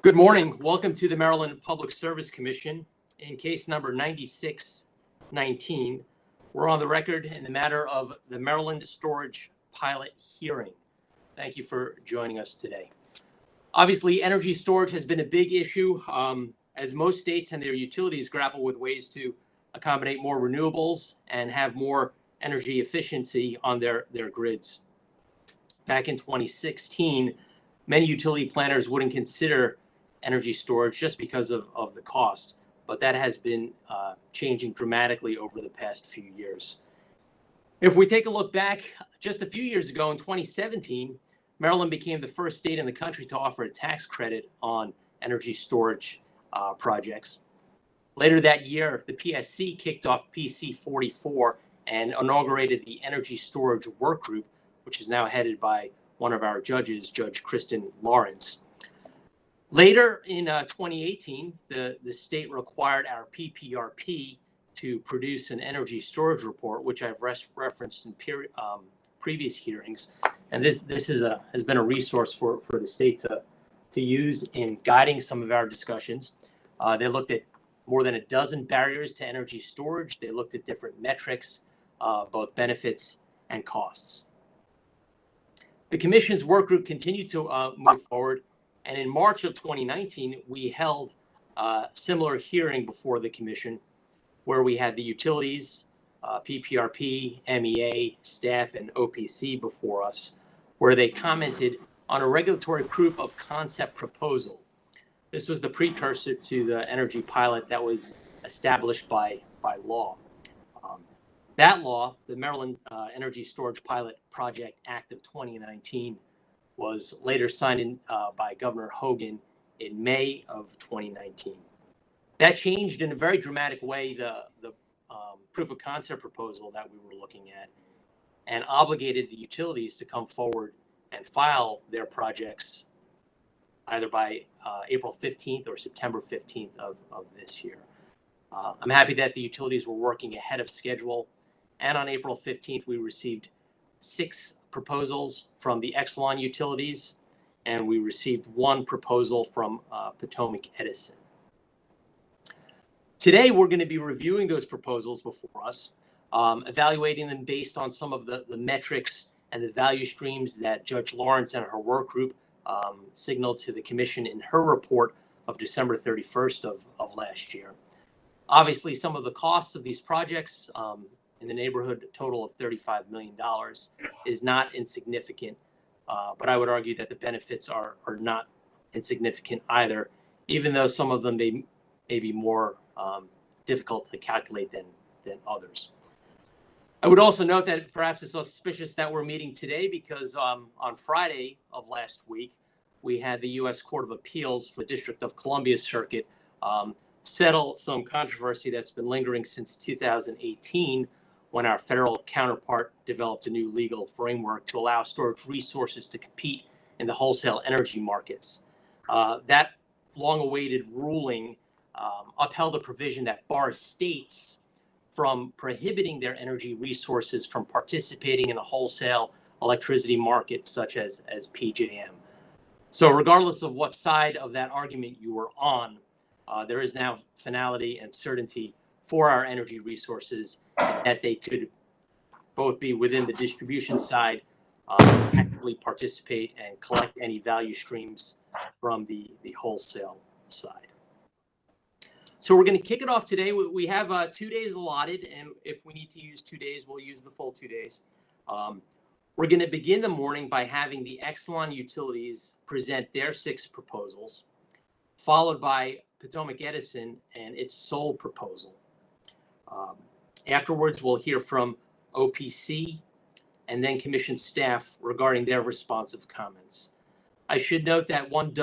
Good morning. Welcome to the Maryland Public Service Commission. In case number 9619, we're on the record in the matter of the Maryland Storage Pilot hearing. Thank you for joining us today. Obviously, energy storage has been a big issue as most states and their utilities grapple with ways to accommodate more renewables and have more energy efficiency on their grids. Back in 2016, many utility planners wouldn't consider energy storage just because of the cost, but that has been changing dramatically over the past few years. If we take a look back just a few years ago in 2017, Maryland became the first state in the country to offer a tax credit on energy storage projects. Later that year, the PSC kicked off PC 44 and inaugurated the Energy Storage Work Group, which is now headed by one of our judges, Judge Kristen Lawrence. Later in 2018, the state required our PPRP to produce an energy storage report, which I've referenced in previous hearings. And this has been a resource for the state to use in guiding some of our discussions. They looked at more than a dozen barriers to energy storage. They looked at different metrics, both benefits and costs. The Commission's work group continued to move forward. And in March of 2019, we held a similar hearing before the Commission where we had the utilities, PPRP, MEA, staff, and OPC before us, where they commented on a regulatory proof of concept proposal. This was the precursor to the energy pilot that was established by law. That law, the Maryland Energy Storage Pilot Project Act of 2019, was later signed in by Governor Hogan in May of 2019. That changed in a very dramatic way the proof of concept proposal that we were looking at and obligated the utilities to come forward and file their projects either by April 15th or September 15th of this year. I'm happy that the utilities were working ahead of schedule, and on April 15th we received 6 proposals from the Exelon utilities, and we received 1 proposal from Potomac Edison. Today, we're going to be reviewing those proposals before us, evaluating them based on some of the metrics and the value streams that Judge Lawrence and her work group signaled to the Commission in her report of December 31st of last year. Obviously, some of the costs of these projects in the neighborhood total of $35 million is not insignificant, but I would argue that the benefits are not insignificant either, even though some of them may be more difficult to calculate than others. I would also note that perhaps it's auspicious that we're meeting today because on Friday of last week, we had the U.S. Court of Appeals for the District of Columbia Circuit settle some controversy that's been lingering since 2018, when our federal counterpart developed a new legal framework to allow storage resources to compete in the wholesale energy markets. That long-awaited ruling upheld a provision that bars states from prohibiting their energy resources from participating in the wholesale electricity market, such as PJM. So regardless of what side of that argument you were on, there is now finality and certainty for our energy resources, that they could both be within the distribution side, actively participate and collect any value streams from the wholesale side. So we're going to kick it off today. We have 2 days allotted, and if we need to use 2 days, we'll use the full 2 days. We're going to begin the morning by having the Exelon utilities present their 6 proposals, followed by Potomac Edison and its sole proposal. Afterwards, we'll hear from OPC and then Commission staff regarding their responsive comments. I should note that 12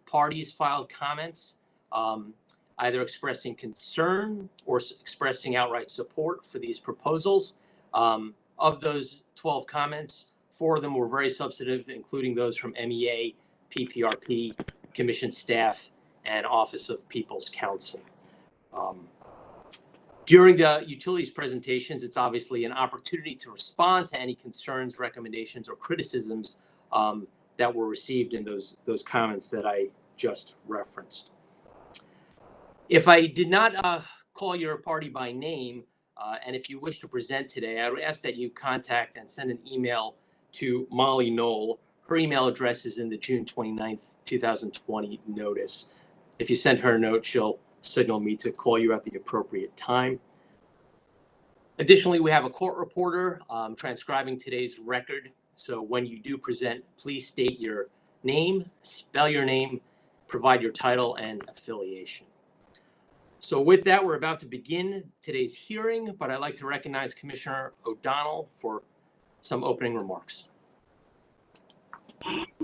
parties filed comments, either expressing concern or expressing outright support for these proposals. Of those 12 comments, 4 of them were very substantive, including those from MEA, PPRP, Commission staff, and Office of People's Counsel. During the utilities presentations, it's obviously an opportunity to respond to any concerns, recommendations, or criticisms that were received in those comments that I just referenced. If I did not call your party by name, and if you wish to present today, I would ask that you contact and send an email to Molly Knoll. Her email address is in the June 29th, 2020 notice. If you send her a note, she'll signal me to call you at the appropriate time. Additionally, we have a court reporter transcribing today's record. So when you do present, please state your name, spell your name, provide your title and affiliation. So with that, we're about to begin today's hearing, but I'd like to recognize Commissioner O'Donnell for some opening remarks.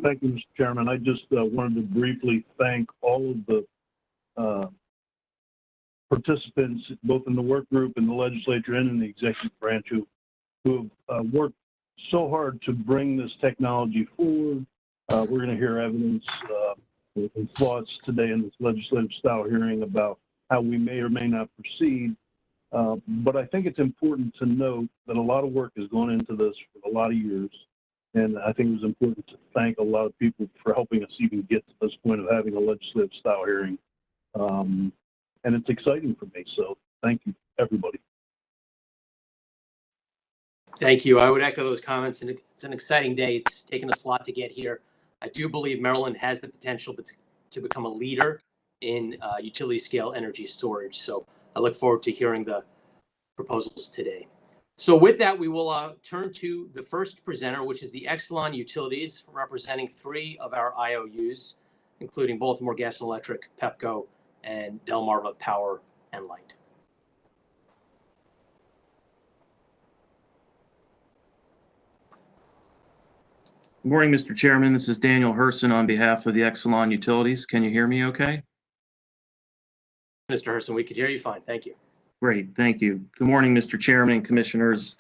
Thank you, Mr. Chairman. I just wanted to briefly thank all of the participants, both in the work group, in the legislature, and in the executive branch, who have worked so hard to bring this technology forward. We're going to hear evidence and thoughts today in this legislative style hearing about how we may or may not proceed. But I think it's important to note that a lot of work has gone into this for a lot of years. And I think it was important to thank a lot of people for helping us even get to this point of having a legislative style hearing. And it's exciting for me. So thank you, everybody. Thank you. I would echo those comments. And it's an exciting day. It's taken us a lot to get here. I do believe Maryland has the potential to become a leader in utility scale energy storage. So I look forward to hearing the proposals today. So with that, we will turn to the first presenter, which is the Exelon Utilities, representing 3 of our IOUs, including Baltimore Gas and Electric, Pepco, and Delmarva Power and Light. Good morning, Mr. Chairman. This is Daniel Herson on behalf of the Exelon Utilities. Can you hear me okay? Mr. Herson, we could hear you fine. Thank you. Great, thank you. Good morning, Mr. Chairman and Commissioners.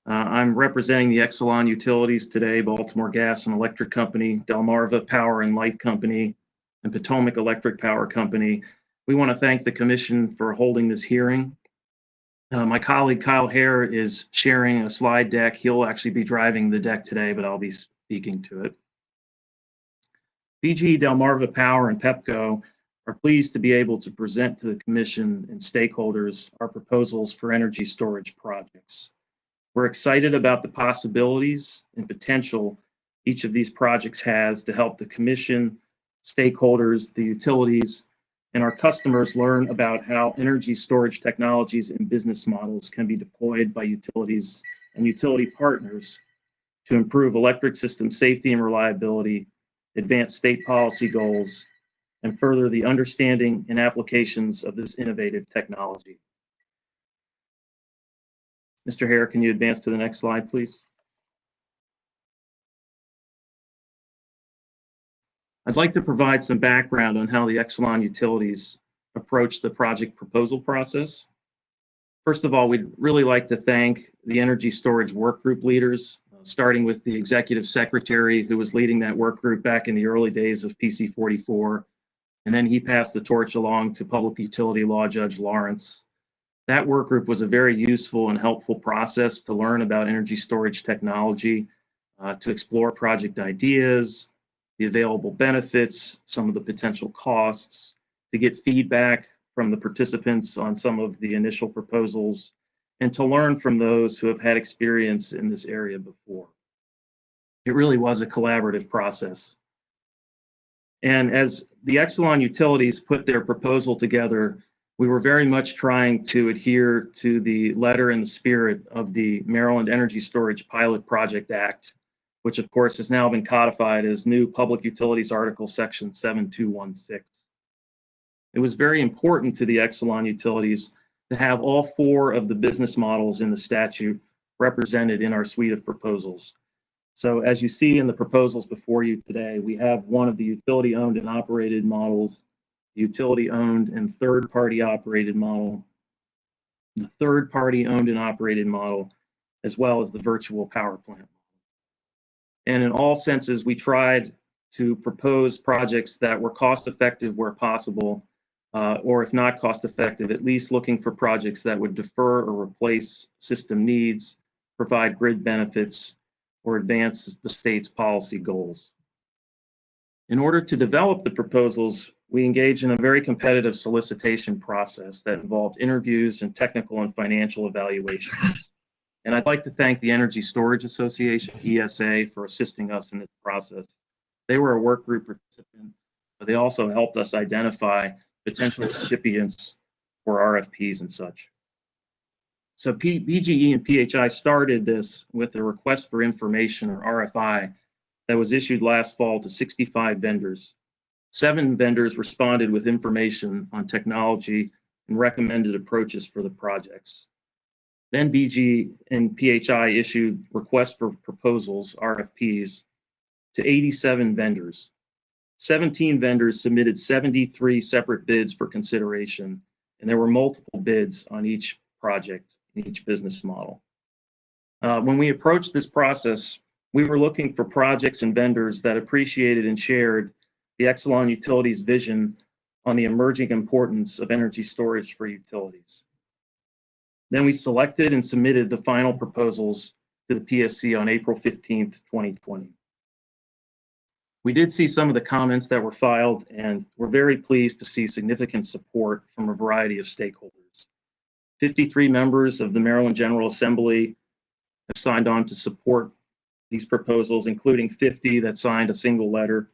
I'm representing the Exelon Utilities today, Baltimore Gas and Electric Company, Delmarva Power and Light Company, and Potomac Electric Power Company. We want to thank the Commission for holding this hearing. My colleague Kyle Hare is sharing a slide deck. He'll actually be driving the deck today, but I'll be speaking to it. BGE, Delmarva Power, and Pepco are pleased to be able to present to the Commission and stakeholders our proposals for energy storage projects. We're excited about the possibilities and potential each of these projects has to help the Commission, stakeholders, the utilities, and our customers learn about how energy storage technologies and business models can be deployed by utilities and utility partners to improve electric system safety and reliability, advance state policy goals, and further the understanding and applications of this innovative technology. Mr. Hare, can you advance to the next slide, please? I'd like to provide some background on how the Exelon Utilities approach the project proposal process. First of all, we'd really like to thank the energy storage work group leaders, starting with the executive secretary who was leading that work group back in the early days of PC 44. And then he passed the torch along to Public Utility Law Judge Lawrence. That work group was a very useful and helpful process to learn about energy storage technology, to explore project ideas, the available benefits, some of the potential costs, to get feedback from the participants on some of the initial proposals, and to learn from those who have had experience in this area before. It really was a collaborative process. And as the Exelon Utilities put their proposal together, we were very much trying to adhere to the letter and the spirit of the Maryland Energy Storage Pilot Project Act, which of course has now been codified as new Public Utilities Article Section 7216. It was very important to the Exelon Utilities to have all 4 of the business models in the statute represented in our suite of proposals. So as you see in the proposals before you today, we have one of the utility owned and operated models, the utility owned and third party operated model, the third party owned and operated model, as well as the virtual power plant. And in all senses, we tried to propose projects that were cost effective where possible, or if not cost effective, at least looking for projects that would defer or replace system needs, provide grid benefits, or advance the state's policy goals. In order to develop the proposals, we engaged in a very competitive solicitation process that involved interviews and technical and financial evaluations. And I'd like to thank the Energy Storage Association, ESA, for assisting us in this process. They were a work group participant, but they also helped us identify potential recipients for RFPs and such. So BGE and PHI started this with a request for information, or RFI, that was issued last fall to 65 vendors. 7 vendors responded with information on technology and recommended approaches for the projects. Then BG and PHI issued requests for proposals, RFPs, to 87 vendors. 17 vendors submitted 73 separate bids for consideration, and there were multiple bids on each project, each business model. When we approached this process, we were looking for projects and vendors that appreciated and shared the Exelon Utilities vision on the emerging importance of energy storage for utilities. Then we selected and submitted the final proposals to the PSC on April 15th, 2020. We did see some of the comments that were filed, and we're very pleased to see significant support from a variety of stakeholders. 53 members of the Maryland General Assembly have signed on to support these proposals, including 50 that signed a single letter.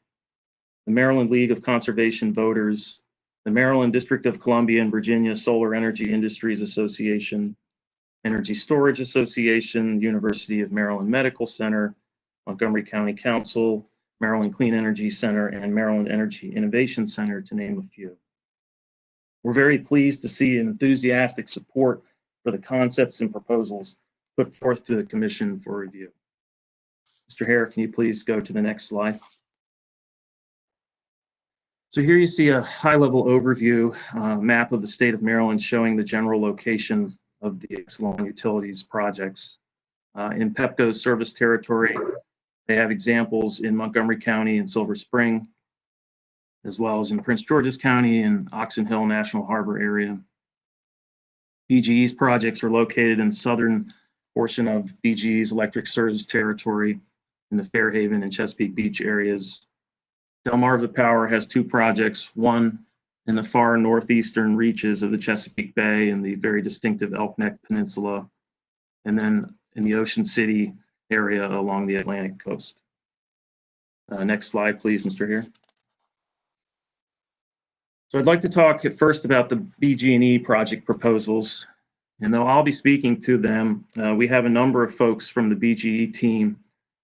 The Maryland League of Conservation Voters, the Maryland District of Columbia and Virginia Solar Energy Industries Association, Energy Storage Association, University of Maryland Medical Center, Montgomery County Council, Maryland Clean Energy Center, and Maryland Energy Innovation Center, to name a few. We're very pleased to see an enthusiastic support for the concepts and proposals put forth to the Commission for review. Mr. Hare, can you please go to the next slide? So here you see a high-level overview map of the state of Maryland showing the general location of the Exelon Utilities projects. In PEPCO's service territory, they have examples in Montgomery County and Silver Spring, as well as in Prince George's County and Oxon Hill National Harbor area. BGE's projects are located in the southern portion of BGE's electric service territory in the Fairhaven and Chesapeake Beach areas. Delmarva Power has 2 projects, one in the far northeastern reaches of the Chesapeake Bay and the very distinctive Elk Neck Peninsula, and then in the Ocean City area along the Atlantic coast. Next slide, please, Mr. Hare. So I'd like to talk at first about the BG&E project proposals. And though I'll be speaking to them, we have a number of folks from the BGE team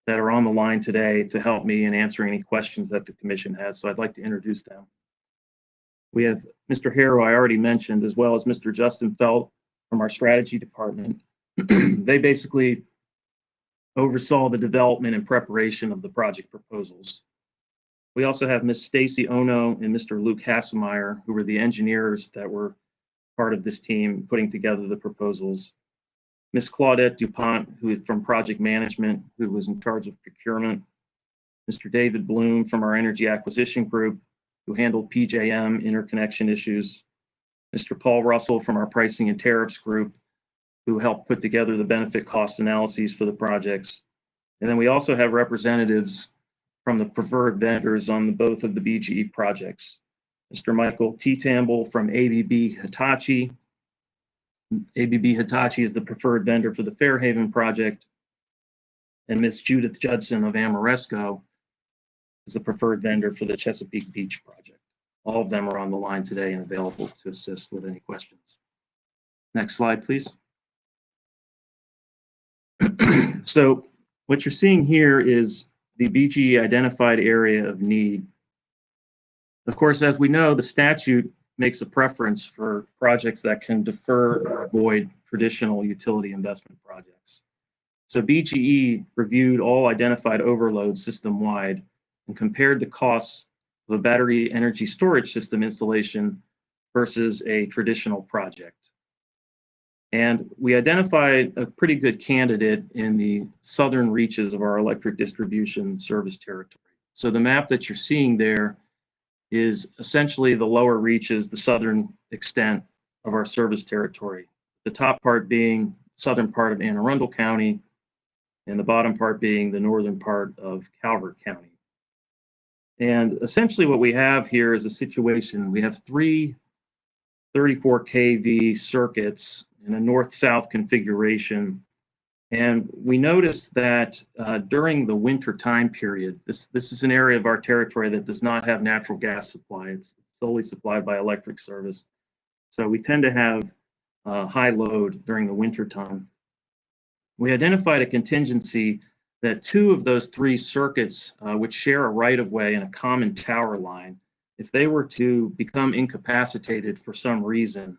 that are on the line today to help me in answering any questions that the Commission has. So I'd like to introduce them. We have Mr. Hare, who I already mentioned, as well as Mr. Justin Felt from our strategy department. They basically oversaw the development and preparation of the project proposals. We also have Ms. Stacy Ono and Mr. Luke Hassemeyer, who were the engineers that were part of this team putting together the proposals. Ms. Claudette DuPont, who is from project management, who was in charge of procurement. Mr. David Bloom from our energy acquisition group, who handled PJM interconnection issues. Mr. Paul Russell from our pricing and tariffs group, who helped put together the benefit cost analyses for the projects. And then we also have representatives from the preferred vendors on both of the BGE projects. Mr. Michael T. Tamble from ABB Hitachi. ABB Hitachi is the preferred vendor for the Fairhaven project. And Ms. Judith Judson of Amoresco is the preferred vendor for the Chesapeake Beach project. All of them are on the line today and available to assist with any questions. Next slide, please. So what you're seeing here is the BGE identified area of need. Of course, as we know, the statute makes a preference for projects that can defer or avoid traditional utility investment projects. So BGE reviewed all identified overloads system-wide and compared the costs of a battery energy storage system installation versus a traditional project. And we identified a pretty good candidate in the southern reaches of our electric distribution service territory. So the map that you're seeing there is essentially the lower reaches, the southern extent of our service territory. The top part being southern part of Anne Arundel County, and the bottom part being the northern part of Calvert County. And essentially what we have here is a situation. We have three 34 kV circuits in a north-south configuration. And we noticed that during the winter time period, this is an area of our territory that does not have natural gas supply. It's solely supplied by electric service. So we tend to have high load during the winter time. We identified a contingency that two of those three circuits, which share a right-of-way and a common tower line, if they were to become incapacitated for some reason,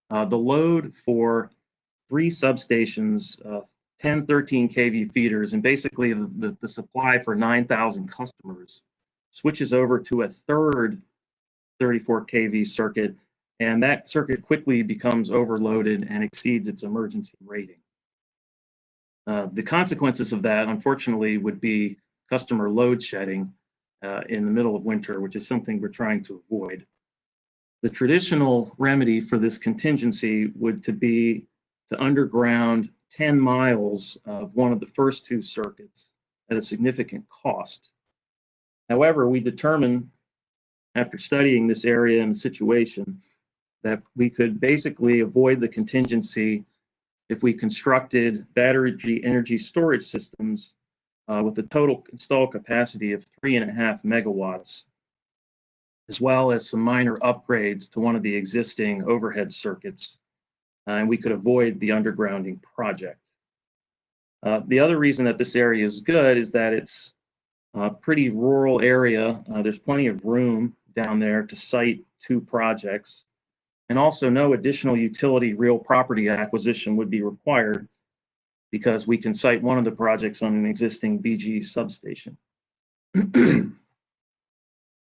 the load for three substations, 10, 13 kV feeders, and basically the supply for 9,000 customers switches over to a third 34 kV circuit, and that circuit quickly becomes overloaded and exceeds its emergency rating. The consequences of that, unfortunately, would be customer load shedding in the middle of winter, which is something we're trying to avoid. The traditional remedy for this contingency would be to underground 10 miles of one of the first two circuits at a significant cost. However, we determined, after studying this area and the situation, that we could basically avoid the contingency if we constructed battery energy storage systems with a total installed capacity of 3.5 megawatts, as well as some minor upgrades to one of the existing overhead circuits, and we could avoid the undergrounding project. The other reason that this area is good is that it's a pretty rural area. There's plenty of room down there to site two projects, and also no additional utility real property acquisition would be required because we can site one of the projects on an existing BG substation.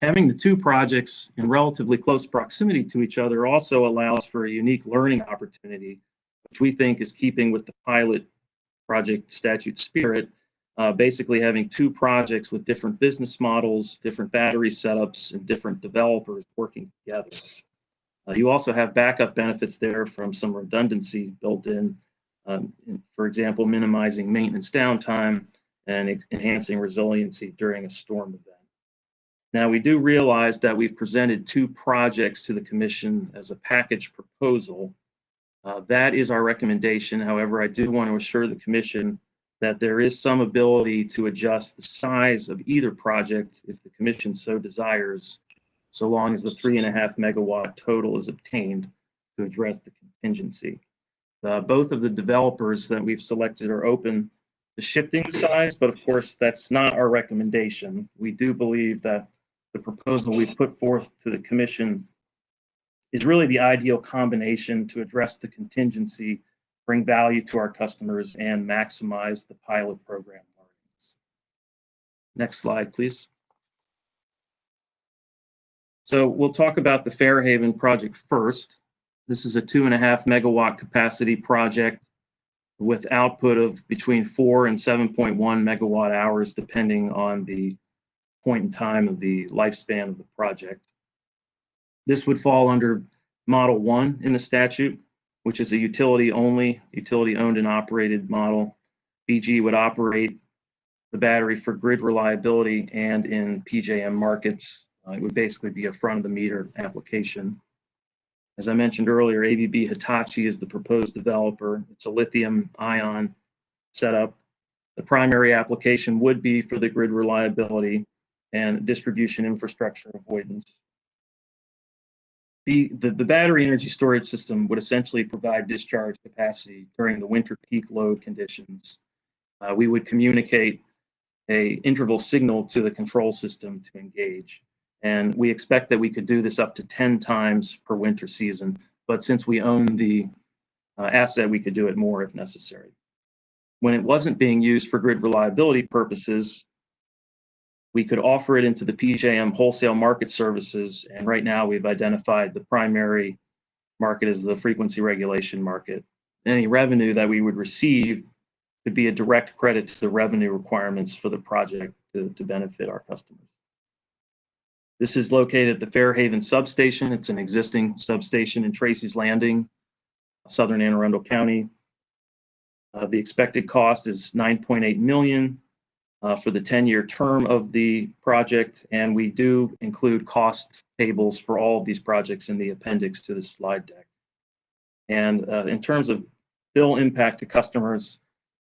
Having the two projects in relatively close proximity to each other also allows for a unique learning opportunity, which we think is keeping with the pilot project statute spirit, basically having two projects with different business models, different battery setups, and different developers working together. You also have backup benefits there from some redundancy built in, for example, minimizing maintenance downtime and enhancing resiliency during a storm event. Now, we do realize that we've presented two projects to the Commission as a package proposal. That is our recommendation. However, I do want to assure the Commission that there is some ability to adjust the size of either project if the Commission so desires, so long as the 3.5 megawatt total is obtained to address the contingency. Both of the developers that we've selected are open to shifting the size, but of course, that's not our recommendation. We do believe that the proposal we've put forth to the Commission is really the ideal combination to address the contingency, bring value to our customers, and maximize the pilot program learnings. Next slide, please. So we'll talk about the Fairhaven project first. This is a 2.5 megawatt capacity project with output of between 4 and 7.1 megawatt hours, depending on the point in time of the lifespan of the project. This would fall under Model 1 in the statute, which is a utility-only, utility-owned and operated model. BG would operate the battery for grid reliability, and in PJM markets, it would basically be a front-of-the-meter application. As I mentioned earlier, ABB Hitachi is the proposed developer. It's a lithium-ion setup. The primary application would be for the grid reliability and distribution infrastructure avoidance. The battery energy storage system would essentially provide discharge capacity during the winter peak load conditions. We would communicate an interval signal to the control system to engage. And we expect that we could do this up to 10 times per winter season. But since we own the asset, we could do it more if necessary. When it wasn't being used for grid reliability purposes, we could offer it into the PJM wholesale market services. And right now we've identified the primary market as the frequency regulation market. Any revenue that we would receive could be a direct credit to the revenue requirements for the project to benefit our customers. This is located at the Fairhaven substation. It's an existing substation in Tracy's Landing, southern Anne Arundel County. The expected cost is $9.8 million. for the 10-year term of the project, and we do include cost tables for all of these projects in the appendix to the slide deck. And in terms of bill impact to customers,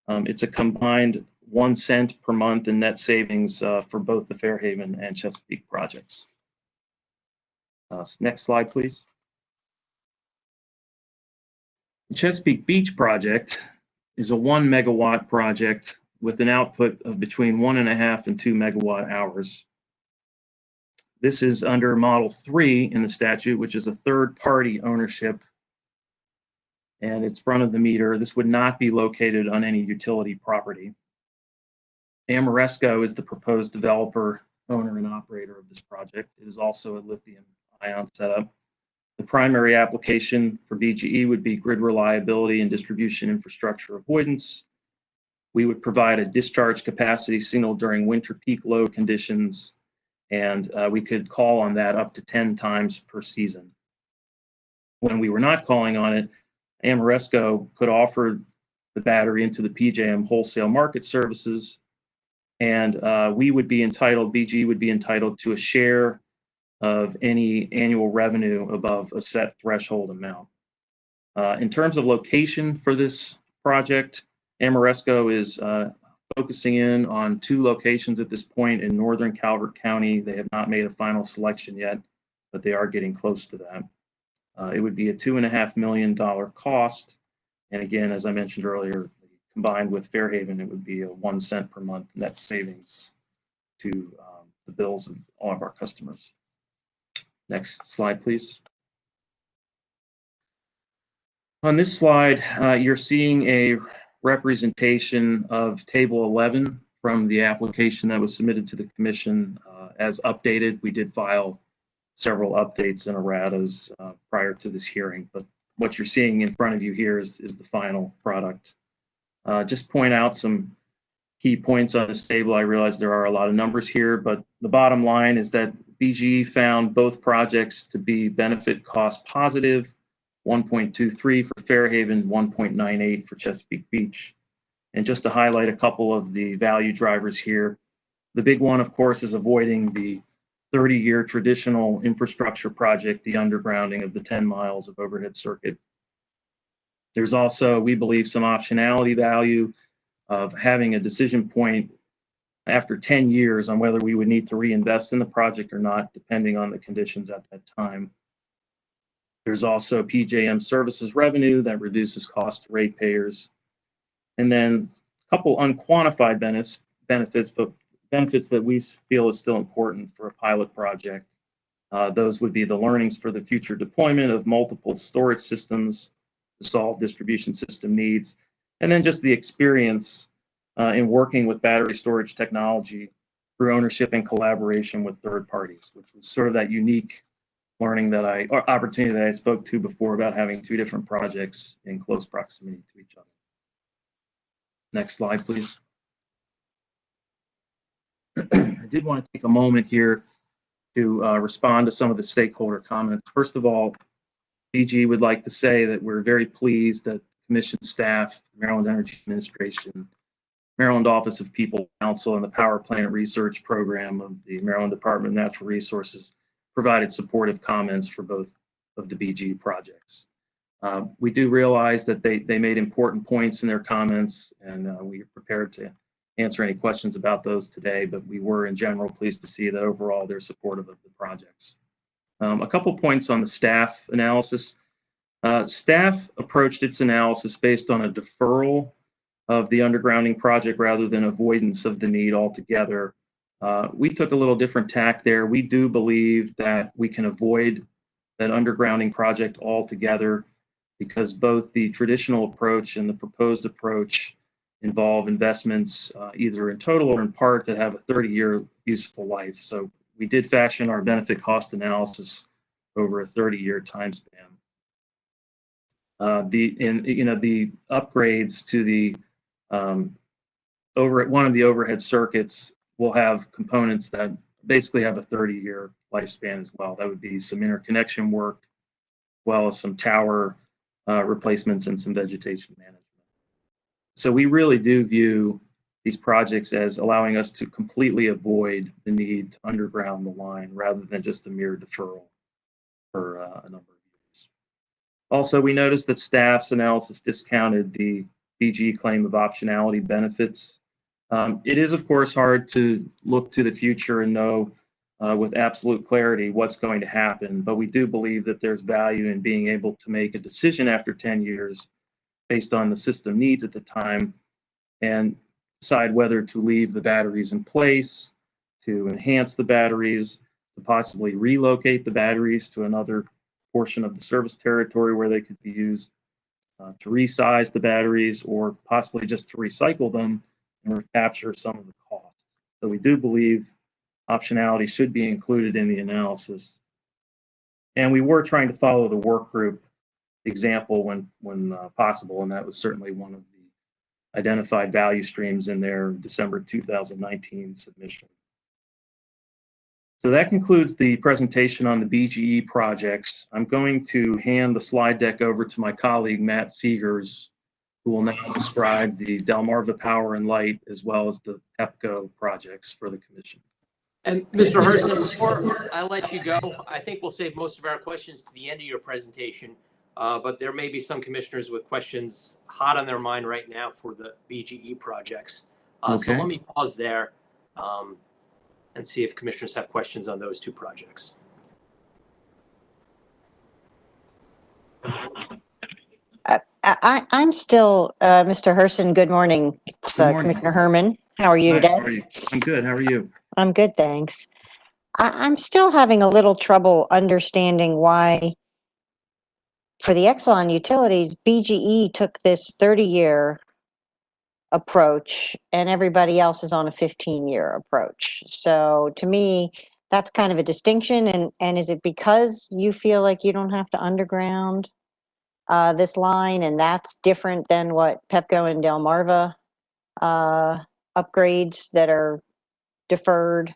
it's a combined 1 cent per month in net savings for both the Fairhaven and Chesapeake projects. Next slide, please. The Chesapeake Beach project is a 1 megawatt project with an output of between 1.5 and 2 megawatt hours. This is under Model 3 in the statute, which is a third-party ownership, and it's front of the meter. This would not be located on any utility property. Ameresco is the proposed developer, owner, and operator of this project. It is also a lithium-ion setup. The primary application for BGE would be grid reliability and distribution infrastructure avoidance. We would provide a discharge capacity signal during winter peak load conditions, and we could call on that up to 10 times per season. When we were not calling on it, Ameresco could offer the battery into the PJM wholesale market services, and we would be entitled, BGE would be entitled to a share of any annual revenue above a set threshold amount. In terms of location for this project, Ameresco is focusing in on 2 locations at this point in northern Calvert County. They have not made a final selection yet, but they are getting close to that. It would be a $2.5 million cost. And again, as I mentioned earlier, combined with Fairhaven, it would be a 1 cent per month net savings to the bills of all of our customers. Next slide, please. On this slide, you're seeing a representation of Table 11 from the application that was submitted to the Commission as updated. We did file several updates and erratas prior to this hearing, but what you're seeing in front of you here is the final product. Just point out some key points on this table. I realize there are a lot of numbers here, but the bottom line is that BGE found both projects to be benefit cost positive, 1.23 for Fairhaven, 1.98 for Chesapeake Beach. And just to highlight a couple of the value drivers here, the big one, of course, is avoiding the 30-year traditional infrastructure project, the undergrounding of the 10 miles of overhead circuit. There's also, we believe, some optionality value of having a decision point after 10 years on whether we would need to reinvest in the project or not, depending on the conditions at that time. There's also PJM services revenue that reduces cost to ratepayers. And then a couple unquantified benefits, but benefits that we feel is still important for a pilot project. Those would be the learnings for the future deployment of multiple storage systems to solve distribution system needs, and then just the experience in working with battery storage technology through ownership and collaboration with third parties, which was sort of that unique learning that opportunity that I spoke to before about having 2 different projects in close proximity to each other. Next slide, please. I did want to take a moment here to respond to some of the stakeholder comments. First of all, BGE would like to say that we're very pleased that Commission staff, Maryland Energy Administration, Maryland Office of People Counsel, and the Power Plant Research Program of the Maryland Department of Natural Resources provided supportive comments for both of the BGE projects. We do realize that they made important points in their comments, and we are prepared to answer any questions about those today, but we were in general pleased to see that overall they're supportive of the projects. A couple points on the staff analysis. Staff approached its analysis based on a deferral of the undergrounding project rather than avoidance of the need altogether. We took a little different tack there. We do believe that we can avoid that undergrounding project altogether because both the traditional approach and the proposed approach involve investments either in total or in part that have a 30-year useful life. So we did fashion our benefit cost analysis over a 30-year time span. The upgrades to the one of the overhead circuits will have components that basically have a 30-year lifespan as well. That would be some interconnection work, as well as some tower replacements and some vegetation management. So we really do view these projects as allowing us to completely avoid the need to underground the line rather than just a mere deferral for a number of years. Also, we noticed that staff's analysis discounted the BGE claim of optionality benefits. It is, of course, hard to look to the future and know with absolute clarity what's going to happen, but we do believe that there's value in being able to make a decision after 10 years based on the system needs at the time and decide whether to leave the batteries in place, to enhance the batteries, to possibly relocate the batteries to another portion of the service territory where they could be used, to resize the batteries, or possibly just to recycle them and recapture some of the cost. So we do believe optionality should be included in the analysis. And we were trying to follow the work group example when possible, and that was certainly one of the identified value streams in their December 2019 submission. So that concludes the presentation on the BGE projects. I'm going to hand the slide deck over to my colleague, Matt Seegers, who will now describe the Delmarva Power and Light as well as the PEPCO projects for the commission. And Mr. Herson, before I let you go, I think we'll save most of our questions to the end of your presentation, but there may be some commissioners with questions hot on their mind right now for the BGE projects. So let me pause there and see if commissioners have questions on those two projects. I'm still, Mr. Herson, good morning. It's Good morning. Commissioner Herman. How are you Hi, today? how are you? I'm good. How are you? I'm good, thanks. I'm still having a little trouble understanding why, for the Exelon utilities, BGE took this 30-year approach and everybody else is on a 15-year approach. So to me, that's kind of a distinction. And is it because you feel like you don't have to underground this line, and that's different than what PEPCO and Delmarva upgrades that are deferred?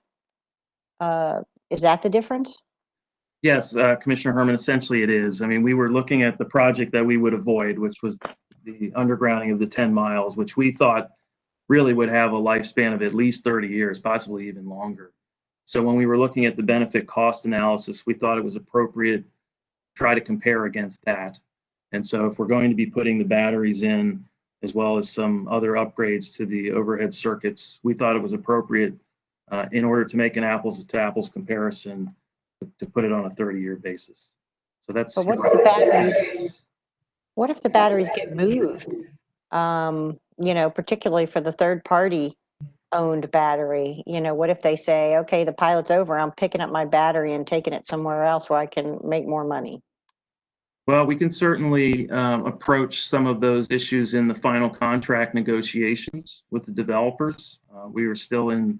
Is that the difference? Yes, Commissioner Herman, essentially it is. I mean, we were looking at the project that we would avoid, which was the undergrounding of the 10 miles, which we thought really would have a lifespan of at least 30 years, possibly even longer. So when we were looking at the benefit cost analysis, we thought it was appropriate to try to compare against that. And so if we're going to be putting the batteries in, as well as some other upgrades to the overhead circuits, we thought it was appropriate in order to make an apples to apples comparison to put it on a 30-year basis. So that's. But what if the batteries? What if the batteries get moved? You know, particularly for the third-party owned battery. You know, what if they say, "Okay, the pilot's over. I'm picking up my battery and taking it somewhere else where I can make more money"? Well, we can certainly approach some of those issues in the final contract negotiations with the developers. We are still in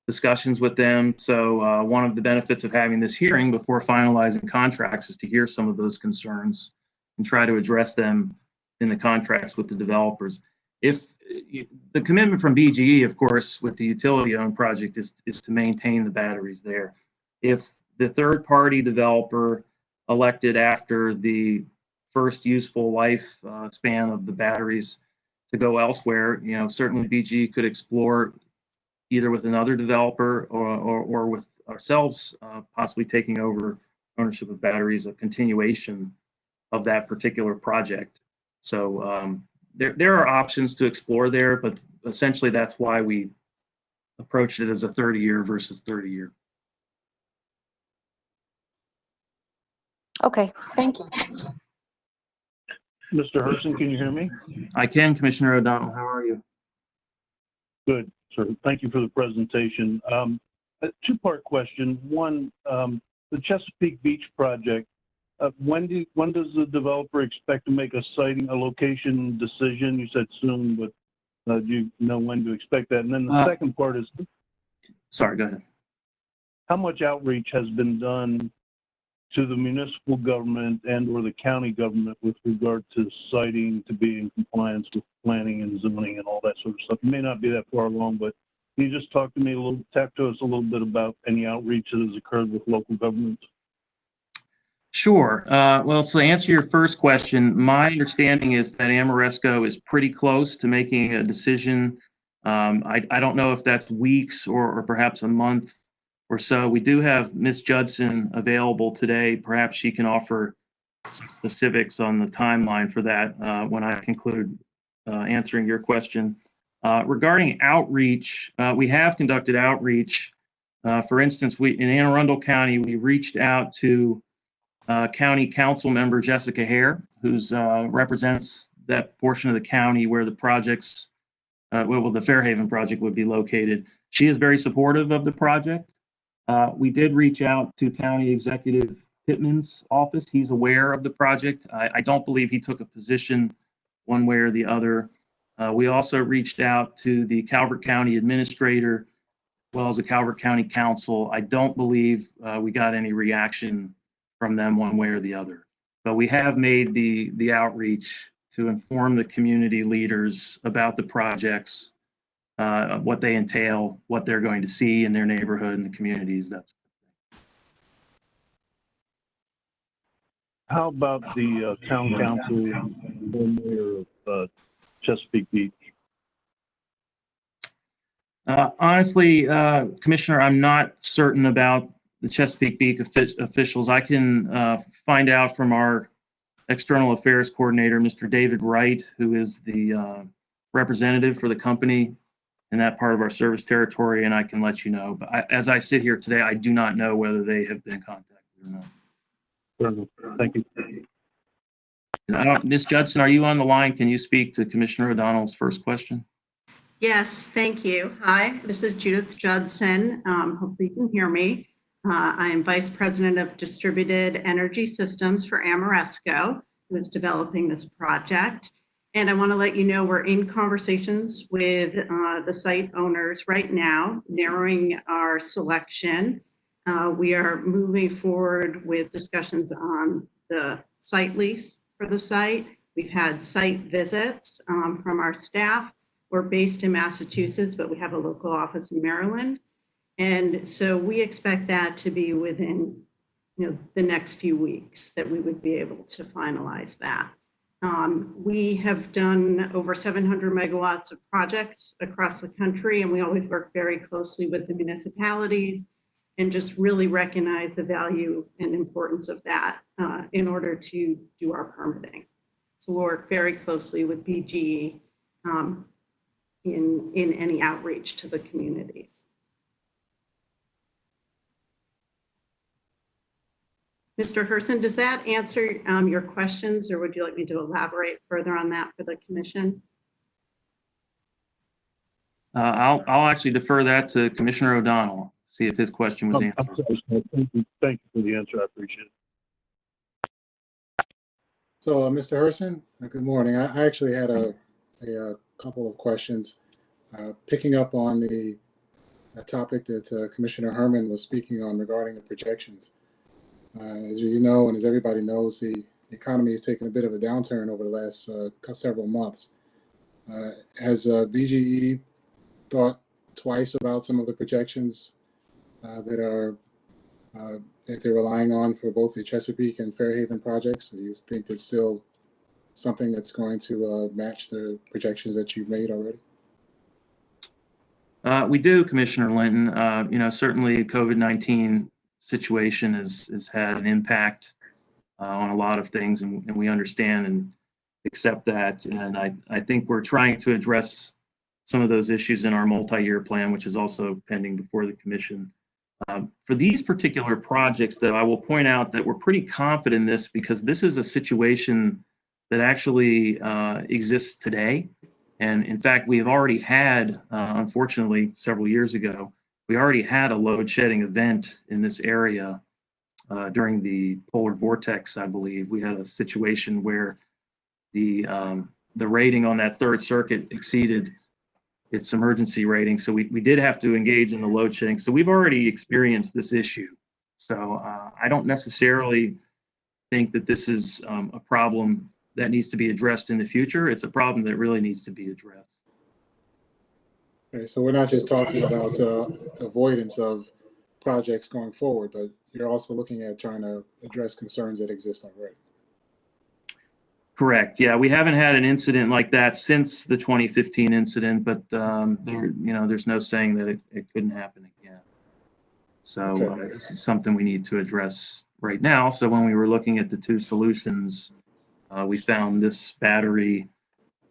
discussions with them. So one of the benefits of having this hearing before finalizing contracts is to hear some of those concerns and try to address them in the contracts with the developers. If the commitment from BGE, of course, with the utility-owned project is to maintain the batteries there. If the third-party developer elected after the first useful life span of the batteries to go elsewhere, you know, certainly BGE could explore either with another developer or with ourselves, possibly taking over ownership of batteries, a continuation of that particular project. So there are options to explore there, but essentially that's why we approached it as a 30-year versus 30-year. Okay, thank you. Mr. Herson, can you hear me? I can, Commissioner O'Donnell. How are you? Good, sir. Thank you for the presentation. A two-part question. One, the Chesapeake Beach project, when does the developer expect to make a location decision? You said soon, but do you know when to expect that? And then the second part is, sorry, go ahead. How much outreach has been done to the municipal government and or the county government with regard to siting to be in compliance with planning and zoning and all that sort of stuff? You may not be that far along, but can you just talk to us a little bit about any outreach that has occurred with local governments? Sure. Well, so to answer your first question, my understanding is that Ameresco is pretty close to making a decision I don't know if that's weeks or perhaps a month or so. We do have Ms. Judson available today. Perhaps she can offer some specifics on the timeline for that when I conclude answering your question. Regarding outreach, we have conducted outreach. For instance, in Anne Arundel County, we reached out to County Council member Jessica Hare, who represents that portion of the county where the projects, the Fairhaven project would be located. She is very supportive of the project. We did reach out to County Executive Pittman's office. He's aware of the project. I don't believe he took a position one way or the other. We also reached out to the Calvert County Administrator, as well as the Calvert County Council. I don't believe we got any reaction from them one way or the other. But we have made the outreach to inform the community leaders about the projects, what they entail, what they're going to see in their neighborhood and the communities. How about the town council and mayor of Chesapeake Beach? Honestly, Commissioner, I'm not certain about the Chesapeake Beach officials. I can find out from our external affairs coordinator, Mr. David Wright, who is the representative for the company in that part of our service territory, and I can let you know. But as I sit here today, I do not know whether they have been contacted or not. Thank you. Ms. Judson, are you on the line? Can you speak to Commissioner O'Donnell's first question? Yes, thank you. Hi, this is Judith Judson. Hopefully you can hear me. I am Vice President of Distributed Energy Systems for Ameresco, who is developing this project. And I want to let you know we're in conversations with the site owners right now, narrowing our selection. We are moving forward with discussions on the site lease for the site. We've had site visits from our staff. We're based in Massachusetts, but we have a local office in Maryland. And so we expect that to be within the next few weeks that we would be able to finalize that. We have done over 700 megawatts of projects across the country, and we always work very closely with the municipalities and just really recognize the value and importance of that in order to do our permitting. So we'll work very closely with BGE in any outreach to the communities. Mr. Herson, does that answer your questions, or would you like me to elaborate further on that for the commission? I'll actually defer that to Commissioner O'Donnell, see if his question was answered. Thank you for the answer. I appreciate it. So, Mr. Herson, good morning. I actually had a couple of questions, picking up on the topic that Commissioner Herman was speaking on regarding the projections. As you know, and as everybody knows, the economy has taken a bit of a downturn over the last several months. Has BGE thought twice about some of the projections that they're relying on for both the Chesapeake and Fairhaven projects? Do you think there's still something that's going to match the projections that you've made already? We do, Commissioner Linton. Certainly COVID-19 situation has had an impact on a lot of things, and we understand and accept that. And I think we're trying to address some of those issues in our multi-year plan, which is also pending before the commission. For these particular projects, though, I will point out that we're pretty confident in this because this is a situation that actually exists today. And in fact, we have already had, unfortunately, several years ago, we already had a load shedding event in this area during the polar vortex, I believe. We had a situation where the rating on that third circuit exceeded its emergency rating. So we did have to engage in the load shedding. So we've already experienced this issue. So I don't necessarily think that this is a problem that needs to be addressed in the future. It's a problem that really needs to be addressed. Okay, so we're not just talking about avoidance of projects going forward, but you're also looking at trying to address concerns that exist already. Correct. Yeah, we haven't had an incident like that since the 2015 incident, but there's no saying that it couldn't happen again. So Okay. this is something we need to address right now. So when we were looking at the two solutions, we found this battery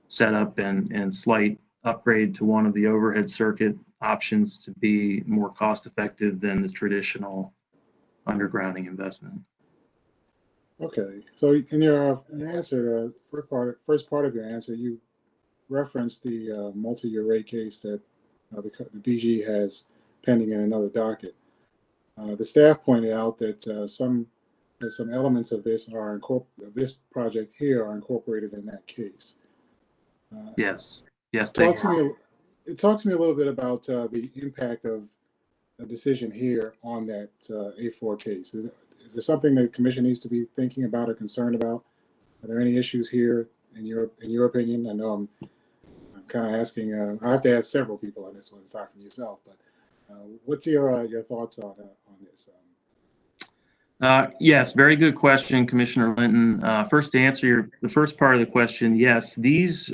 setup and slight upgrade to one of the overhead circuit options to be more cost effective than the traditional undergrounding investment. Okay. So in your answer, first part of your answer, you referenced the multi-year rate case that the BG has pending in another docket. The staff pointed out that some elements of this this project here are incorporated in that case. Yes. Yes, they Talk to are. me. Talk to me a little bit about the impact of a decision here on that A4 case. Is there something that the commission needs to be thinking about or concerned about? Are there any issues here in your opinion? I know I'm kind of asking. I have to ask several people on this one aside from yourself. But what's your thoughts on this? Yes, very good question, Commissioner Linton. First, to answer the first part of the question, yes, these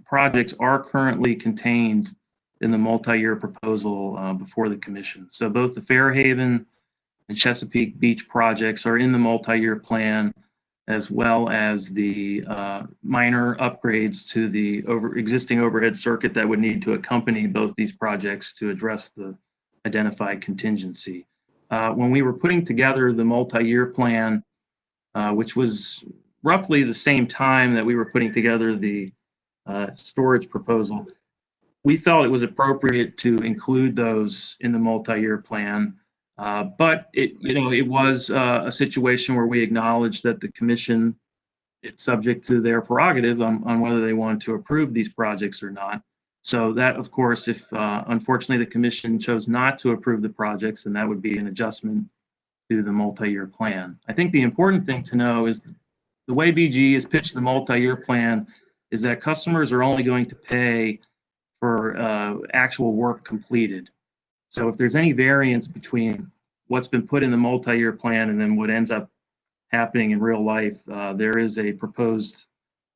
projects are currently contained in the multi-year proposal before the commission. So both the Fairhaven and Chesapeake Beach projects are in the multi-year plan, as well as the minor upgrades to the existing overhead circuit that would need to accompany both these projects to address the identified contingency. When we were putting together the multi-year plan, which was roughly the same time that we were putting together the storage proposal, we felt it was appropriate to include those in the multi-year plan. But it was a situation where we acknowledged that the commission, it's subject to their prerogative on whether they want to approve these projects or not. So that, of course, if unfortunately the commission chose not to approve the projects, then that would be an adjustment to the multi-year plan. I think the important thing to know is the way BG has pitched the multi-year plan is that customers are only going to pay for actual work completed. So if there's any variance between what's been put in the multi-year plan and then what ends up happening in real life, there is a proposed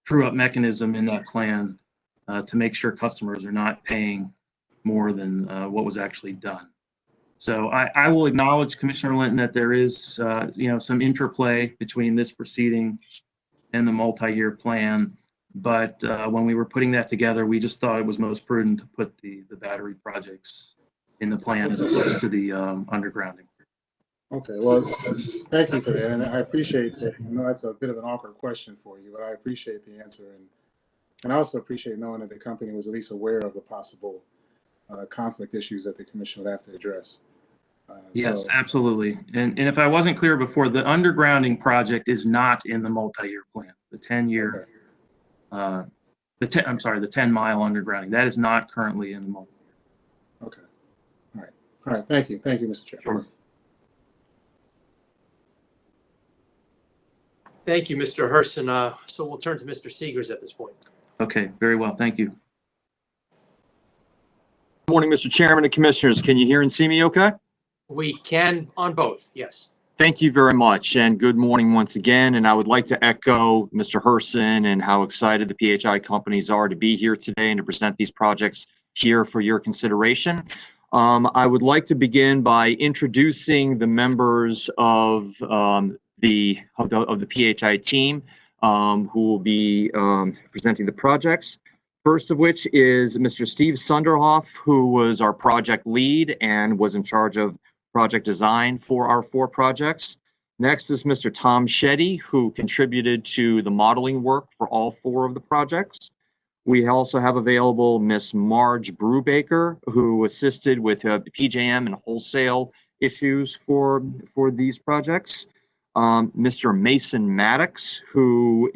true-up mechanism in that plan to make sure customers are not paying more than what was actually done. So I will acknowledge, Commissioner Linton, that there is some interplay between this proceeding and the multi-year plan. But when we were putting that together, we just thought it was most prudent to put the battery projects in the plan as opposed to the undergrounding. Okay, well, thank you for that, and I appreciate that. I know that's a bit of an awkward question for you, but I appreciate the answer, and I also appreciate knowing that the company was at least aware of the possible conflict issues that the commission would have to address. Yes, so, absolutely. And if I wasn't clear before, the undergrounding project is not in the multi-year plan. The 10-year, okay. the 10-mile undergrounding, that is not currently in the multi-year. Okay. All right. Thank you, Mr. Chairman. Sure. Thank you, Mr. Herson. So we'll turn to Mr. Segers at this point. Okay, very well. Thank you. Good morning, Mr. Chairman and Commissioners. Can you hear and see me okay? We can on both, yes. Thank you very much, and good morning once again. And I would like to echo Mr. Herson and how excited the PHI companies are to be here today and to present these projects here for your consideration. I would like to begin by introducing the members of the PHI team who will be presenting the projects. First of which is Mr. Steve Sunderhoff, who was our project lead and was in charge of project design for our 4 projects. Next is Mr. Tom Shetty, who contributed to the modeling work for all 4 of the projects. We also have available Miss Marge Brubaker, who assisted with PJM and wholesale issues for these projects. Mr. Mason Maddox, who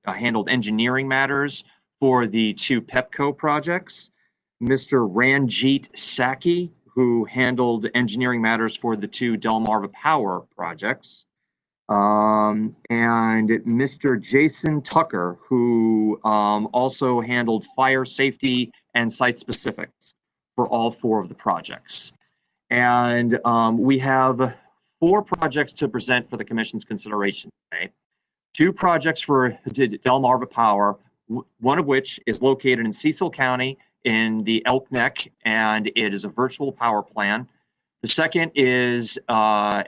handled engineering matters for the 2 PEPCO projects. Mr. Ranjit Saki, who handled engineering matters for the 2 Delmarva Power projects. And Mr. Jason Tucker, who also handled fire safety and site specifics for all 4 of the projects. And we have 4 projects to present for the Commission's consideration today. two projects for Delmarva Power, one of which is located in Cecil County in the Elk Neck, and it is a virtual power plant. The second is a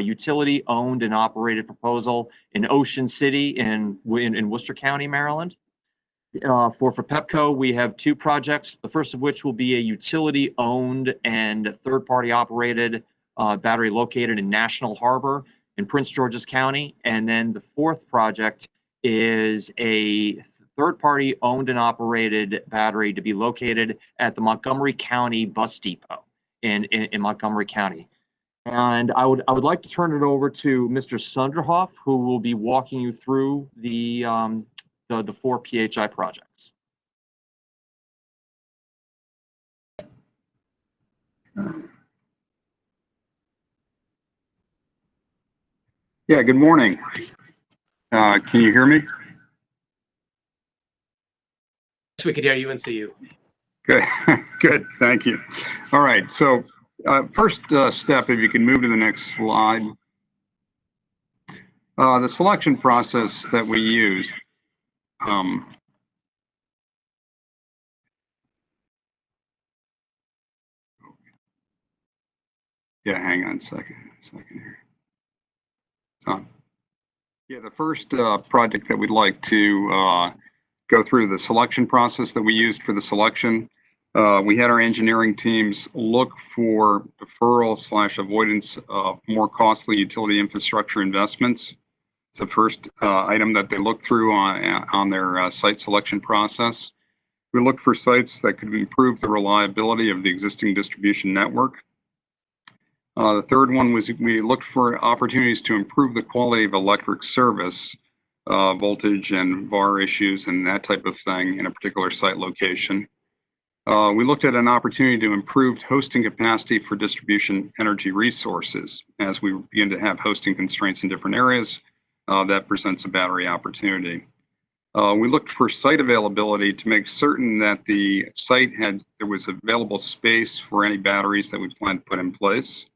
utility-owned and operated proposal in Ocean City in Worcester County, Maryland. For Pepco, we have two projects, the first of which will be a utility-owned and third-party operated battery located in National Harbor in Prince George's County. And then the fourth project is a third-party owned and operated battery to be located at the Montgomery County Bus Depot in Montgomery County. And I would like to turn it over to Mr. Sunderhoff, who will be walking you through the four PHI projects. Yeah, good morning. Can you hear me? Yes, we could hear you and see you. Good, good, thank you. All right, so first step, if you can move to the next slide. The selection process that we used. Yeah, hang on a second here. Yeah, the first project that we'd like to go through the selection process that we used for the selection. We had our engineering teams look for deferral / avoidance of more costly utility infrastructure investments. It's the first item that they looked through on their site selection process. We looked for sites that could improve the reliability of the existing distribution network. The third one was we looked for opportunities to improve the quality of electric service, voltage and VAR issues and that type of thing in a particular site location. We looked at an opportunity to improve hosting capacity for distribution energy resources. As we begin to have hosting constraints in different areas, that presents a battery opportunity. We looked for site availability to make certain that the site there was available space for any batteries that we plan to put in place.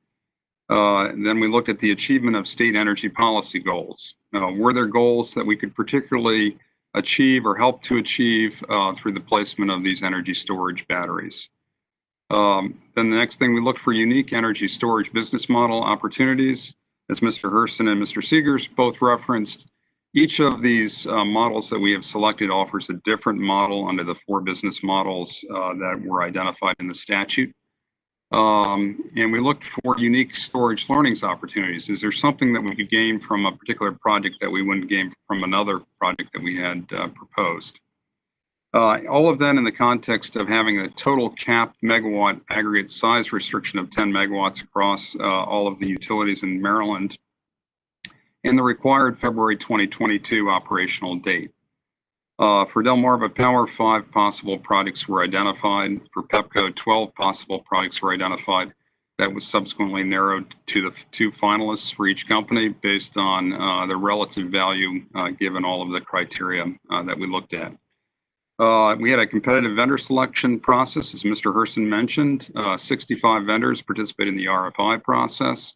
Then we looked at the achievement of state energy policy goals. Were there goals that we could particularly achieve or help to achieve through the placement of these energy storage batteries? Then the next thing, we looked for unique energy storage business model opportunities. As Mr. Herson and Mr. Seegers both referenced, each of these models that we have selected offers a different model under the four business models that were identified in the statute. And we looked for unique storage learnings opportunities. Is there something that we could gain from a particular project that we wouldn't gain from another project that we had proposed? All of that in the context of having a total capped megawatt aggregate size restriction of 10 megawatts across all of the utilities in Maryland, and the required February 2022 operational date. For Delmarva Power, 5 possible projects were identified. For Pepco, 12 possible projects were identified. That was subsequently narrowed to the 2 finalists for each company based on the relative value given all of the criteria that we looked at. We had a competitive vendor selection process, as Mr. Herson mentioned. 65 vendors participated in the RFI process,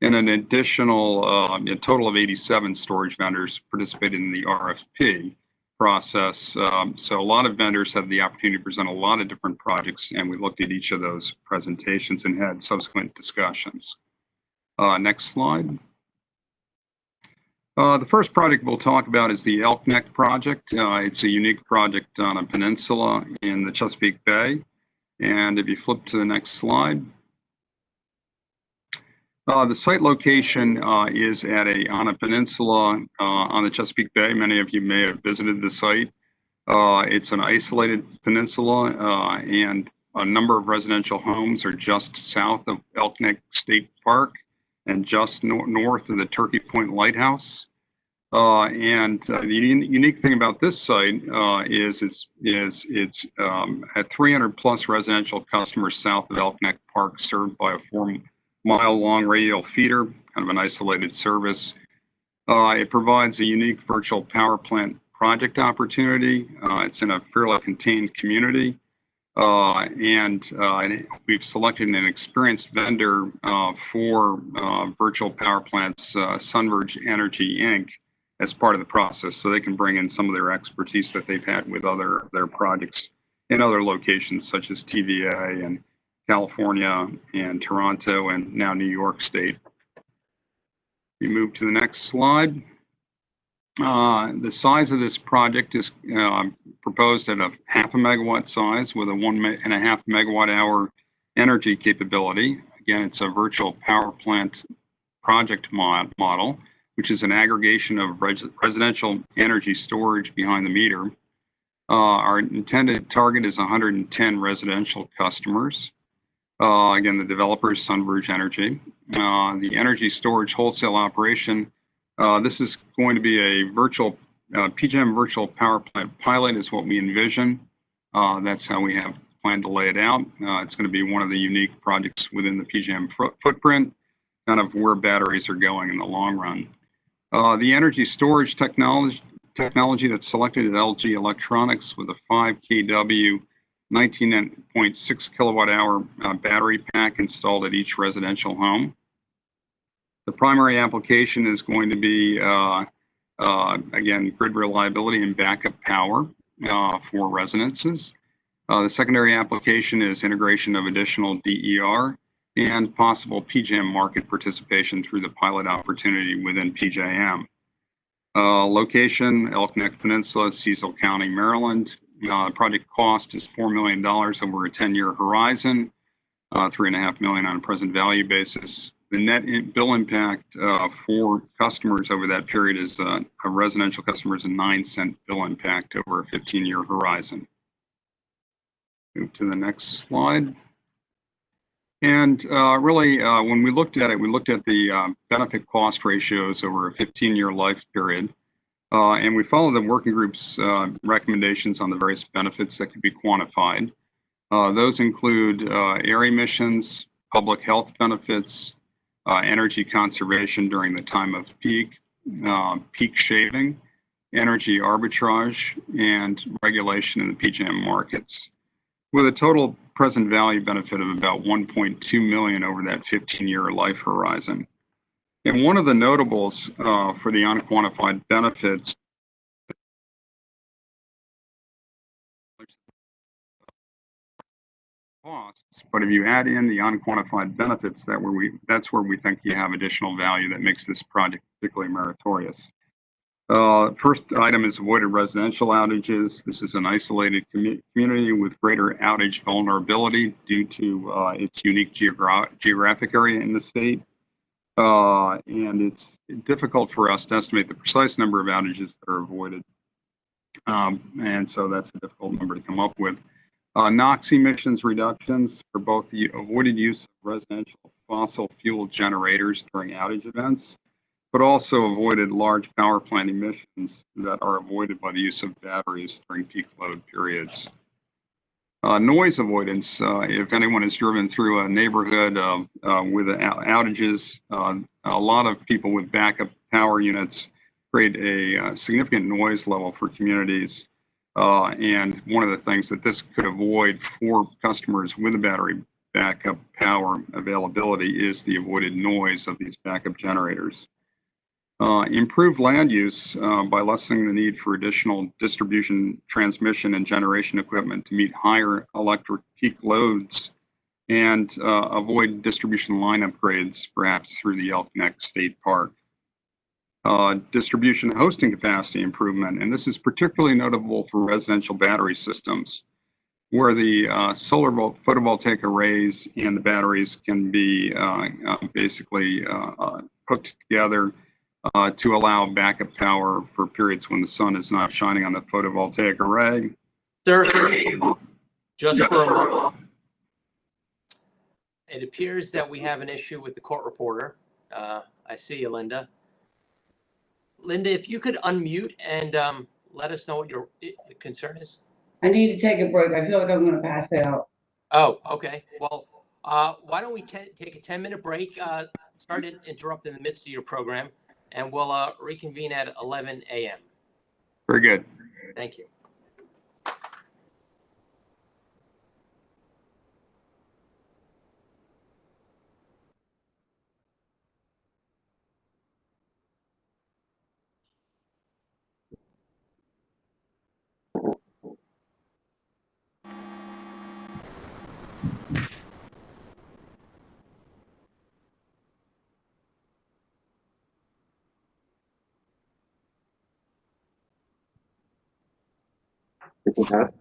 and an additional a total of 87 storage vendors participated in the RFP process. So a lot of vendors had the opportunity to present a lot of different projects, and we looked at each of those presentations and had subsequent discussions. Next slide. The first project we'll talk about is the Elk Neck project. It's a unique project on a peninsula in the Chesapeake Bay. And if you flip to the next slide. The site location is on a peninsula on the Chesapeake Bay. Many of you may have visited the site. It's an isolated peninsula and a number of residential homes are just south of Elk Neck State Park and just north of the Turkey Point Lighthouse. The unique thing about this site is it's at 300 plus residential customers south of Elk Neck Park, served by a 4-mile-long radial feeder, kind of an isolated service. It provides a unique virtual power plant project opportunity. It's in a fairly contained community. We've selected an experienced vendor for virtual power plants, Sunverge Energy Inc., as part of the process, so they can bring in some of their expertise that they've had with their projects in other locations such as TVA and California and Toronto and now New York State. We move to the next slide. The size of this project is proposed at a 0.5 megawatt size with a 1.5 megawatt hour energy capability. Again, it's a virtual power plant project model, which is an aggregation of residential energy storage behind the meter. Our intended target is 110 residential customers. Again, the developer is Sunbridge Energy. The energy storage wholesale operation, this is going to be a virtual PJM virtual power plant pilot is what we envision. That's how we have planned to lay it out. It's going to be one of the unique projects within the PJM footprint, kind of where batteries are going in the long run. The energy storage technology that's selected is LG Electronics with a 5 kW 19.6 kilowatt hour battery pack installed at each residential home. The primary application is going to be, again, grid reliability and backup power for residences. The secondary application is integration of additional DER and possible PJM market participation through the pilot opportunity within PJM. Location, Elk Neck Peninsula, Cecil County, Maryland. Project cost is $4 million over a 10-year horizon, $3.5 million on a present value basis. The net bill impact for customers over that period is a residential customers a 9-cent bill impact over a 15-year horizon. Move to the next slide. And really, when we looked at it, we looked at the benefit cost ratios over a 15-year life period. And we followed the working group's recommendations on the various benefits that could be quantified. Those include air emissions, public health benefits, energy conservation during the time of peak, peak shaving, energy arbitrage, and regulation in the PJM markets, with a total present value benefit of about 1.2 million over that 15-year life horizon. And one of the notables for the unquantified benefits costs, but if you add in the unquantified benefits, that's where we think you have additional value that makes this project particularly meritorious. First item is avoided residential outages. This is an isolated community with greater outage vulnerability due to its unique geographic area in the state. And it's difficult for us to estimate the precise number of outages that are avoided. And so that's a difficult number to come up with. NOx emissions reductions for both the avoided use of residential fossil fuel generators during outage events, but also avoided large power plant emissions that are avoided by the use of batteries during peak load periods. Noise avoidance, if anyone has driven through a neighborhood with outages, a lot of people with backup power units create a significant noise level for communities. And one of the things that this could avoid for customers with a battery backup power availability is the avoided noise of these backup generators. Improved land use by lessening the need for additional distribution, transmission, and generation equipment to meet higher electric peak loads, and avoid distribution line upgrades, perhaps through the Elk Neck State Park. Distribution hosting capacity improvement, and this is particularly notable for residential battery systems, where the solar photovoltaic arrays and the batteries can be basically hooked together to allow backup power for periods when the sun is not shining on the photovoltaic array. Sir, just for a moment. It appears that we have an issue with the court reporter. I see you, Linda. Linda, if you could unmute and let us know what your concern is. I need to take a break. I feel like I'm going to pass out. Oh, okay. Well, why don't we take a 10-minute break, start to interrupt in the midst of your program, and we'll reconvene at 11 a.m. Very good. Thank you. We can test.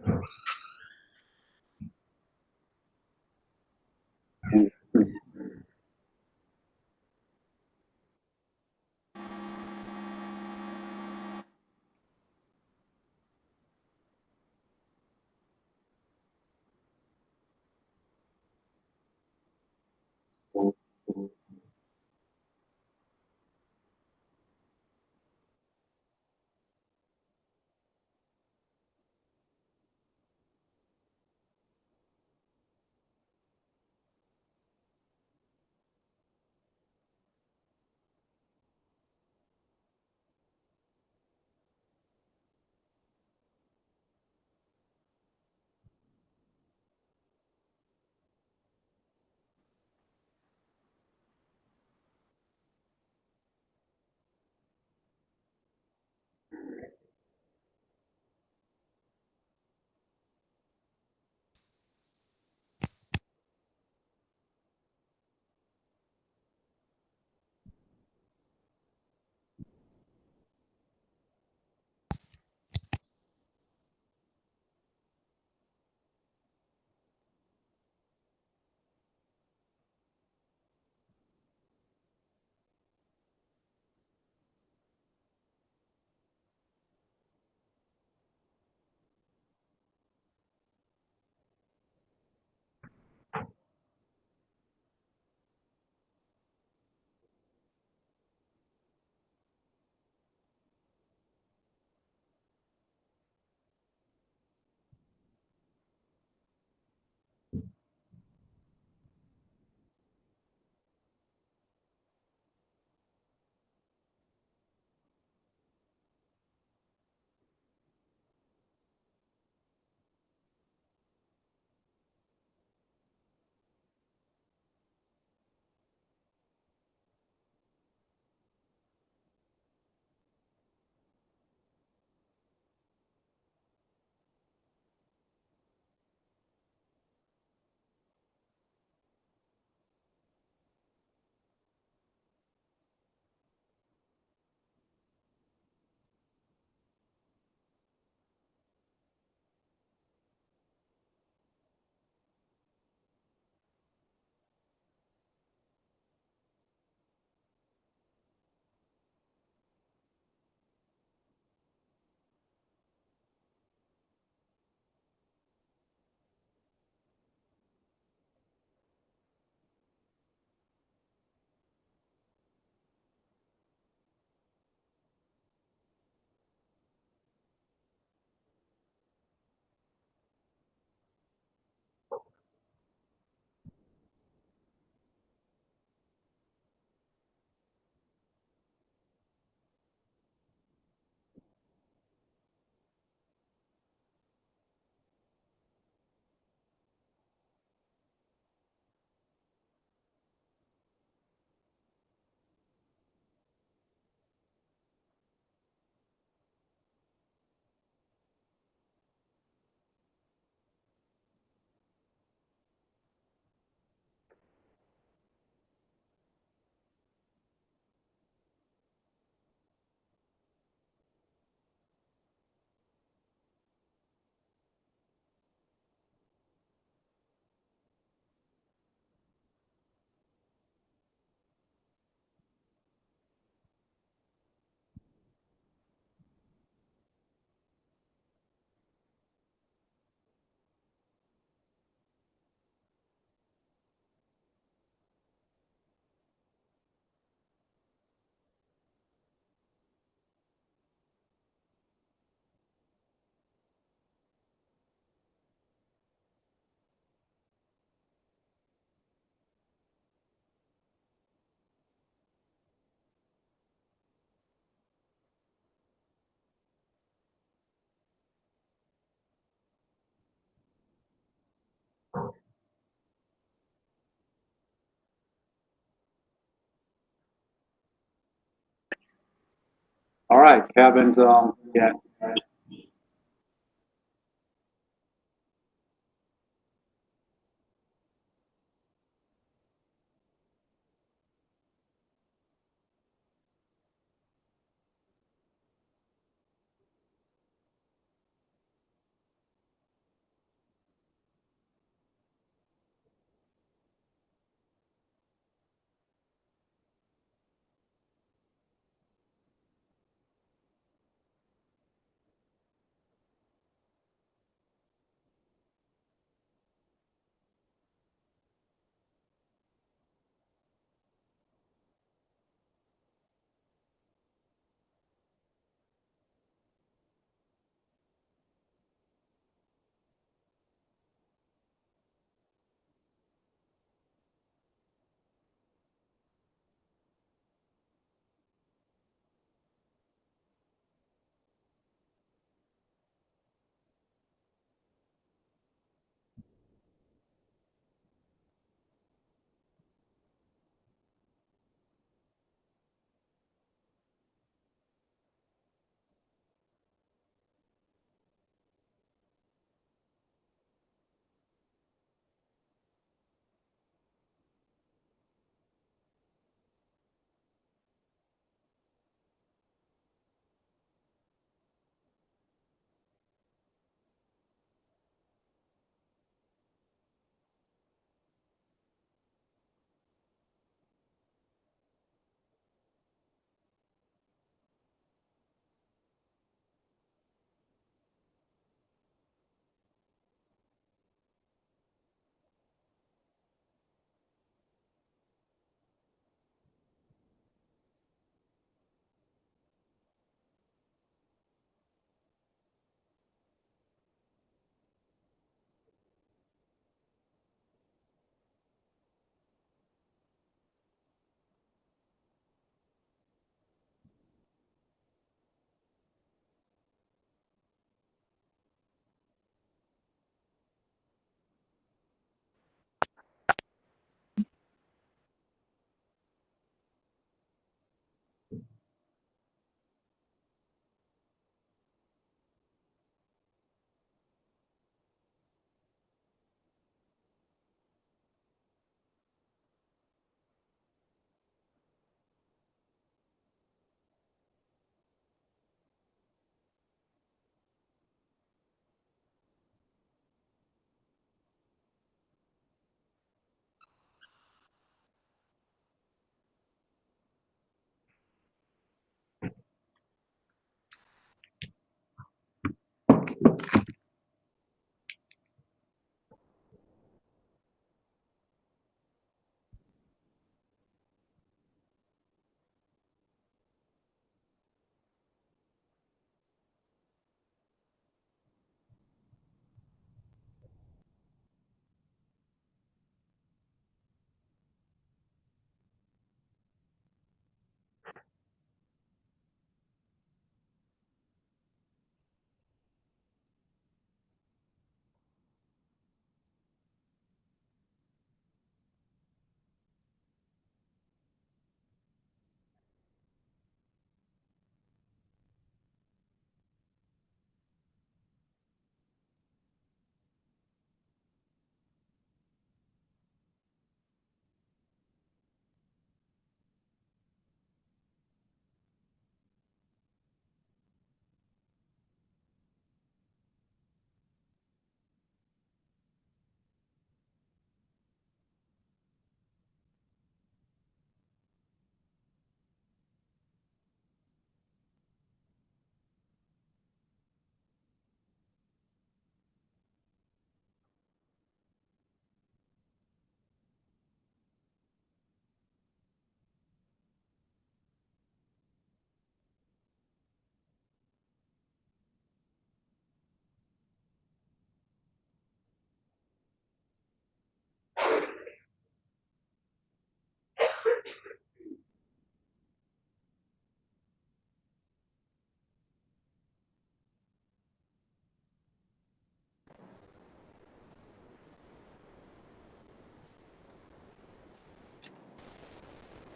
All right, Kevin's yeah.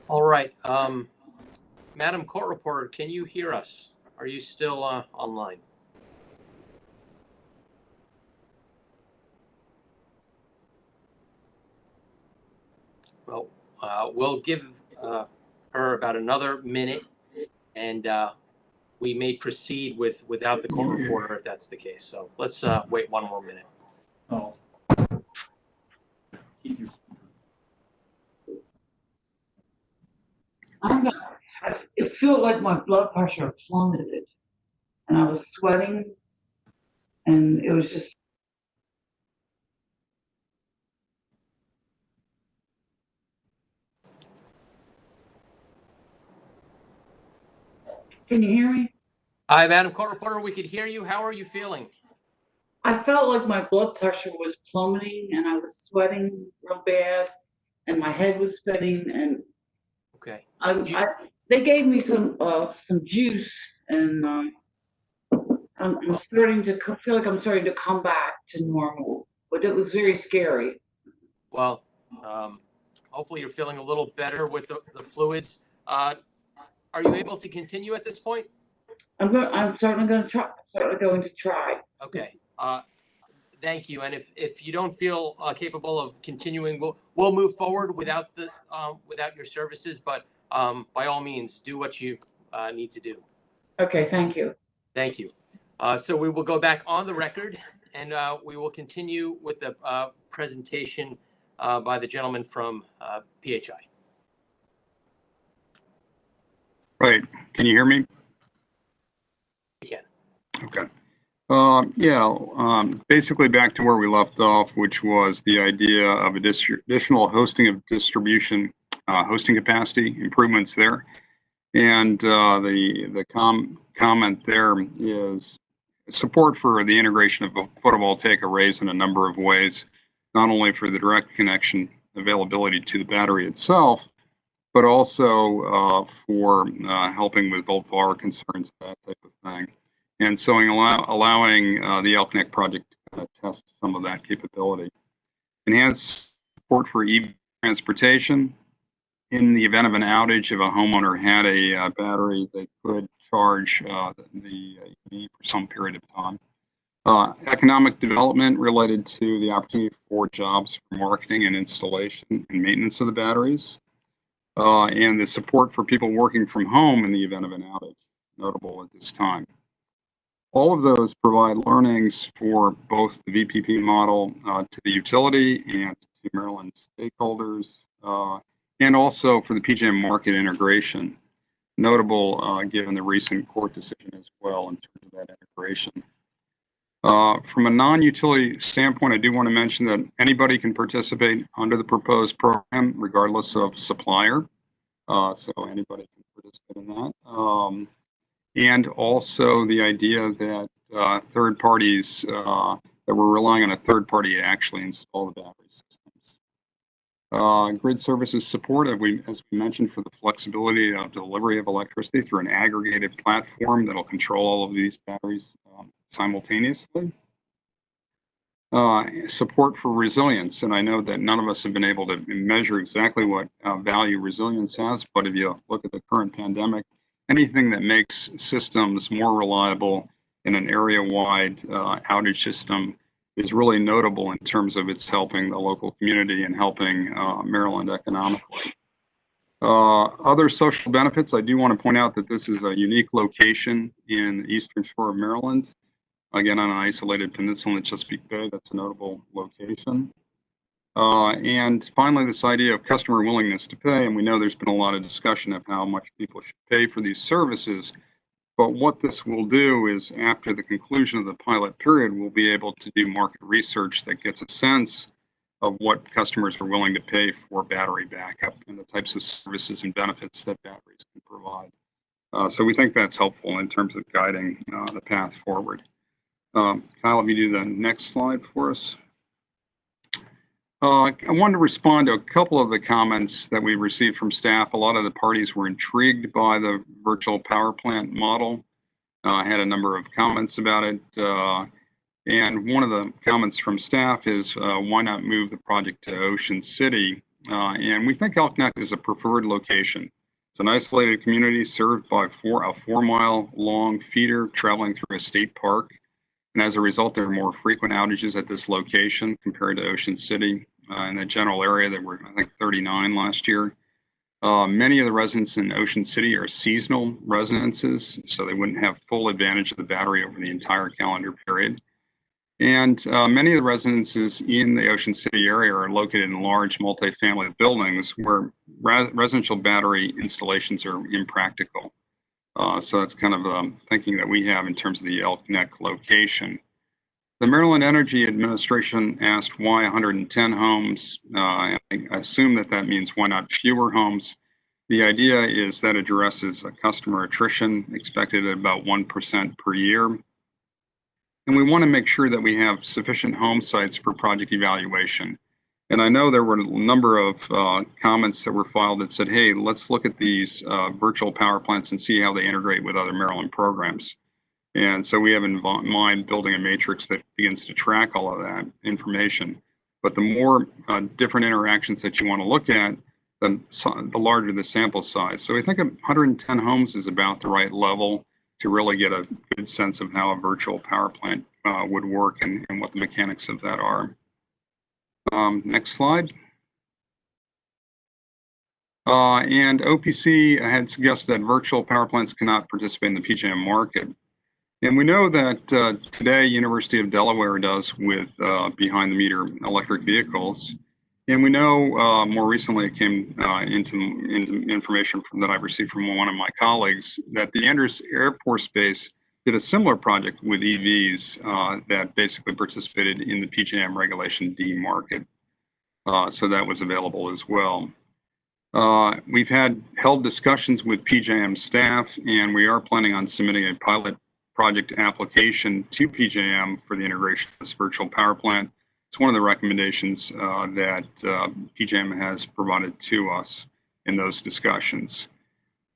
All right. Madam Court Reporter, can you hear us? Are you still online? Well, we'll give her about another minute, and we may proceed without the court reporter if that's the case. So let's wait one more minute. Oh. It felt like my blood pressure plummeted, and I was sweating, and it was just. Can you hear me? Hi, Madam Court Reporter. We could hear you. How are you feeling? I felt like my blood pressure was plummeting, and I was sweating real bad, and my head was spinning, and Okay. they gave me some juice, and I'm starting to feel like I'm starting to come back to normal, but it was very scary. Well, hopefully you're feeling a little better with the fluids. Are you able to continue at this point? I'm certainly going to try. Okay. Thank you. And if you don't feel capable of continuing, we'll move forward without your services. But by all means, do what you need to do. Okay. Thank you. Thank you. So we will go back on the record, and we will continue with the presentation by the gentleman from PHI. Right. Can you hear me? You can. Okay. Basically back to where we left off, which was the idea of additional hosting of distribution, hosting capacity improvements there. And the comment there is support for the integration of photovoltaic arrays in a number of ways, not only for the direct connection availability to the battery itself, but also for helping with volt-var concerns, that type of thing. And so allowing the Elknecht project to test some of that capability. Enhanced support for EV transportation. In the event of an outage, if a homeowner had a battery, they could charge the EV for some period of time. Economic development related to the opportunity for jobs for marketing and installation and maintenance of the batteries. And the support for people working from home in the event of an outage, notable at this time. All of those provide learnings for both the VPP model to the utility and to Maryland stakeholders, and also for the PJM market integration, notable given the recent court decision as well in terms of that integration. From a non-utility standpoint, I do want to mention that anybody can participate under the proposed program, regardless of supplier. So anybody can participate in that. And also the idea that third parties, that we're relying on a third party to actually install the battery systems. Grid services support, as we mentioned, for the flexibility of delivery of electricity through an aggregated platform that'll control all of these batteries simultaneously. Support for resilience, and I know that none of us have been able to measure exactly what value resilience has, but if you look at the current pandemic, anything that makes systems more reliable in an area-wide outage system is really notable in terms of its helping the local community and helping Maryland economically. Other social benefits, I do want to point out that this is a unique location in the eastern shore of Maryland. Again, on an isolated peninsula in Chesapeake Bay, that's a notable location. And finally, this idea of customer willingness to pay, and we know there's been a lot of discussion of how much people should pay for these services, but what this will do is after the conclusion of the pilot period, we'll be able to do market research that gets a sense of what customers are willing to pay for battery backup and the types of services and benefits that batteries can provide. So we think that's helpful in terms of guiding the path forward. Kyle, if you do the next slide for us. I wanted to respond to a couple of the comments that we received from staff. A lot of the parties were intrigued by the virtual power plant model. I had a number of comments about it. And one of the comments from staff is why not move the project to Ocean City And we think Elk Neck is a preferred location. It's an isolated community served by a 4-mile-long feeder traveling through a state park. And as a result, there are more frequent outages at this location compared to Ocean City. In the general area, there were, I think, 39 last year. Many of the residents in Ocean City are seasonal residences, so they wouldn't have full advantage of the battery over the entire calendar period. And many of the residences in the Ocean City area are located in large multifamily buildings where residential battery installations are impractical. So that's kind of thinking that we have in terms of the Elk Neck location. The Maryland Energy Administration asked why 110 homes. I assume that means why not fewer homes. The idea is that addresses customer attrition expected at about 1% per year. And we want to make sure that we have sufficient home sites for project evaluation. And I know there were a number of comments that were filed that said, hey, let's look at these virtual power plants and see how they integrate with other Maryland programs. And so we have in mind building a matrix that begins to track all of that information. But the more different interactions that you want to look at, the larger the sample size. So we think 110 homes is about the right level to really get a good sense of how a virtual power plant would work and what the mechanics of that are. Next slide. And OPC had suggested that virtual power plants cannot participate in the PJM market. And we know that today University of Delaware does with behind the meter electric vehicles. And we know more recently it came into information that I've received from one of my colleagues that the Andrews Air Force Base did a similar project with EVs that basically participated in the PJM Regulation D market. So that was available as well. We've held discussions with PJM staff, and we are planning on submitting a pilot project application to PJM for the integration of this virtual power plant. It's one of the recommendations that PJM has provided to us in those discussions.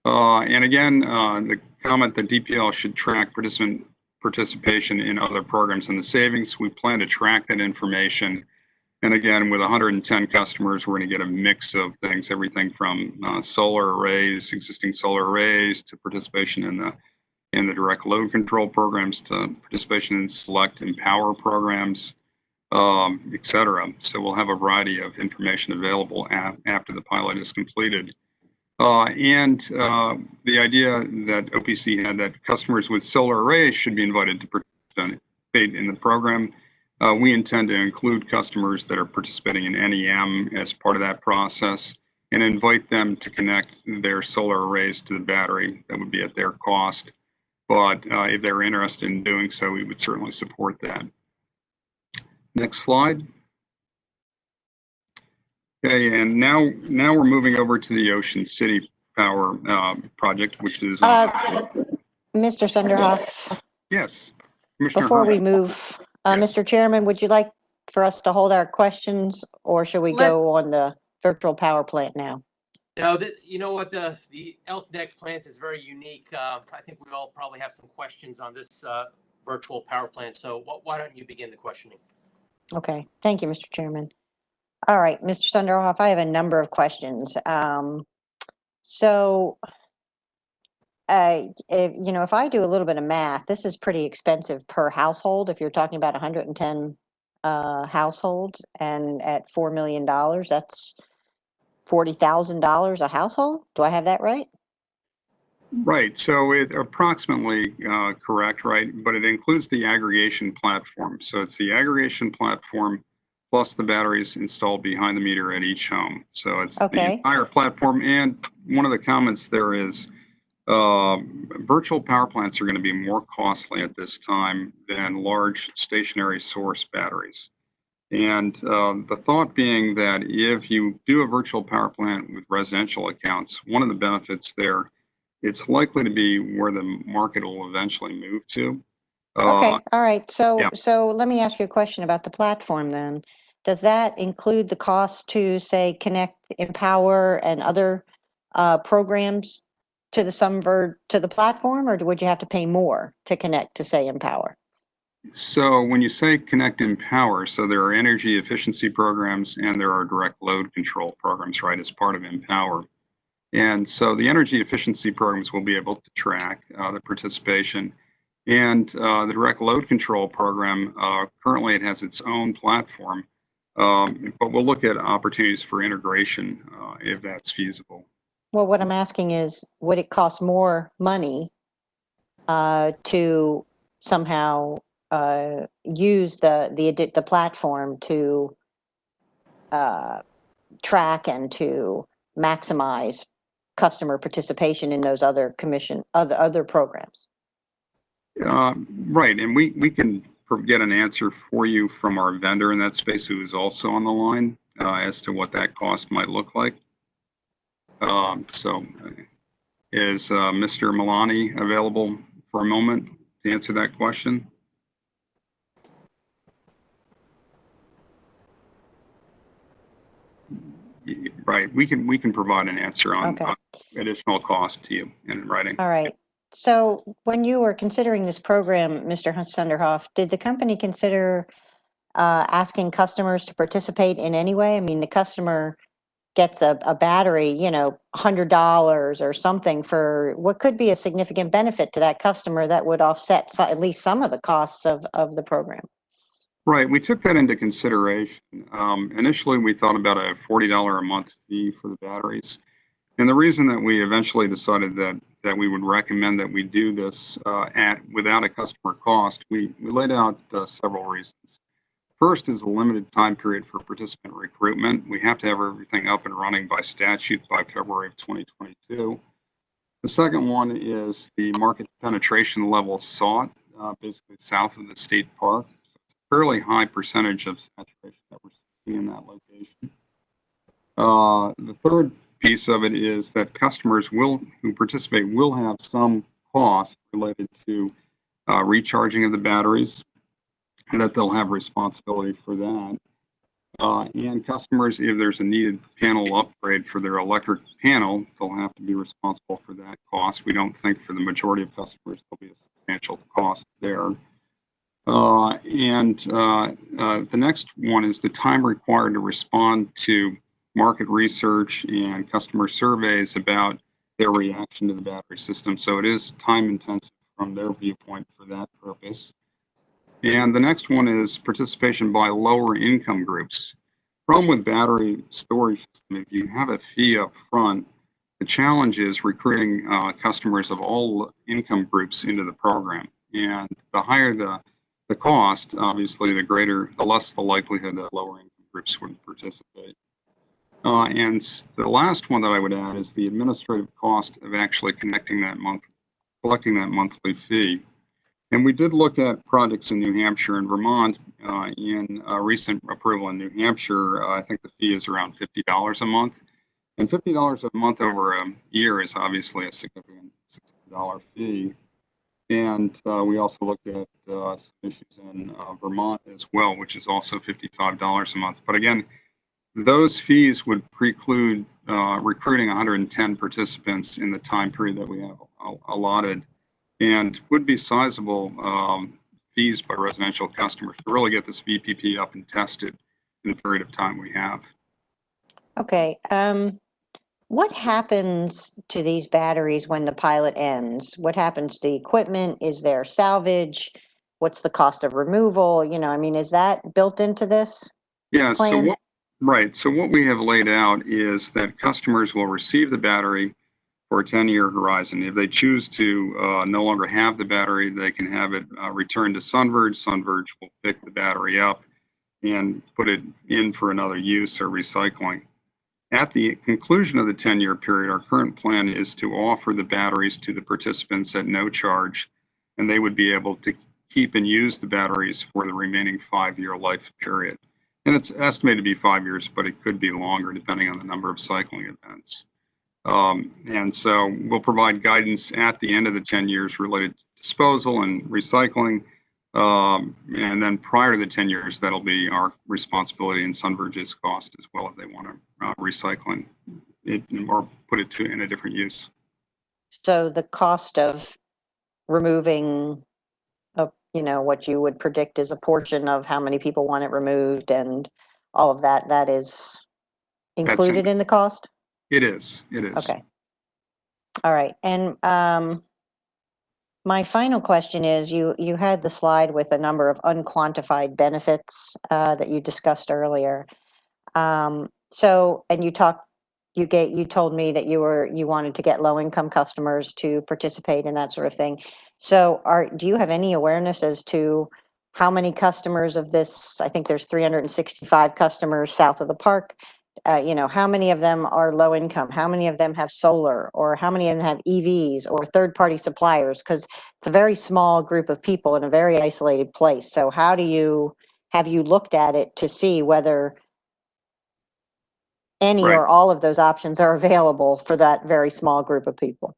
And again, the comment that DPL should track participation in other programs and the savings, we plan to track that information. And again, with 110 customers, we're going to get a mix of things, everything from solar arrays, existing solar arrays, to participation in the direct load control programs, to participation in select and power programs, et cetera. So we'll have a variety of information available after the pilot is completed. And the idea that OPC had that customers with solar arrays should be invited to participate in the program. We intend to include customers that are participating in NEM as part of that process and invite them to connect their solar arrays to the battery. That would be at their cost. But if they're interested in doing so, we would certainly support that. Next slide. Okay, and now we're moving over to the Ocean City Power project, which is Mr. Sunderhoff, yes, Commissioner before we Herman. move, Yes. Mr. Chairman, would you like for us to hold our questions, or should we go on the virtual power plant now? No, you know what, the Elk Neck plant is very unique. I think we all probably have some questions on this virtual power plant. So why don't you begin the questioning? Okay, thank you, Mr. Chairman. All right, Mr. Sunderhoff, I have a number of questions. If I do a little bit of math, this is pretty expensive per household. If you're talking about 110 households, and at $4 million, that's $40,000 a household. Do I have that right? Right, so it approximately correct, right? But it includes the aggregation platform. So it's the aggregation platform plus the batteries installed behind the meter at each home. So it's the entire platform. And one of the comments there is virtual power plants are going to be more costly at this time than large stationary source batteries. And the thought being that if you do a virtual power plant with residential accounts, one of the benefits there, it's likely to be where the market will eventually move to. Okay, all right. So let me ask you a question about the platform then. Does that include the cost to, say, connect Empower and other programs to the platform, or would you have to pay more to connect to, say, Empower? So when you say Connect and Empower, so there are energy efficiency programs and there are direct load control programs, right, as part of Empower. And so the energy efficiency programs will be able to track the participation. And the direct load control program, currently it has its own platform, but we'll look at opportunities for integration if that's feasible. Well, what I'm asking is, would it cost more money to somehow use the platform to track and to maximize customer participation in those other other programs? Right, and we can get an answer for you from our vendor in that space who is also on the line as to what that cost might look like. So is Mr. Milani available for a moment to answer that question? Right, we can provide an answer on Okay. Additional cost to you in writing. All right. So when you were considering this program, Mr. Sunderhoff, did the company consider asking customers to participate in any way? I mean, the customer gets a battery, you know, $100 or something for what could be a significant benefit to that customer that would offset at least some of the costs of the program. Right, we took that into consideration. Initially, we thought about a $40 a month fee for the batteries. And the reason that we eventually decided that we would recommend that we do this without a customer cost, we laid out several reasons. First is a limited time period for participant recruitment. We have to have everything up and running by statute by February of 2022. The second one is the market penetration level sought, basically south of the state park. So it's a fairly high percentage of saturation that we're seeing in that location. The third piece of it is that customers who participate will have some cost related to recharging of the batteries, and that they'll have responsibility for that. And customers, if there's a needed panel upgrade for their electric panel, they'll have to be responsible for that cost. We don't think for the majority of customers there'll be a substantial cost there. The next one is the time required to respond to market research and customer surveys about their reaction to the battery system. So it is time intensive from their viewpoint for that purpose. And the next one is participation by lower income groups. Problem with battery storage system, if you have a fee up front, the challenge is recruiting customers of all income groups into the program. And the higher the cost, obviously, the less the likelihood that lower income groups would participate. And the last one that I would add is the administrative cost of actually collecting that monthly fee. And we did look at projects in New Hampshire and Vermont. In a recent approval in New Hampshire, I think the fee is around $50 a month. And $50 a month over a year is obviously a significant $60 fee. And we also looked at some issues in Vermont as well, which is also $55 a month. But again, those fees would preclude recruiting 110 participants in the time period that we have allotted, and would be sizable fees by residential customers to really get this VPP up and tested in the period of time we have. Okay. What happens to these batteries when the pilot ends? What happens to the equipment? Is there salvage? What's the cost of removal? You know, I mean, is that built into this Yeah, plan? So what we have laid out is that customers will receive the battery for a 10-year horizon. If they choose to no longer have the battery, they can have it returned to Sunverge. Sunverge will pick the battery up and put it in for another use or recycling. At the conclusion of the 10-year period, our current plan is to offer the batteries to the participants at no charge, and they would be able to keep and use the batteries for the remaining 5-year life period. And it's estimated to be 5 years, but it could be longer depending on the number of cycling events. And so we'll provide guidance at the end of the 10 years related to disposal and recycling. And then prior to the 10 years, that'll be our responsibility and Sunverge's cost as well if they want to recycle it or put it in a different use. So the cost of removing a you know, what you would predict is a portion of how many people want it removed and all of that, that is included in the cost? It is. Okay. All right. And my final question is, you had the slide with a number of unquantified benefits that you discussed earlier. So, and you told me that you wanted to get low-income customers to participate in that sort of thing. So do you have any awareness as to how many customers of this, I think there's 365 customers south of the park, you know, how many of them are low income? How many of them have solar? Or how many of them have EVs or third-party suppliers? Because it's a very small group of people in a very isolated place. So have you looked at it to see whether any Right. or all of those options are available for that very small group of people?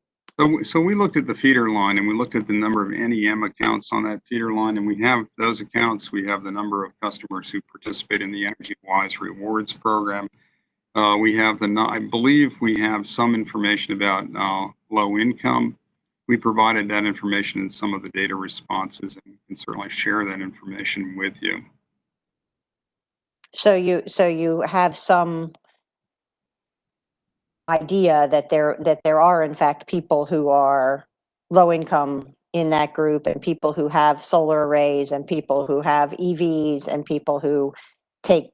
So we looked at the feeder line and we looked at the number of NEM accounts on that feeder line, and we have those accounts. We have the number of customers who participate in the Energy Wise Rewards program. I believe we have some information about low income. We provided that information in some of the data responses and can certainly share that information with you. So you have some idea that there are in fact people who are low income in that group, and people who have solar arrays, and people who have EVs, and people who take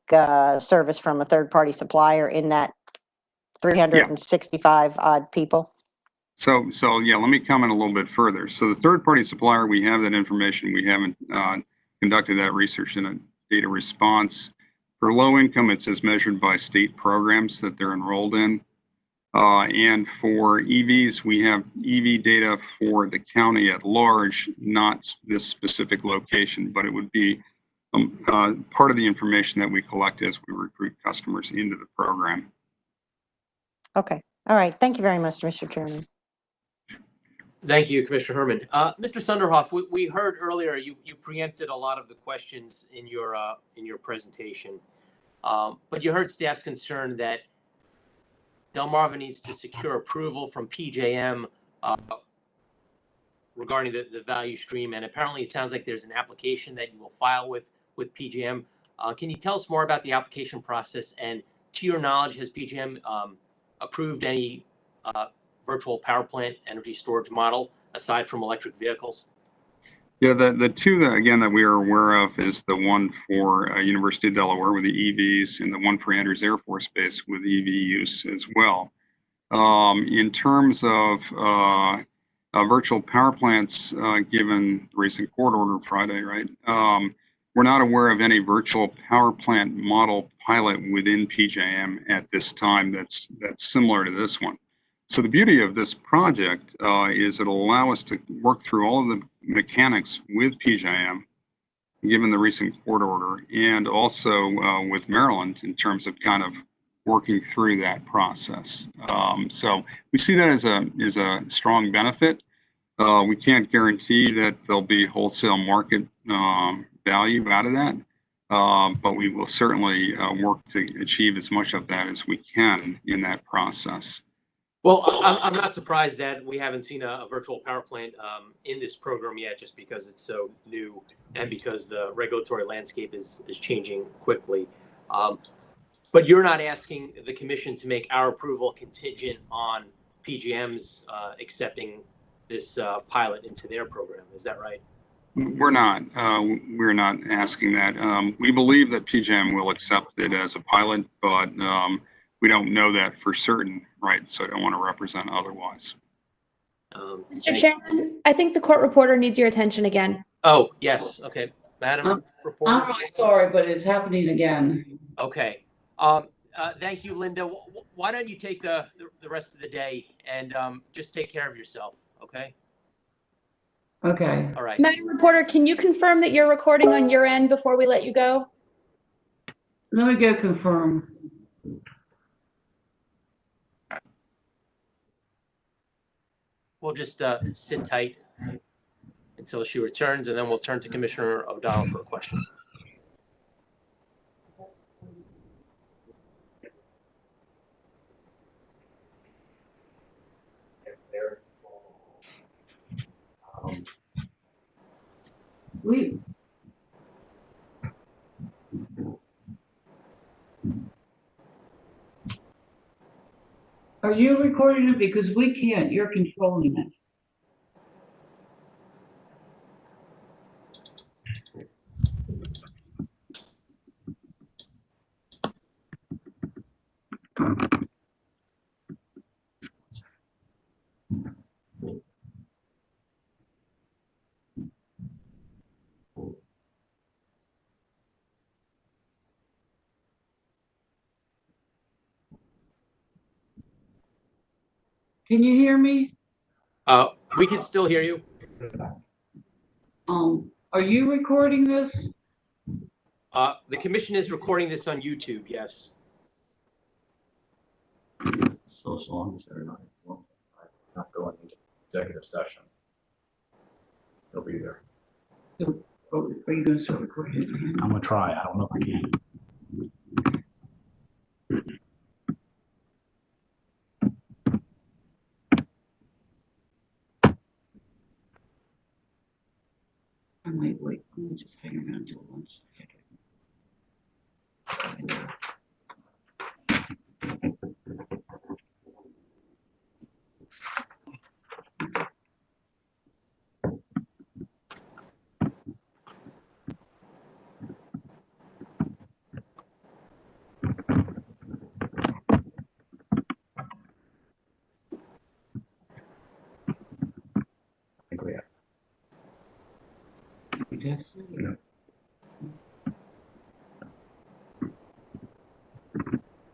service from a third-party supplier in that 365 odd people? So yeah, let me comment a little bit further. So the third-party supplier, we have that information. We haven't conducted that research in a data response. For low income, it's as measured by state programs that they're enrolled in. And for EVs, we have EV data for the county at large, not this specific location, but it would be part of the information that we collect as we recruit customers into the program. Okay. All right. Thank you very much, Mr. Chairman. Thank you, Commissioner Herman. Mr. Sunderhoff, we heard earlier you preempted a lot of the questions in your presentation, but you heard staff's concern that Delmarva needs to secure approval from PJM regarding the value stream, and apparently it sounds like there's an application that you will file with PJM. Can you tell us more about the application process? And to your knowledge, has PJM approved any virtual power plant energy storage model aside from electric vehicles? Yeah, the two that, again, that we are aware of is the one for University of Delaware with the EVs, and the one for Andrews Air Force Base with EV use as well. In terms of virtual power plants, given the recent court order Friday, right? We're not aware of any virtual power plant model pilot within PJM at this time that's similar to this one. So the beauty of this project is it'll allow us to work through all of the mechanics with PJM, given the recent court order, and also with Maryland in terms of kind of working through that process. So we see that as a strong benefit. We can't guarantee that there'll be wholesale market value out of that, but we will certainly work to achieve as much of that as we can in that process. Well, I'm not surprised that we haven't seen a virtual power plant in this program yet, just because it's so new and because the regulatory landscape is changing quickly. But you're not asking the commission to make our approval contingent on PJM's accepting this pilot into their program. Is that right? We're not. We're not asking that. We believe that PJM will accept it as a pilot, but we don't know that for certain, right? So I don't want to represent otherwise. Mr. Chairman, I think the court reporter needs your attention again. Oh, yes. Okay. Madam reporter. I'm really sorry, but it's happening again. Okay. Thank you, Linda. Why don't you take the rest of the day and just take care of yourself, okay? Okay. All right. Madam reporter, can you confirm that you're recording on your end before we let you go? Let me go confirm. We'll just sit tight until she returns, and then we'll turn to Commissioner O'Donnell for a question. We Are you recording it? Because we can't, you're controlling it. Can you hear me? We can still hear you. Are you recording this? The commission is recording this on YouTube, yes. So as long as they're not going into executive session, they'll be there. So, are you going to start recording it again? I'm gonna try. I don't know if I can. I might wait. Let me just hang around until lunch. I think we have. Yes.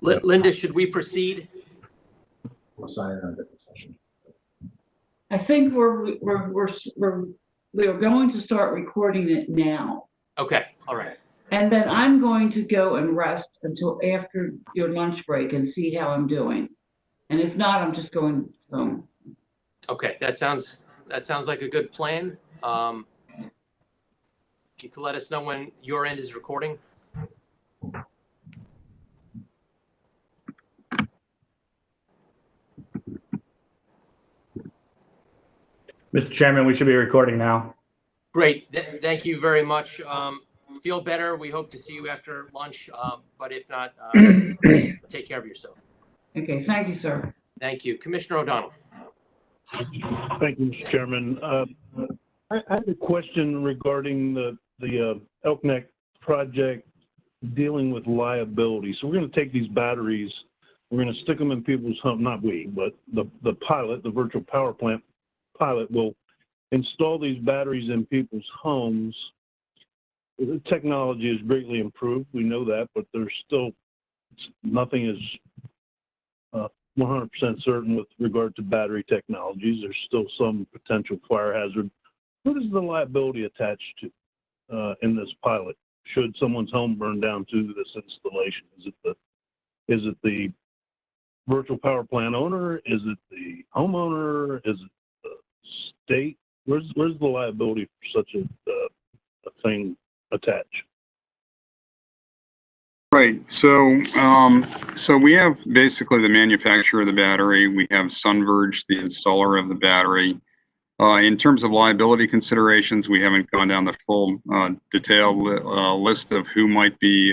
Linda, should we proceed? We'll sign it on a different session. I think we're going to start recording it now. Okay, all right. And then I'm going to go and rest until after your lunch break and see how I'm doing. And if not, I'm just going home. Okay, that sounds like a good plan. You can let us know when your end is recording. Mr. Chairman, we should be recording now. Great, thank you very much. Feel better. We hope to see you after lunch, but if not, take care of yourself. Okay, thank you, sir. Thank you. Commissioner O'Donnell. Thank you, Mr. Chairman. I had a question regarding the Elk Neck project dealing with liability. So we're going to take these batteries, we're going to stick them in people's home, not we, but the pilot, the virtual power plant pilot will install these batteries in people's homes. The technology is greatly improved. We know that, but there's still nothing is 100% certain with regard to battery technologies. There's still some potential fire hazard. What is the liability attached to in this pilot? Should someone's home burn down to this installation? Is it the virtual power plant owner? Is it the homeowner? Is it the state? Where's the liability for such a thing attached? Right. So, so we have basically the manufacturer of the battery. We have SunVerge, the installer of the battery. In terms of liability considerations, we haven't gone down the full detailed list of who might be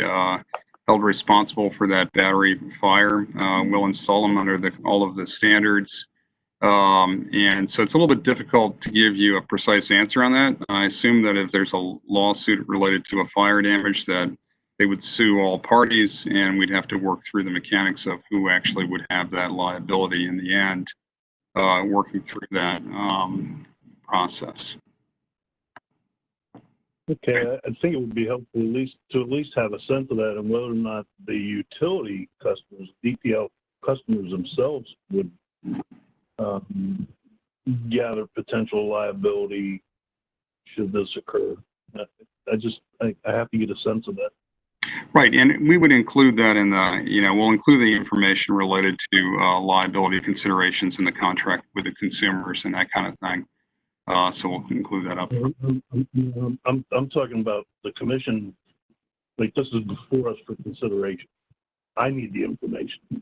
held responsible for that battery fire. We'll install them under all of the standards. And so it's a little bit difficult to give you a precise answer on that. I assume that if there's a lawsuit related to a fire damage, that they would sue all parties, and we'd have to work through the mechanics of who actually would have that liability in the end, working through that process. Okay, I think it would be helpful at least have a sense of that and whether or not the utility customers, DPL customers themselves would gather potential liability should this occur. I have to get a sense of that. Right, and we would include that in the, we'll include the information related to liability considerations in the contract with the consumers and that kind of thing. So we'll include that up. I'm talking about the commission, like this is before us for consideration. I need the information.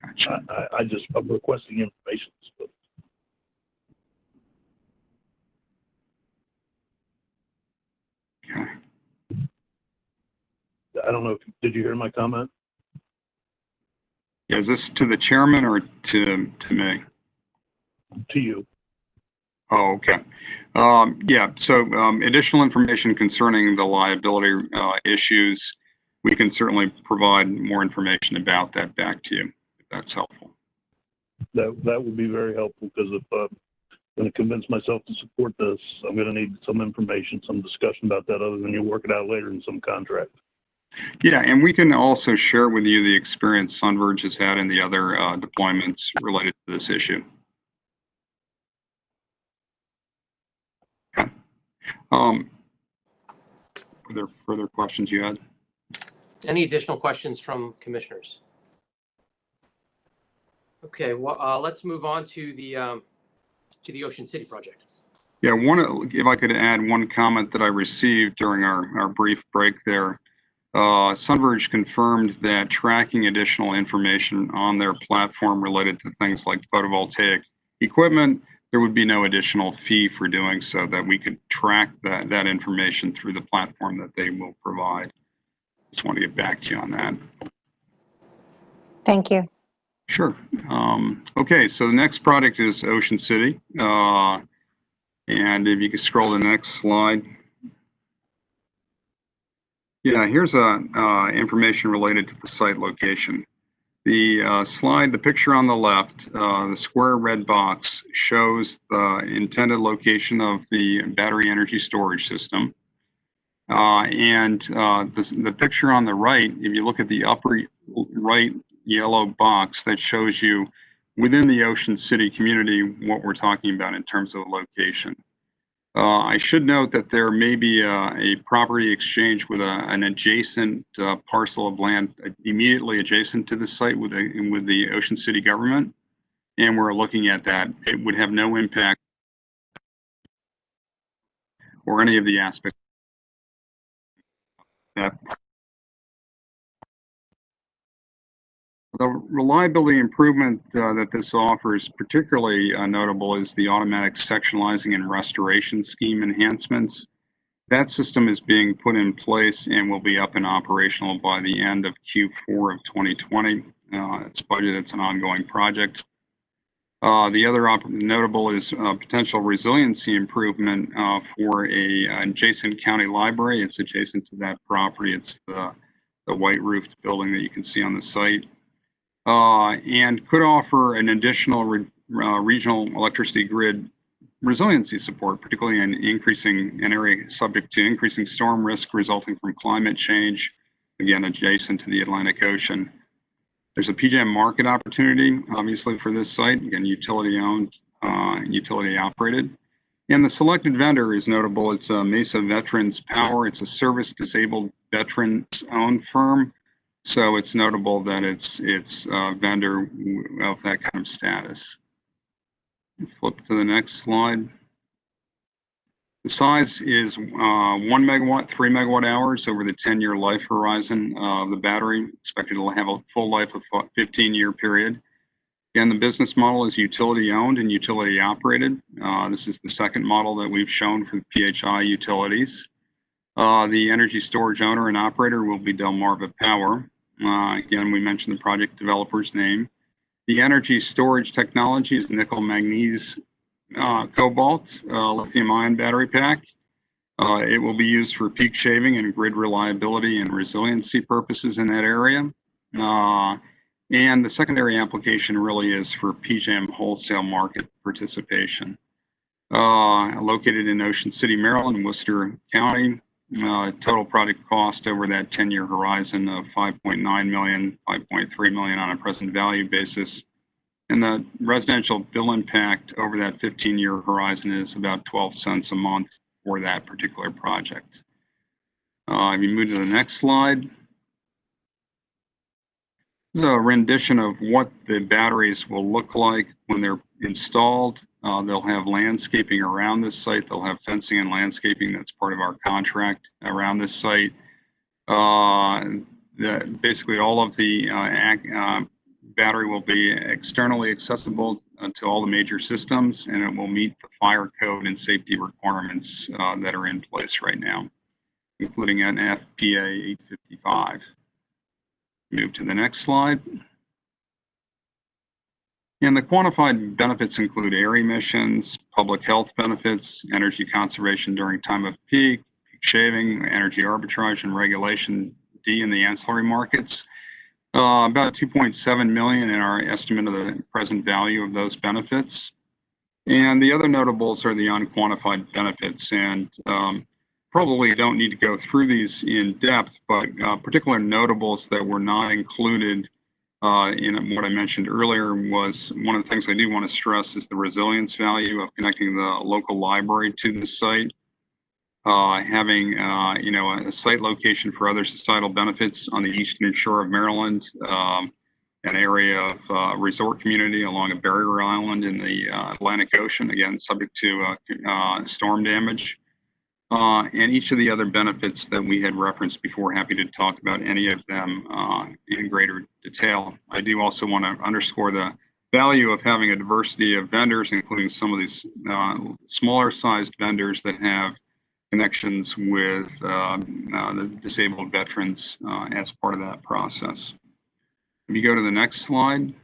Gotcha. I'm requesting information. Okay. I don't know did you hear my comment? Yeah, is this to the chairman or to me? To you. Oh, okay. Yeah, so additional information concerning the liability issues, we can certainly provide more information about that back to you, if that's helpful. That would be very helpful, because if I'm going to convince myself to support this, I'm going to need some information, some discussion about that, other than you'll work it out later in some contract. Yeah, and we can also share with you the experience Sunverge has had in the other deployments related to this issue. Okay. Were there further questions you had? Any additional questions from commissioners? Okay, well, let's move on to the Ocean City project. Yeah, if I could add one comment that I received during our brief break there. Sunverge confirmed that tracking additional information on their platform related to things like photovoltaic equipment, there would be no additional fee for doing so, that we could track that information through the platform that they will provide. Just want to get back to you on that. Thank you. Sure. Okay, so the next product is Ocean City. And if you could scroll to the next slide. Yeah, here's information related to the site location. The slide, the picture on the left, the square red box shows the intended location of the battery energy storage system. The picture on the right, if you look at the upper right yellow box, that shows you within the Ocean City community what we're talking about in terms of location. I should note that there may be a property exchange with an adjacent parcel of land immediately adjacent to the site with the Ocean City government, and we're looking at that. It would have no impact or any of the aspects that. The reliability improvement that this offers, particularly notable, is the automatic sectionalizing and restoration scheme enhancements. That system is being put in place and will be up and operational by the end of Q4 of 2020. It's budgeted, it's an ongoing project. The other notable is potential resiliency improvement for a adjacent county library. It's adjacent to that property. It's the white roofed building that you can see on the site. And could offer an additional regional electricity grid resiliency support, particularly in an area subject to increasing storm risk resulting from climate change, again, adjacent to the Atlantic Ocean. There's a PJM market opportunity, obviously, for this site, again, utility owned, utility operated. And the selected vendor is notable. It's Mesa Veterans Power. It's a service disabled veterans owned firm. So it's notable that it's a vendor of that kind of status. Flip to the next slide. The size is 1 megawatt, 3 megawatt hours over the 10-year life horizon of the battery, expected to have a full life of 15-year period. Again, the business model is utility owned and utility operated. This is the second model that we've shown for PHI utilities. The energy storage owner and operator will be Delmarva Power. Again, we mentioned the project developer's name. The energy storage technology is nickel manganese cobalt lithium ion battery pack. It will be used for peak shaving and grid reliability and resiliency purposes in that area. And the secondary application really is for PJM wholesale market participation. Located in Ocean City, Maryland, Worcester County. Total project cost over that 10-year horizon of $5.9 million, $5.3 million on a present value basis. And the residential bill impact over that 15-year horizon is about 12 cents a month for that particular project. If you move to the next slide. This is a rendition of what the batteries will look like when they're installed. They'll have landscaping around this site. They'll have fencing and landscaping that's part of our contract around this site. Basically, all of the battery will be externally accessible to all the major systems, and it will meet the fire code and safety requirements that are in place right now, including an FPA 855. Move to the next slide. And the quantified benefits include air emissions, public health benefits, energy conservation during time of peak, peak shaving, energy arbitrage and regulation D in the ancillary markets. About 2.7 million in our estimate of the present value of those benefits. And the other notables are the unquantified benefits, and probably don't need to go through these in depth, but particular notables that were not included in what I mentioned earlier was one of the things I do want to stress is the resilience value of connecting the local library to the site. Having a site location for other societal benefits on the eastern shore of Maryland, an area of resort community along a barrier island in the Atlantic Ocean, again subject to storm damage, and each of the other benefits that we had referenced before. Happy to talk about any of them in greater detail. I do also want to underscore the value of having a diversity of vendors, including some of these smaller sized vendors that have connections with the disabled veterans as part of that process. If you go to the next slide,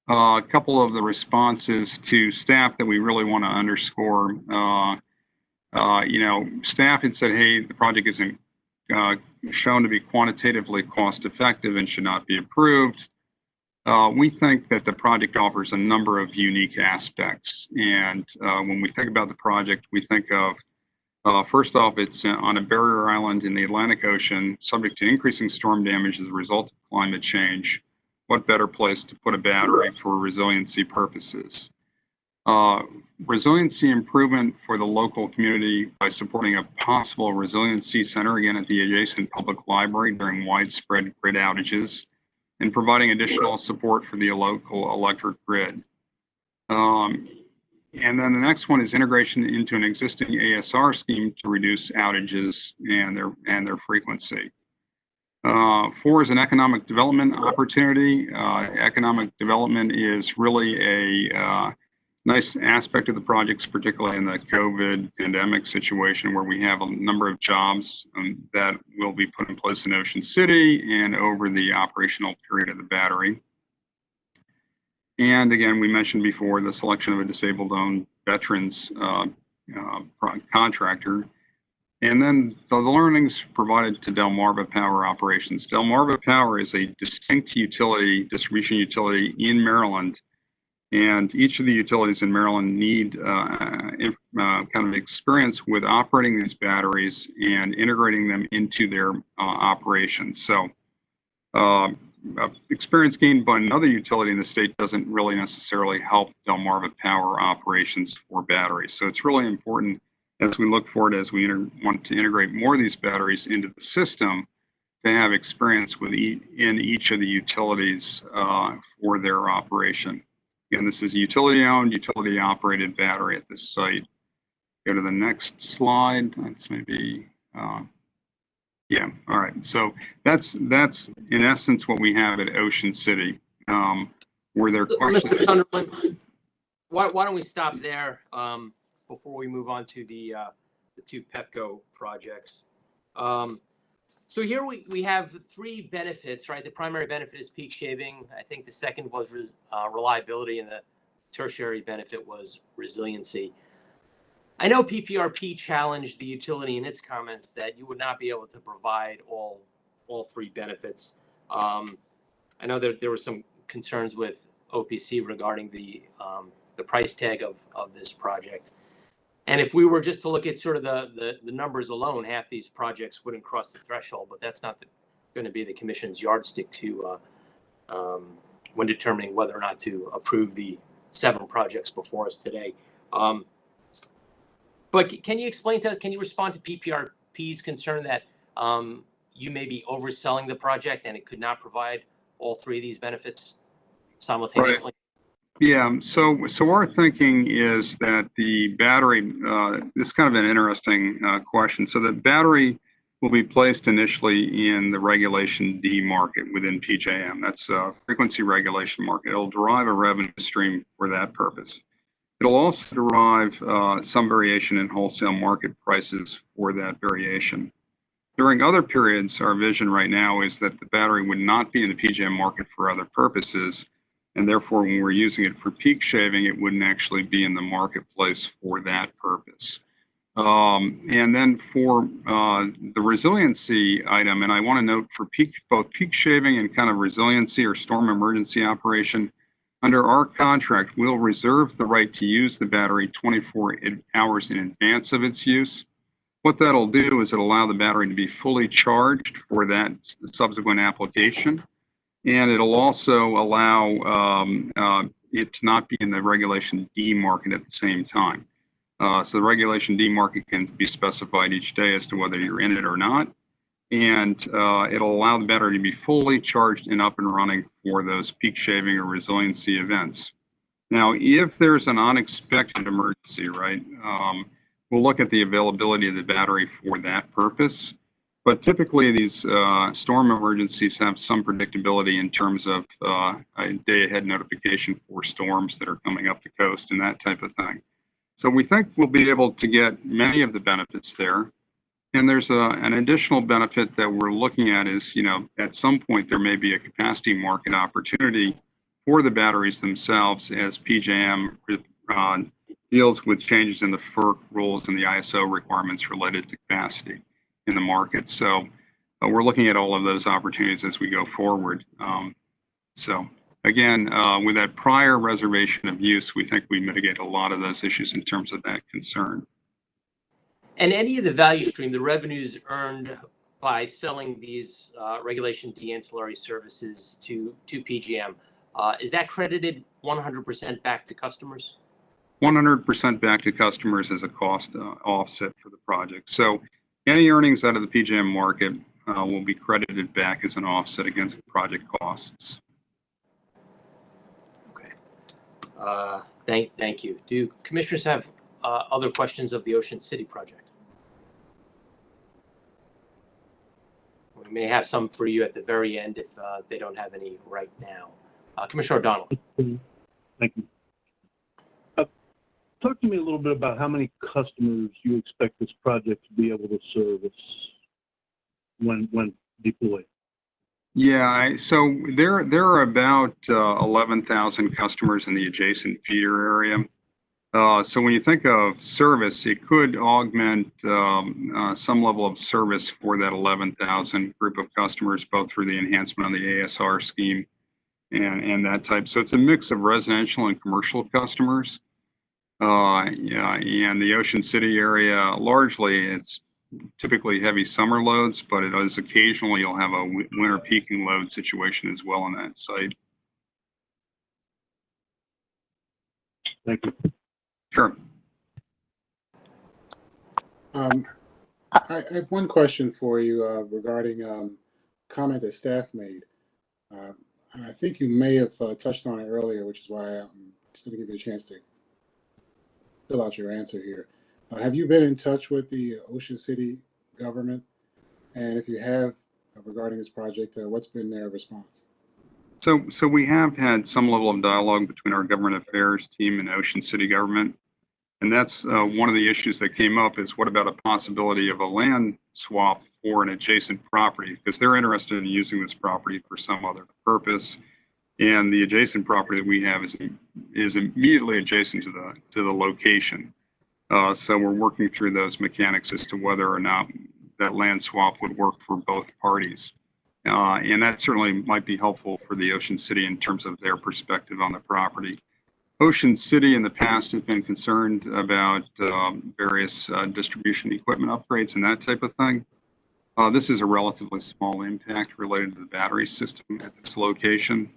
a couple of the responses to staff that we really want to underscore. Staff had said, hey, the project isn't shown to be quantitatively cost effective and should not be approved. We think that the project offers a number of unique aspects. And when we think about the project, we think of, first off, it's on a barrier island in the Atlantic Ocean, subject to increasing storm damage as a result of climate change. What better place to put a battery for resiliency purposes? Resiliency improvement for the local community by supporting a possible resiliency center, again, at the adjacent public library during widespread grid outages, and providing additional support for the local electric grid. And then the next one is integration into an existing ASR scheme to reduce outages and their frequency. 4 is an economic development opportunity. Economic development is really a nice aspect of the projects, particularly in the COVID pandemic situation where we have a number of jobs that will be put in place in Ocean City and over the operational period of the battery. And again, we mentioned before the selection of a disabled-owned veterans contractor. And then the learnings provided to Delmarva Power Operations. Delmarva Power is a distinct utility, distribution utility in Maryland. And each of the utilities in Maryland need kind of experience with operating these batteries and integrating them into their operations. So experience gained by another utility in the state doesn't really necessarily help Delmarva Power Operations for batteries. So it's really important as we look forward, as we want to integrate more of these batteries into the system, to have experience with in each of the utilities for their operation. Again, this is a utility-owned, utility-operated battery at this site. Go to the next slide. That's maybe, yeah. All right. So that's in essence what we have at Ocean City. Were there questions? Mr. Sunderland, why don't we stop there before we move on to the 2 Pepco projects? So here we have 3 benefits, right? The primary benefit is peak shaving. I think the second was reliability, and the tertiary benefit was resiliency. I know PPRP challenged the utility in its comments that you would not be able to provide all 3 benefits. I know that there were some concerns with OPC regarding the price tag of this project. And if we were just to look at sort of the numbers alone, half these projects wouldn't cross the threshold, but that's not going to be the commission's yardstick to when determining whether or not to approve the 7 projects before us today. But can you explain to us, can you respond to PPRP's concern that you may be overselling the project and it could not provide all 3 of these benefits simultaneously? Right. Yeah, so our thinking is that the battery, this is kind of an interesting question. So the battery will be placed initially in the regulation D market within PJM. That's a frequency regulation market. It'll derive a revenue stream for that purpose. It'll also derive some variation in wholesale market prices for that variation. During other periods, our vision right now is that the battery would not be in the PJM market for other purposes, and therefore when we're using it for peak shaving, it wouldn't actually be in the marketplace for that purpose. And then for the resiliency item, and I want to note for both peak shaving and kind of resiliency or storm emergency operation, under our contract, we'll reserve the right to use the battery 24 hours in advance of its use. What that'll do is it'll allow the battery to be fully charged for that subsequent application. And it'll also allow it to not be in the Regulation D market at the same time. So the Regulation D market can be specified each day as to whether you're in it or not. And it'll allow the battery to be fully charged and up and running for those peak shaving or resiliency events. Now, if there's an unexpected emergency, right, we'll look at the availability of the battery for that purpose. But typically these storm emergencies have some predictability in terms of a day-ahead notification for storms that are coming up the coast and that type of thing. So we think we'll be able to get many of the benefits there. And there's an additional benefit that we're looking at is, you know, at some point there may be a capacity market opportunity for the batteries themselves as PJM deals with changes in the FERC rules and the ISO requirements related to capacity in the market. So we're looking at all of those opportunities as we go forward. So again, with that prior reservation of use, we think we mitigate a lot of those issues in terms of that concern. And any of the value stream, the revenues earned by selling these Regulation D ancillary services to PJM, is that credited 100% back to customers? 100% back to customers as a cost offset for the project. So any earnings out of the PJM market will be credited back as an offset against the project costs. Okay. Thank you. Do commissioners have other questions of the Ocean City project? We may have some for you at the very end if they don't have any right now. Commissioner O'Donnell. Thank you. Talk to me a little bit about how many customers you expect this project to be able to service when deployed. Yeah, so there are about 11,000 customers in the adjacent feeder area. So when you think of service, it could augment some level of service for that 11,000 group of customers, both through the enhancement on the ASR scheme and that type. So it's a mix of residential and commercial customers. Yeah, and the Ocean City area, largely it's typically heavy summer loads, but it is occasionally you'll have a winter peaking load situation as well on that site. Thank you. Sure. I have one question for you regarding comment that staff made. I think you may have touched on it earlier, which is why I'm just going to give you a chance to fill out your answer here. Have you been in touch with the Ocean City government? And if you have, regarding this project, what's been their response? So we have had some level of dialogue between our government affairs team and Ocean City government. And that's one of the issues that came up is what about a possibility of a land swap for an adjacent property? Because they're interested in using this property for some other purpose. And the adjacent property that we have is immediately adjacent to the location. So we're working through those mechanics as to whether or not that land swap would work for both parties. And that certainly might be helpful for the Ocean City in terms of their perspective on the property. Ocean City in the past has been concerned about various distribution equipment upgrades and that type of thing. This is a relatively small impact related to the battery system at this location.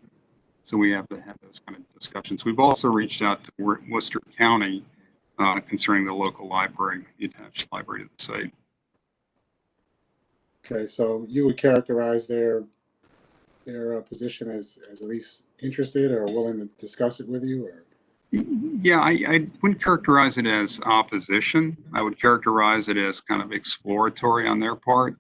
So we have to have those kind of discussions. We've also reached out to Worcester County concerning the local library, the attached library to the site. Okay, so you would characterize their position as at least interested or willing to discuss it with you, or? Yeah, I wouldn't characterize it as opposition. I would characterize it as kind of exploratory on their part,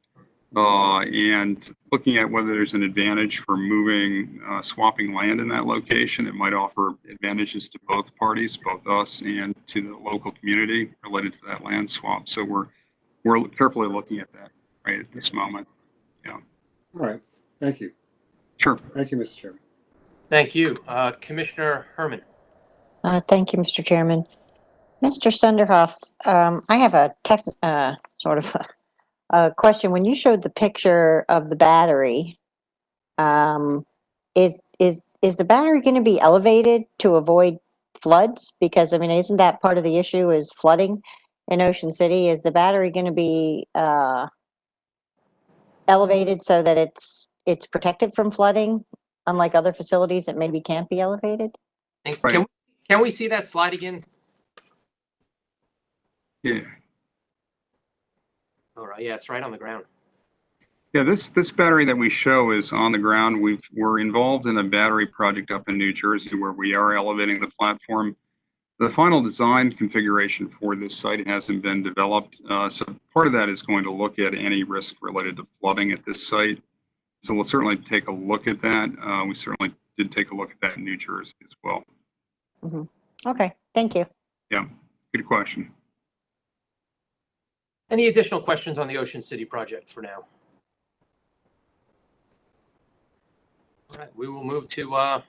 and looking at whether there's an advantage for moving, swapping land in that location. It might offer advantages to both parties, both us and to the local community related to that land swap. So we're carefully looking at that right at this moment. All right. Thank you. Sure. Thank you, Mr. Chairman. Thank you. Commissioner Herman. Thank you, Mr. Chairman. Mr. Sunderhoff, I have a sort of a question. When you showed the picture of the battery, is the battery going to be elevated to avoid floods? Because I mean, isn't that part of the issue? Is flooding in Ocean City? Is the battery going to be elevated so that it's protected from flooding, unlike other facilities that maybe can't be elevated? And Right. can we see that slide again? Yeah. All right. Yeah, it's right on the ground. Yeah, this battery that we show is on the ground. We're involved in a battery project up in New Jersey where we are elevating the platform. The final design configuration for this site hasn't been developed. So part of that is going to look at any risk related to flooding at this site. So we'll certainly take a look at that. We certainly did take a look at that in New Jersey as well. Mm-hmm. Okay, thank you. Yeah, good question. Any additional questions on the Ocean City project for now? All right, we will move to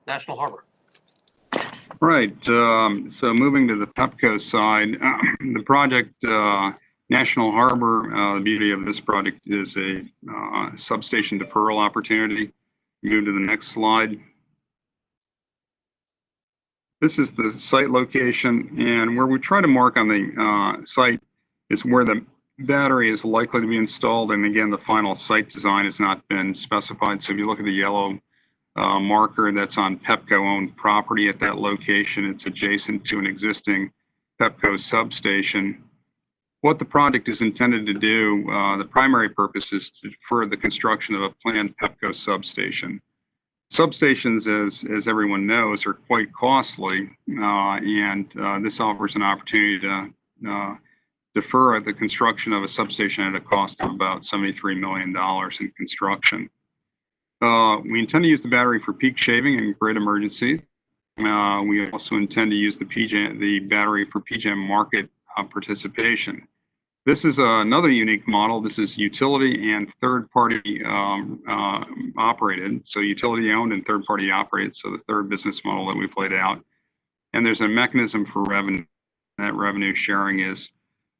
National Harbor. Right. So moving to the Pepco side, the project National Harbor, the beauty of this project is a substation deferral opportunity. Move to the next slide. This is the site location, and where we try to mark on the site is where the battery is likely to be installed. And again, the final site design has not been specified. So if you look at the yellow marker, that's on Pepco-owned property at that location. It's adjacent to an existing Pepco substation. What the project is intended to do, the primary purpose is to defer the construction of a planned Pepco substation. Substations, as everyone knows, are quite costly, and this offers an opportunity to defer the construction of a substation at a cost of about $73 million in construction. We intend to use the battery for peak shaving and grid emergency. We also intend to use the battery for PJM market participation. This is another unique model. This is utility and third-party operated, so utility-owned and third-party operated, so the third business model that we've laid out. And there's a mechanism for revenue. That revenue sharing is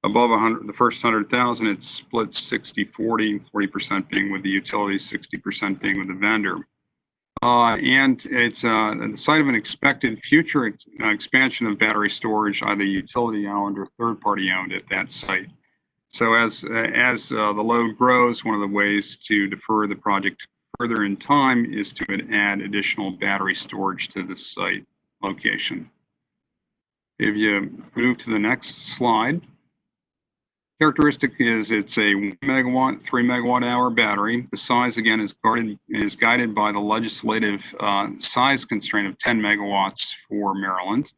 above the first 100,000, it's split 60-40, 40% being with the utility, 60% being with the vendor. And it's at the site of an expected future expansion of battery storage, either utility-owned or third-party owned at that site. So as the load grows, one of the ways to defer the project further in time is to add additional battery storage to the site location. If you move to the next slide, characteristic is it's a 1 megawatt, 3 megawatt hour battery. The size again is guided by the legislative size constraint of 10 megawatts for Maryland,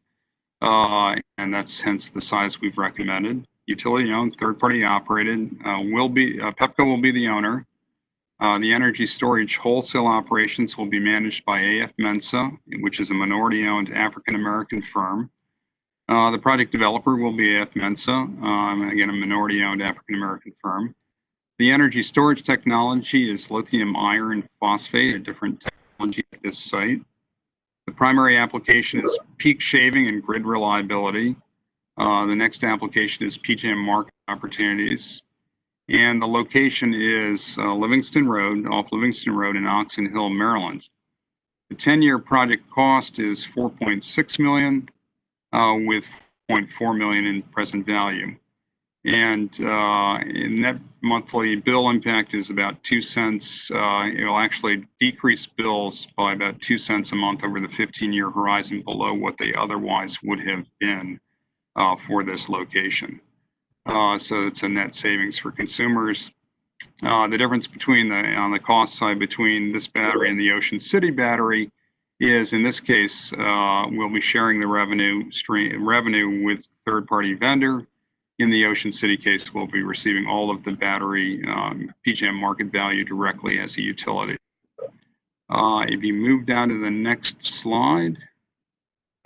and that's hence the size we've recommended. Utility owned, third party operated. Pepco will be the owner. The energy storage wholesale operations will be managed by AF Mensa, which is a minority owned African American firm. The project developer will be AF Mensa, again, a minority-owned African-American firm. The energy storage technology is lithium iron phosphate, a different technology at this site. The primary application is peak shaving and grid reliability. The next application is PJM market opportunities. And the location is Livingston Road, off Livingston Road in Oxon Hill, Maryland. The 10-year project cost is $4.6 million. With $0.4 million in present value. And net monthly bill impact is about 2 cents. It will actually decrease bills by about 2 cents a month over the 15-year horizon below what they otherwise would have been for this location. So it's a net savings for consumers. The difference between on the cost side between this battery and the Ocean City battery is, in this case, we'll be sharing the revenue with third-party vendor. In the Ocean City case, we'll be receiving all of the battery PJM market value directly as a utility. If you move down to the next slide,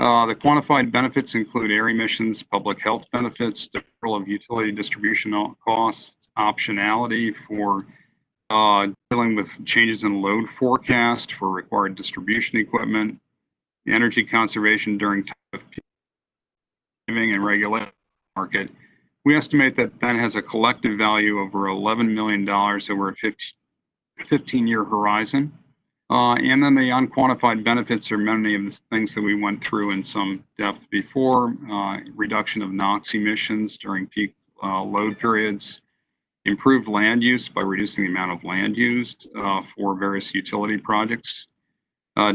The quantified benefits include air emissions, public health benefits, deferral of utility distribution costs, optionality for dealing with changes in load forecast for required distribution equipment, energy conservation during time of giving and regulation market. We estimate that that has a collective value over $11 million over a 15-year horizon. And then the unquantified benefits are many of the things that we went through in some depth before, reduction of NOx emissions during peak load periods, improved land use by reducing the amount of land used for various utility projects,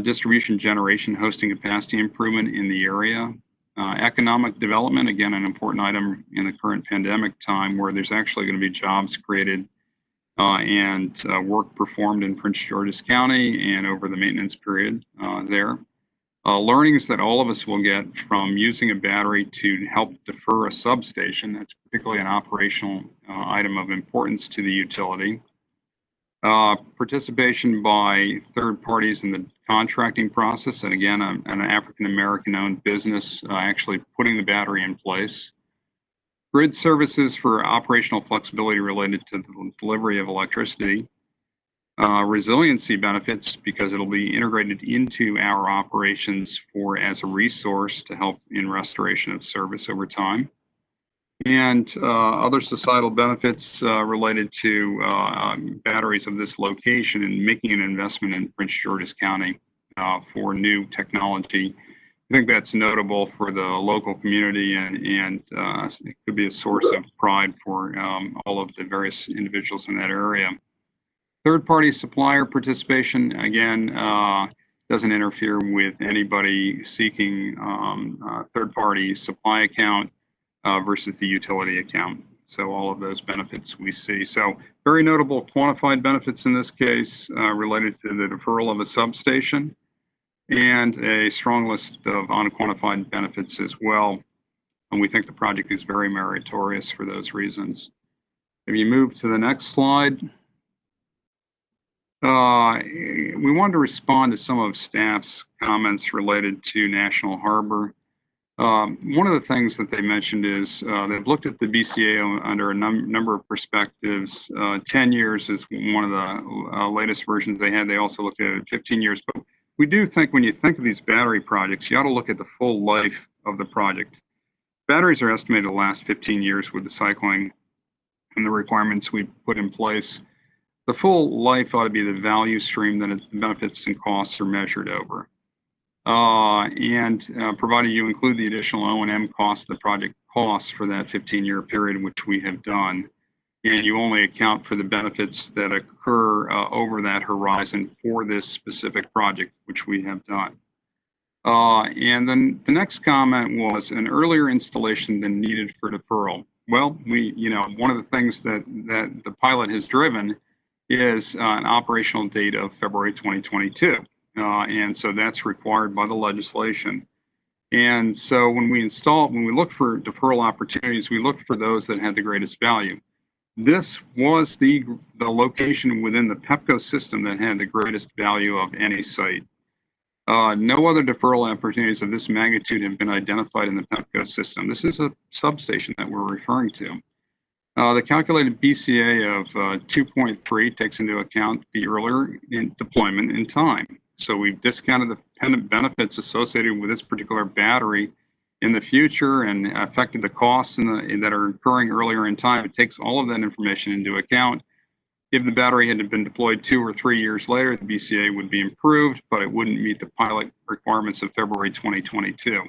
distribution generation hosting capacity improvement in the area, economic development, again, an important item in the current pandemic time where there's actually going to be jobs created and work performed in Prince George's County and over the maintenance period there. Learnings that all of us will get from using a battery to help defer a substation. That's particularly an operational item of importance to the utility. Participation by third parties in the contracting process, and again, an African-American owned business actually putting the battery in place. Grid services for operational flexibility related to the delivery of electricity. Resiliency benefits because it'll be integrated into our operations as a resource to help in restoration of service over time. And other societal benefits related to batteries of this location and making an investment in Prince George's County for new technology. I think that's notable for the local community and it could be a source of pride for all of the various individuals in that area. Third-party supplier participation, again, doesn't interfere with anybody seeking third-party supply account versus the utility account. So all of those benefits we see. So very notable quantified benefits in this case related to the deferral of a substation, and a strong list of unquantified benefits as well. And we think the project is very meritorious for those reasons. If you move to the next slide, we wanted to respond to some of staff's comments related to National Harbor. One of the things that they mentioned is they've looked at the BCA under a number of perspectives. 10 years is one of the latest versions they had. They also looked at it at 15 years. But we do think when you think of these battery projects, you ought to look at the full life of the project. Batteries are estimated to last 15 years with the cycling and the requirements we put in place. The full life ought to be the value stream that its benefits and costs are measured over. Provided you include the additional O&M costs the project costs for that 15-year period, which we have done, and you only account for the benefits that occur over that horizon for this specific project, which we have done. And then the next comment was an earlier installation than needed for deferral. Well, one of the things that the pilot has driven is an operational date of February 2022. And so that's required by the legislation. And so when we look for deferral opportunities, we look for those that had the greatest value. This was the location within the PEPCO system that had the greatest value of any site. No other deferral opportunities of this magnitude have been identified in the PEPCO system. This is a substation that we're referring to. The calculated BCA of 2.3 takes into account the earlier deployment in time. So we've discounted the benefits associated with this particular battery in the future and affected the costs that are occurring earlier in time. It takes all of that information into account. If the battery had been deployed 2 or 3 years later, the BCA would be improved, but it wouldn't meet the pilot requirements of February 2022.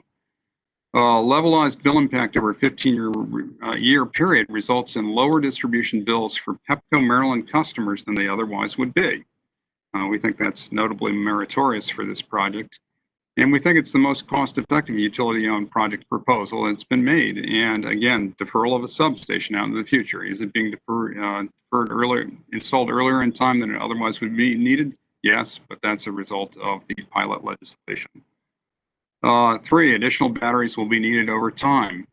Levelized bill impact over a 15-year period results in lower distribution bills for PEPCO Maryland customers than they otherwise would be. We think that's notably meritorious for this project. And we think it's the most cost-effective utility-owned project proposal that's been made. And again, deferral of a substation out in the future. Is it being installed earlier in time than it otherwise would be needed? Yes, but that's a result of the pilot legislation. 3, additional batteries will be needed over time.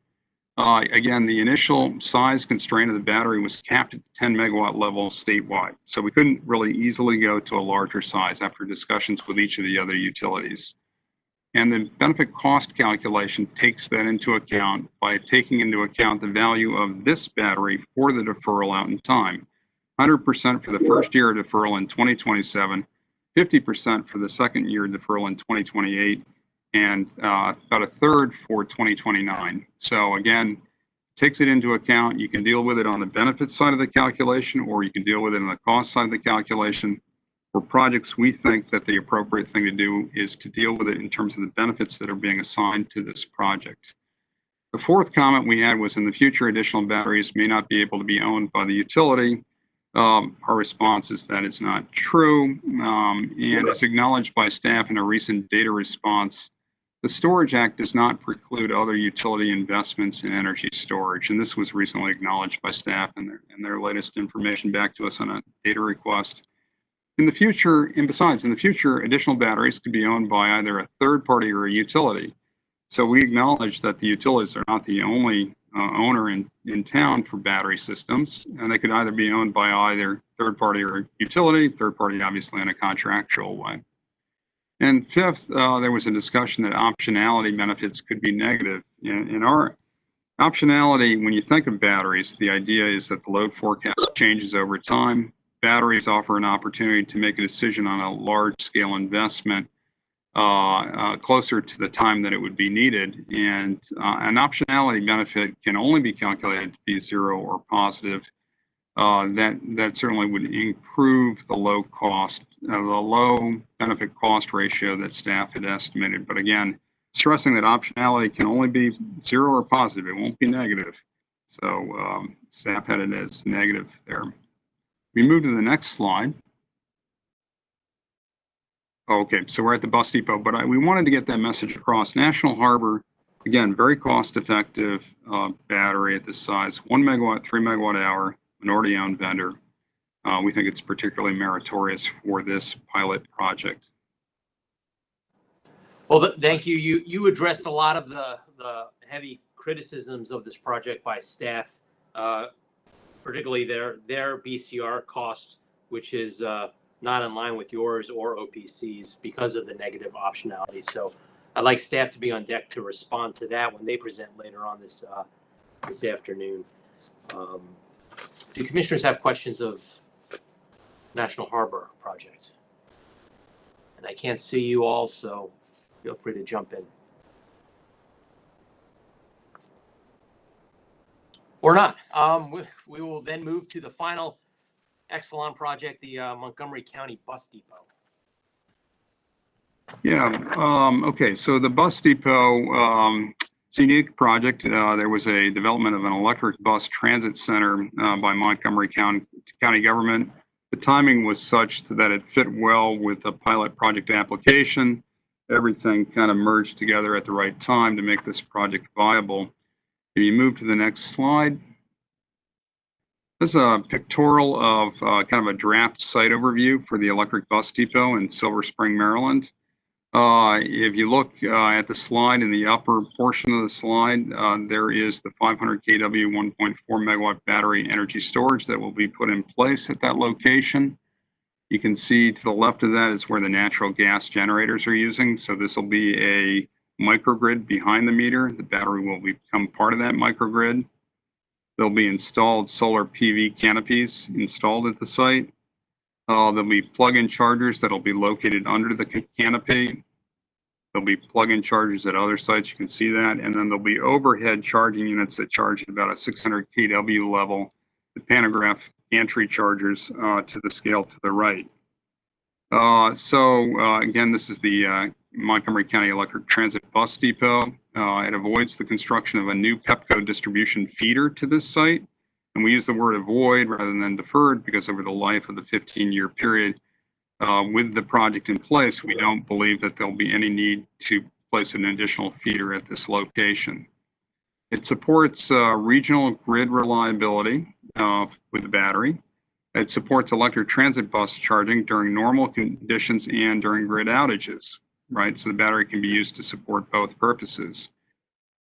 Again, the initial size constraint of the battery was capped at the 10 megawatt level statewide. So we couldn't really easily go to a larger size after discussions with each of the other utilities. And the benefit cost calculation takes that into account by taking into account the value of this battery for the deferral out in time. 100% for the first year of deferral in 2027, 50% for the second year deferral in 2028, and about a third for 2029. So again, takes it into account. You can deal with it on the benefits side of the calculation, or you can deal with it on the cost side of the calculation. For projects, we think that the appropriate thing to do is to deal with it in terms of the benefits that are being assigned to this project. The fourth comment we had was in the future, additional batteries may not be able to be owned by the utility. Our response is that it's not true, and as acknowledged by staff in a recent data response, the Storage Act does not preclude other utility investments in energy storage, and this was recently acknowledged by staff in their latest information back to us on a data request. In the future, and besides, in the future, additional batteries could be owned by either a third party or a utility. So we acknowledge that the utilities are not the only owner in town for battery systems, and they could either be owned by either third party or utility, third party obviously in a contractual way. And fifth, there was a discussion that optionality benefits could be negative. In our optionality, when you think of batteries, the idea is that the load forecast changes over time. Batteries offer an opportunity to make a decision on a large-scale investment closer to the time that it would be needed. And an optionality benefit can only be calculated to be zero or positive. That certainly would improve the low benefit cost ratio that staff had estimated. But again, stressing that optionality can only be zero or positive, it won't be negative. So staff had it as negative there. We move to the next slide. Okay, so we're at the bus depot, but we wanted to get that message across. National Harbor, again, very cost-effective battery at this size, 1 megawatt, 3 megawatt hour, minority-owned vendor. We think it's particularly meritorious for this pilot project. Well, thank you. You addressed a lot of the heavy criticisms of this project by staff, particularly their BCR cost, which is not in line with yours or OPC's because of the negative optionality. So I'd like staff to be on deck to respond to that when they present later on this afternoon. Do commissioners have questions of National Harbor project? And I can't see you all, so feel free to jump in. Or not. We will then move to the final Exelon project, the Montgomery County Bus Depot. Yeah, okay, so the bus depot, it's a unique project. There was a development of an electric bus transit center by Montgomery County government. The timing was such that it fit well with the pilot project application. Everything kind of merged together at the right time to make this project viable. If you move to the next slide. This is a pictorial of kind of a draft site overview for the electric bus depot in Silver Spring, Maryland. If you look at the slide, in the upper portion of the slide, there is the 500 kW 1.4 megawatt battery energy storage that will be put in place at that location. You can see to the left of that is where the natural gas generators are using. So this will be a microgrid behind the meter. The battery will become part of that microgrid. There'll be installed solar PV canopies installed at the site. There'll be plug-in chargers that'll be located under the canopy. There'll be plug-in chargers at other sites, you can see that. And then there'll be overhead charging units that charge at about a 600 kW level, the pantograph gantry chargers to the scale to the right. Again, this is the Montgomery County Electric Transit Bus Depot. It avoids the construction of a new Pepco distribution feeder to this site. And we use the word avoid rather than deferred because over the life of the 15-year period with the project in place, we don't believe that there'll be any need to place an additional feeder at this location. It supports regional grid reliability with the battery. It supports electric transit bus charging during normal conditions and during grid outages, right? So the battery can be used to support both purposes.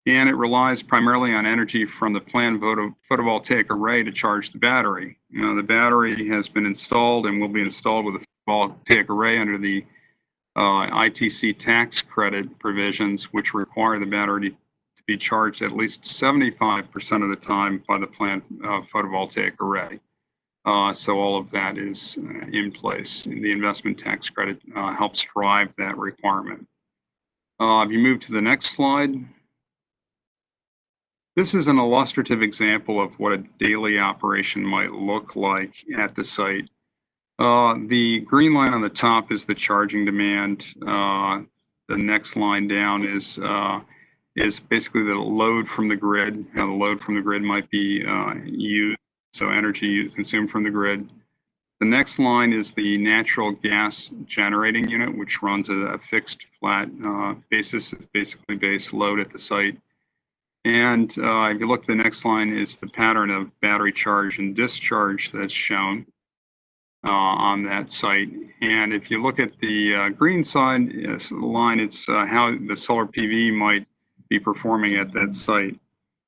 And it relies primarily on energy from the planned photovoltaic array to charge the battery. The battery has been installed and will be installed with a photovoltaic array under the ITC tax credit provisions, which require the battery to be charged at least 75% of the time by the plant photovoltaic array. So all of that is in place. The investment tax credit helps drive that requirement. If you move to the next slide, this is an illustrative example of what a daily operation might look like at the site. The green line on the top is the charging demand. The next line down is basically the load from the grid. How the load from the grid might be used, so energy consumed from the grid. The next line is the natural gas generating unit, which runs a fixed flat basis. It's basically base load at the site. And if you look at the next line, is the pattern of battery charge and discharge that's shown on that site. And if you look at the green side line, it's how the solar PV might be performing at that site.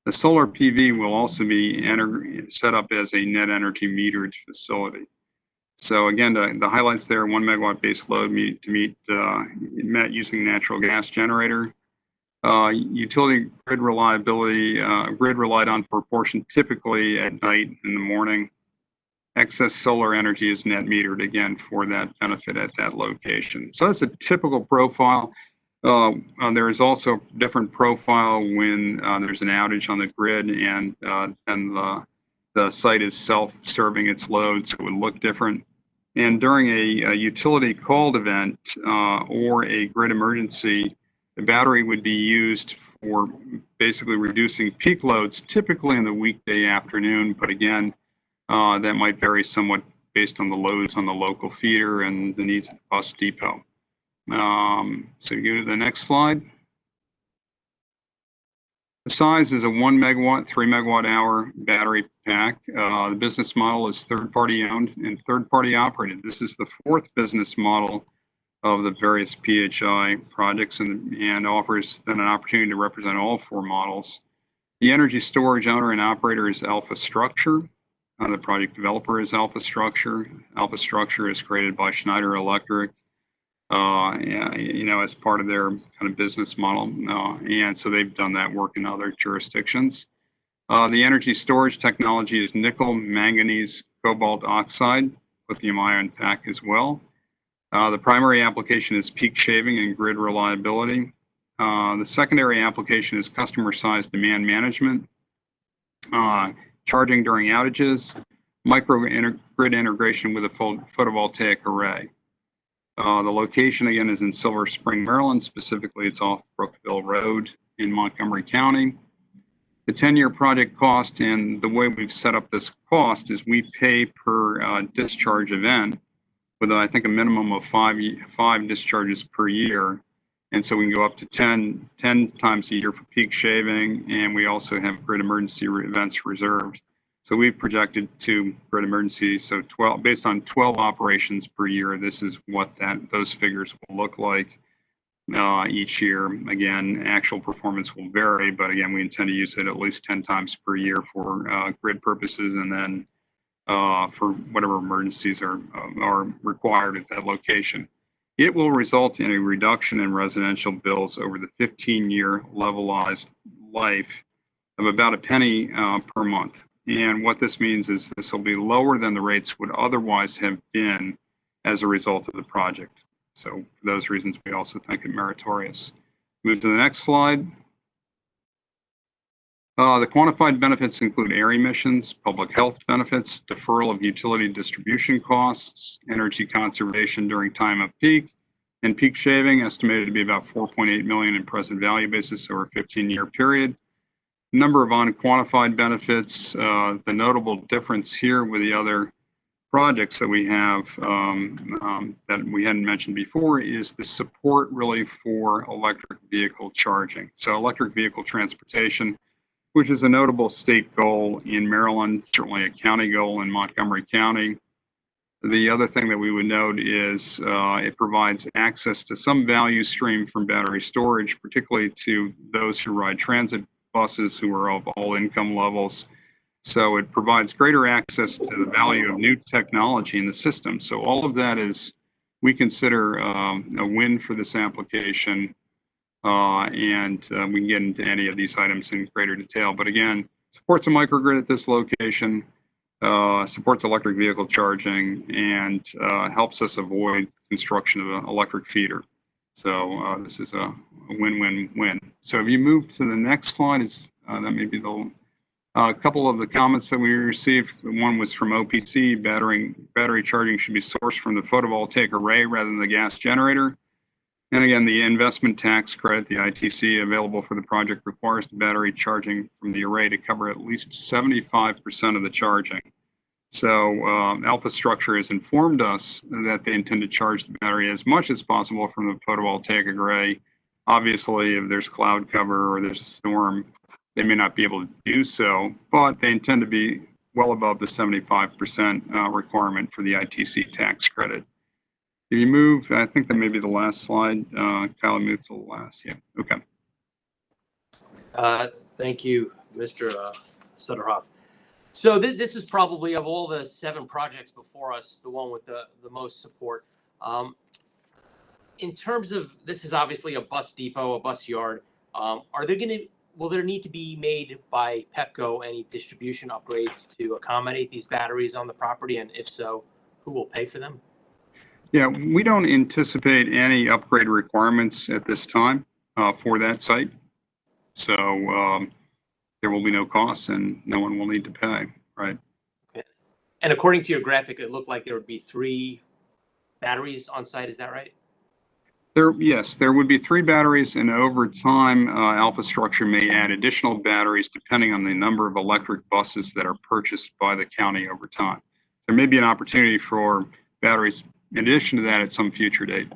The solar PV will also be set up as a net energy metered facility. So again, the highlights there: 1 megawatt base load met using natural gas generator. Utility grid reliability, grid relied on for portion typically at night and in the morning. Excess solar energy is net metered again for that benefit at that location. So that's a typical profile. There is also a different profile when there's an outage on the grid and the site is self-serving its load, so it would look different. And during a utility called event or a grid emergency, the battery would be used for basically reducing peak loads, typically in the weekday afternoon, but again, that might vary somewhat based on the loads on the local feeder and the needs of the bus depot. So you go to the next slide. The size is a 1 megawatt, 3 megawatt hour battery pack. The business model is third-party owned and third-party operated. This is the fourth business model of the various PHI projects and offers then an opportunity to represent all four models. The energy storage owner and operator is Alpha Structure. The project developer is Alpha Structure. Alpha Structure is created by Schneider Electric, as part of their kind of business model. And so they've done that work in other jurisdictions. The energy storage technology is nickel, manganese, cobalt oxide, lithium ion pack as well. The primary application is peak shaving and grid reliability. The secondary application is customer size demand management, charging during outages, grid integration with a photovoltaic array. The location again is in Silver Spring, Maryland. Specifically, it's off Brookville Road in Montgomery County. The 10-year project cost, and the way we've set up this cost is we pay per discharge event with I think a minimum of five discharges per year. And so we can go up to 10 times a year for peak shaving, and we also have grid emergency events reserved. So we've projected to grid emergency, so 12, based on 12 operations per year, this is what those figures will look like each year. Again, actual performance will vary, but again, we intend to use it at least 10 times per year for grid purposes, and then for whatever emergencies are required at that location. It will result in a reduction in residential bills over the 15-year levelized life of about a penny per month. And what this means is this will be lower than the rates would otherwise have been as a result of the project. So for those reasons, we also think it meritorious. Move to the next slide. The quantified benefits include air emissions, public health benefits, deferral of utility distribution costs, energy conservation during time of peak, and peak shaving, estimated to be about $4.8 million in present value basis over a 15-year period. Number of unquantified benefits. The notable difference here with the other projects that we have that we hadn't mentioned before is the support really for electric vehicle charging. So electric vehicle transportation, which is a notable state goal in Maryland, certainly a county goal in Montgomery County. The other thing that we would note is it provides access to some value stream from battery storage, particularly to those who ride transit buses who are of all income levels. So it provides greater access to the value of new technology in the system. So all of that is we consider a win for this application. And we can get into any of these items in greater detail. But again, supports a microgrid at this location, supports electric vehicle charging, and helps us avoid construction of an electric feeder. So this is a win-win-win. So if you move to the next slide, that may be a couple of the comments that we received. One was from OPC, battery charging should be sourced from the photovoltaic array rather than the gas generator. And again, the investment tax credit, the ITC available for the project, requires the battery charging from the array to cover at least 75% of the charging. So Alpha Structure has informed us that they intend to charge the battery as much as possible from the photovoltaic array. Obviously, if there's cloud cover or there's a storm, they may not be able to do so, but they intend to be well above the 75% requirement for the ITC tax credit. If you move, I think that may be the last slide. Kyle, move to the last. Yeah. Okay. Thank you, Mr. Sutterhoff. So this is probably, of all the 7 projects before us, the one with the most support. In terms of, this is obviously a bus depot, a bus yard. Will there need to be made by Pepco any distribution upgrades to accommodate these batteries on the property? And if so, who will pay for them? Yeah, we don't anticipate any upgrade requirements at this time for that site. So there will be no costs and no one will need to pay, right? Okay. And according to your graphic, it looked like there would be 3 batteries on site. Is that right? Yes, there would be 3 batteries, and over time, Alpha Structure may add additional batteries depending on the number of electric buses that are purchased by the county over time. There may be an opportunity for batteries in addition to that at some future date.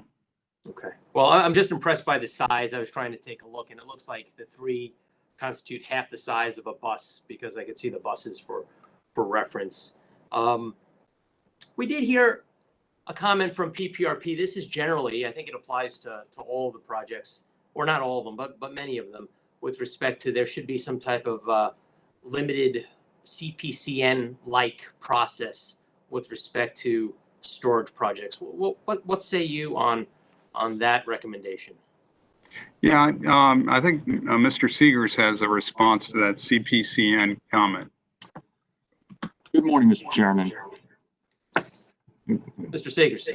Okay. Well, I'm just impressed by the size. I was trying to take a look, and it looks like the 3 constitute half the size of a bus, because I could see the buses for reference. We did hear a comment from PPRP. This is generally, I think it applies to all the projects, or not all of them, but many of them, with respect to there should be some type of limited CPCN-like process with respect to storage projects. What say you on that recommendation? Yeah, I think Mr. Seegers has a response to that CPCN comment. Good morning, Mr. Chairman. Mr. Seegers.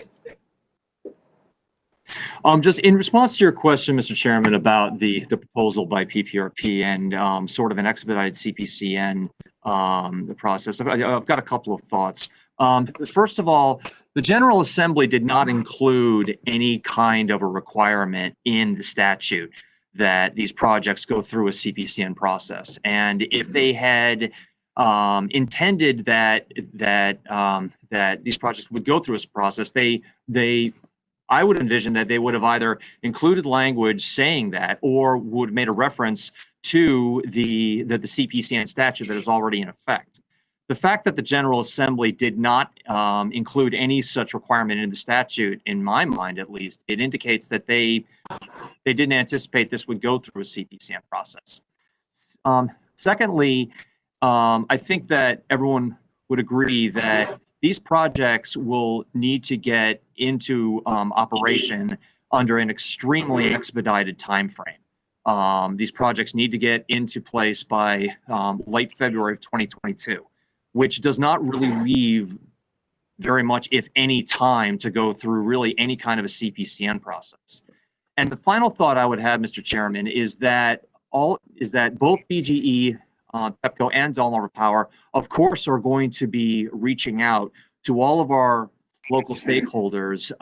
Just in response to your question, Mr. Chairman, about the proposal by PPRP and sort of an expedited CPCN the process, I've got a couple of thoughts. First of all, the General Assembly did not include any kind of a requirement in the statute that these projects go through a CPCN process. And if they had intended that these projects would go through a process, I would envision that they would have either included language saying that, or would have made a reference to the CPCN statute that is already in effect. The fact that the General Assembly did not include any such requirement in the statute, in my mind at least, it indicates that they didn't anticipate this would go through a CPCN process. Secondly, I think that everyone would agree that these projects will need to get into operation under an extremely expedited time frame. These projects need to get into place by late February of 2022. Which does not really leave very much, if any, time to go through really any kind of a CPCN process. And the final thought I would have, Mr. Chairman, is that both BGE, Pepco, and Delmarva Power, of course, are going to be reaching out to all of our local stakeholders,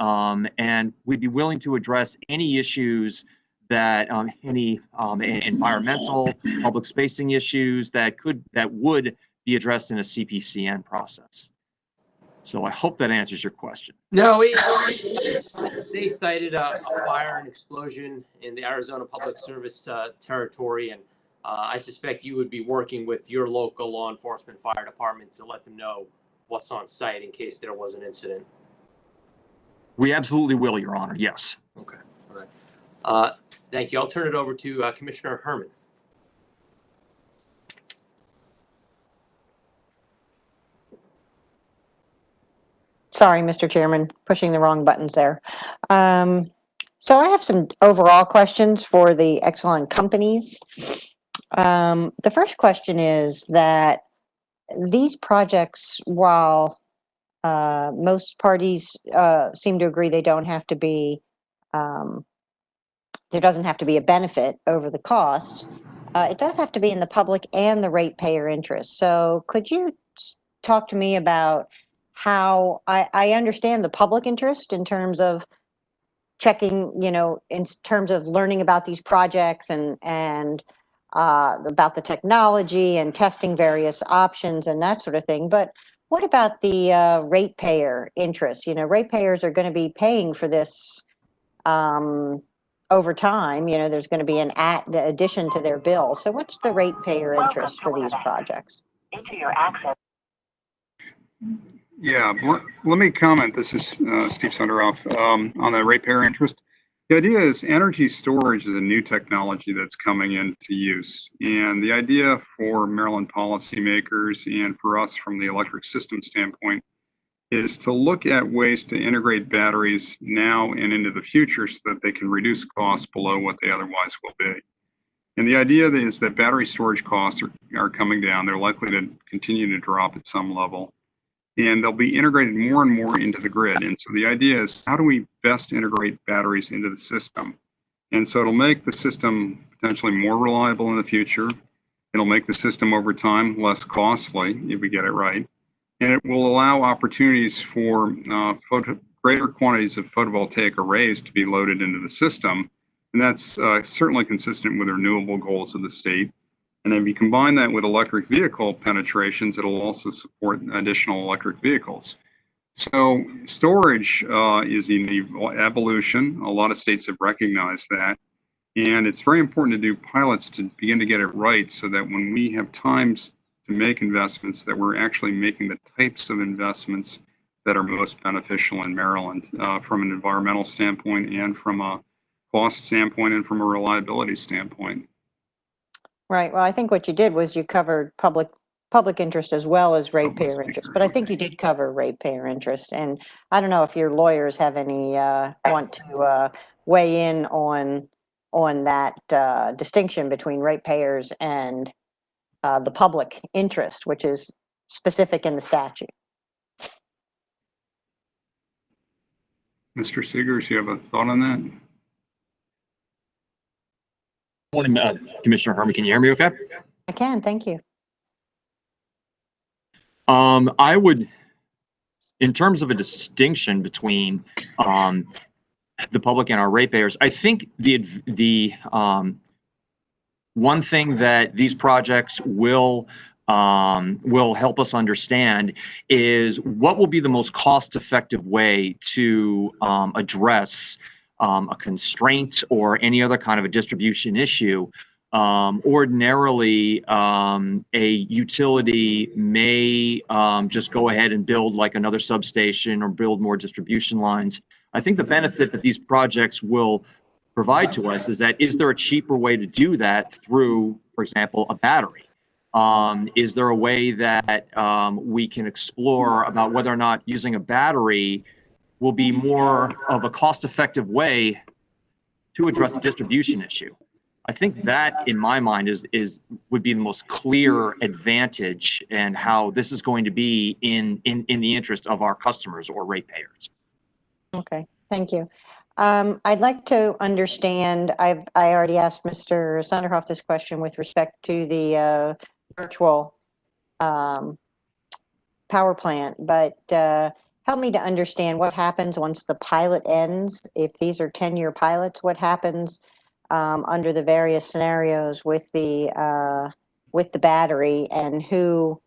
and we'd be willing to address any issues that any environmental, public spacing issues that would be addressed in a CPCN process. So I hope that answers your question. No, they cited a fire and explosion in the Arizona Public Service territory, and I suspect you would be working with your local law enforcement fire department to let them know what's on site in case there was an incident. We absolutely will, Your Honor. Yes. Okay. All right. Thank you. I'll turn it over to Commissioner Herman. Sorry, Mr. Chairman, pushing the wrong buttons there. So I have some overall questions for the Exelon companies. The first question is that these projects, while most parties seem to agree they don't have to be, there doesn't have to be a benefit over the costs, it does have to be in the public and the ratepayer interest. So could you talk to me about how I understand the public interest in terms of checking, you know, in terms of learning about these projects and about the technology and testing various options and that sort of thing. But what about the ratepayer interest? You know, ratepayers are going to be paying for this over time. You know, there's going to be the addition to their bill. So what's the ratepayer interest for these projects? Yeah, let me comment. This is Steve Sunderoff on the ratepayer interest. The idea is energy storage is a new technology that's coming into use. And the idea for Maryland policymakers and for us from the electric system standpoint is to look at ways to integrate batteries now and into the future so that they can reduce costs below what they otherwise will be. And the idea is that battery storage costs are coming down. They're likely to continue to drop at some level. And they'll be integrated more and more into the grid. And so the idea is, how do we best integrate batteries into the system? And so it'll make the system potentially more reliable in the future. It'll make the system over time less costly if we get it right. And it will allow opportunities for greater quantities of photovoltaic arrays to be loaded into the system. And that's certainly consistent with the renewable goals of the state. And if you combine that with electric vehicle penetrations, it'll also support additional electric vehicles. So storage is in evolution. A lot of states have recognized that. And it's very important to do pilots to begin to get it right so that when we have times to make investments, that we're actually making the types of investments that are most beneficial in Maryland from an environmental standpoint and from a cost standpoint and from a reliability standpoint. Right. Well, I think what you did was you covered public interest as well as ratepayer interest, but I think you did cover ratepayer interest. And I don't know if your lawyers have any want to weigh in on that distinction between ratepayers and the public interest, which is specific in the statute. Mr. Seegers, you have a thought on that? Morning, Commissioner Herman. Can you hear me okay? I can, thank you. I would, in terms of a distinction between the public and our ratepayers, I think the one thing that these projects will help us understand is what will be the most cost-effective way to address a constraint or any other kind of a distribution issue. Ordinarily, a utility may just go ahead and build like another substation or build more distribution lines. I think the benefit that these projects will provide to us is that, is there a cheaper way to do that through, for example, a battery? Is there a way that we can explore about whether or not using a battery will be more of a cost-effective way to address a distribution issue? I think that, in my mind, would be the most clear advantage, and how this is going to be in the interest of our customers or ratepayers. Okay, thank you. I'd like to understand, I already asked Mr. Sunderhoff this question with respect to the virtual power plant, but help me to understand what happens once the pilot ends. If these are 10-year pilots, what happens under the various scenarios with the battery, and who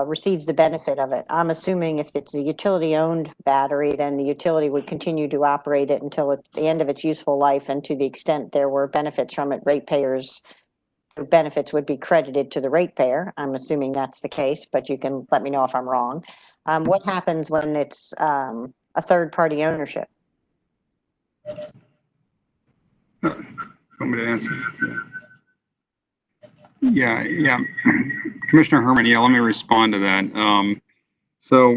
receives the benefit of it? I'm assuming if it's a utility-owned battery, then the utility would continue to operate it until the end of its useful life, and to the extent there were benefits from it, ratepayers, the benefits would be credited to the ratepayer. I'm assuming that's the case, but you can let me know if I'm wrong. What happens when it's a third-party ownership? Want me to answer? Yeah. Commissioner Herman, yeah, let me respond to that. So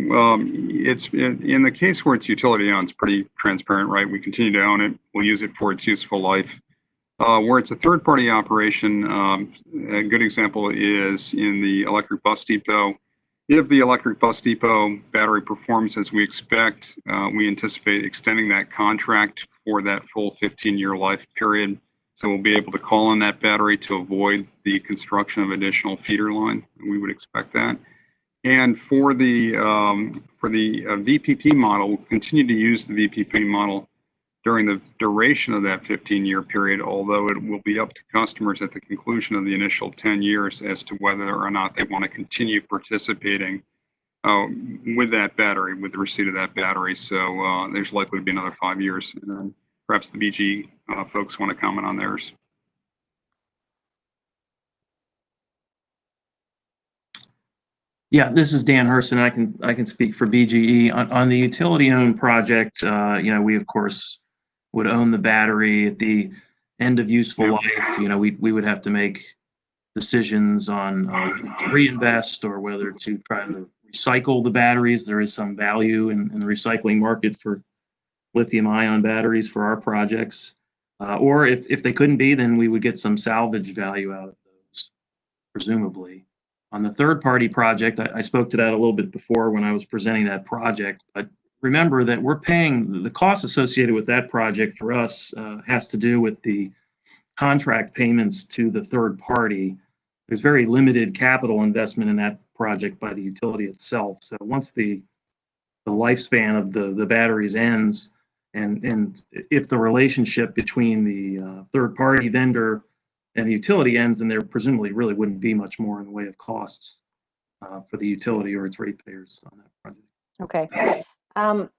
it's in the case where it's utility owned, it's pretty transparent, right? We continue to own it. We'll use it for its useful life. Where it's a third-party operation, a good example is in the electric bus depot. If the electric bus depot battery performs as we expect, we anticipate extending that contract for that full 15-year life period. So we'll be able to call on that battery to avoid the construction of additional feeder line. We would expect that. And for the VPP model, we'll continue to use the VPP model during the duration of that 15-year period, although it will be up to customers at the conclusion of the initial 10 years as to whether or not they want to continue participating with that battery, with the receipt of that battery. So there's likely to be another 5 years. And then perhaps the BG folks want to comment on theirs. Yeah, this is Dan Herson. I can speak for BGE on the utility-owned project. We of course would own the battery at the end of useful life. We would have to make decisions on whether to reinvest or whether to try to recycle the batteries. There is some value in the recycling market for lithium-ion batteries for our projects. Or if they couldn't be, then we would get some salvage value out of those, presumably. On the third-party project, I spoke to that a little bit before when I was presenting that project, but remember that we're paying the cost associated with that project for us has to do with the contract payments to the third party. There's very limited capital investment in that project by the utility itself. So once the lifespan of the batteries ends, and if the relationship between the third party vendor and the utility ends, then there presumably really wouldn't be much more in the way of costs for the utility or its ratepayers on that project. Okay.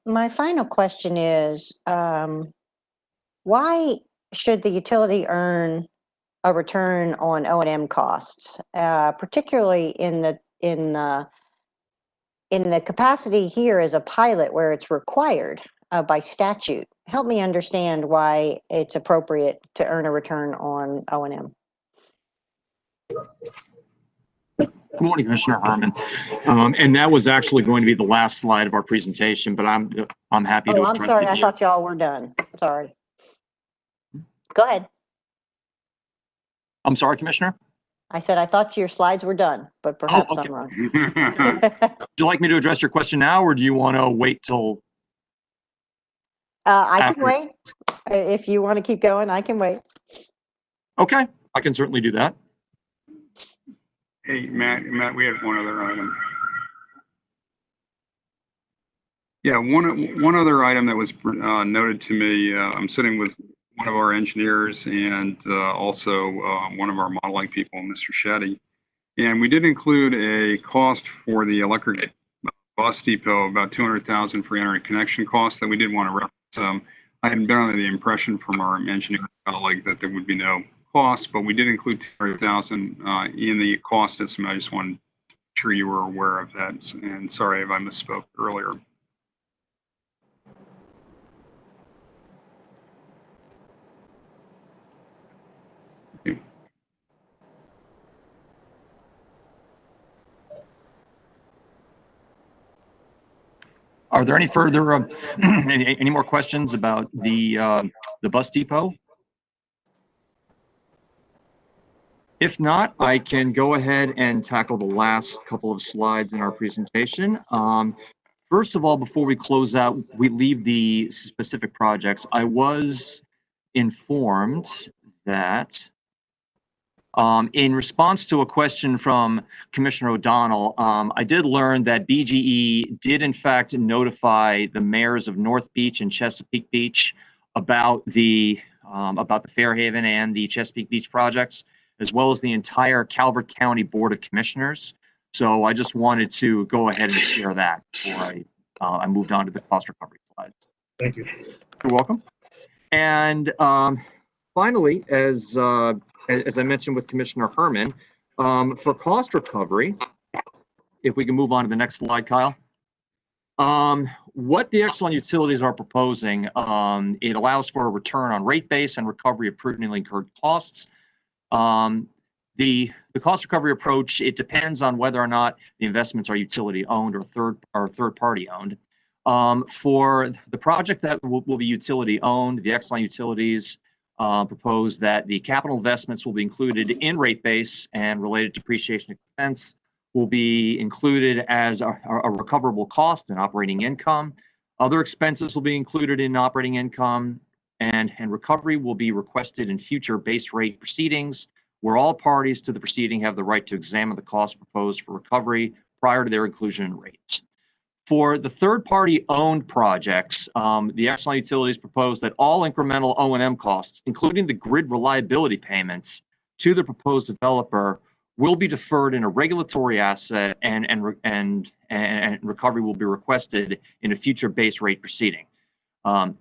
My final question is, why should the utility earn a return on O&M costs, particularly in the capacity here as a pilot where it's required by statute? Help me understand why it's appropriate to earn a return on O&M. Good morning, Commissioner Herman. And that was actually going to be the last slide of our presentation, but I'm happy to. Oh, I'm sorry. I thought y'all were done. Sorry. Go ahead. I'm sorry, Commissioner? I said I thought your slides were done, but perhaps I'm wrong. Would you like me to address your question now, or do you want to wait till? I can wait. If you want to keep going, I can wait. Okay, I can certainly do that. Hey, Matt, we had one other item. Yeah, one other item that was noted to me. I'm sitting with one of our engineers and also one of our modeling people, Mr. Shetty. And we did include a cost for the electric bus depot, about $200,000 for interconnection costs that we did want to reference. I had been under the impression from our engineering colleague that there would be no cost, but we did include $200,000 in the cost estimate. I just wanted to make sure you were aware of that. And sorry if I misspoke earlier. Are there any further any more questions about the bus depot? If not, I can go ahead and tackle the last couple of slides in our presentation. First of all, before we close out, we leave the specific projects. I was informed that in response to a question from Commissioner O'Donnell, I did learn that BGE did in fact notify the mayors of North Beach and Chesapeake Beach about the Fairhaven and the Chesapeake Beach projects, as well as the entire Calvert County Board of Commissioners. So I just wanted to go ahead and share that before I moved on to the cost recovery slides. Thank you. You're welcome. And finally, as I mentioned with Commissioner Herman, for cost recovery, if we can move on to the next slide, Kyle. What the Exelon utilities are proposing, it allows for a return on rate base and recovery of prudently incurred costs. The cost recovery approach, it depends on whether or not the investments are utility owned or third party owned. For the project that will be utility owned, the Exelon Utilities propose that the capital investments will be included in rate base, and related depreciation expense will be included as a recoverable cost in operating income. Other expenses will be included in operating income, and recovery will be requested in future base rate proceedings, where all parties to the proceeding have the right to examine the cost proposed for recovery prior to their inclusion in rates. For the third-party owned projects, the Exelon Utilities propose that all incremental O&M costs, including the grid reliability payments to the proposed developer, will be deferred in a regulatory asset, and recovery will be requested in a future base rate proceeding. The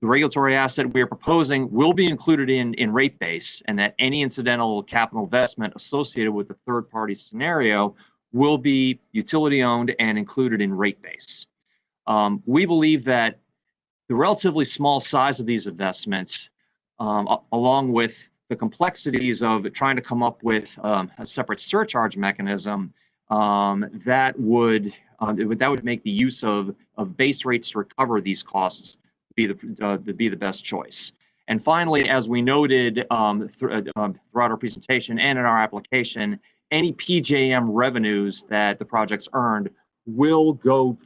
regulatory asset we are proposing will be included in rate base, and that any incidental capital investment associated with the third-party scenario will be utility owned and included in rate base. We believe that the relatively small size of these investments, along with the complexities of trying to come up with a separate surcharge mechanism, that would make the use of base rates to recover these costs be the best choice. And finally, as we noted throughout our presentation and in our application, any PJM revenues that the project's earned will go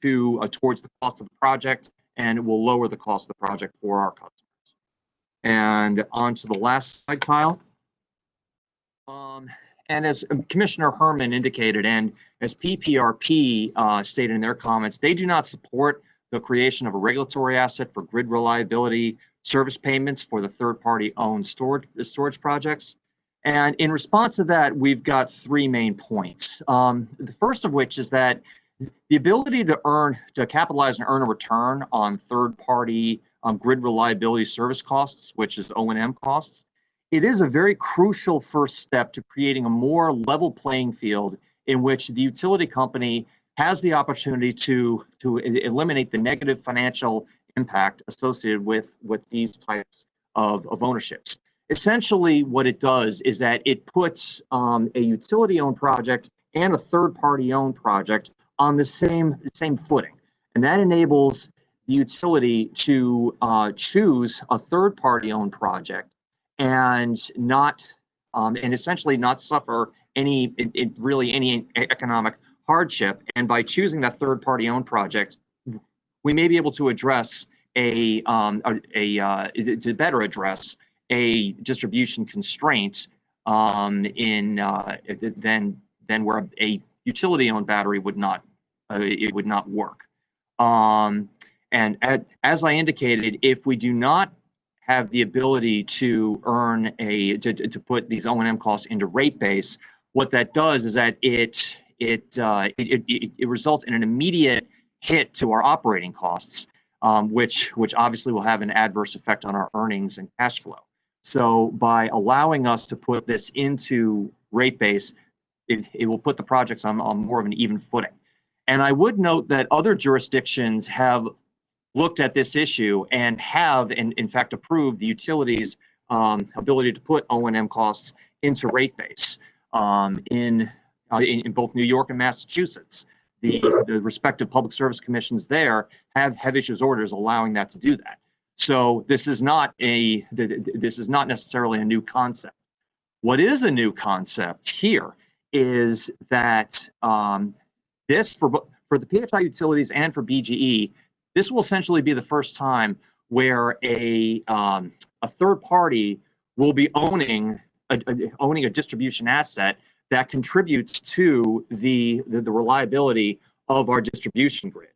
towards the cost of the project, and it will lower the cost of the project for our customers. And on to the last slide, Kyle. And as Commissioner Herman indicated, and as PPRP stated in their comments, they do not support the creation of a regulatory asset for grid reliability service payments for the third-party owned storage projects. And in response to that, we've got three main points. The first of which is that the ability to capitalize and earn a return on third-party grid reliability service costs, which is O&M costs, it is a very crucial first step to creating a more level playing field in which the utility company has the opportunity to eliminate the negative financial impact associated with these types of ownerships. Essentially, what it does is that it puts a utility-owned project and a third-party owned project on the same footing, and that enables the utility to choose a third-party owned project and essentially not suffer any economic hardship. And by choosing that third-party owned project, we may be able to address to better address a distribution constraint than where a utility-owned battery would not work. And as I indicated, if we do not have the ability to to put these O&M costs into rate base, what that does is that it results in an immediate hit to our operating costs, which obviously will have an adverse effect on our earnings and cash flow. So by allowing us to put this into rate base, it will put the projects on more of an even footing. And I would note that other jurisdictions have looked at this issue and have, in fact, approved the utilities' ability to put O&M costs into rate base. In both New York and Massachusetts, the respective public service commissions there have issued orders allowing that to do that. So this is not necessarily a new concept. What is a new concept here is that this for the PHI utilities and for BGE, this will essentially be the first time where a third party will be owning a distribution asset that contributes to the reliability of our distribution grid.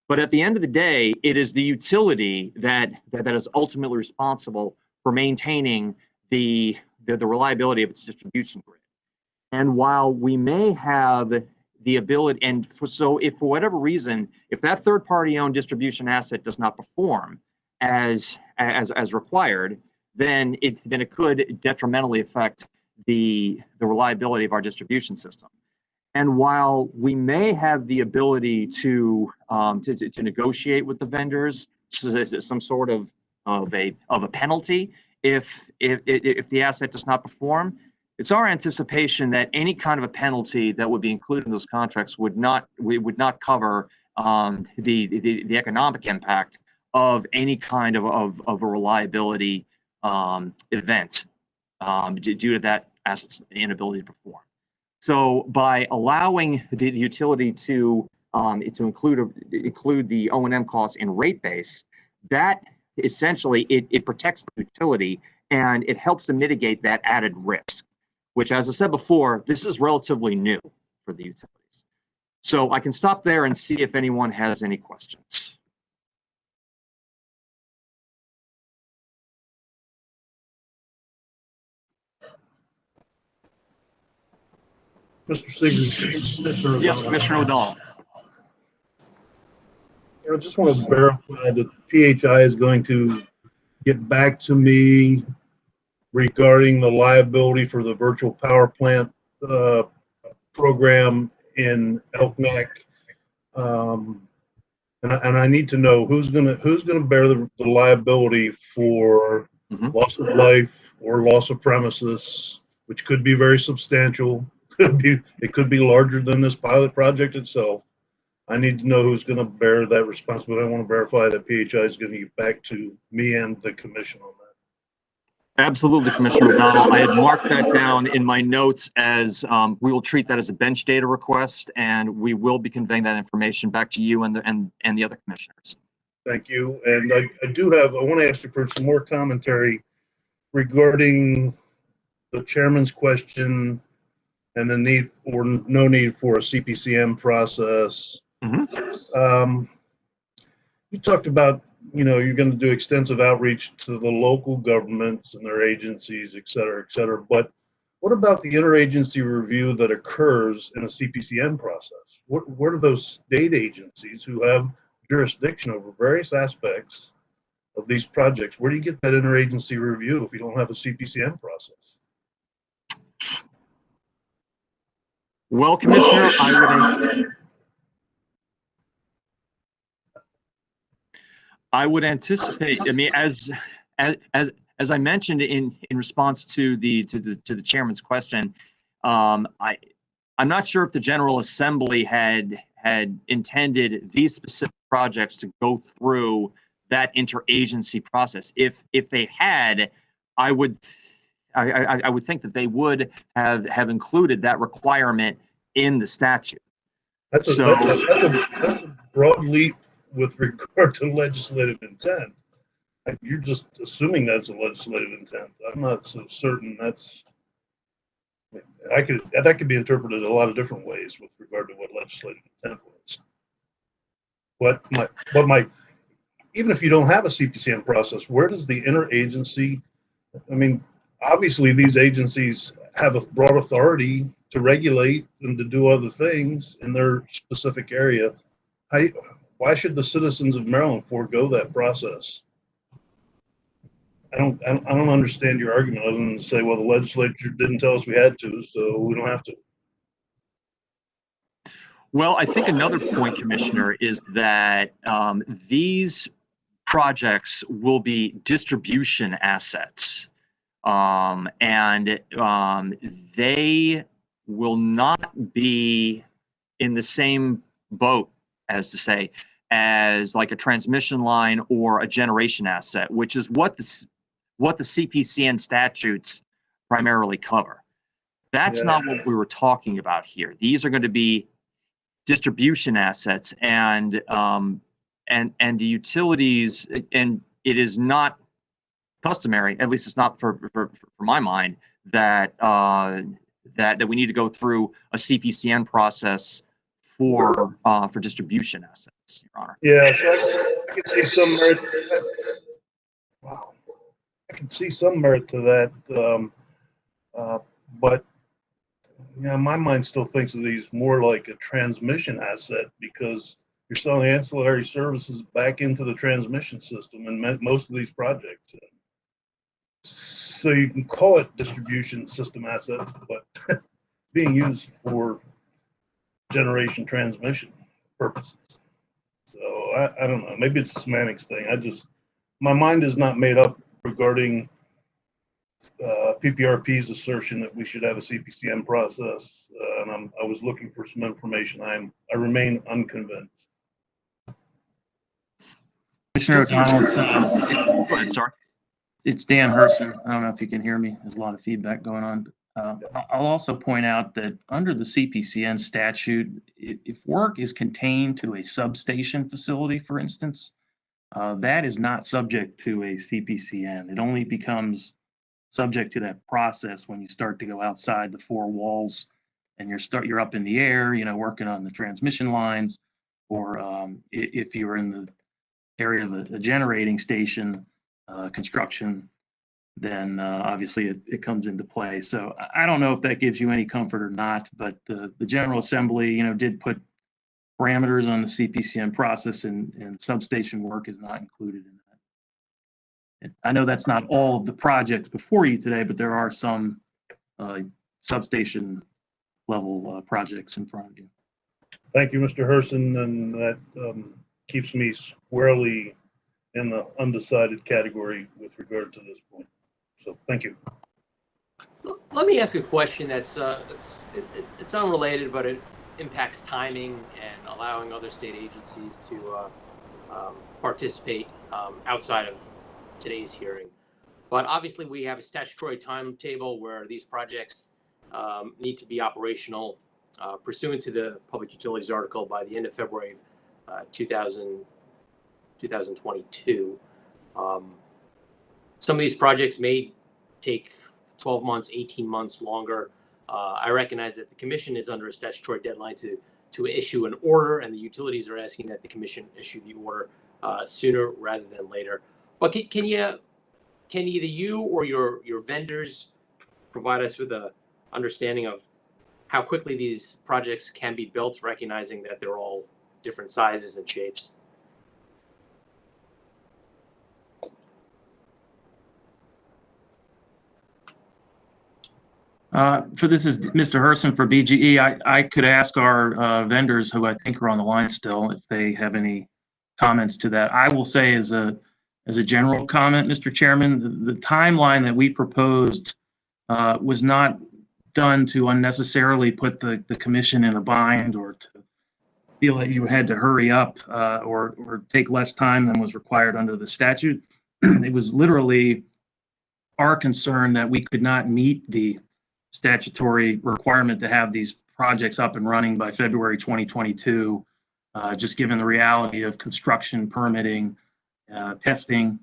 But at the end of the day, it is the utility that is ultimately responsible for maintaining the reliability of its distribution grid. And while we may have the ability, so if for whatever reason, if that third-party owned distribution asset does not perform as required, then it could detrimentally affect the reliability of our distribution system. And while we may have the ability to negotiate with the vendors some sort of a penalty if the asset does not perform, It's our anticipation that any kind of a penalty that would be included in those contracts would not cover the economic impact of any kind of a reliability event due to that asset's inability to perform. So by allowing the utility to include the O&M costs in rate base, that essentially it protects the utility and it helps to mitigate that added risk, which, as I said before, this is relatively new for the utilities. So I can stop there and see if anyone has any questions. Mr. Seegers. Yes, Commissioner O'Donnell. I just want to verify that PHI is going to get back to me regarding the liability for the virtual power plant program in Elkneck. And I need to know who's gonna bear the liability for loss of life or loss of premises, which could be very substantial. It could be larger than this pilot project itself. I need to know who's going to bear that responsibility. I want to verify that PHI is going to get back to me and the commission on that. Absolutely, Commissioner O'Donnell. I had marked that down in my notes as we will treat that as a bench data request, and we will be conveying that information back to you and the other commissioners. Thank you. And I want to ask you for some more commentary regarding the chairman's question and the need or no need for a CPCM process. You talked about, you're going to do extensive outreach to the local governments and their agencies, et cetera, et cetera. But what about the interagency review that occurs in a CPCM process? What are those state agencies who have jurisdiction over various aspects of these projects? Where do you get that interagency review if you don't have a CPCM process? Well, Commissioner, I would anticipate. I mean, as I mentioned in response to the chairman's question, I'm not sure if the General Assembly had intended these specific projects to go through that interagency process. If they had, I would think that they would have included that requirement in the statute. That's a broad leap with regard to legislative intent. You're just assuming that's a legislative intent. I'm not so certain that could be interpreted a lot of different ways with regard to what legislative intent was. Even if you don't have a CPCM process, where does the interagency, obviously these agencies have a broad authority to regulate and to do other things in their specific area. Why should the citizens of Maryland forego that process? I don't understand your argument other than to say, well, the legislature didn't tell us we had to, so we don't have to. Well, I think another point, Commissioner, is that these projects will be distribution assets, and they will not be in the same boat, as to say, as like a transmission line or a generation asset, which is what the CPCN statutes primarily cover. That's not what we were talking about here. These are going to be distribution assets, and the utilities, and it is not customary, at least it's not for my mind, that that we need to go through a CPCN process for distribution assets, Your Honor. Yeah, so I can see some merit. Wow, I can see some merit to that, but my mind still thinks of these more like a transmission asset because you're selling ancillary services back into the transmission system in most of these projects. So you can call it distribution system assets, but it's being used for generation transmission purposes. So I don't know, maybe it's a semantics thing. My mind is not made up regarding PPRP's assertion that we should have a CPCN process, and I was looking for some information. I remain unconvinced. Commissioner O'Donnell, Go ahead, sorry. it's Dan Herson. I don't know if you can hear me. There's a lot of feedback going on. I'll also point out that under the CPCN statute, if work is contained to a substation facility, for instance, that is not subject to a CPCN. It only becomes subject to that process when you start to go outside the four walls and you're up in the air, working on the transmission lines, or if you're in the area of a generating station construction, then obviously it comes into play. So I don't know if that gives you any comfort or not, but the General Assembly, did put parameters on the CPCN process, and substation work is not included in that. And I know that's not all of the projects before you today, but there are some substation level projects in front of you. Thank you, Mr. Herson, and that keeps me squarely in the undecided category with regard to this point. So thank you. Let me ask a question that's it's unrelated, but it impacts timing and allowing other state agencies to participate outside of today's hearing. But obviously, we have a statutory timetable where these projects need to be operational pursuant to the Public Utilities article by the end of February 2022. Some of these projects may take 12 months, 18 months longer. I recognize that the commission is under a statutory deadline to issue an order, and the utilities are asking that the commission issue the order sooner rather than later. But can either you or your vendors provide us with a understanding of how quickly these projects can be built, recognizing that they're all different sizes and shapes? For this is Mr. Herson for BGE. I could ask our vendors, who I think are on the line still, if they have any comments to that. I will say as a general comment, Mr. Chairman, the timeline that we proposed was not done to unnecessarily put the commission in a bind or to feel that you had to hurry up or take less time than was required under the statute. It was literally our concern that we could not meet the statutory requirement to have these projects up and running by February 2022, just given the reality of construction, permitting, testing,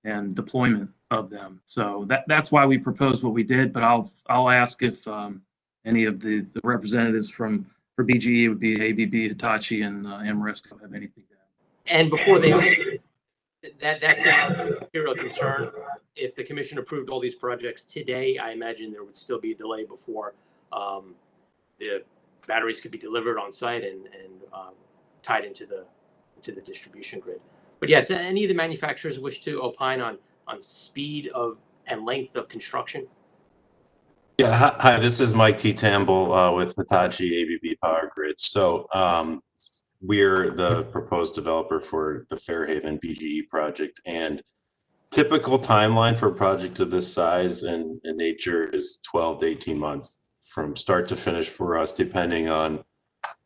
and deployment of them. So that's why we proposed what we did, but I'll ask if any of the representatives for BGE, would be ABB, Hitachi, and Ameresco, have anything to add. And before they, that's a material concern. If the commission approved all these projects today, I imagine there would still be a delay before the batteries could be delivered on site and tied into the distribution grid. But yes, any of the manufacturers wish to opine on speed of and length of construction? Yeah, hi, this is Mike T. Tamble with Hitachi ABB Power Grid. So we're the proposed developer for the Fairhaven BGE project, and typical timeline for a project of this size and nature is 12 to 18 months from start to finish for us, depending on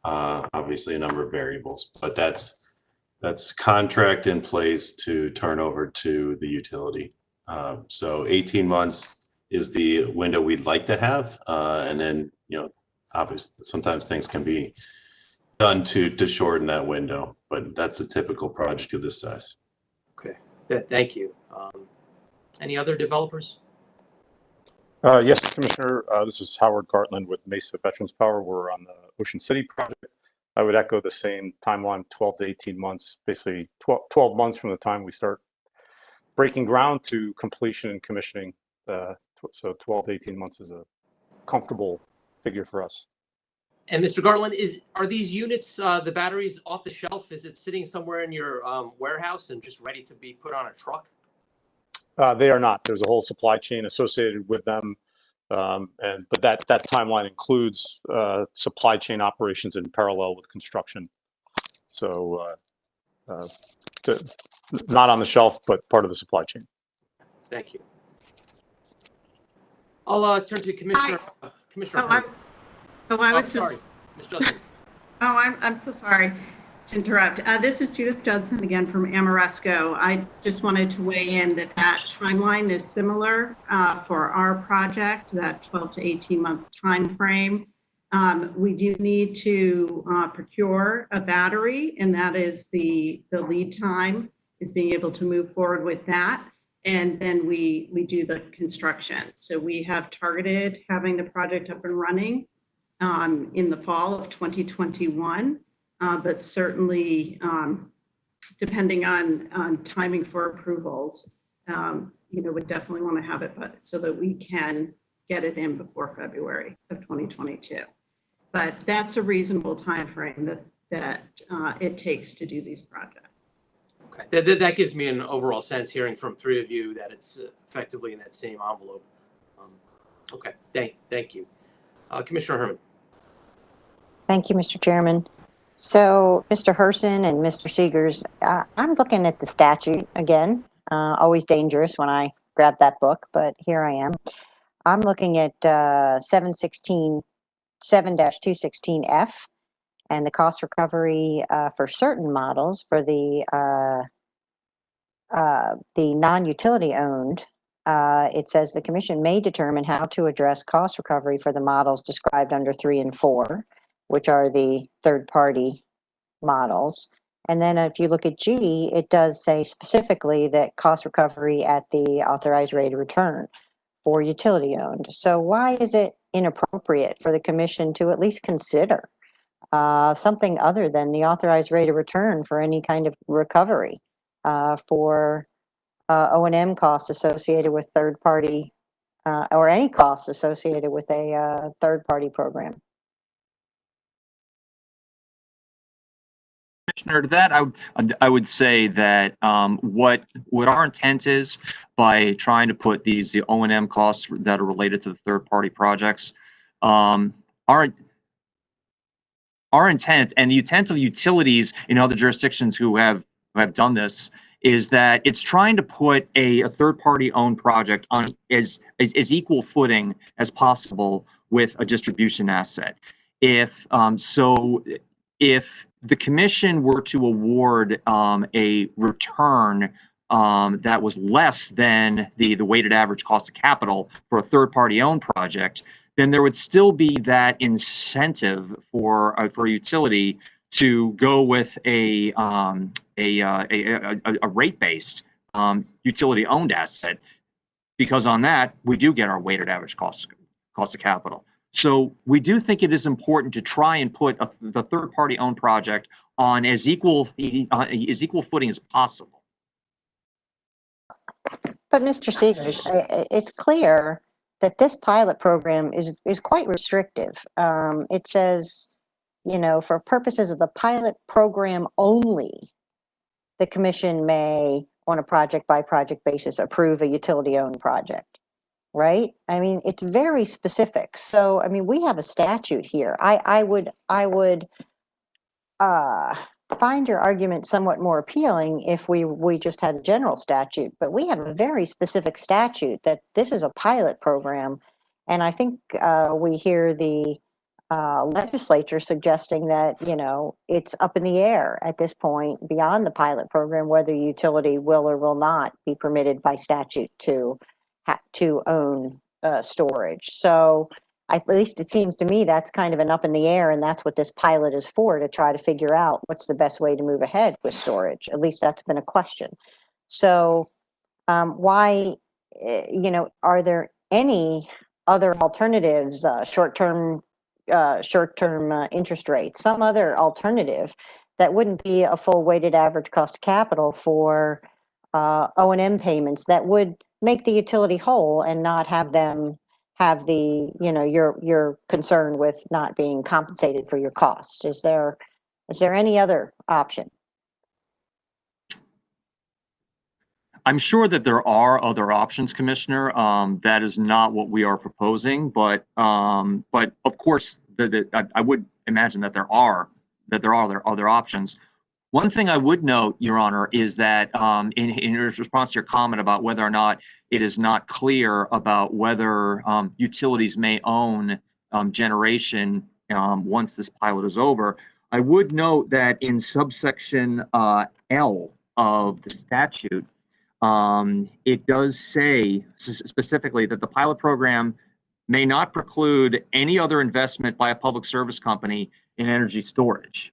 obviously a number of variables, but that's contract in place to turn over to the utility. So 18 months is the window we'd like to have. And then, obviously sometimes things can be done to shorten that window, but that's a typical project of this size. Okay, thank you. Any other developers? Yes, Commissioner. This is Howard Gartland with Mesa Veterans Power. We're on the Ocean City project. I would echo the same timeline, 12 to 18 months, basically 12 months from the time we start breaking ground to completion and commissioning. So 12 to 18 months is a comfortable figure for us. And Mr. Gartland, are these units, the batteries, off the shelf? Is it sitting somewhere in your warehouse and just ready to be put on a truck? They are not. There's a whole supply chain associated with them. But that timeline includes supply chain operations in parallel with construction. So not on the shelf, but part of the supply chain. Thank you. I'll turn to Commissioner Herman. I was sorry, just. Ms. Judson. I'm so sorry to interrupt. This is Judith Judson again from Amoresco. I just wanted to weigh in that timeline is similar for our project, that 12 to 18 month time frame. We do need to procure a battery, and that is the lead time, is being able to move forward with that. And then we do the construction. So we have targeted having the project up and running in the fall of 2021, but certainly depending on timing for approvals, would definitely want to have it, but so that we can get it in before February of 2022. But that's a reasonable time frame that it takes to do these projects. Okay, that gives me an overall sense, hearing from three of you, that it's effectively in that same envelope. Okay, thank you. Commissioner Herman. Thank you, Mr. Chairman. So, Mr. Herson and Mr. Seegers, I'm looking at the statute again. Always dangerous when I grab that book, but here I am. I'm looking at 7-216F and the cost recovery for certain models for the non-utility owned. It says the commission may determine how to address cost recovery for the models described under 3 and 4, which are the third-party models. And then if you look at G, it does say specifically that cost recovery at the authorized rate of return for utility owned. So why is it inappropriate for the commission to at least consider something other than the authorized rate of return for any kind of recovery for O&M costs associated with third-party or any costs associated with a third-party program? Commissioner, to that, I would say that what our intent is, by trying to put the O&M costs that are related to the third-party projects, our intent and the intent of utilities in other jurisdictions who have done this is that it's trying to put a third-party owned project on as equal footing as possible with a distribution asset. If the commission were to award a return that was less than the weighted average cost of capital for a third-party owned project, then there would still be that incentive for a utility to go with a rate-based utility-owned asset, because on that we do get our weighted average cost of capital. So we do think it is important to try and put the third-party owned project on as equal footing as possible. But Mr. Seegers, it's clear that this pilot program is quite restrictive. It says, for purposes of the pilot program only, the commission may, on a project-by-project basis, approve a utility-owned project, right? I mean, it's very specific. So, I mean, we have a statute here. I would find your argument somewhat more appealing if we just had a general statute, but we have a very specific statute that this is a pilot program, and I think we hear the legislature suggesting that it's up in the air at this point beyond the pilot program whether utility will or will not be permitted by statute to own storage. So at least it seems to me that's kind of an up in the air, and that's what this pilot is for, to try to figure out what's the best way to move ahead with storage. At least that's been a question. So why, are there any other alternatives, short-term interest rates, some other alternative that wouldn't be a full weighted average cost of capital for O&M payments that would make the utility whole and not have them have the, your concern with not being compensated for your cost? Is there any other option? I'm sure that there are other options, Commissioner. That is not what we are proposing, but of course, I would imagine that there are other options. One thing I would note, Your Honor, is that in response to your comment about whether or not it is not clear about whether utilities may own generation once this pilot is over, I would note that in subsection L of the statute, it does say specifically that the pilot program may not preclude any other investment by a public service company in energy storage.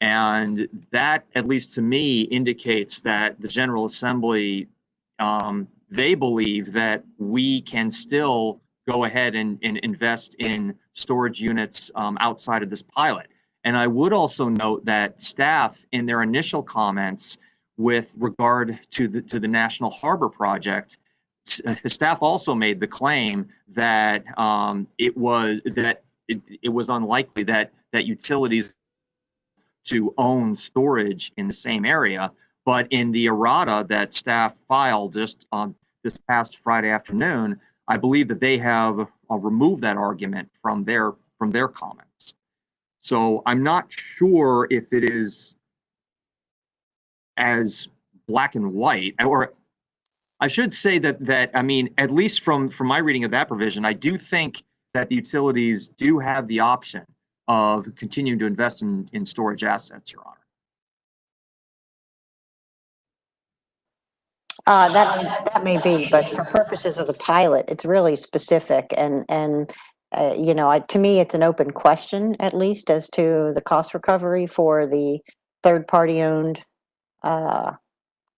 And that, at least to me, indicates that the General Assembly, they believe that we can still go ahead and invest in storage units outside of this pilot. And I would also note that staff, in their initial comments with regard to the National Harbor project, staff also made the claim that it was unlikely that utilities to own storage in the same area. But in the errata that staff filed just on this past Friday afternoon, I believe that they have removed that argument from their comments. So I'm not sure if it is as black and white, or I should say that I mean, at least from my reading of that provision, I do think that the utilities do have the option of continuing to invest in storage assets, Your Honor. That may be, but for purposes of the pilot, it's really specific, and you know, to me, it's an open question, at least, as to the cost recovery for the third-party owned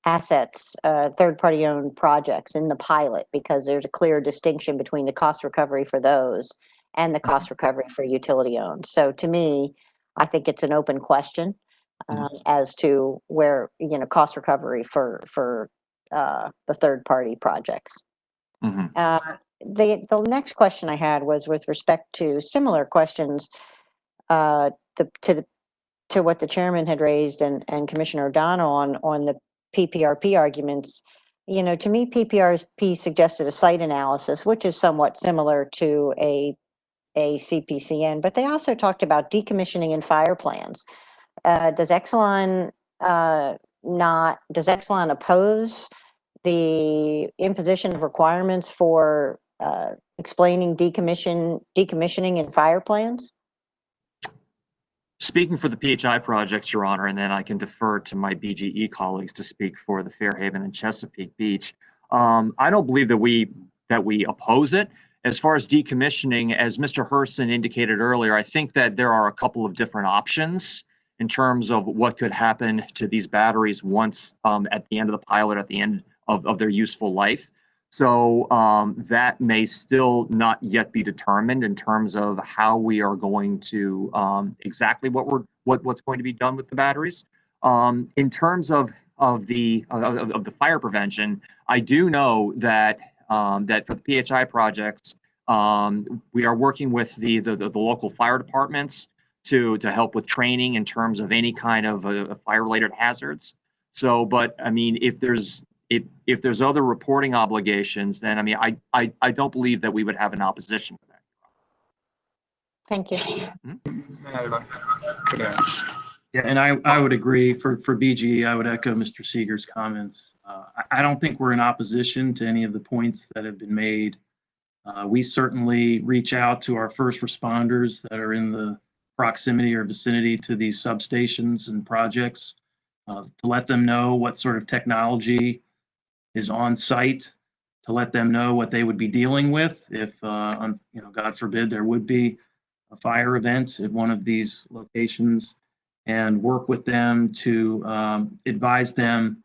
assets, third-party owned projects in the pilot, because there's a clear distinction between the cost recovery for those and the cost recovery for utility owned. So to me, I think it's an open question as to where, you know, cost recovery for the third-party projects. The next question I had was with respect to similar questions to what the chairman had raised and Commissioner O'Donnell on the PPRP arguments. You know, to me, PPRP suggested a site analysis, which is somewhat similar to a CPCN, but they also talked about decommissioning and fire plans. Does Exelon oppose the imposition of requirements for explaining decommissioning and fire plans? Speaking for the PHI projects, Your Honor, and then I can defer to my BGE colleagues to speak for the Fairhaven and Chesapeake Beach. I don't believe that we oppose it. As far as decommissioning, as Mr. Herson indicated earlier, I think that there are a couple of different options in terms of what could happen to these batteries once at the end of the pilot, at the end of their useful life. So that may still not yet be determined in terms of how we are going to exactly what's going to be done with the batteries. In terms of the fire prevention, I do know that that for the PHI projects, we are working with the local fire departments to help with training in terms of any kind of fire-related hazards. So, but I mean, if there's other reporting obligations, then I mean, I don't believe that we would have an opposition to that. Thank you. Yeah, and I would agree for BGE. I would echo Mr. Seeger's comments. I don't think we're in opposition to any of the points that have been made. We certainly reach out to our first responders that are in the proximity or vicinity to these substations and projects to let them know what sort of technology is on site, to let them know what they would be dealing with if, you know, God forbid, there would be a fire event at one of these locations, and work with them to advise them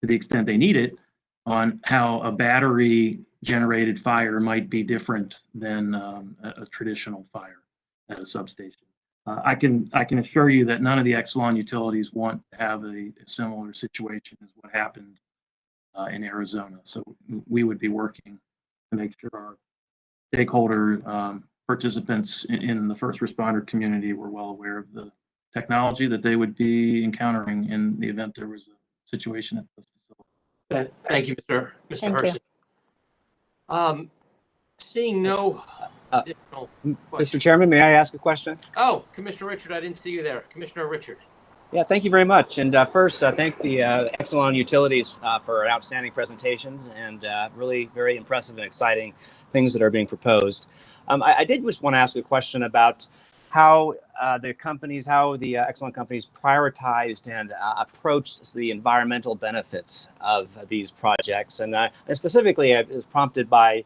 to the extent they need it on how a battery generated fire might be different than a traditional fire at a substation. I can assure you that none of the Exelon utilities want to have a similar situation as what happened in Arizona. So we would be working to make sure our stakeholder participants in the first responder community were well aware of the technology that they would be encountering in the event there was a situation at the facility. Thank you, Mr. Herson. Seeing no additional questions. Mr. Chairman, may I ask a question? Oh, Commissioner Richard, I didn't see you there. Commissioner Richard. Yeah, thank you very much. And first, thank the Exelon Utilities for outstanding presentations and really very impressive and exciting things that are being proposed. I did just want to ask a question about how the Exelon companies prioritized and approached the environmental benefits of these projects. And specifically, it was prompted by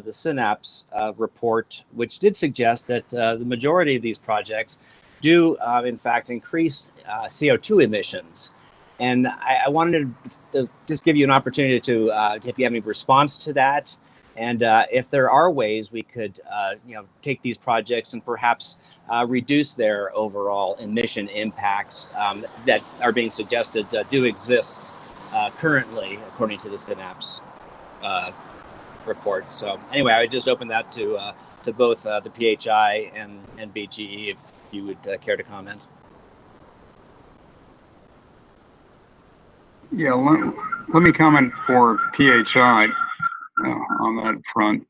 the Synapse report, which did suggest that the majority of these projects do, in fact, increase CO2 emissions. And I wanted to just give you an opportunity to, if you have any response to that, and if there are ways we could, take these projects and perhaps reduce their overall emission impacts that are being suggested do exist currently, according to the Synapse report. So anyway, I would just open that to both the PHI and BGE if you would care to comment. Yeah, let me comment for PHI on that front.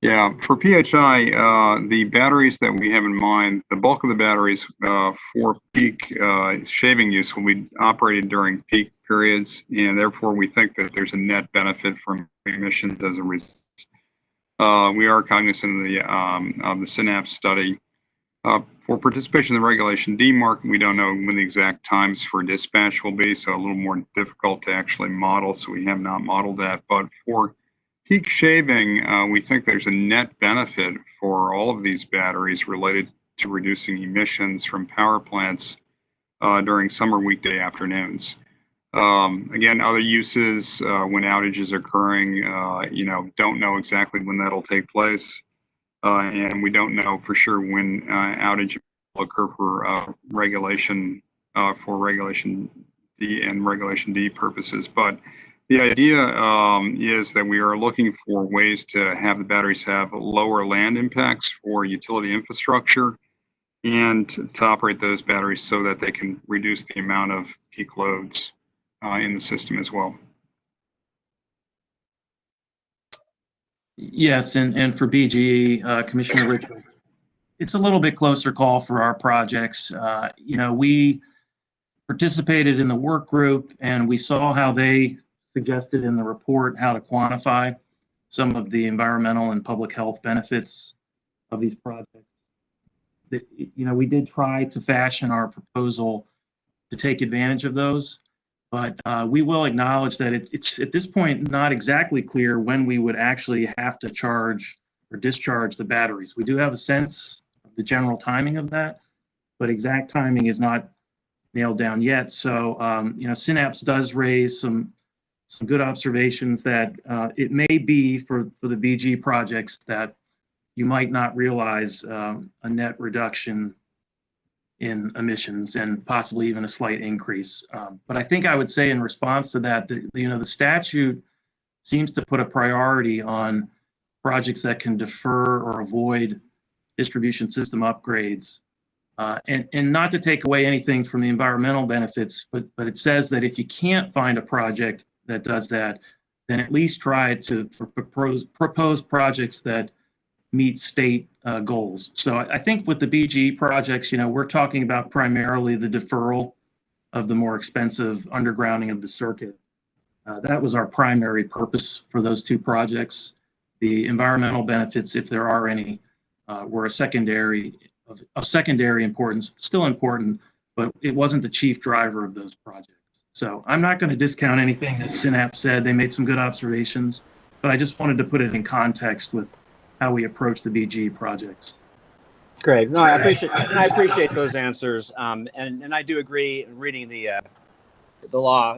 Yeah, for PHI, the batteries that we have in mind, the bulk of the batteries for peak shaving use will be operated during peak periods, and therefore we think that there's a net benefit from emissions as a result. We are cognizant of the Synapse study. For participation in the Regulation D market, we don't know when the exact times for dispatch will be, so a little more difficult to actually model, so we have not modeled that. But for peak shaving, we think there's a net benefit for all of these batteries related to reducing emissions from power plants during summer weekday afternoons. Again, other uses when outages are occurring, don't know exactly when that'll take place. And we don't know for sure when outage will occur for regulation D and Regulation D purposes. But the idea is that we are looking for ways to have the batteries have lower land impacts for utility infrastructure and to operate those batteries so that they can reduce the amount of peak loads in the system as well. Yes, and for BGE, Commissioner Richard, it's a little bit closer call for our projects. We participated in the work group and we saw how they suggested in the report how to quantify some of the environmental and public health benefits of these projects. We did try to fashion our proposal to take advantage of those. But we will acknowledge that it's at this point not exactly clear when we would actually have to charge or discharge the batteries. We do have a sense of the general timing of that, but exact timing is not nailed down yet. So, Synapse does raise some good observations that it may be for the BG projects that you might not realize a net reduction in emissions and possibly even a slight increase. But I think I would say in response to that, the statute seems to put a priority on projects that can defer or avoid distribution system upgrades. And not to take away anything from the environmental benefits, but it says that if you can't find a project that does that, then at least try to propose projects that meet state goals. So I think with the BGE projects, we're talking about primarily the deferral of the more expensive undergrounding of the circuit. That was our primary purpose for those two projects. The environmental benefits, if there are any, were of secondary importance, still important, but it wasn't the chief driver of those projects. So I'm not going to discount anything that Synapse said. They made some good observations, but I just wanted to put it in context with how we approach the BG projects. Great. No, I appreciate those answers. And I do agree. Reading the law,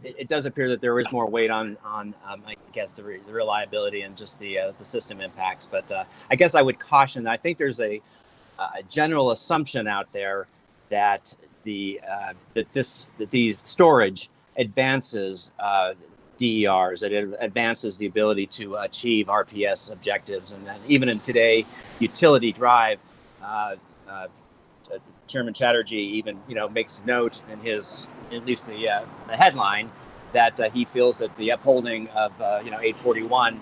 it does appear that there is more weight on I guess the reliability and just the system impacts. But I guess I would caution that I think there's a general assumption out there that the storage advances DERs, that it advances the ability to achieve RPS objectives, and then even in today utility drive, Chairman Chatterjee even makes note in his, at least the headline, that he feels that the upholding of 841,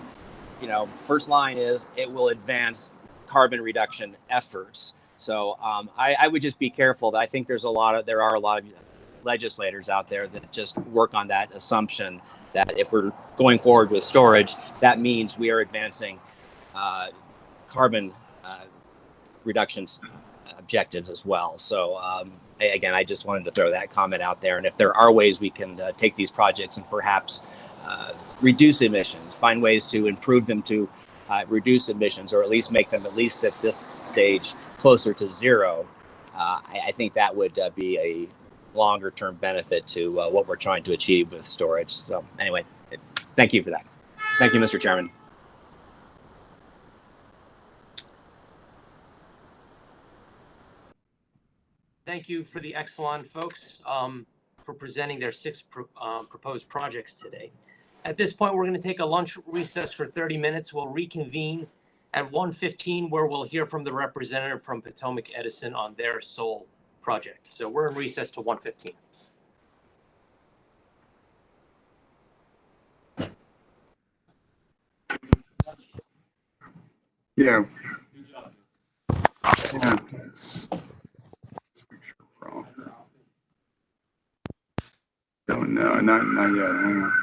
first line is it will advance carbon reduction efforts. So I would just be careful. I think there are a lot of legislators out there that just work on that assumption that if we're going forward with storage, that means we are advancing carbon reductions objectives as well. So again, I just wanted to throw that comment out there. And if there are ways we can take these projects and perhaps reduce emissions, find ways to improve them to reduce emissions, or at least make them, at least at this stage, closer to zero, I think that would be a longer term benefit to what we're trying to achieve with storage. So anyway, thank you for that. Thank you, Mr. Chairman. Thank you for the Exelon folks for presenting their 6 proposed projects today. At this point, we're going to take a lunch recess for 30 minutes. We'll reconvene at 1:15, where we'll hear from the representative from Potomac Edison on their sole project. So we're in recess to 1:15. Yeah. Yeah. Let's make sure we're all- No, not yet. Hang on.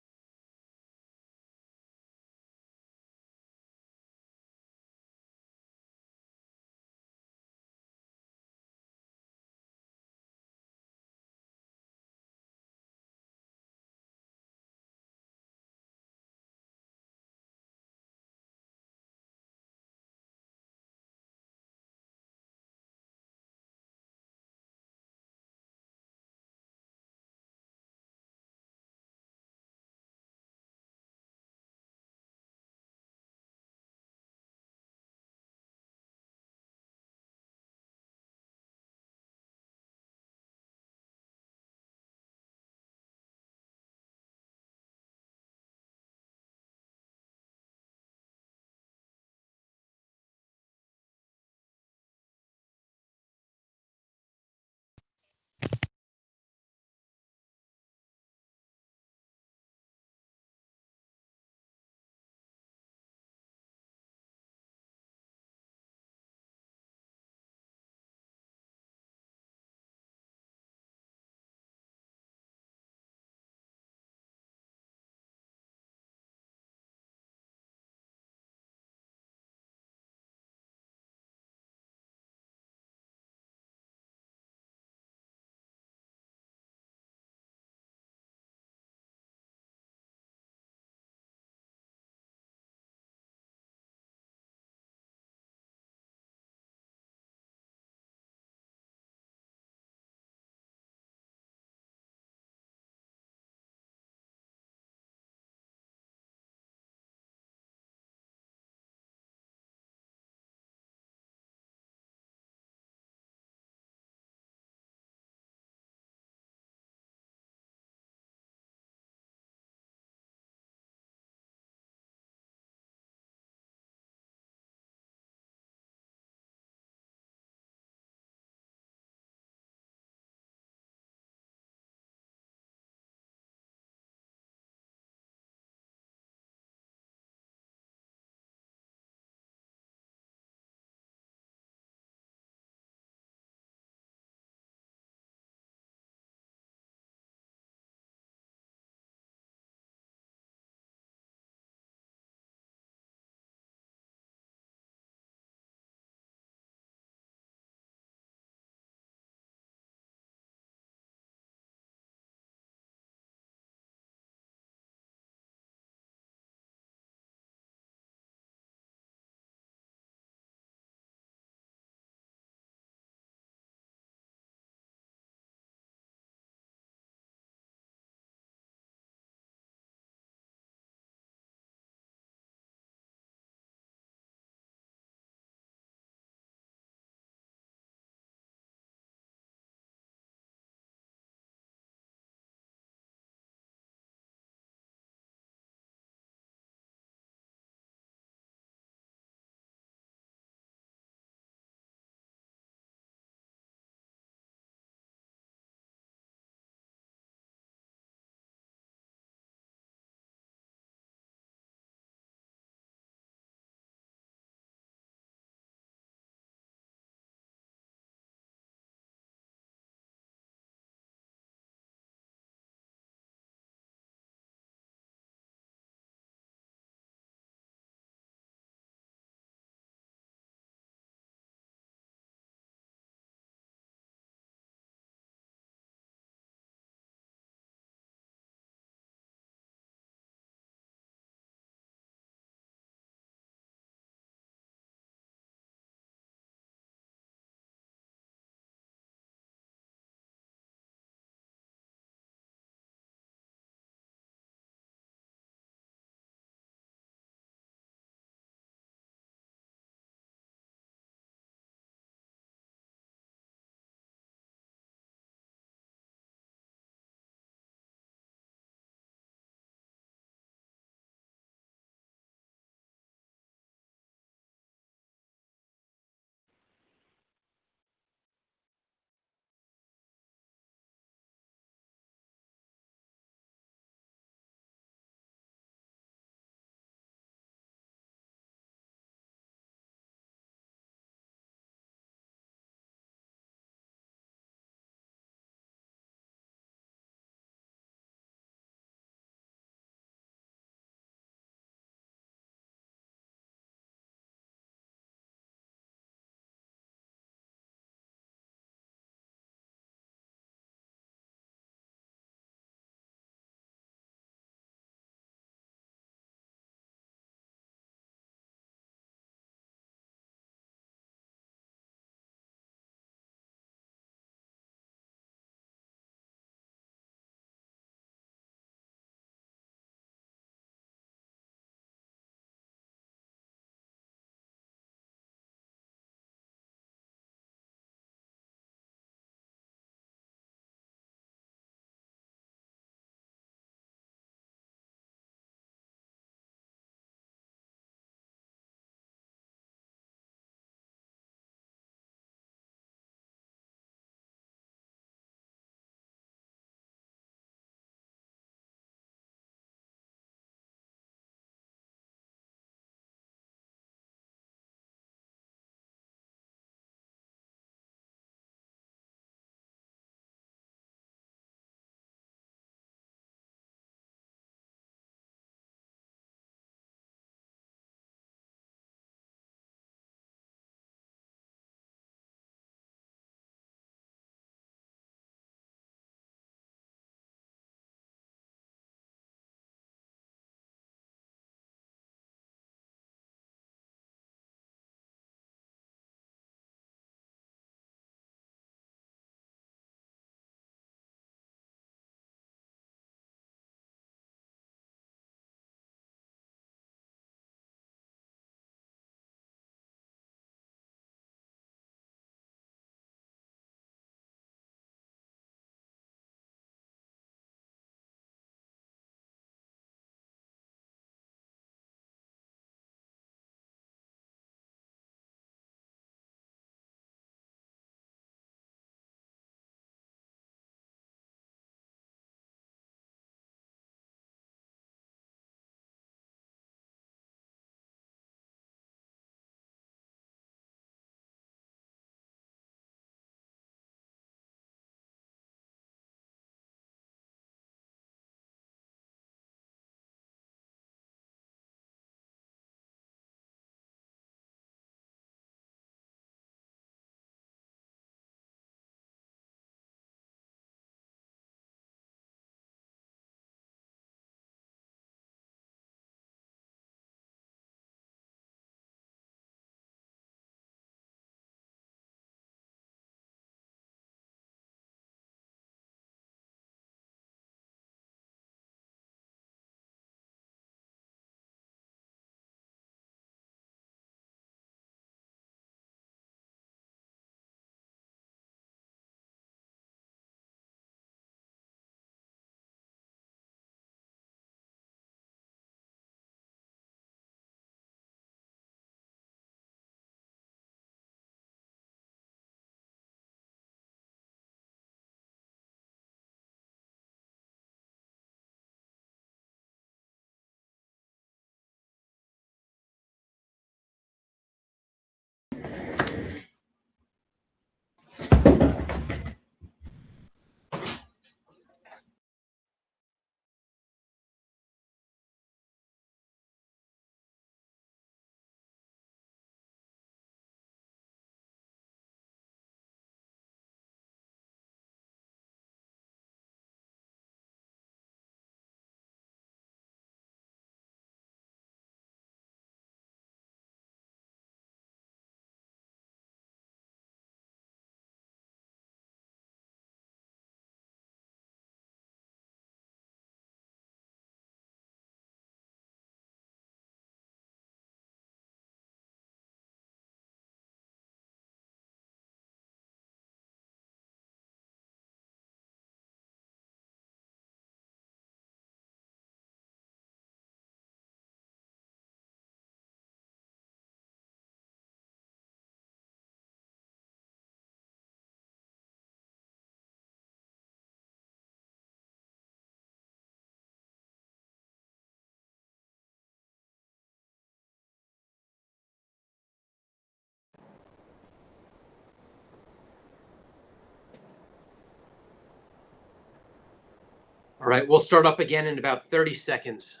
All right, we'll start up again in about 30 seconds.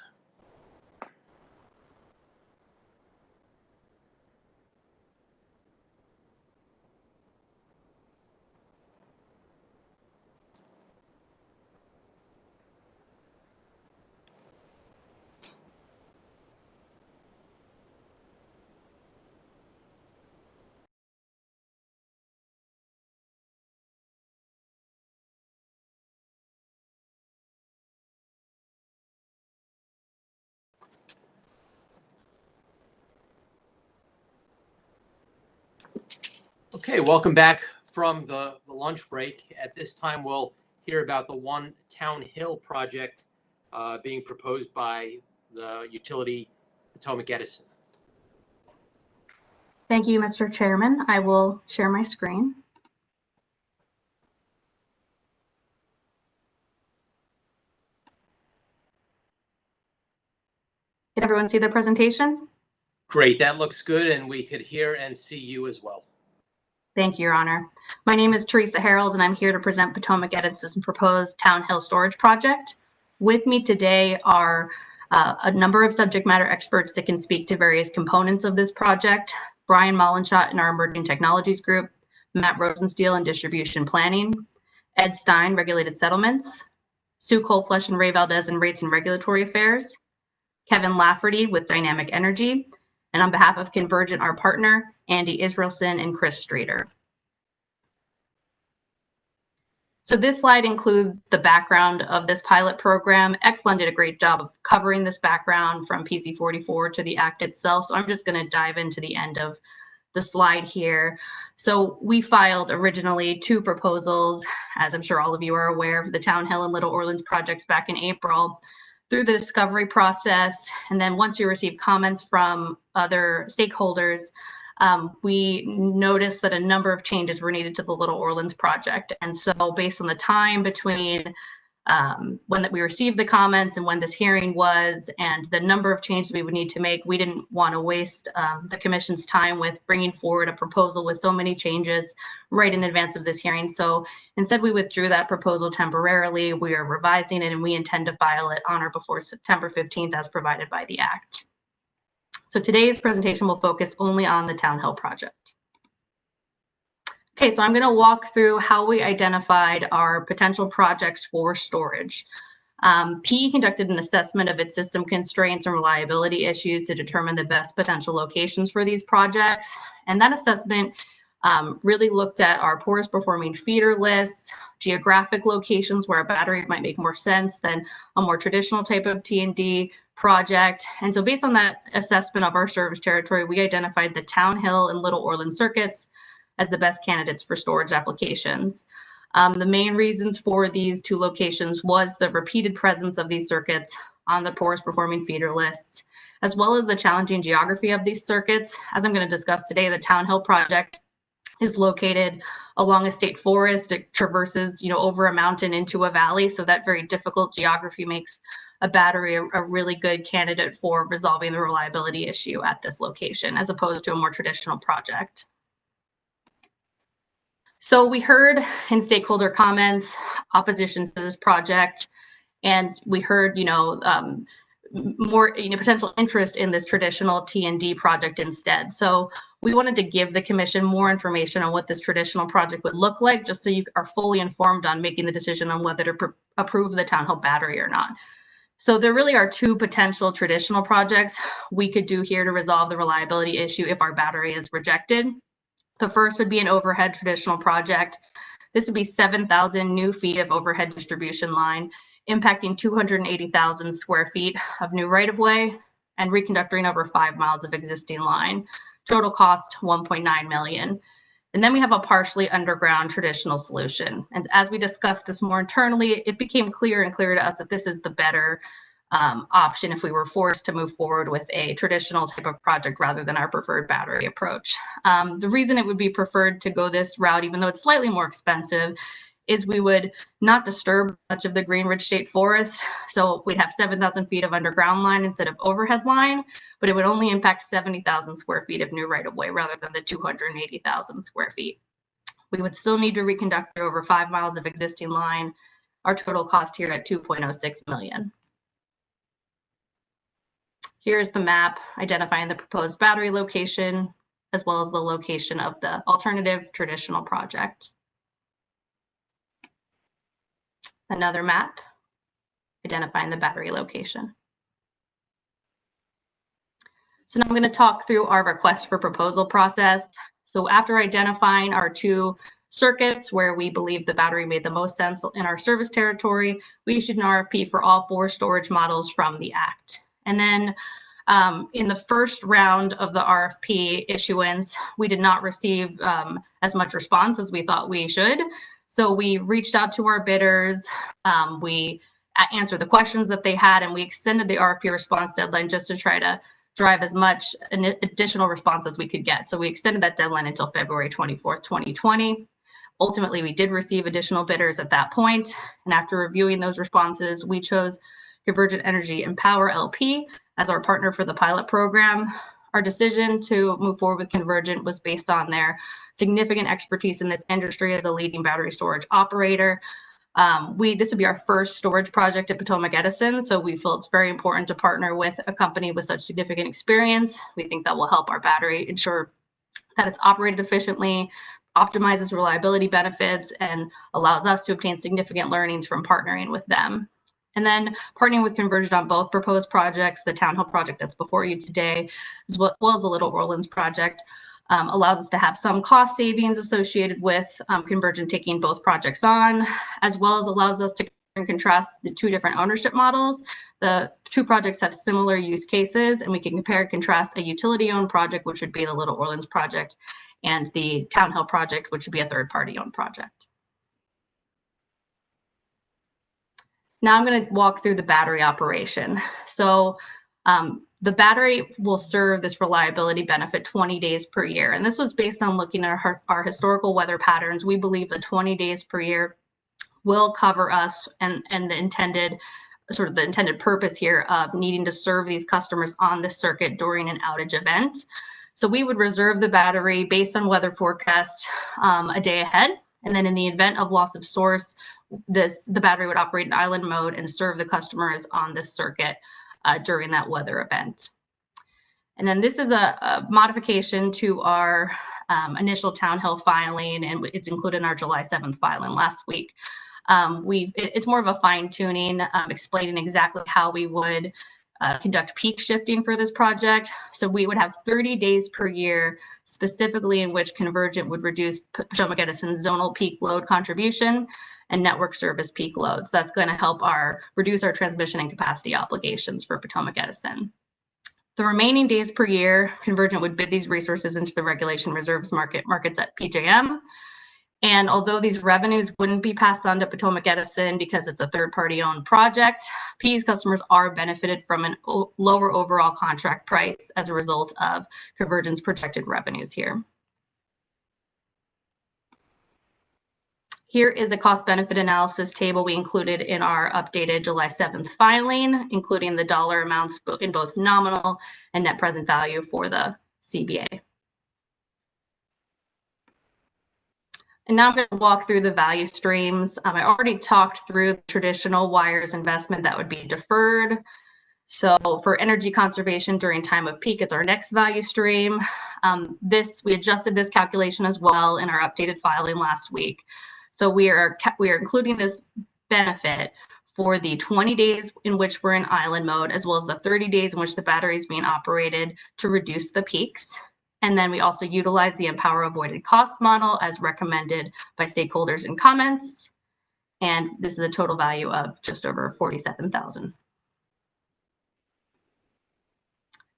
Okay, welcome back from the lunch break. At this time, we'll hear about the One Town Hill project being proposed by the utility Potomac Edison. Thank you, Mr. Chairman. I will share my screen. Did everyone see the presentation? Great, that looks good, and we could hear and see you as well. Thank you, Your Honor. My name is Teresa Harold, and I'm here to present Potomac Edison's proposed Town Hill Storage Project. With me today are a number of subject matter experts that can speak to various components of this project. Brian Mollenschott in our Emerging Technologies Group, Matt Rosensteel in Distribution Planning, Ed Stein, Regulated Settlements, Sue Colflesh and Ray Valdez in Rates and Regulatory Affairs, Kevin Lafferty with Dynamic Energy, and on behalf of Convergent, our partner, Andy Israelson and Chris Streeter. So this slide includes the background of this pilot program. Exelon did a great job of covering this background from PC 44 to the act itself. So I'm just going to dive into the end of the slide here. So we filed originally 2 proposals, as I'm sure all of you are aware, for the Town Hill and Little Orleans projects back in April through the discovery process. And then once you receive comments from other stakeholders, we noticed that a number of changes were needed to the Little Orleans project. And so based on the time between when we received the comments and when this hearing was, and the number of changes we would need to make, we didn't want to waste the commission's time with bringing forward a proposal with so many changes right in advance of this hearing. So instead, we withdrew that proposal temporarily. We are revising it, and we intend to file it on or before September 15th as provided by the Act. So today's presentation will focus only on the Town Hill project. Okay, so I'm going to walk through how we identified our potential projects for storage. PE conducted an assessment of its system constraints and reliability issues to determine the best potential locations for these projects. And that assessment really looked at our poorest performing feeder lists, geographic locations where a battery might make more sense than a more traditional type of T&D project. And so based on that assessment of our service territory, we identified the Town Hill and Little Orleans circuits as the best candidates for storage applications. The main reasons for these 2 locations was the repeated presence of these circuits on the poorest performing feeder lists, as well as the challenging geography of these circuits. As I'm going to discuss today, the Town Hill project is located along a state forest. It traverses, over a mountain into a valley. So that very difficult geography makes a battery a really good candidate for resolving the reliability issue at this location, as opposed to a more traditional project. So we heard in stakeholder comments opposition to this project, and we heard, more potential interest in this traditional T&D project instead. So we wanted to give the commission more information on what this traditional project would look like, just so you are fully informed on making the decision on whether to approve the Town Hill battery or not. So there really are 2 potential traditional projects we could do here to resolve the reliability issue if our battery is rejected. The first would be an overhead traditional project. This would be 7,000 new feet of overhead distribution line, impacting 280,000 square feet of new right-of-way and reconductoring over 5 miles of existing line. Total cost, $1.9 million. And then we have a partially underground traditional solution. And as we discussed this more internally, it became clearer and clearer to us that this is the better option if we were forced to move forward with a traditional type of project rather than our preferred battery approach. The reason it would be preferred to go this route, even though it's slightly more expensive, is we would not disturb much of the Green Ridge State Forest. So we'd have 7,000 feet of underground line instead of overhead line, but it would only impact 70,000 square feet of new right-of-way rather than the 280,000 square feet. We would still need to reconduct over 5 miles of existing line, our total cost here at $2.06 million. Here's the map identifying the proposed battery location, as well as the location of the alternative traditional project. Another map identifying the battery location. So now I'm going to talk through our request for proposal process. So after identifying our 2 circuits where we believe the battery made the most sense in our service territory, we issued an RFP for all 4 storage models from the ACT. And then in the first round of the RFP issuance, we did not receive as much response as we thought we should. So we reached out to our bidders, we answered the questions that they had, and we extended the RFP response deadline just to try to drive as much additional response as we could get. So we extended that deadline until February 24th, 2020. Ultimately, we did receive additional bidders at that point, and after reviewing those responses, we chose Convergent Energy Empower LP as our partner for the pilot program. Our decision to move forward with Convergent was based on their significant expertise in this industry as a leading battery storage operator. This would be our first storage project at Potomac Edison, so we feel it's very important to partner with a company with such significant experience. We think that will help our battery ensure that it's operated efficiently, optimizes reliability benefits, and allows us to obtain significant learnings from partnering with them. And then partnering with Convergent on both proposed projects, the Town Hill project that's before you today, as well as the Little Orleans project, allows us to have some cost savings associated with Convergent taking both projects on, as well as allows us to compare and contrast the 2 different ownership models. The 2 projects have similar use cases, and we can compare and contrast a utility-owned project, which would be the Little Orleans project, and the Town Hill project, which would be a third-party owned project. Now I'm going to walk through the battery operation. So the battery will serve this reliability benefit 20 days per year. And this was based on looking at our historical weather patterns. We believe that 20 days per year will cover us and the intended purpose here of needing to serve these customers on this circuit during an outage event. So we would reserve the battery based on weather forecast a day ahead. And then in the event of loss of source, the battery would operate in island mode and serve the customers on this circuit during that weather event. And then this is a modification to our initial Town Hill filing, and it's included in our July 7th filing last week. It's more of a fine tuning, explaining exactly how we would conduct peak shifting for this project. So we would have 30 days per year, specifically in which Convergent would reduce Potomac Edison's zonal peak load contribution and network service peak loads. That's going to help reduce our transmission and capacity obligations for Potomac Edison. The remaining days per year, Convergent would bid these resources into the regulation reserves markets at PJM. And although these revenues wouldn't be passed on to Potomac Edison because it's a third-party owned project, PE's customers are benefited from a lower overall contract price as a result of Convergent's projected revenues here. Here is a cost-benefit analysis table we included in our updated July 7th filing, including the dollar amounts in both nominal and net present value for the CBA. And now I'm going to walk through the value streams. I already talked through the traditional wires investment that would be deferred. So for energy conservation during time of peak, it's our next value stream. We adjusted this calculation as well in our updated filing last week. So we are including this benefit for the 20 days in which we're in island mode, as well as the 30 days in which the battery is being operated to reduce the peaks. And then we also utilize the Empower Avoided Cost model as recommended by stakeholders in comments. And this is a total value of just over $47,000.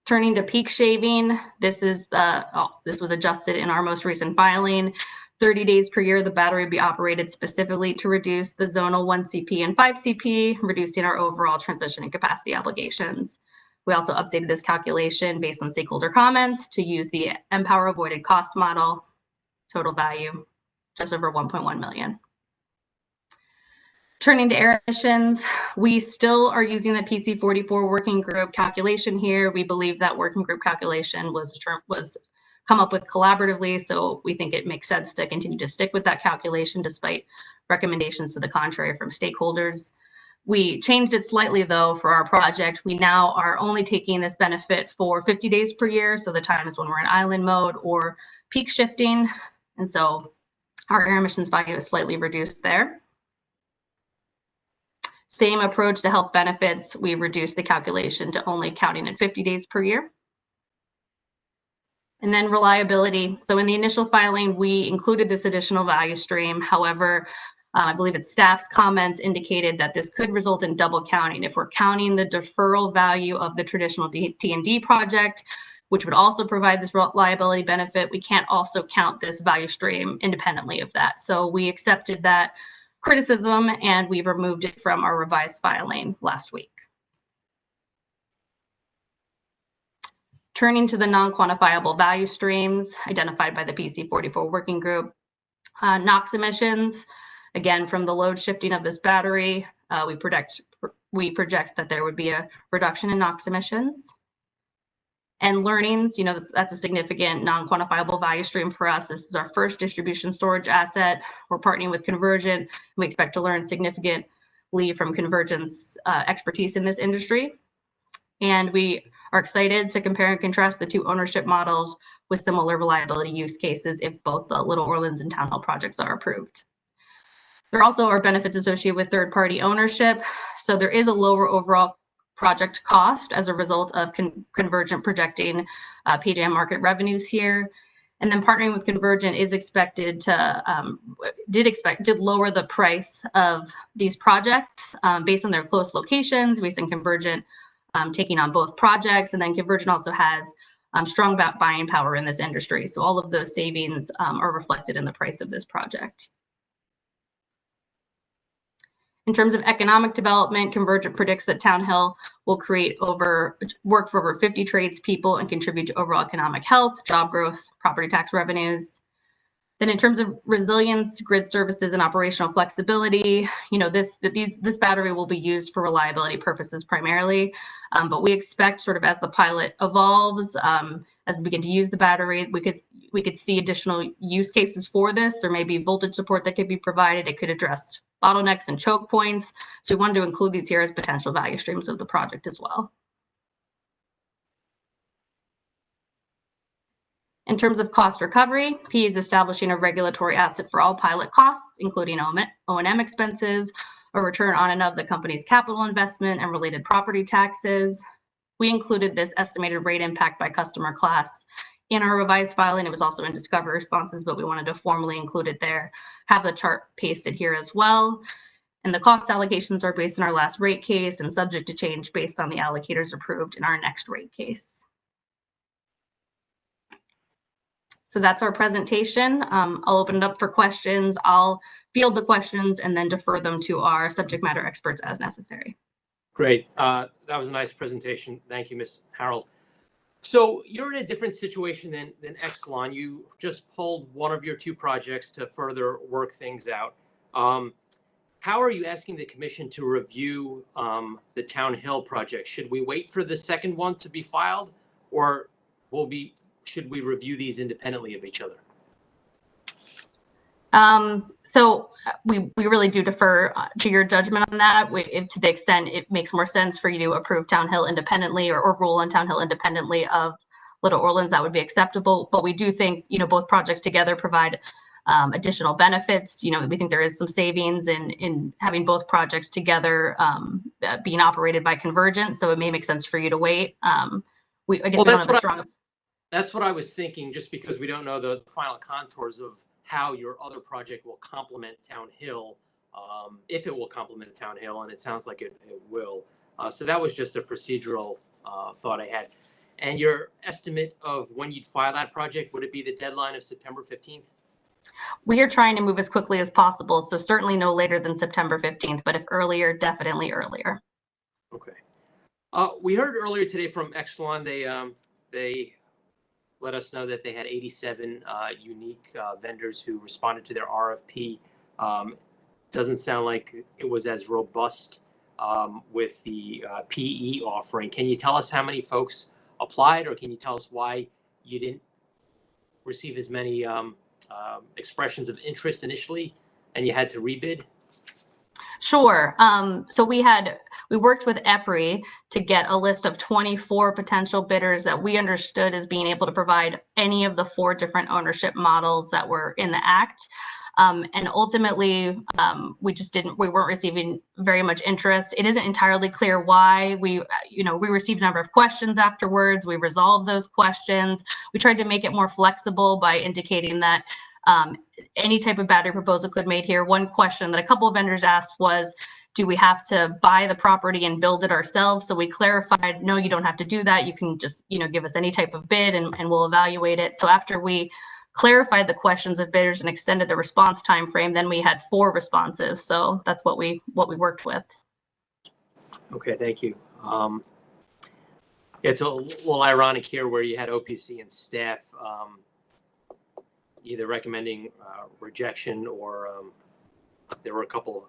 Turning to peak shaving, this was adjusted in our most recent filing. 30 days per year, the battery would be operated specifically to reduce the zonal 1CP and 5CP, reducing our overall transmission and capacity obligations. We also updated this calculation based on stakeholder comments to use the Empower Avoided Cost model, total value just over $1.1 million. Turning to air emissions, we still are using the PC44 working group calculation here. We believe that working group calculation was come up with collaboratively. So we think it makes sense to continue to stick with that calculation despite recommendations to the contrary from stakeholders. We changed it slightly though for our project. We now are only taking this benefit for 50 days per year. So the time is when we're in island mode or peak shifting. And so our air emissions value is slightly reduced there. Same approach to health benefits. We reduced the calculation to only counting in 50 days per year. And then reliability. So in the initial filing, we included this additional value stream. However, I believe it's staff's comments indicated that this could result in double counting. If we're counting the deferral value of the traditional T&D project, which would also provide this reliability benefit, we can't also count this value stream independently of that. So we accepted that criticism and we removed it from our revised filing last week. Turning to the non-quantifiable value streams identified by the PC 44 working group, NOx emissions, again, from the load shifting of this battery, we project that there would be a reduction in NOx emissions. And learnings, you know, that's a significant non-quantifiable value stream for us. This is our first distribution storage asset. We're partnering with Convergent. We expect to learn significantly from Convergent's expertise in this industry. And we are excited to compare and contrast the two ownership models with similar reliability use cases if both the Little Orleans and Town Hill projects are approved. There also are benefits associated with third-party ownership. So there is a lower overall project cost as a result of Convergent projecting PJM market revenues here. And then partnering with Convergent is expected to, did lower the price of these projects based on their close locations, based on Convergent taking on both projects. And then Convergent also has strong buying power in this industry. So all of those savings are reflected in the price of this project. In terms of economic development, Convergent predicts that Town Hill will work for over 50 tradespeople and contribute to overall economic health, job growth, property tax revenues. Then in terms of resilience, grid services, and operational flexibility, you know, this battery will be used for reliability purposes primarily, but we expect sort of as the pilot evolves, as we begin to use the battery, we could see additional use cases for this. There may be voltage support that could be provided. It could address bottlenecks and choke points. So we wanted to include these here as potential value streams of the project as well. In terms of cost recovery, P is establishing a regulatory asset for all pilot costs, including O&M expenses, a return on and of the company's capital investment and related property taxes. We included this estimated rate impact by customer class in our revised filing. It was also in discovery responses, but we wanted to formally include it there, have the chart pasted here as well. And the cost allocations are based on our last rate case and subject to change based on the allocators approved in our next rate case. So that's our presentation. I'll open it up for questions. I'll field the questions and then defer them to our subject matter experts as necessary. Great. That was a nice presentation. Thank you, Ms. Harold. So you're in a different situation than Exelon. You just pulled one of your two projects to further work things out. How are you asking the commission to review the Town Hill project? Should we wait for the second one to be filed, or should we review these independently of each other? So we really do defer to your judgment on that. To the extent it makes more sense for you to approve Town Hill independently or rule on Town Hill independently of Little Orleans, that would be acceptable. But we do think, you know, both projects together provide additional benefits. You know, we think there is some savings in having both projects together being operated by Convergent. So it may make sense for you to wait. That's what I was thinking, just because we don't know the final contours of how your other project will complement Town Hill, if it will complement Town Hill, and it sounds like it will. So that was just a procedural thought I had. And your estimate of when you'd file that project, would it be the deadline of September 15th? We are trying to move as quickly as possible, so certainly no later than September 15th, but if earlier, definitely earlier. Okay. We heard earlier today from Exelon, they let us know that they had 87 unique vendors who responded to their RFP. Doesn't sound like it was as robust with the PE offering. Can you tell us how many folks applied, or can you tell us why you didn't receive as many expressions of interest initially, and you had to rebid? Sure. So we worked with EPRI to get a list of 24 potential bidders that we understood as being able to provide any of the 4 different ownership models that were in the Act. And ultimately, we weren't receiving very much interest. It isn't entirely clear why. We received a number of questions afterwards. We resolved those questions. We tried to make it more flexible by indicating that any type of battery proposal could be made here. One question that a couple of vendors asked was, do we have to buy the property and build it ourselves? So we clarified, no, you don't have to do that. You can just, give us any type of bid and we'll evaluate it. So after we clarified the questions of bidders and extended the response time frame, then we had 4 responses. So that's what we worked with. Okay, thank you. It's a little ironic here where you had OPC and staff either recommending rejection or there were a couple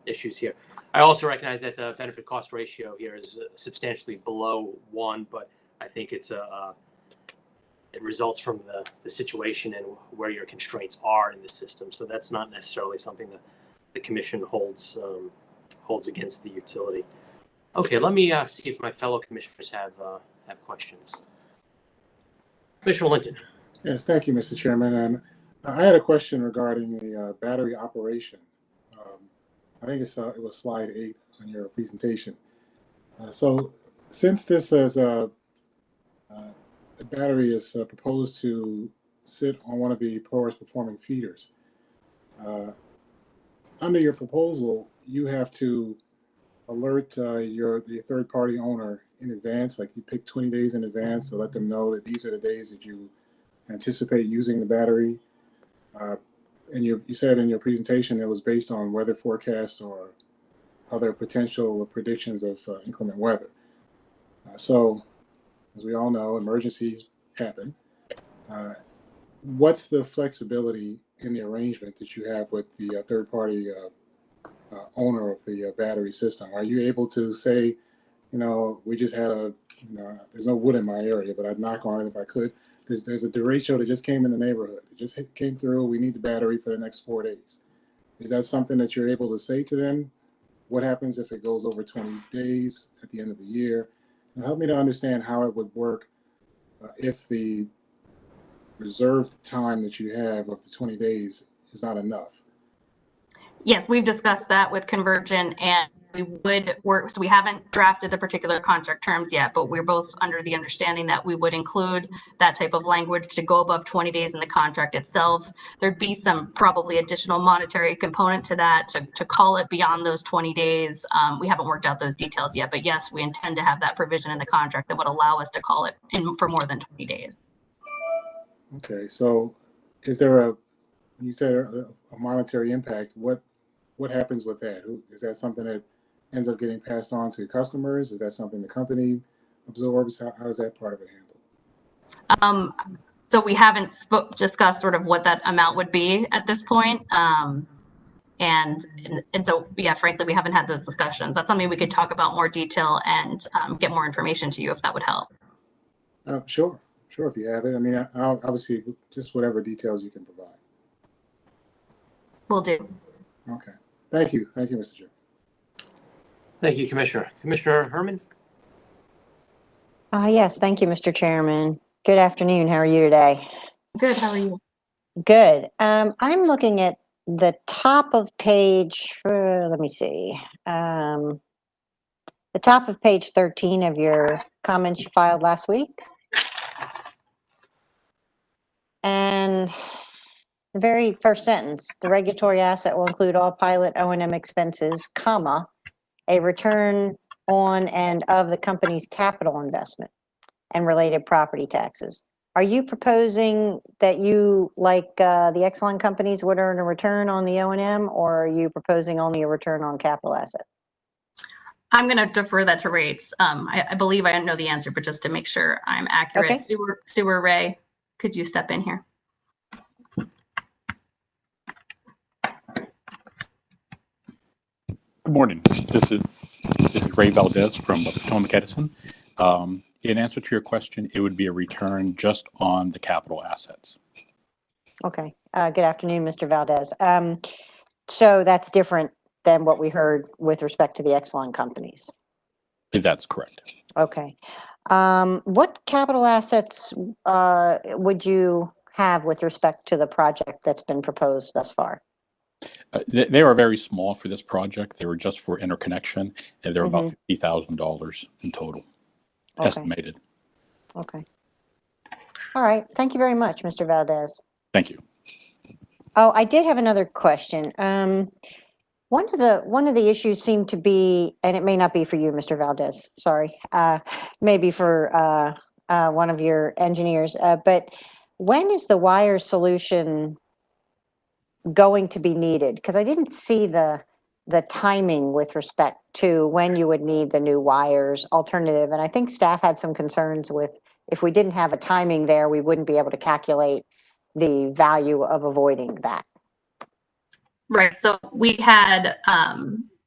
issues here. I also recognize that the benefit cost ratio here is substantially below 1, but I think it results from the situation and where your constraints are in the system. So that's not necessarily something that the commission holds against the utility. Okay, let me see if my fellow commissioners have questions. Commissioner Linton. Yes, thank you, Mr. Chairman. And I had a question regarding the battery operation. I think it was slide 8 on your presentation. So since this is the battery is proposed to sit on one of the poorest performing feeders, under your proposal, you have to alert the third party owner in advance, like you pick 20 days in advance to let them know that these are the days that you anticipate using the battery. And you said in your presentation it was based on weather forecasts or other potential predictions of inclement weather. So, as we all know, emergencies happen. What's the flexibility in the arrangement that you have with the third-party owner of the battery system? Are you able to say, we just had there's no wood in my area, but I'd knock on it if I could. There's a derecho that just came in the neighborhood. It just came through. We need the battery for the next 4 days. Is that something that you're able to say to them? What happens if it goes over 20 days at the end of the year? And help me to understand how it would work if the reserved time that you have of the 20 days is not enough. Yes, we've discussed that with Convergent, and we would work. So we haven't drafted the particular contract terms yet, but we're both under the understanding that we would include that type of language to go above 20 days in the contract itself. There'd be some probably additional monetary component to that to call it beyond those 20 days. We haven't worked out those details yet, but yes, we intend to have that provision in the contract that would allow us to call it in for more than 20 days. Okay, so is there when you said a monetary impact, what happens with that? Is that something that ends up getting passed on to customers? Is that something the company absorbs? How is that part of it handled? So we haven't discussed sort of what that amount would be at this point. And so, yeah, frankly, we haven't had those discussions. That's something we could talk about more detail and get more information to you if that would help. Sure, if you have it. I mean, I'll obviously just whatever details you can provide. Will do. Okay. Thank you, Mr. Chair. Thank you, Commissioner. Commissioner Herman? Yes, thank you, Mr. Chairman. Good afternoon. How are you today? Good. How are you? Good. I'm looking at the top of page, let me see. The top of page 13 of your comments you filed last week. And the very first sentence, the regulatory asset will include all pilot O&M expenses, comma, a return on and of the company's capital investment and related property taxes. Are you proposing that you, like the Exelon companies, would earn a return on the O&M, or are you proposing only a return on capital assets? I'm going to defer that to rates. I believe I know the answer, but just to make sure I'm accurate. Okay. Sewer Ray, could you step in here? Good morning. This is Ray Valdez from Potomac Edison. In answer to your question, it would be a return just on the capital assets. Okay. Good afternoon, Mr. Valdez. So that's different than what we heard with respect to the Exelon companies. That's correct. Okay. What capital assets would you have with respect to the project that's been proposed thus far? They were very small for this project. They were just for interconnection, and they're about $50,000 in total, estimated. Okay. All right. Thank you very much, Mr. Valdez. Thank you. Oh, I did have another question. One of the issues seemed to be, and it may not be for you, Mr. Valdez, sorry, maybe for one of your engineers, but when is the wire solution going to be needed? Because I didn't see the timing with respect to when you would need the new wires alternative. And I think staff had some concerns with if we didn't have a timing there, we wouldn't be able to calculate the value of avoiding that. Right. So we had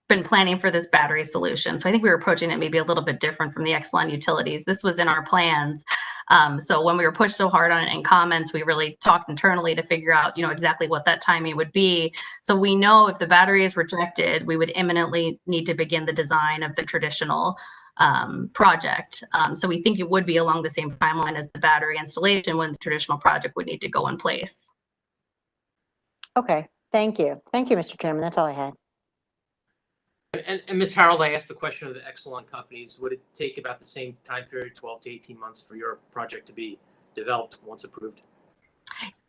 been planning for this battery solution. So I think we were approaching it maybe a little bit different from the Exelon utilities. This was in our plans. So when we were pushed so hard on it in comments, we really talked internally to figure out, exactly what that timing would be. So we know if the battery is rejected, we would imminently need to begin the design of the traditional project. So we think it would be along the same timeline as the battery installation when the traditional project would need to go in place. Okay. Thank you. Thank you, Mr. Chairman. That's all I had. And Ms. Harold, I asked the question of the Exelon companies, would it take about the same time period, 12 to 18 months for your project to be developed once approved?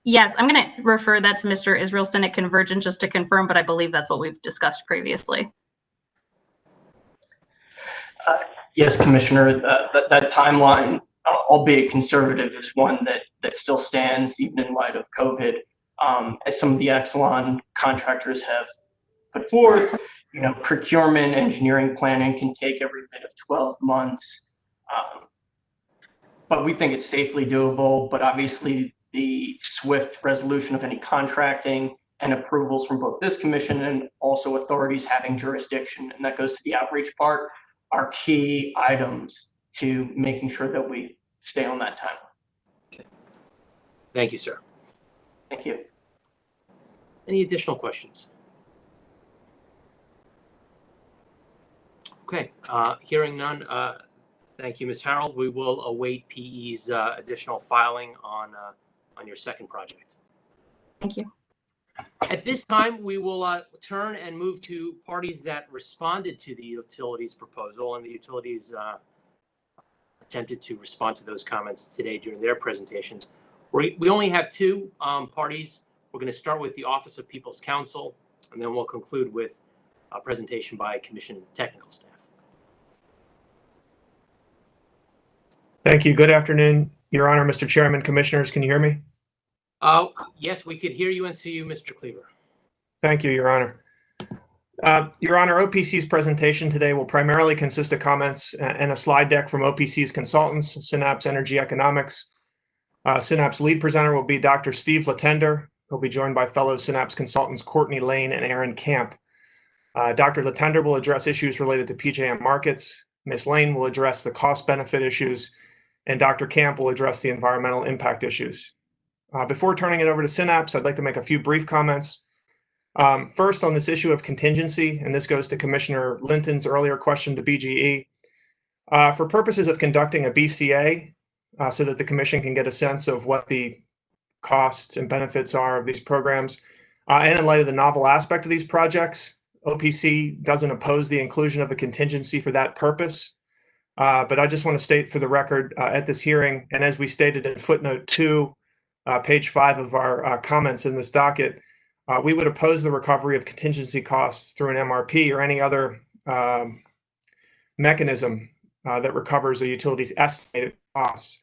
Yes, I'm going to refer that to Mr. Israelson at Convergent just to confirm, but I believe that's what we've discussed previously. Yes, Commissioner, that timeline, albeit conservative, is one that still stands even in light of COVID. As some of the Exelon contractors have put forth, procurement, engineering, planning can take every bit of 12 months. But we think it's safely doable, but obviously the swift resolution of any contracting and approvals from both this commission and also authorities having jurisdiction, and that goes to the outreach part, are key items to making sure that we stay on that timeline. Okay. Thank you, sir. Thank you. Any additional questions? Okay, hearing none, thank you, Ms. Harold. We will await PE's additional filing on your second project. Thank you. At this time, we will turn and move to parties that responded to the utilities proposal, and the utilities attempted to respond to those comments today during their presentations. We only have two parties. We're going to start with the Office of People's Counsel, and then we'll conclude with a presentation by Commission technical staff. Thank you. Good afternoon, Your Honor, Mr. Chairman, Commissioners. Can you hear me? Yes, we could hear you and see you, Mr. Cleaver. Thank you, Your Honor. Your Honor, OPC's presentation today will primarily consist of comments and a slide deck from OPC's consultants, Synapse Energy Economics. Synapse lead presenter will be Dr. Steve Latender. He'll be joined by fellow Synapse consultants Courtney Lane and Aaron Camp. Dr. Latender will address issues related to PJM markets. Ms. Lane will address the cost-benefit issues, and Dr. Camp will address the environmental impact issues. Before turning it over to Synapse, I'd like to make a few brief comments. First, on this issue of contingency, and this goes to Commissioner Linton's earlier question to BGE. For purposes of conducting a BCA, so that the Commission can get a sense of what the costs and benefits are of these programs, and in light of the novel aspect of these projects, OPC doesn't oppose the inclusion of a contingency for that purpose. But I just want to state for the record at this hearing, and as we stated in footnote 2, page 5 of our comments in this docket, we would oppose the recovery of contingency costs through an MRP or any other mechanism that recovers a utility's estimated costs.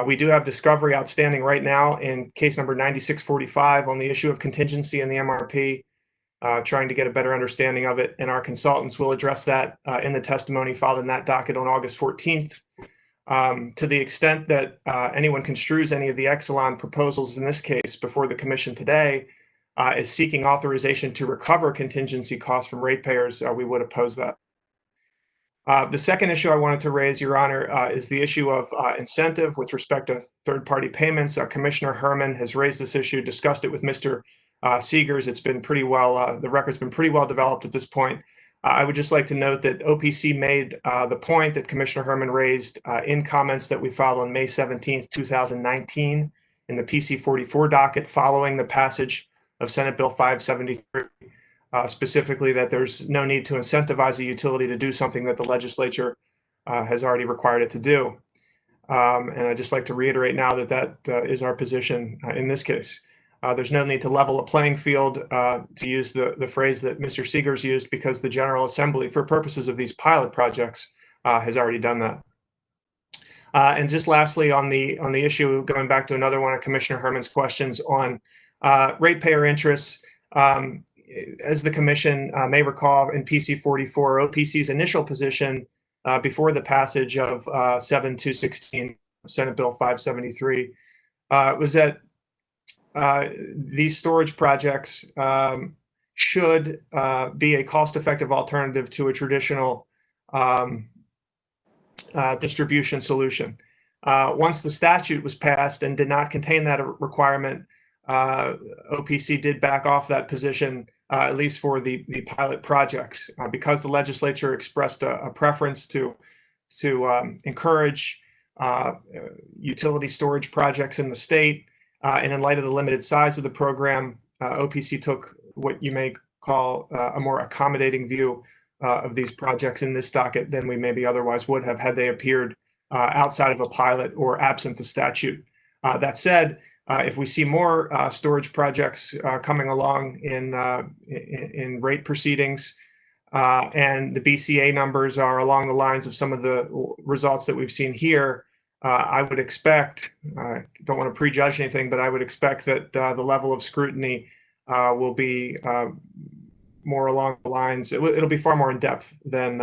We do have discovery outstanding right now in case number 9645 on the issue of contingency in the MRP, trying to get a better understanding of it, and our consultants will address that in the testimony filed in that docket on August 14th. To the extent that anyone construes any of the Exelon proposals in this case before the Commission today is seeking authorization to recover contingency costs from ratepayers, we would oppose that. The second issue I wanted to raise, Your Honor, is the issue of incentive with respect to third-party payments. Commissioner Herman has raised this issue, discussed it with Mr. Seegers. It's been pretty well, the record's been pretty well developed at this point. I would just like to note that OPC made the point that Commissioner Herman raised in comments that we filed on May 17th, 2019 in the PC 44 docket following the passage of Senate Bill 573. Specifically that there's no need to incentivize a utility to do something that the legislature has already required it to do. And I'd just like to reiterate now that that is our position in this case. There's no need to level a playing field, to use the phrase that Mr. Seegers used, because the General Assembly, for purposes of these pilot projects, has already done that. And just lastly, on the issue, going back to another one of Commissioner Herman's questions on ratepayer interests, as the commission may recall, in PC 44, OPC's initial position before the passage of 7216, Senate Bill 573, was that these storage projects should be a cost-effective alternative to a traditional distribution solution. Once the statute was passed and did not contain that requirement, OPC did back off that position, at least for the pilot projects, because the legislature expressed a preference to encourage utility storage projects in the state. And in light of the limited size of the program, OPC took what you may call a more accommodating view of these projects in this docket than we maybe otherwise would have had they appeared outside of a pilot or absent the statute. That said, if we see more storage projects coming along in rate proceedings, and the BCA numbers are along the lines of some of the results that we've seen here, I would expect, don't want to prejudge anything, but I would expect that the level of scrutiny will be more along the lines. It'll be far more in depth than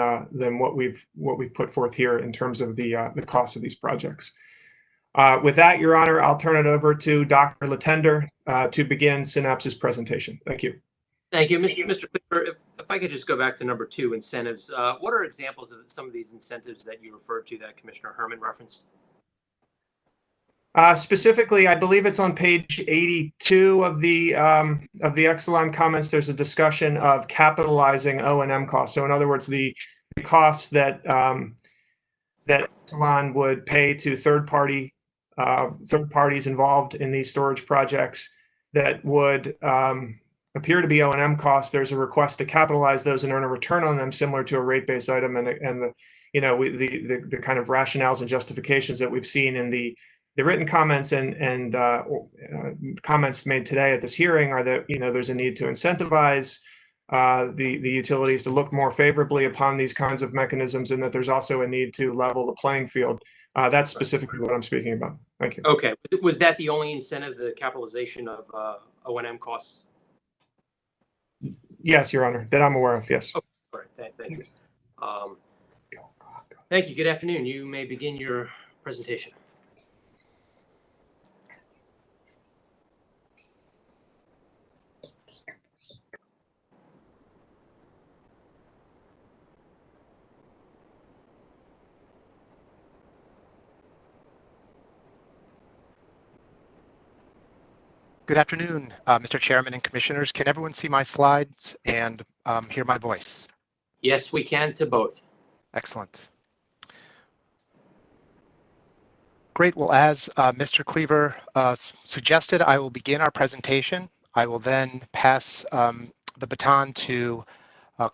what we've put forth here in terms of the cost of these projects. With that, Your Honor, I'll turn it over to Dr. Latender to begin Synapse's presentation. Thank you. Thank you, Mr. Cleaver. If I could just go back to number 2, incentives. What are examples of some of these incentives that you referred to that Commissioner Herman referenced? Specifically, I believe it's on page 82 of the Exelon comments. There's a discussion of capitalizing O&M costs. So in other words, the costs that that Exelon would pay to third parties involved in these storage projects that would appear to be O&M costs. There's a request to capitalize those and earn a return on them, similar to a rate-based item, and the the kind of rationales and justifications that we've seen in the written comments and comments made today at this hearing are that there's a need to incentivize the utilities to look more favorably upon these kinds of mechanisms, and that there's also a need to level the playing field. That's specifically what I'm speaking about. Thank you. Okay. Was that the only incentive, the capitalization of O&M costs? Yes, Your Honor, that I'm aware of, yes. Okay. All right. Thank you. Thank you. Good afternoon. You may begin your presentation. Good afternoon, Mr. Chairman and Commissioners. Can everyone see my slides and hear my voice? Yes, we can to both. Excellent. Great. Well, as Mr. Cleaver suggested, I will begin our presentation. I will then pass the baton to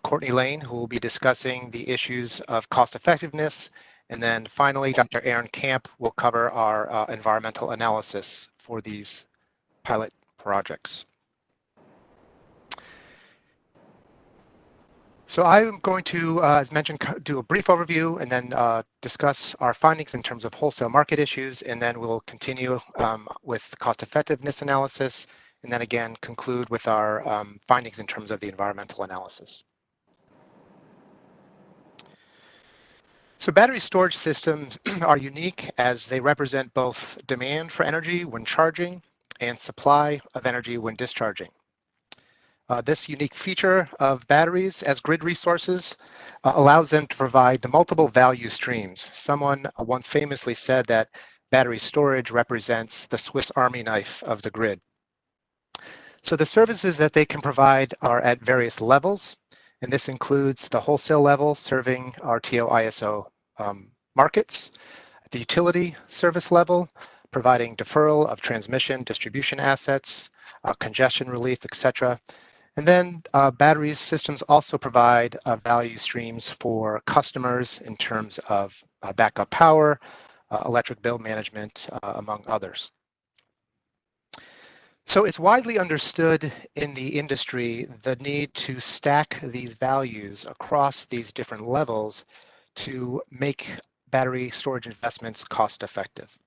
Courtney Lane, who will be discussing the issues of cost effectiveness. And then finally, Dr. Aaron Camp will cover our environmental analysis for these pilot projects. So I'm going to, as mentioned, do a brief overview and then discuss our findings in terms of wholesale market issues, and then we'll continue with cost effectiveness analysis, and then again conclude with our findings in terms of the environmental analysis. So battery storage systems are unique as they represent both demand for energy when charging and supply of energy when discharging. This unique feature of batteries as grid resources allows them to provide multiple value streams. Someone once famously said that battery storage represents the Swiss Army knife of the grid. So the services that they can provide are at various levels, and this includes the wholesale level serving RTO ISO markets, at the utility service level, providing deferral of transmission distribution assets, congestion relief, etc. And then battery systems also provide value streams for customers in terms of backup power, electric bill management, among others. So it's widely understood in the industry the need to stack these values across these different levels to make battery storage investments cost effective.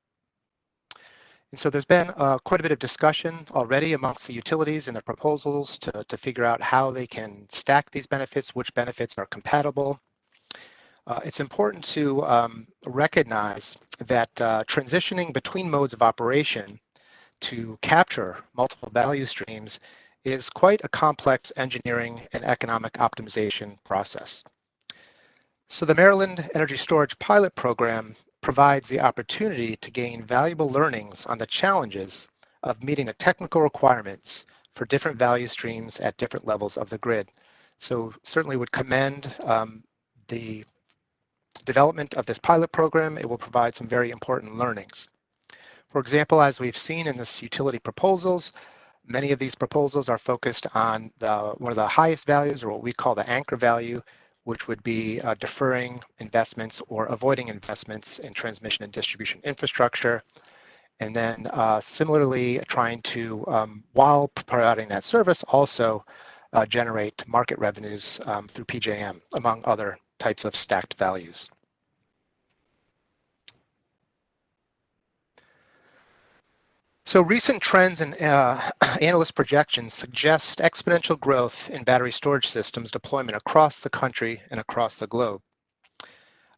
And so there's been quite a bit of discussion already amongst the utilities and their proposals to figure out how they can stack these benefits, which benefits are compatible. It's important to recognize that transitioning between modes of operation to capture multiple value streams is quite a complex engineering and economic optimization process. So the Maryland Energy Storage Pilot Program provides the opportunity to gain valuable learnings on the challenges of meeting the technical requirements for different value streams at different levels of the grid. So certainly would commend the development of this pilot program. It will provide some very important learnings. For example, as we've seen in this utility proposals, many of these proposals are focused on one of the highest values, or what we call the anchor value, which would be deferring investments or avoiding investments in transmission and distribution infrastructure. And then similarly trying to, while providing that service, also generate market revenues through PJM, among other types of stacked values. So recent trends and analyst projections suggest exponential growth in battery storage systems deployment across the country and across the globe.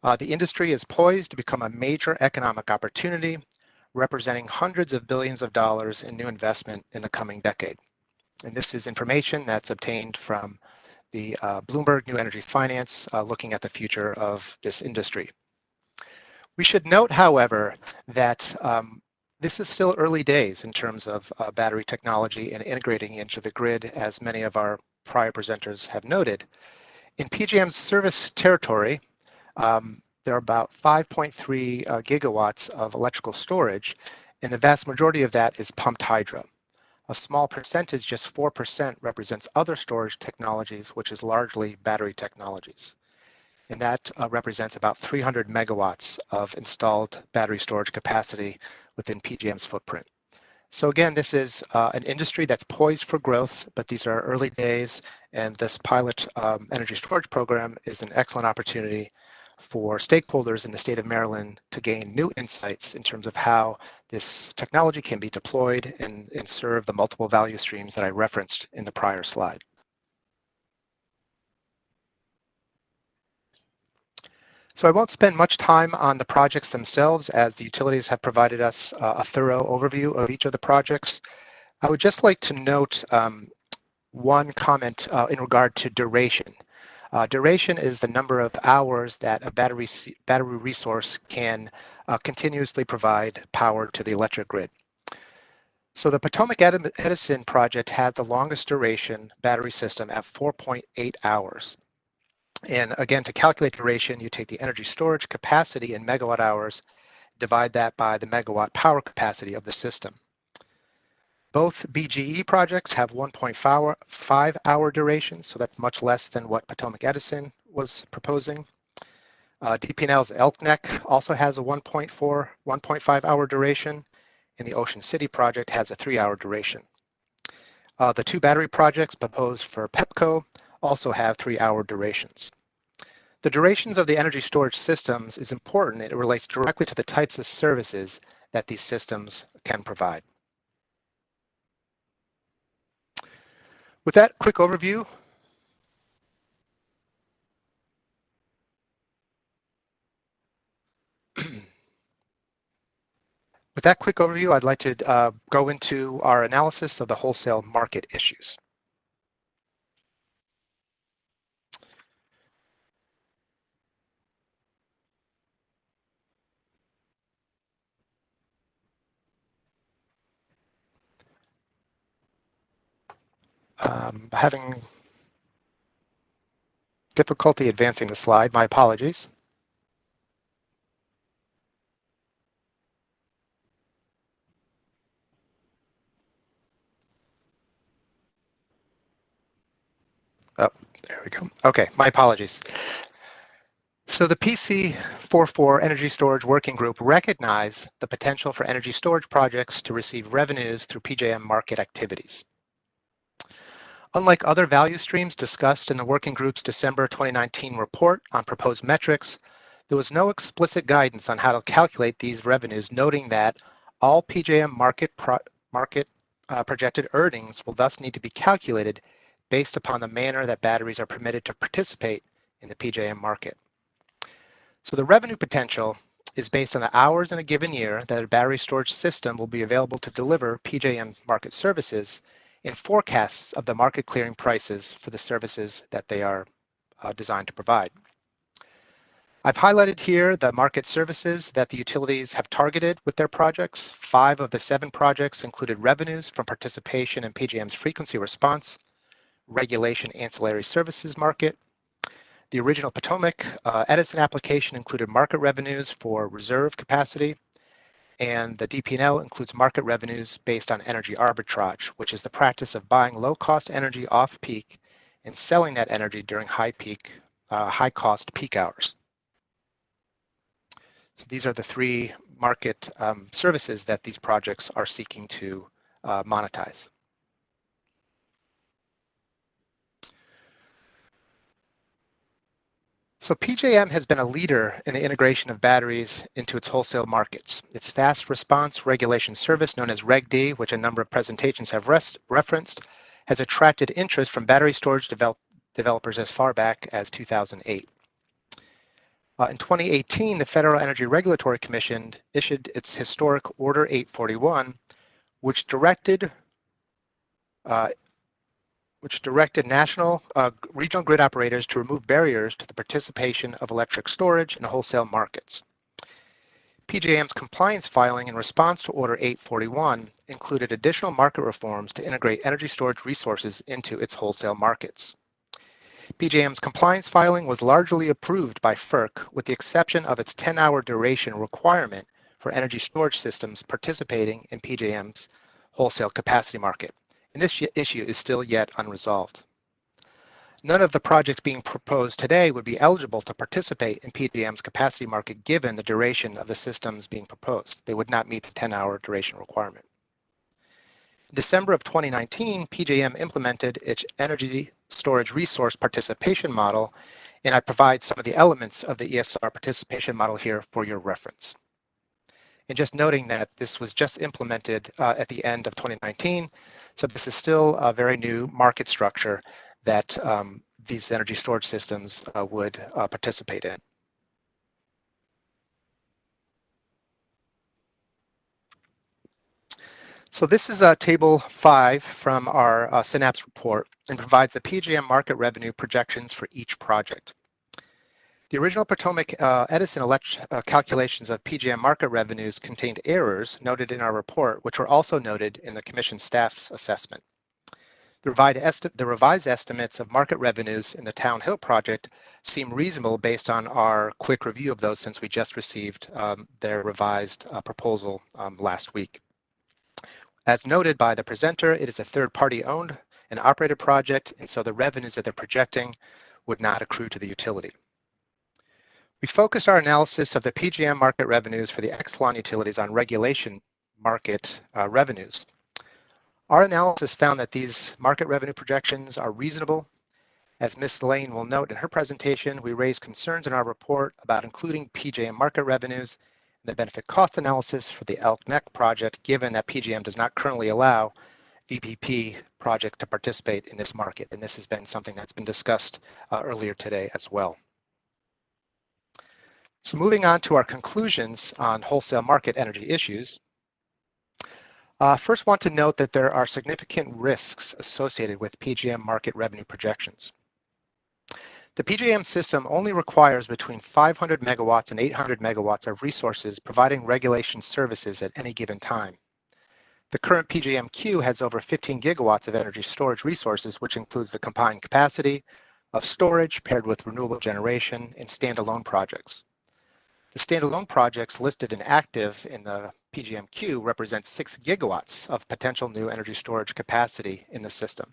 The industry is poised to become a major economic opportunity, representing hundreds of billions of dollars in new investment in the coming decade. And this is information that's obtained from the Bloomberg New Energy Finance, looking at the future of this industry. We should note, however, that this is still early days in terms of battery technology and integrating into the grid, as many of our prior presenters have noted. In PJM's service territory, there are about 5.3 gigawatts of electrical storage, and the vast majority of that is pumped hydro. A small percentage, just 4%, represents other storage technologies, which is largely battery technologies. And that represents about 300 megawatts of installed battery storage capacity within PJM's footprint. So again, this is an industry that's poised for growth, but these are early days, and this pilot energy storage program is an excellent opportunity for stakeholders in the state of Maryland to gain new insights in terms of how this technology can be deployed and serve the multiple value streams that I referenced in the prior slide. So I won't spend much time on the projects themselves, as the utilities have provided us a thorough overview of each of the projects. I would just like to note one comment in regard to duration. Duration is the number of hours that a battery resource can continuously provide power to the electric grid. So the Potomac Edison project had the longest duration battery system at 4.8 hours. And again, to calculate duration, you take the energy storage capacity in megawatt hours, divide that by the megawatt power capacity of the system. Both BGE projects have 1.5 hour durations, so that's much less than what Potomac Edison was proposing. DP&L's Elk Neck also has a 1.5 hour duration, and the Ocean City project has a 3-hour duration. The two battery projects proposed for PEPCO also have 3-hour durations. The durations of the energy storage systems is important. It relates directly to the types of services that these systems can provide. With that quick overview, I'd like to go into our analysis of the wholesale market issues. Having difficulty advancing the slide. My apologies. Oh, there we go. Okay, my apologies. So the PC44 Energy Storage Working Group recognized the potential for energy storage projects to receive revenues through PJM market activities. Unlike other value streams discussed in the Working Group's December 2019 report on proposed metrics, there was no explicit guidance on how to calculate these revenues, noting that all PJM market projected earnings will thus need to be calculated based upon the manner that batteries are permitted to participate in the PJM market. So the revenue potential is based on the hours in a given year that a battery storage system will be available to deliver PJM market services and forecasts of the market clearing prices for the services that they are designed to provide. I've highlighted here the market services that the utilities have targeted with their projects. 5 of the 7 projects included revenues from participation in PJM's frequency response, regulation ancillary services market. The original Potomac Edison application included market revenues for reserve capacity, and the DP&L includes market revenues based on energy arbitrage, which is the practice of buying low-cost energy off-peak and selling that energy during high-cost peak hours. So these are the 3 market services that these projects are seeking to monetize. So PJM has been a leader in the integration of batteries into its wholesale markets. Its fast response regulation service, known as REG-D, which a number of presentations have referenced, has attracted interest from battery storage developers as far back as 2008. In 2018, the Federal Energy Regulatory Commission issued its historic Order 841, which directed national regional grid operators to remove barriers to the participation of electric storage in wholesale markets. PJM's compliance filing in response to Order 841 included additional market reforms to integrate energy storage resources into its wholesale markets. PJM's compliance filing was largely approved by FERC, with the exception of its 10-hour duration requirement for energy storage systems participating in PJM's wholesale capacity market. And this issue is still yet unresolved. None of the projects being proposed today would be eligible to participate in PJM's capacity market given the duration of the systems being proposed. They would not meet the 10-hour duration requirement. In December of 2019, PJM implemented its energy storage resource participation model, and I provide some of the elements of the ESR participation model here for your reference. And just noting that this was just implemented at the end of 2019, so this is still a very new market structure that these energy storage systems would participate in. So this is table 5 from our Synapse report and provides the PJM market revenue projections for each project. The original Potomac Edison calculations of PJM market revenues contained errors noted in our report, which were also noted in the Commission staff's assessment. The revised estimates of market revenues in the Town Hill project seem reasonable based on our quick review of those since we just received their revised proposal last week. As noted by the presenter, it is a third-party owned and operated project, and so the revenues that they're projecting would not accrue to the utility. We focused our analysis of the PJM market revenues for the Exelon utilities on regulation market revenues. Our analysis found that these market revenue projections are reasonable. As Ms. Lane will note in her presentation, we raised concerns in our report about including PJM market revenues in the benefit cost analysis for the Elk Neck project, given that PJM does not currently allow VPP project to participate in this market. And this has been something that's been discussed earlier today as well. So moving on to our conclusions on wholesale market energy issues. First, want to note that there are significant risks associated with PJM market revenue projections. The PJM system only requires between 500 megawatts and 800 megawatts of resources providing regulation services at any given time. The current PJM queue has over 15 gigawatts of energy storage resources, which includes the combined capacity of storage paired with renewable generation and standalone projects. The standalone projects listed and active in the PJM queue represent 6 gigawatts of potential new energy storage capacity in the system.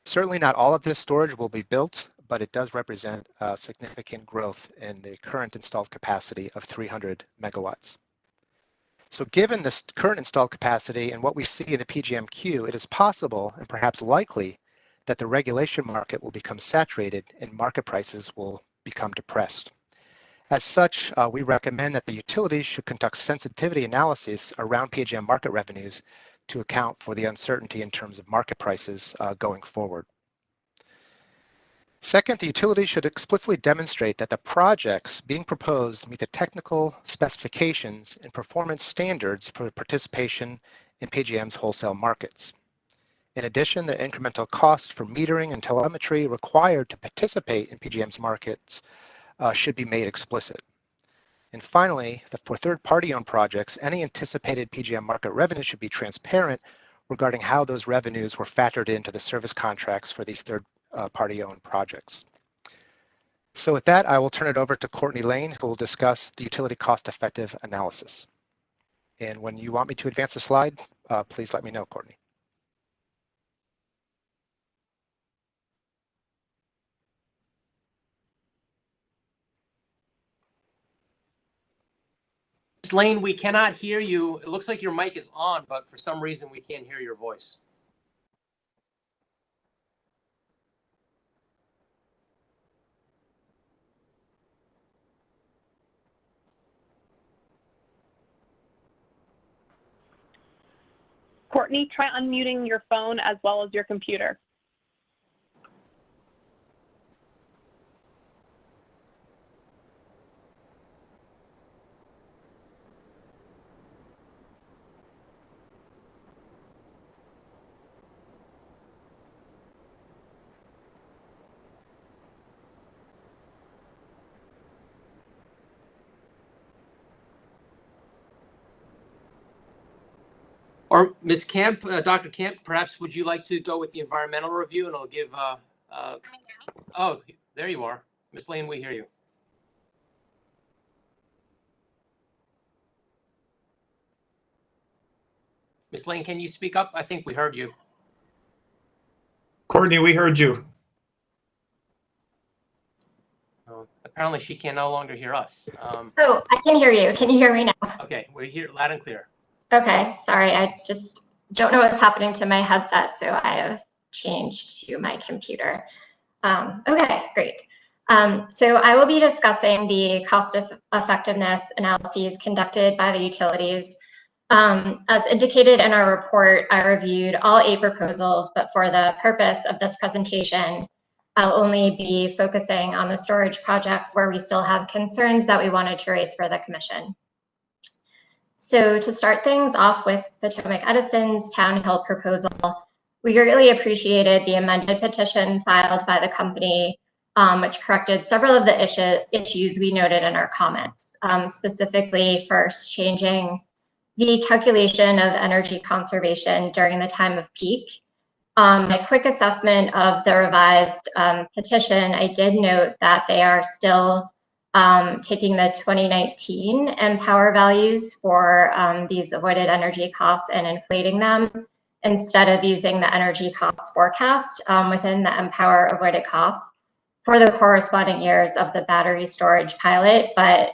Certainly not all of this storage will be built, but it does represent a significant growth in the current installed capacity of 300 megawatts. So given this current installed capacity and what we see in the PJM queue, it is possible and perhaps likely that the regulation market will become saturated and market prices will become depressed. As such, we recommend that the utilities should conduct sensitivity analysis around PJM market revenues to account for the uncertainty in terms of market prices going forward. Second, the utility should explicitly demonstrate that the projects being proposed meet the technical specifications and performance standards for participation in PJM's wholesale markets. In addition, the incremental cost for metering and telemetry required to participate in PJM's markets should be made explicit. And finally, for third-party owned projects, any anticipated PJM market revenue should be transparent regarding how those revenues were factored into the service contracts for these third-party owned projects. So with that, I will turn it over to Courtney Lane, who will discuss the utility cost-effective analysis. And when you want me to advance the slide, please let me know, Courtney. Ms. Lane, we cannot hear you. It looks like your mic is on, but for some reason we can't hear your voice. Courtney, try unmuting your phone as well as your computer. Or Ms. Camp, Dr. Camp, perhaps would you like to go with the environmental review and I'll give, oh, there you are. Ms. Lane, we hear you. Ms. Lane, can you speak up? I think we heard you. Courtney, we heard you. Apparently she can no longer hear us. Oh, I can hear you. Can you hear me now? Okay, we're here loud and clear. Okay, sorry. I just don't know what's happening to my headset, so I have changed to my computer. Okay, great. So I will be discussing the cost effectiveness analyses conducted by the utilities. As indicated in our report, I reviewed all 8 proposals, but for the purpose of this presentation, I'll only be focusing on the storage projects where we still have concerns that we wanted to raise for the commission. So to start things off with Potomac Edison's Town Hill proposal, we really appreciated the amended petition filed by the company, which corrected several of the issues we noted in our comments, specifically first changing the calculation of energy conservation during the time of peak. A quick assessment of the revised petition, I did note that they are still taking the 2019 Empower values for these avoided energy costs and inflating them instead of using the energy cost forecast within the Empower avoided costs for the corresponding years of the battery storage pilot. But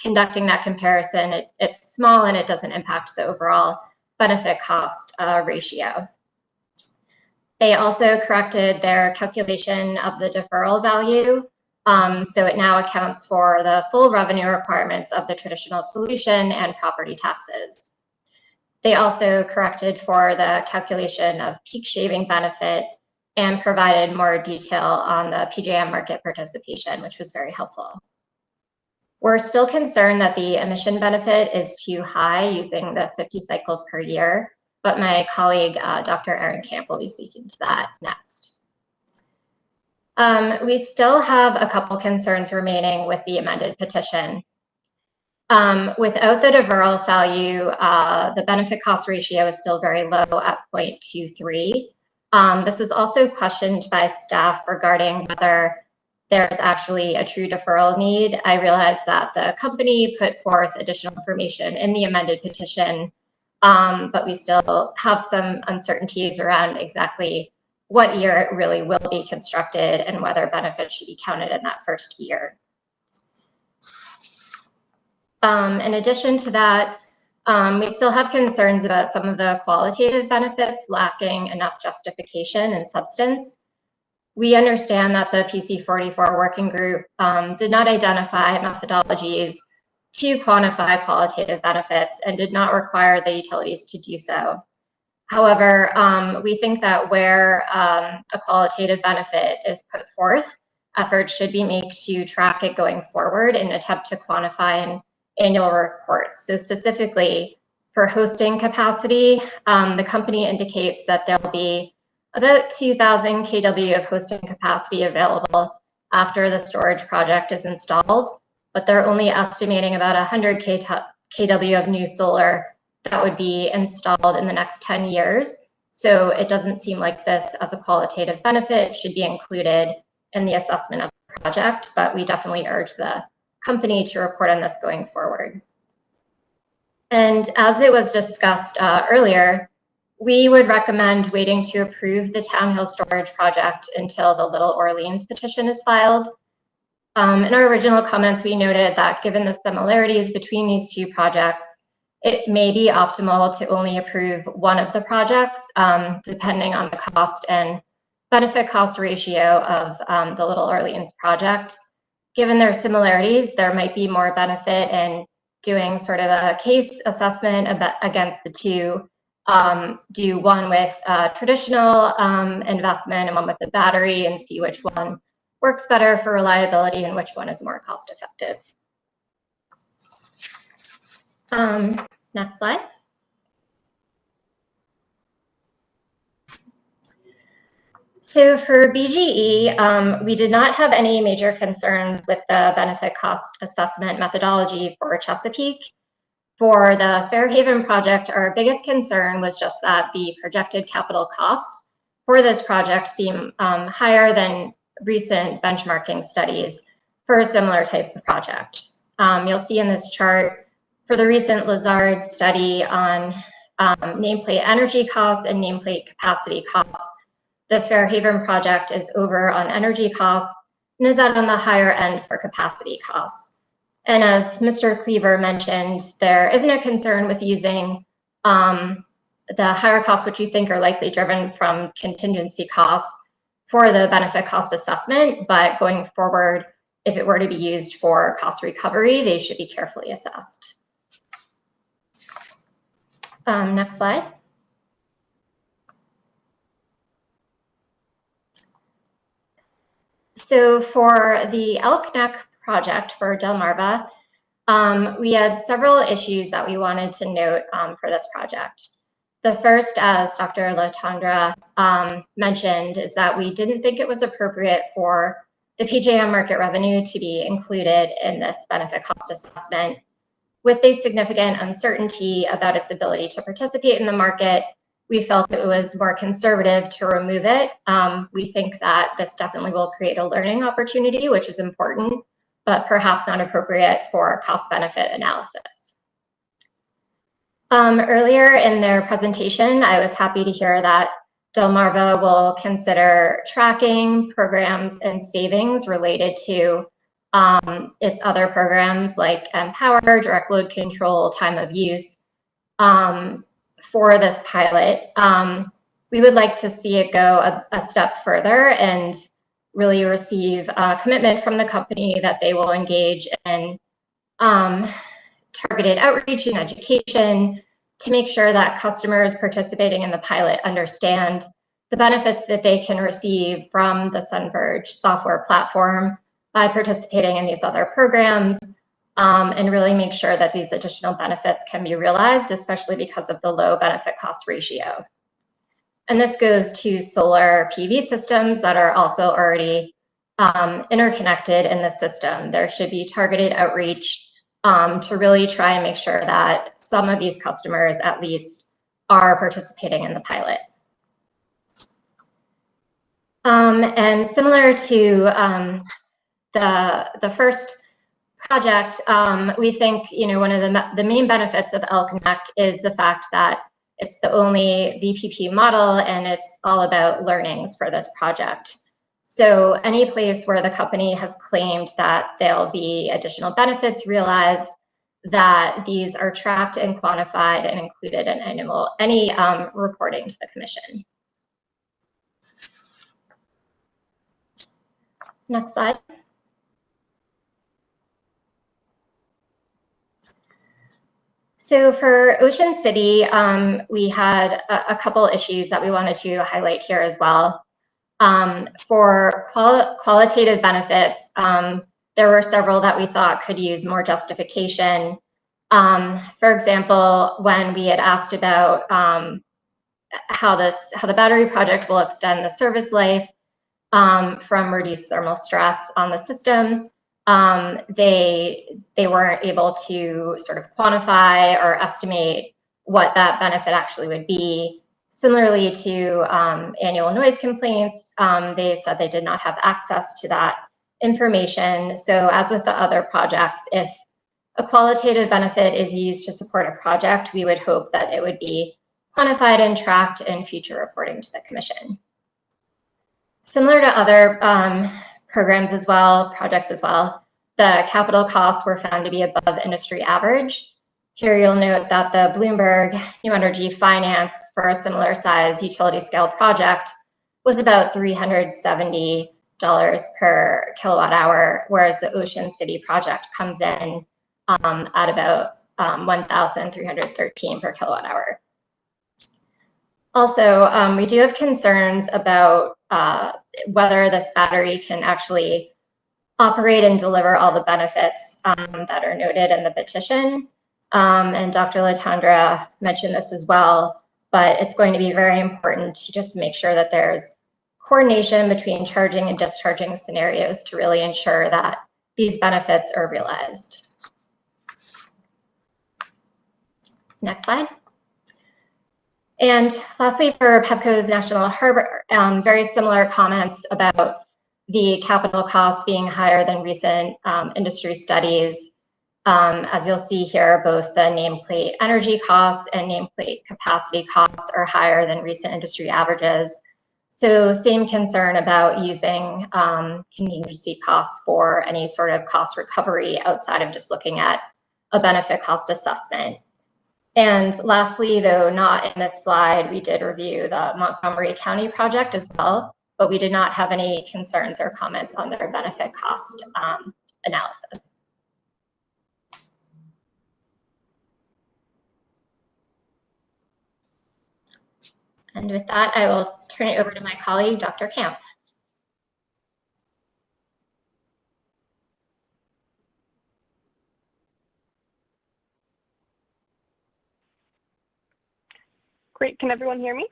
conducting that comparison, it's small and it doesn't impact the overall benefit cost ratio. They also corrected their calculation of the deferral value. So it now accounts for the full revenue requirements of the traditional solution and property taxes. They also corrected for the calculation of peak shaving benefit and provided more detail on the PJM market participation, which was very helpful. We're still concerned that the emission benefit is too high using the 50 cycles per year, but my colleague, Dr. Erin Camp, will be speaking to that next. We still have a couple concerns remaining with the amended petition. Without the deferral value, the benefit cost ratio is still very low at 0.23. This was also questioned by staff regarding whether there's actually a true deferral need. I realized that the company put forth additional information in the amended petition, but we still have some uncertainties around exactly what year it really will be constructed and whether benefits should be counted in that first year. In addition to that, we still have concerns about some of the qualitative benefits lacking enough justification and substance. We understand that the PC44 working group did not identify methodologies to quantify qualitative benefits and did not require the utilities to do so. However, we think that where a qualitative benefit is put forth, efforts should be made to track it going forward in an attempt to quantify in annual reports. So specifically for hosting capacity, the company indicates that there will be about 2,000 kW of hosting capacity available after the storage project is installed, but they're only estimating about 100 kW of new solar that would be installed in the next 10 years. So it doesn't seem like this as a qualitative benefit should be included in the assessment of the project, but we definitely urge the company to report on this going forward. And as it was discussed earlier, we would recommend waiting to approve the Town Hill storage project until the Little Orleans petition is filed. In our original comments, we noted that given the similarities between these two projects, it may be optimal to only approve one of the projects, depending on the cost and benefit cost ratio of the Little Orleans project. Given their similarities, there might be more benefit in doing sort of a case assessment against the two. Do one with traditional investment and one with the battery and see which one works better for reliability and which one is more cost effective. Next slide. So for BGE, we did not have any major concerns with the benefit cost assessment methodology for Chesapeake. For the Fairhaven project, our biggest concern was just that the projected capital costs for this project seem higher than recent benchmarking studies for a similar type of project. You'll see in this chart, for the recent Lazard study on nameplate energy costs and nameplate capacity costs, the Fairhaven project is over on energy costs and is out on the higher end for capacity costs. And as Mr. Cleaver mentioned, there isn't a concern with using the higher costs, which you think are likely driven from contingency costs for the benefit cost assessment, but going forward, if it were to be used for cost recovery, they should be carefully assessed. Next slide. So for the Elk Neck project for Delmarva, we had several issues that we wanted to note for this project. The first, as Dr. Latondra mentioned, is that we didn't think it was appropriate for the PJM market revenue to be included in this benefit cost assessment. With the significant uncertainty about its ability to participate in the market, we felt it was more conservative to remove it. We think that this definitely will create a learning opportunity, which is important, but perhaps not appropriate for cost-benefit analysis. Earlier in their presentation, I was happy to hear that Delmarva will consider tracking programs and savings related to its other programs like Empower, direct load control, time of use. For this pilot, we would like to see it go a step further and really receive a commitment from the company that they will engage in targeted outreach and education to make sure that customers participating in the pilot understand the benefits that they can receive from the SunVerge software platform by participating in these other programs, and really make sure that these additional benefits can be realized, especially because of the low benefit cost ratio. And this goes to solar PV systems that are also already interconnected in the system. There should be targeted outreach to really try and make sure that some of these customers at least are participating in the pilot. And similar to the first project, we think, one of the main benefits of ElConnect is the fact that it's the only VPP model and it's all about learnings for this project. So any place where the company has claimed that there'll be additional benefits realized, that these are tracked and quantified and included in any reporting to the commission. Next slide. So for Ocean City, we had a couple issues that we wanted to highlight here as well. For qualitative benefits, there were several that we thought could use more justification. For example, when we had asked about how the battery project will extend the service life from reduced thermal stress on the system, they weren't able to sort of quantify or estimate what that benefit actually would be. Similarly to annual noise complaints, they said they did not have access to that information. So as with the other projects, if a qualitative benefit is used to support a project, we would hope that it would be quantified and tracked in future reporting to the commission. Similar to other programs as well, projects as well, the capital costs were found to be above industry average. Here you'll note that the Bloomberg New Energy Finance for a similar size utility scale project was about $370 per kilowatt hour, whereas the Ocean City project comes in at about $1,313 per kilowatt hour. Also, we do have concerns about whether this battery can actually operate and deliver all the benefits that are noted in the petition. And Dr. Latondra mentioned this as well, but it's going to be very important to just make sure that there's coordination between charging and discharging scenarios to really ensure that these benefits are realized. Next slide. And lastly, for Pepco's National Harbor, very similar comments about the capital costs being higher than recent industry studies. As you'll see here, both the nameplate energy costs and nameplate capacity costs are higher than recent industry averages. So same concern about using contingency costs for any sort of cost recovery outside of just looking at a benefit cost assessment. And lastly, though not in this slide, we did review the Montgomery County project as well, but we did not have any concerns or comments on their benefit cost analysis. And with that, I will turn it over to my colleague, Dr. Camp. Great, can everyone hear me?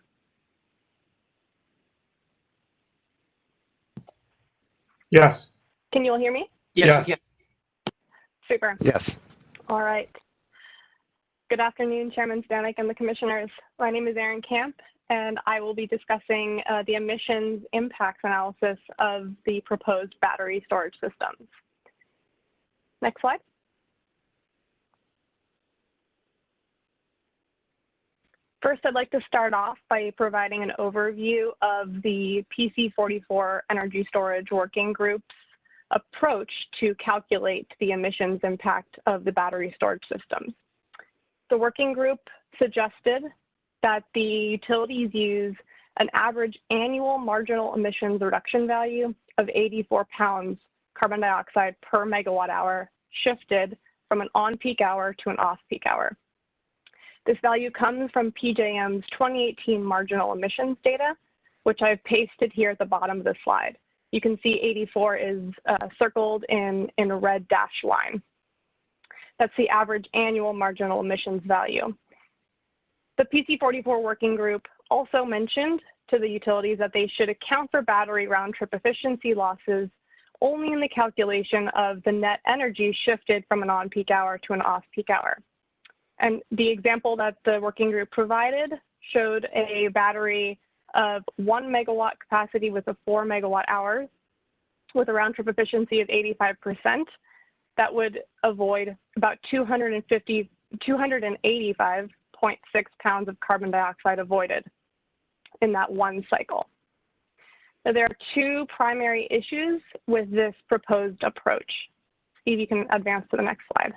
Yes. Can you all hear me? Yes. Yes. Super. Yes. All right. Good afternoon, Chairman Stanek and the commissioners. My name is Erin Camp, and I will be discussing the emissions impacts analysis of the proposed battery storage systems. Next slide. First, I'd like to start off by providing an overview of the PC44 Energy Storage Working Group's approach to calculate the emissions impact of the battery storage systems. The working group suggested that the utilities use an average annual marginal emissions reduction value of 84 pounds carbon dioxide per megawatt hour shifted from an on-peak hour to an off-peak hour. This value comes from PJM's 2018 marginal emissions data, which I've pasted here at the bottom of the slide. You can see 84 is circled in a red dashed line. That's the average annual marginal emissions value. The PC44 working group also mentioned to the utilities that they should account for battery round trip efficiency losses only in the calculation of the net energy shifted from an on-peak hour to an off-peak hour. And the example that the working group provided showed a battery of 1 megawatt capacity with a 4 megawatt hours with a round trip efficiency of 85%. That would avoid about 285.6 pounds of carbon dioxide avoided in that one cycle. Now, there are two primary issues with this proposed approach. Steve, you can advance to the next slide.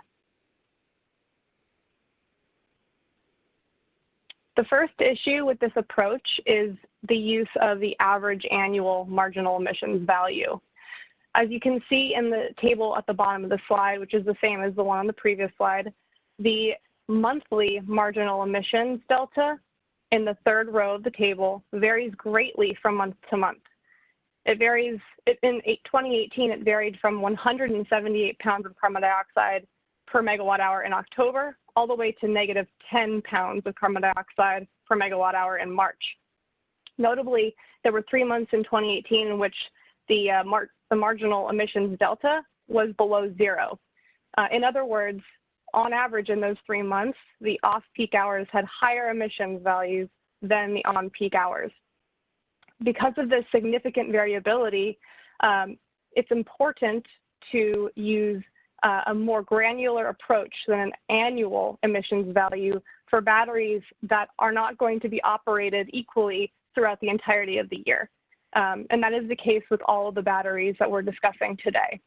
The first issue with this approach is the use of the average annual marginal emissions value. As you can see in the table at the bottom of the slide, which is the same as the one on the previous slide, the monthly marginal emissions delta in the third row of the table varies greatly from month to month. It varies, in 2018, it varied from 178 pounds of carbon dioxide per megawatt hour in October, all the way to negative 10 pounds of carbon dioxide per megawatt hour in March. Notably, there were 3 months in 2018 in which the marginal emissions delta was below zero. In other words, on average in those 3 months, the off-peak hours had higher emissions values than the on-peak hours. Because of this significant variability, it's important to use a more granular approach than an annual emissions value for batteries that are not going to be operated equally throughout the entirety of the year. And that is the case with all of the batteries that we're discussing today.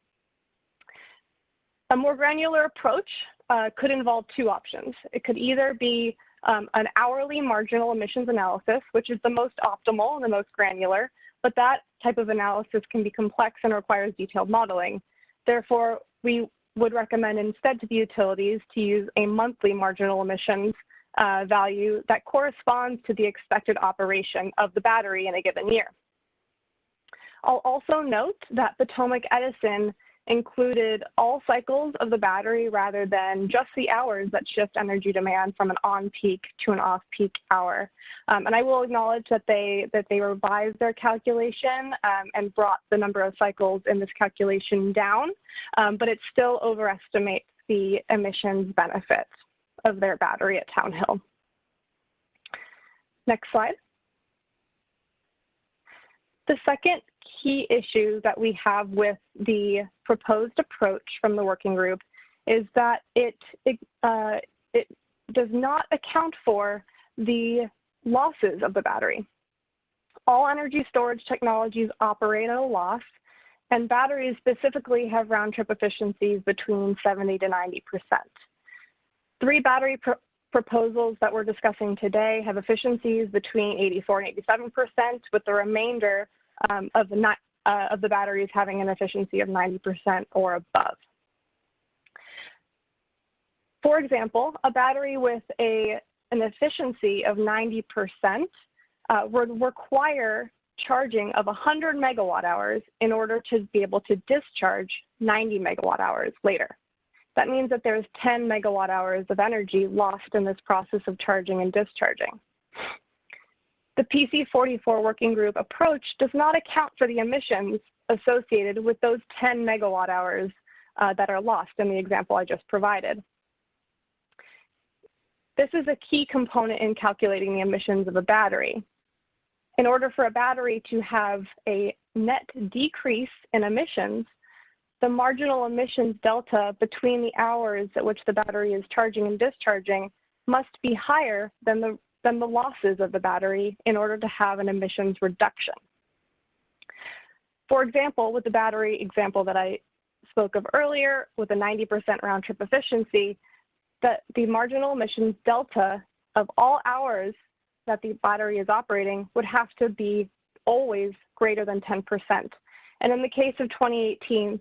A more granular approach could involve two options. It could either be an hourly marginal emissions analysis, which is the most optimal and the most granular, but that type of analysis can be complex and requires detailed modeling. Therefore, we would recommend instead to the utilities to use a monthly marginal emissions value that corresponds to the expected operation of the battery in a given year. I'll also note that Potomac Edison included all cycles of the battery rather than just the hours that shift energy demand from an on-peak to an off-peak hour. And I will acknowledge that they revised their calculation and brought the number of cycles in this calculation down, but it still overestimates the emissions benefits of their battery at Town Hill. Next slide. The second key issue that we have with the proposed approach from the working group is that it does not account for the losses of the battery. All energy storage technologies operate at a loss, and batteries specifically have round-trip efficiencies between 70 to 90%. 3 battery proposals that we're discussing today have efficiencies between 84 and 87%, with the remainder of the batteries having an efficiency of 90% or above. For example, a battery with an efficiency of 90% would require charging of 100 megawatt hours in order to be able to discharge 90 megawatt hours later. That means that there's 10 megawatt hours of energy lost in this process of charging and discharging. The PC44 working group approach does not account for the emissions associated with those 10 megawatt hours that are lost in the example I just provided. This is a key component in calculating the emissions of a battery. In order for a battery to have a net decrease in emissions, the marginal emissions delta between the hours at which the battery is charging and discharging must be higher than the losses of the battery in order to have an emissions reduction. For example, with the battery example that I spoke of earlier, with a 90% round-trip efficiency, the marginal emissions delta of all hours that the battery is operating would have to be always greater than 10%. And in the case of 2018,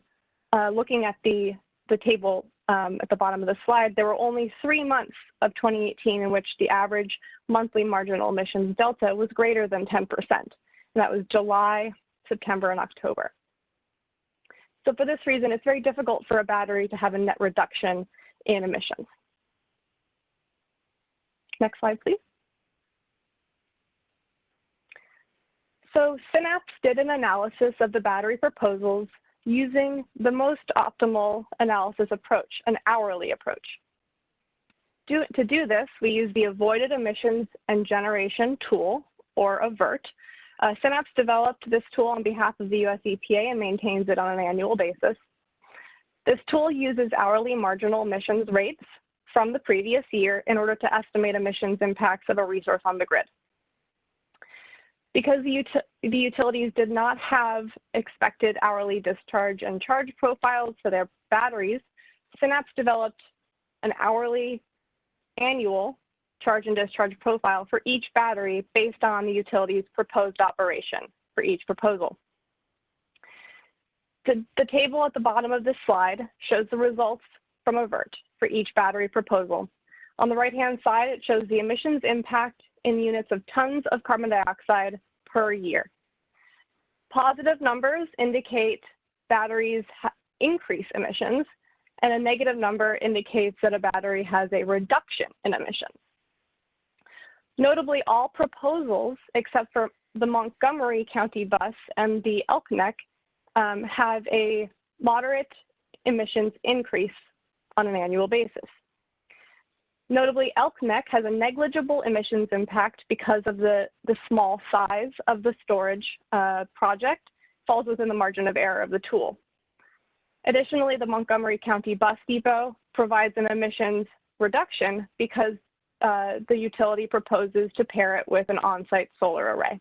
looking at the table at the bottom of the slide, there were only 3 months of 2018 in which the average monthly marginal emissions delta was greater than 10%. And that was July, September, and October. So for this reason, it's very difficult for a battery to have a net reduction in emissions. Next slide, please. So Synapse did an analysis of the battery proposals using the most optimal analysis approach, an hourly approach. To do this, we use the Avoided Emissions and Generation Tool, or AVERT. Synapse developed this tool on behalf of the US EPA and maintains it on an annual basis. This tool uses hourly marginal emissions rates from the previous year in order to estimate emissions impacts of a resource on the grid. Because the utilities did not have expected hourly discharge and charge profiles for their batteries, Synapse developed an hourly annual charge and discharge profile for each battery based on the utility's proposed operation for each proposal. The table at the bottom of this slide shows the results from AVERT for each battery proposal. On the right-hand side, it shows the emissions impact in units of tons of carbon dioxide per year. Positive numbers indicate batteries increase emissions, and a negative number indicates that a battery has a reduction in emissions. Notably, all proposals, except for the Montgomery County bus and the Elk Neck, have a moderate emissions increase on an annual basis. Notably, Elk Neck has a negligible emissions impact because of the small size of the storage project, falls within the margin of error of the tool. Additionally, the Montgomery County Bus Depot provides an emissions reduction because the utility proposes to pair it with an on-site solar array.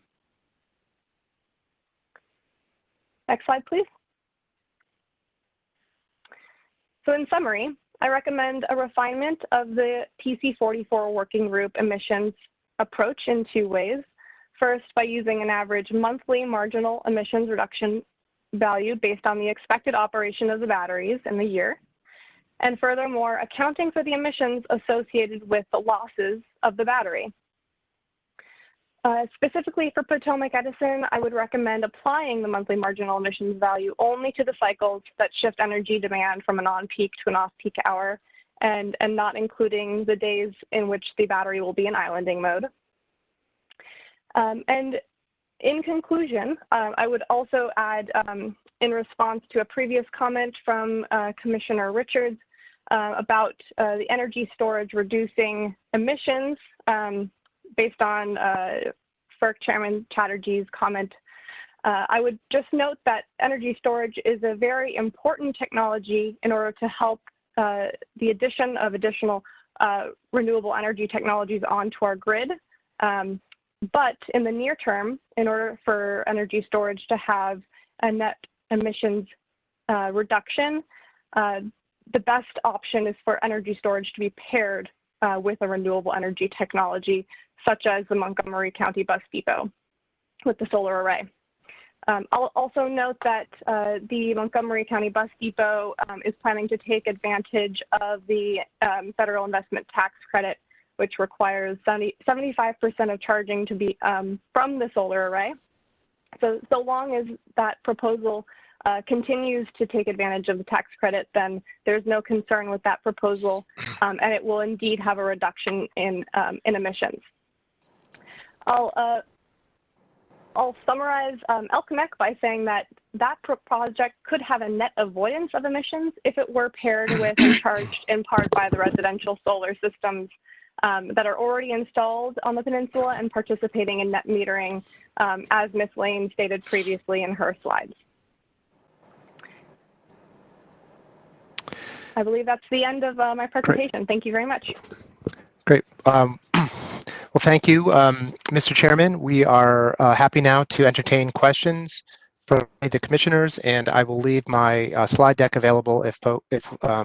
Next slide, please. So in summary, I recommend a refinement of the PC44 working group emissions approach in two ways. First, by using an average monthly marginal emissions reduction value based on the expected operation of the batteries in the year. And furthermore, accounting for the emissions associated with the losses of the battery. Specifically for Potomac Edison, I would recommend applying the monthly marginal emissions value only to the cycles that shift energy demand from an on-peak to an off-peak hour, and not including the days in which the battery will be in islanding mode. And in conclusion, I would also add, in response to a previous comment from Commissioner Richards about the energy storage reducing emissions, based on FERC Chairman Chatterjee's comment, I would just note that energy storage is a very important technology in order to help the addition of additional renewable energy technologies onto our grid. But in the near term, in order for energy storage to have a net emissions reduction, the best option is for energy storage to be paired with a renewable energy technology, such as the Montgomery County Bus Depot with the solar array. I'll also note that the Montgomery County Bus Depot is planning to take advantage of the federal investment tax credit, which requires 75% of charging to be from the solar array. So long as that proposal continues to take advantage of the tax credit, then there's no concern with that proposal, and it will indeed have a reduction in emissions. I'll summarize Elk Neck by saying that project could have a net avoidance of emissions if it were paired with and charged in part by the residential solar systems that are already installed on the peninsula and participating in net metering, as Ms. Lane stated previously in her slides. I believe that's the end of my presentation. Great. Thank you very much. Great. Well, thank you, Mr. Chairman. We are happy now to entertain questions from the commissioners, and I will leave my slide deck available if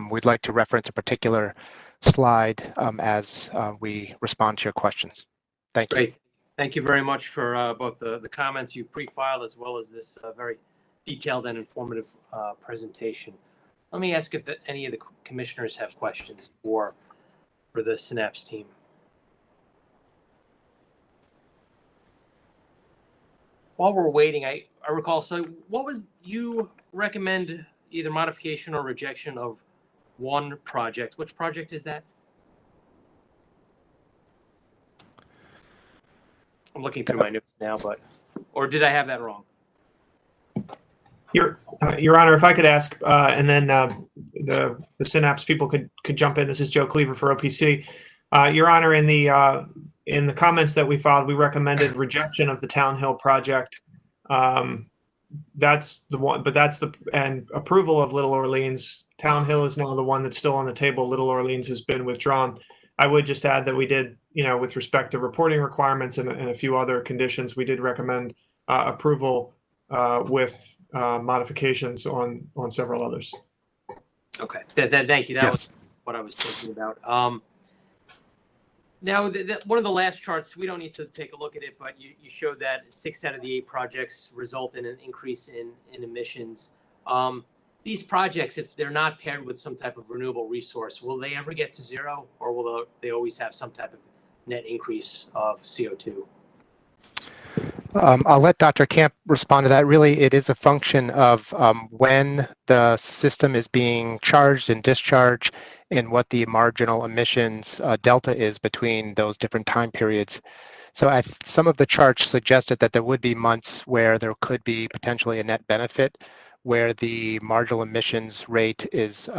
we'd like to reference a particular slide as we respond to your questions. Thank you. Great. Thank you very much for both the comments you pre-filed as well as this very detailed and informative presentation. Let me ask if any of the commissioners have questions for the Synapse team. While we're waiting, I recall, so what was, you recommend either modification or rejection of one project. Which project is that? I'm looking through my notes now, but, or did I have that wrong? Your Honor, if I could ask, and then the Synapse people could jump in. This is Joe Cleaver for OPC. Your Honor, in the comments that we filed, we recommended rejection of the Town Hill project. That's the one, but and approval of Little Orleans. Town Hill is now the one that's still on the table. Little Orleans has been withdrawn. I would just add that we did, with respect to reporting requirements and a few other conditions, we did recommend approval with modifications on several others. Okay, thank you. That Yes. was what I was thinking about. Now, one of the last charts, we don't need to take a look at it, but you showed that 6 out of the 8 projects result in an increase in emissions. These projects, if they're not paired with some type of renewable resource, will they ever get to zero, or will they always have some type of net increase of CO2? I'll let Dr. Camp respond to that. Really, it is a function of when the system is being charged and discharged and what the marginal emissions delta is between those different time periods. So some of the charts suggested that there would be months where there could be potentially a net benefit, where the marginal emissions rate is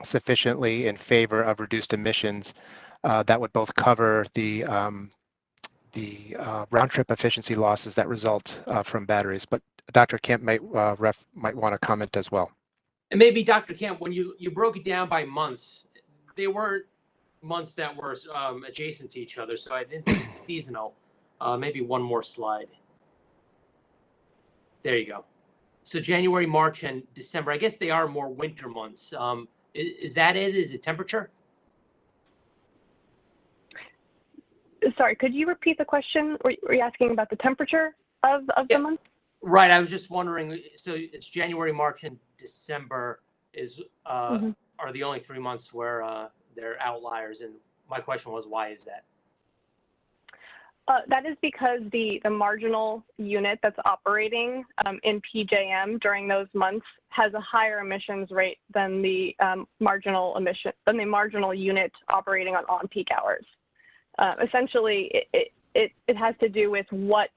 sufficiently in favor of reduced emissions that would both cover the round trip efficiency losses that result from batteries. But Dr. Kemp might want to comment as well. And maybe Dr. Kemp, when you broke it down by months, they weren't months that were adjacent to each other, so I didn't think seasonal. Maybe one more slide. There you go. So January, March, and December, I guess they are more winter months. Is that it? Is it temperature? Sorry, could you repeat the question? Were you asking about the temperature of the month? Right. I was just wondering. So it's January, March, and December are the only 3 months where they're outliers. And my question was, why is that? That is because the marginal unit that's operating in PJM during those months has a higher emissions rate than the marginal unit operating on on-peak hours. Essentially, it has to do with what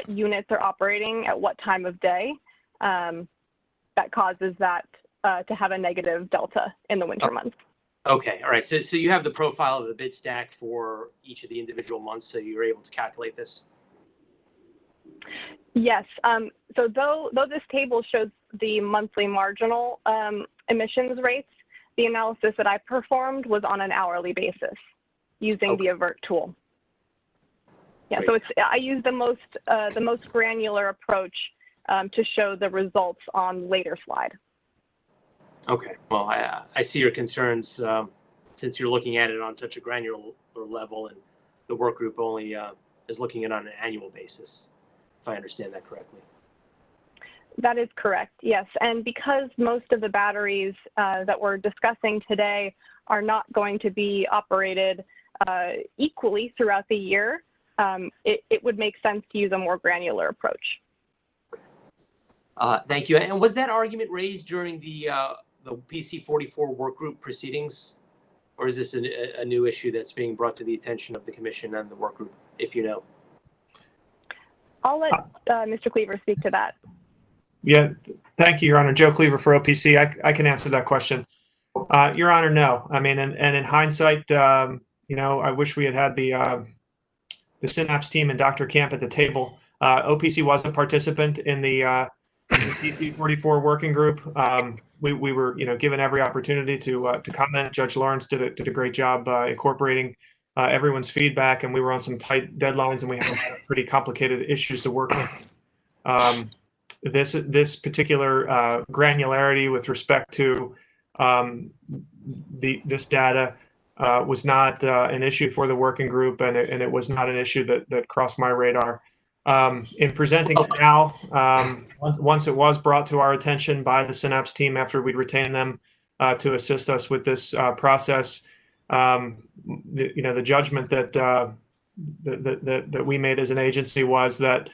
units are operating at what time of day that causes that to have a negative delta in the winter months. Okay. All right. So you have the profile of the bid stack for each of the individual months, so you're able to calculate this? Yes. So though this table shows the monthly marginal emissions rates, the analysis that I performed was on an hourly basis using the AVERT tool. Yeah. So I used the most granular approach to show the results on later slide. Okay. Well, I see your concerns since you're looking at it on such a granular level, and the work group only is looking at it on an annual basis, if I understand that correctly. That is correct, yes. And because most of the batteries that we're discussing today are not going to be operated equally throughout the year, it would make sense to use a more granular approach. Thank you. And was that argument raised during the PC 44 workgroup proceedings, or is this a new issue that's being brought to the attention of the commission and the workgroup, if you know? I'll let Mr. Cleaver speak to that. Yeah, thank you, Your Honor. Joe Cleaver for OPC. I can answer that question. Your Honor, no. I mean, and in hindsight, I wish we had the Synapse team and Dr. Camp at the table. OPC was a participant in the PC 44 working group. We were, given every opportunity to comment. Judge Lawrence did a great job incorporating everyone's feedback, and we were on some tight deadlines, and we had pretty complicated issues to work on. This particular granularity with respect to this data was not an issue for the working group, and it was not an issue that crossed my radar. In presenting it now, once it was brought to our attention by the Synapse team after we'd retained them to assist us with this process, the judgment that we made as an agency was that,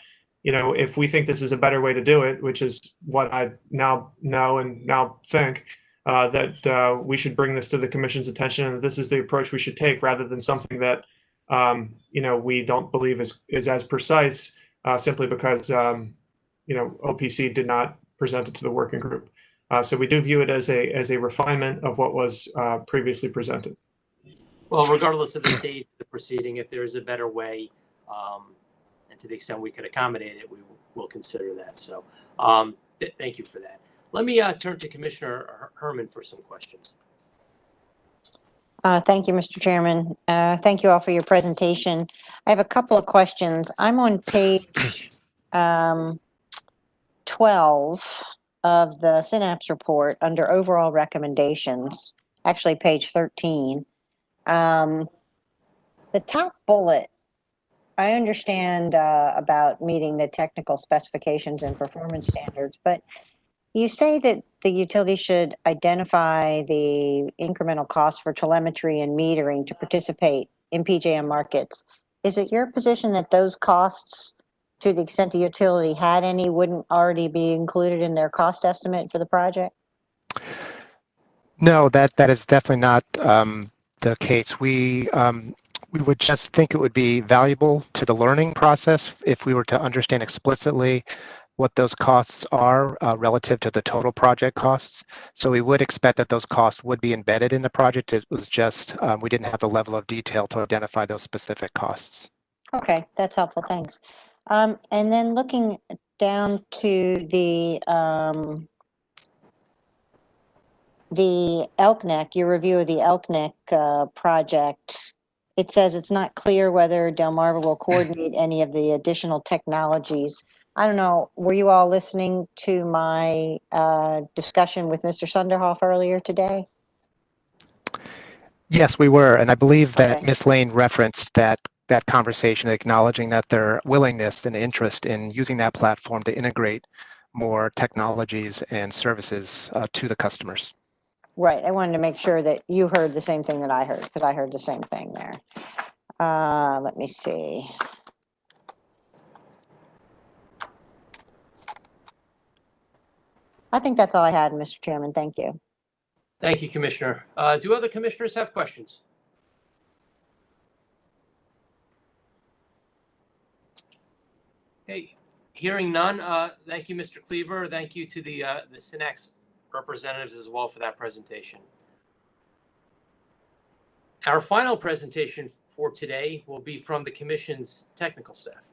if we think this is a better way to do it, which is what I now know and now think, that we should bring this to the commission's attention, and that this is the approach we should take, rather than something that we don't believe is as precise, simply because OPC did not presented to the working group. So we do view it as a refinement of what was previously presented. Well, regardless of the stage of the proceeding, if there is a better way, and to the extent we could accommodate it, we will consider that. So thank you for that. Let me turn to Commissioner Herman for some questions. Thank you, Mr. Chairman. Thank you all for your presentation. I have a couple of questions. I'm on page 12 of the Synapse report under overall recommendations, actually page 13. The top bullet, I understand about meeting the technical specifications and performance standards, but you say that the utility should identify the incremental cost for telemetry and metering to participate in PJM markets. Is it your position that those costs, to the extent the utility had any, wouldn't already be included in their cost estimate for the project? No, that is definitely not the case. We would just think it would be valuable to the learning process if we were to understand explicitly what those costs are relative to the total project costs. So we would expect that those costs would be embedded in the project. It was just we didn't have the level of detail to identify those specific costs. Okay, that's helpful. Thanks. And then looking down to the Elk Neck, your review of the Elk Neck project, it says it's not clear whether Delmarva will coordinate any of the additional technologies. I don't know, were you all listening to my discussion with Mr. Sunderhoff earlier today? Yes, we were, and I believe that Ms. Lane referenced that conversation, acknowledging that their willingness and interest in using that platform to integrate more technologies and services to the customers. Right, I wanted to make sure that you heard the same thing that I heard, because I heard the same thing there. Let me see. I think that's all I had, Mr. Chairman. Thank you. Thank you, Commissioner. Do other commissioners have questions? Okay, hearing none. Thank you, Mr. Cleaver. Thank you to the Synapse representatives as well for that presentation. Our final presentation for today will be from the Commission's technical staff.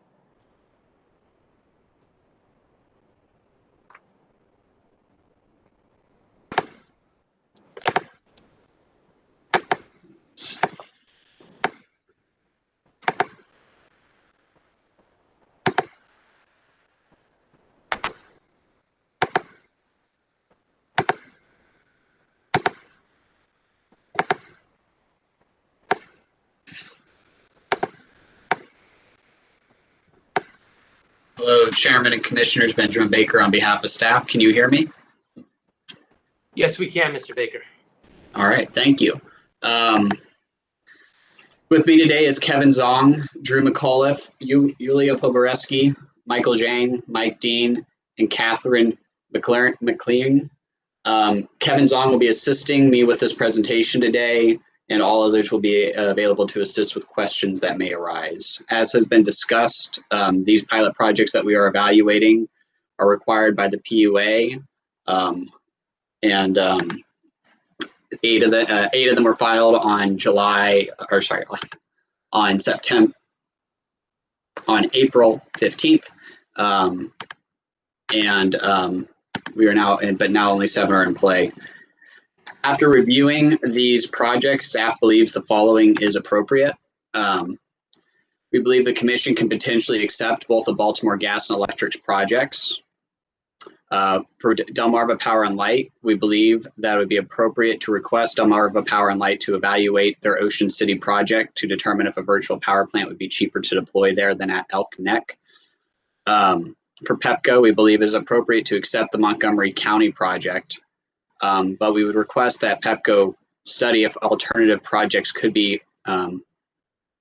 Hello, Chairman and Commissioners, Benjamin Baker on behalf of staff. Can you hear me? Yes, we can, Mr. Baker. All right, thank you. With me today is Kevin Zong, Drew McAuliffe, Yulia Poboreski, Michael Zhang, Mike Dean, and Catherine McLean. Kevin Zong will be assisting me with this presentation today, and all others will be available to assist with questions that may arise. As has been discussed, these pilot projects that we are evaluating are required by the PUA, and 8 of them were filed on April 15th, we are now, but now only 7 are in play. After reviewing these projects, staff believes the following is appropriate. We believe the commission can potentially accept both the Baltimore Gas and Electric projects. For Delmarva Power and Light, we believe that it would be appropriate to request Delmarva Power and Light to evaluate their Ocean City project to determine if a virtual power plant would be cheaper to deploy there than at Elk Neck. For PEPCO, we believe it is appropriate to accept the Montgomery County project, but we would request that PEPCO study if alternative projects could be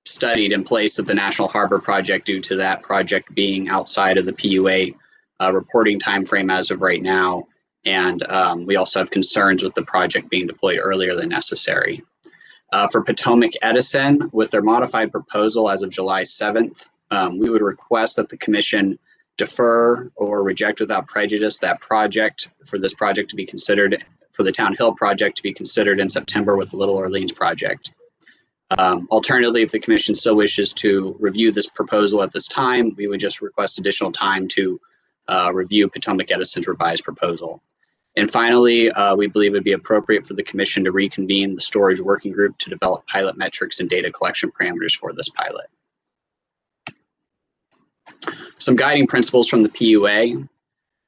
studied in place of the National Harbor project due to that project being outside of the PUA reporting timeframe as of right now. And we also have concerns with the project being deployed earlier than necessary. For Potomac Edison, with their modified proposal as of July 7th, we would request that the commission defer or reject without prejudice that project for this project to be considered, for the Town Hill project to be considered in September with the Little Orleans project. Alternatively, if the commission still wishes to review this proposal at this time, we would just request additional time to review Potomac Edison's revised proposal. And finally, we believe it would be appropriate for the commission to reconvene the storage working group to develop pilot metrics and data collection parameters for this pilot. Some guiding principles from the PUA.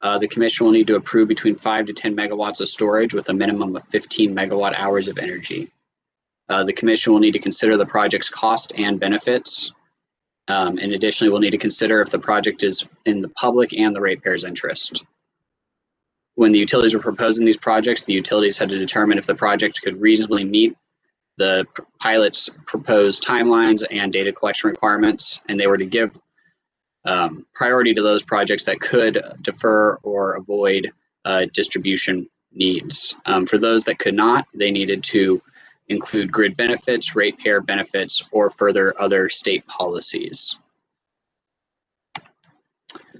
The commission will need to approve between 5 to 10 megawatts of storage with a minimum of 15 megawatt hours of energy. The commission will need to consider the project's cost and benefits. And additionally, we'll need to consider if the project is in the public and the ratepayers' interest. When the utilities were proposing these projects, the utilities had to determine if the project could reasonably meet the pilot's proposed timelines and data collection requirements, and they were to give priority to those projects that could defer or avoid distribution needs. For those that could not, they needed to include grid benefits, ratepayer benefits, or further other state policies.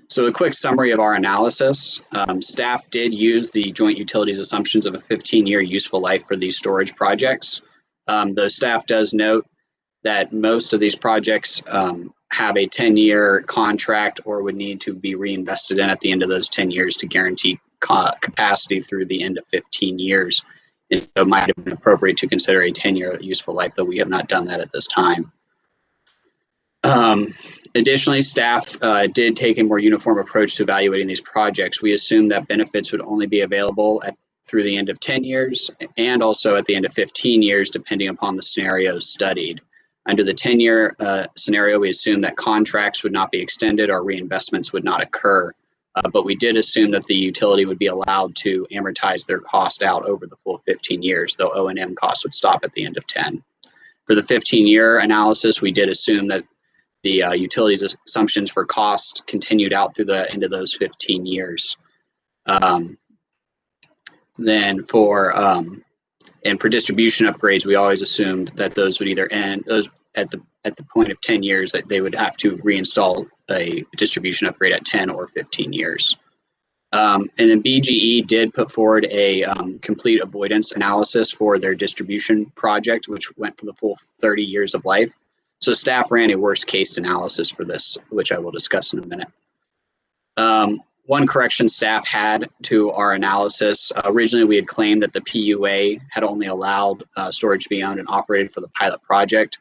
So a quick summary of our analysis. Staff did use the joint utilities assumptions of a 15-year useful life for these storage projects. Though staff does note that most of these projects have a 10-year contract or would need to be reinvested in at the end of those 10 years to guarantee capacity through the end of 15 years. It might have been appropriate to consider a 10-year useful life, though we have not done that at this time. Additionally, staff did take a more uniform approach to evaluating these projects. We assumed that benefits would only be available through the end of 10 years and also at the end of 15 years, depending upon the scenarios studied. Under the 10-year scenario, we assumed that contracts would not be extended or reinvestments would not occur. But we did assume that the utility would be allowed to amortize their cost out over the full 15 years, though O&M costs would stop at the end of 10. For the 15-year analysis, we did assume that the utilities assumptions for cost continued out through the end of those 15 years. Then for distribution upgrades, we always assumed that those would either end at the point of 10 years, that they would have to reinstall a distribution upgrade at 10 or 15 years. And then BGE did put forward a complete avoidance analysis for their distribution project, which went for the full 30 years of life. So staff ran a worst case analysis for this, which I will discuss in a minute. One correction staff had to our analysis. Originally, we had claimed that the PUA had only allowed storage to be owned and operated for the pilot project.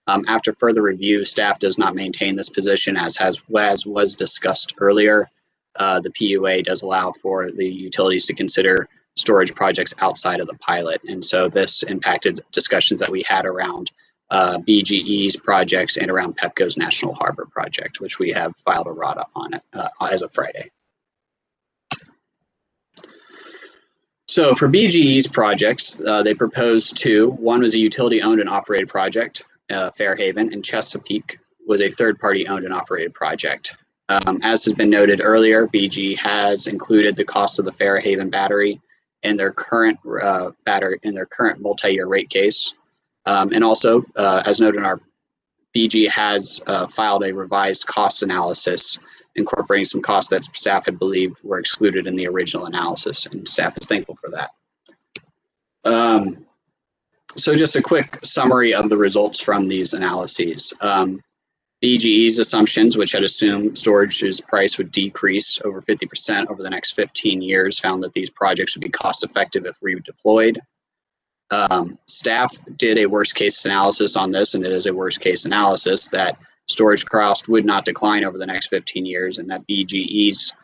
After further review, staff does not maintain this position as was discussed earlier. The PUA does allow for the utilities to consider storage projects outside of the pilot. And so this impacted discussions that we had around BGE's projects and around Pepco's National Harbor project, which we have filed a ROTA on it as of Friday. So for BGE's projects, they proposed two. One was a utility owned and operated project, Fairhaven, and Chesapeake was a third-party owned and operated project. As has been noted earlier, BGE has included the cost of the Fairhaven battery in their current multi-year rate case. And also, as noted in our, BGE has filed a revised cost analysis incorporating some costs that staff had believed were excluded in the original analysis, and staff is thankful for that. So just a quick summary of the results from these analyses. BGE's assumptions, which had assumed storage's price would decrease over 50% over the next 15 years, found that these projects would be cost effective if redeployed. Staff did a worst case analysis on this, and it is a worst case analysis that storage cost would not decline over the next 15 years, and that BGE's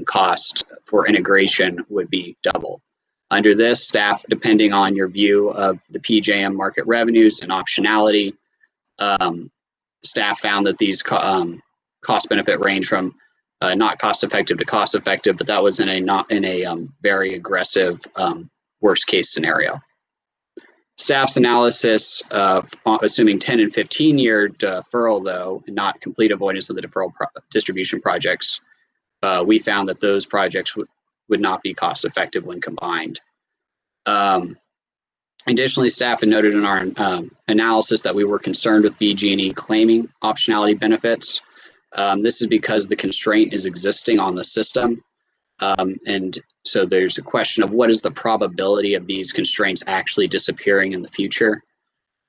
cost for integration would be double. Under this, staff, depending on your view of the PJM market revenues and optionality, staff found that these cost benefit range from not cost effective to cost effective, but that was in a very aggressive worst case scenario. Staff's analysis of assuming 10 and 15-year deferral, though, and not complete avoidance of the deferral distribution projects, we found that those projects would not be cost effective when combined. Additionally, staff had noted in our analysis that we were concerned with BG&E claiming optionality benefits. This is because the constraint is existing on the system. And so there's a question of what is the probability of these constraints actually disappearing in the future.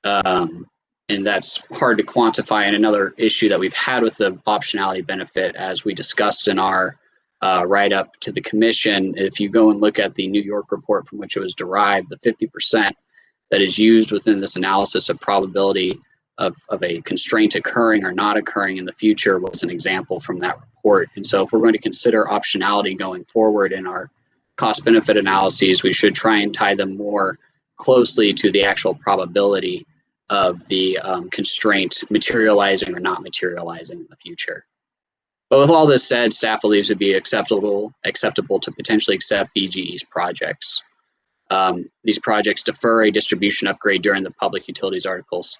And that's hard to quantify. And another issue that we've had with the optionality benefit, as we discussed in our write-up to the commission, if you go and look at the New York report from which it was derived, the 50% that is used within this analysis of probability of a constraint occurring or not occurring in the future was an example from that report. And so if we're going to consider optionality going forward in our cost-benefit analyses, we should try and tie them more closely to the actual probability of the constraint materializing or not materializing in the future. But with all this said, staff believes it would be acceptable to potentially accept BGE's projects. These projects defer a distribution upgrade during the Public Utilities Articles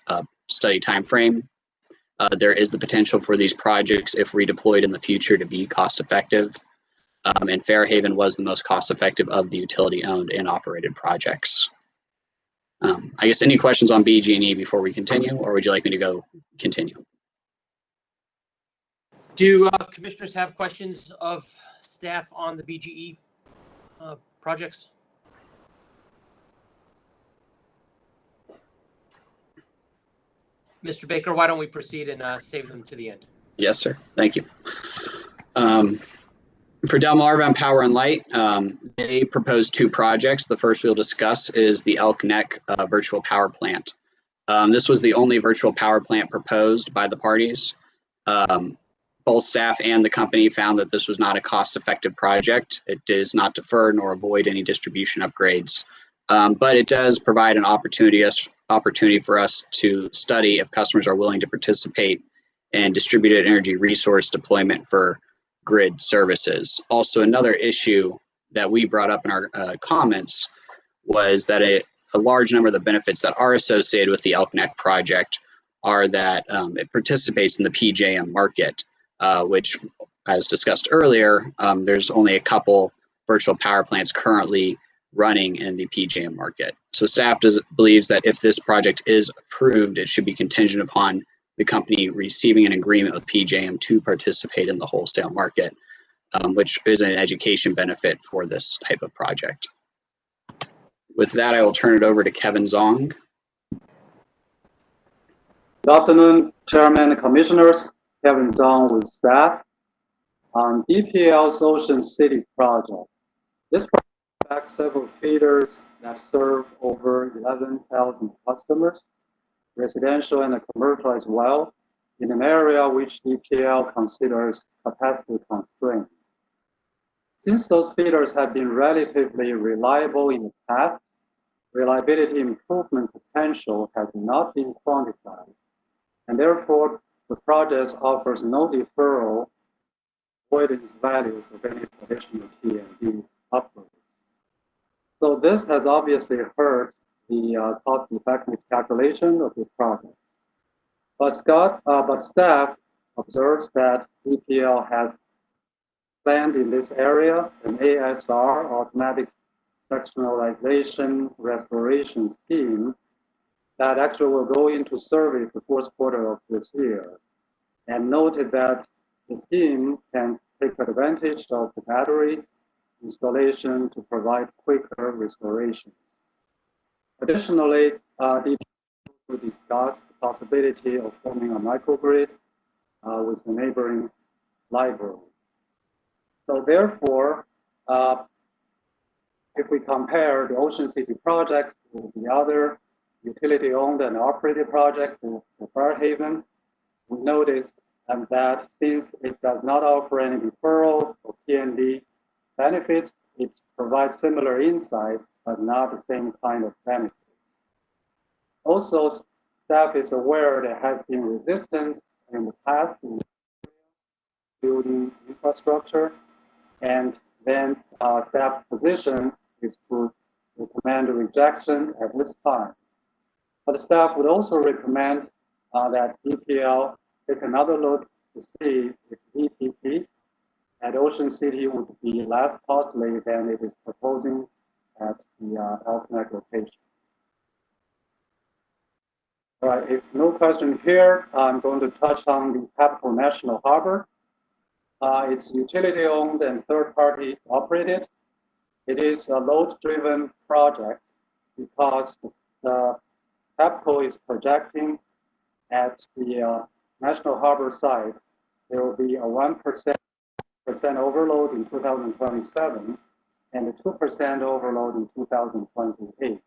study timeframe. There is the potential for these projects, if redeployed in the future, to be cost effective. And Fairhaven was the most cost effective of the utility owned and operated projects. I guess any questions on BG&E before we continue, or would you like me to go continue? Do commissioners have questions of staff on the BGE projects? Mr. Baker, why don't we proceed and save them to the end? Yes, sir. Thank you. For Delmarva Power and Light, they proposed two projects. The first we'll discuss is the Elk Neck virtual power plant. This was the only virtual power plant proposed by the parties. Both staff and the company found that this was not a cost-effective project. It does not defer nor avoid any distribution upgrades, but it does provide an opportunity for us to study if customers are willing to participate in distributed energy resource deployment for grid services. Also, another issue that we brought up in our comments was that a large number of the benefits that are associated with the Elk Neck project are that it participates in the PJM market, which, as discussed earlier, there's only a couple virtual power plants currently running in the PJM market. So staff believes that if this project is approved, it should be contingent upon the company receiving an agreement with PJM to participate in the wholesale market, which is an education benefit for this type of project. With that, I will turn it over to Kevin Zong. Good afternoon, Chairman and Commissioners. Kevin Zong with staff on DPL's Ocean City project. This project backs several feeders that serve over 11,000 customers, residential and commercial as well, in an area which DPL considers capacity constrained. Since those feeders have been relatively reliable in the past, reliability improvement potential has not been quantified, and therefore the project offers no deferral avoidance values of any traditional T&D upgrades. So this has obviously hurt the cost-effective calculation of this project. But staff observes that DPL has planned in this area an ASR, automatic sectionalization restoration scheme, that actually will go into service the fourth quarter of this year, and noted that the scheme can take advantage of the battery installation to provide quicker restorations. Additionally, DPL will discuss the possibility of forming a microgrid with the neighboring library. So therefore, if we compare the Ocean City projects with the other utility-owned and operated projects in Fairhaven, we noticed that since it does not offer any deferral or T&D benefits, it provides similar insights, but not the same kind of benefits. Also, staff is aware there has been resistance in the past in building infrastructure, and then staff's position is to recommend a rejection at this time. But the staff would also recommend that DPL take another look to see if VPP at Ocean City would be less costly than it is proposing at the Elk Neck location. All right, if no question here, I'm going to touch on the Pepco National Harbor. It's utility-owned and third-party operated. It is a load-driven project because the Pepco is projecting at the National Harbor site, there will be a 1% overload in 2027 and a 2% overload in 2028.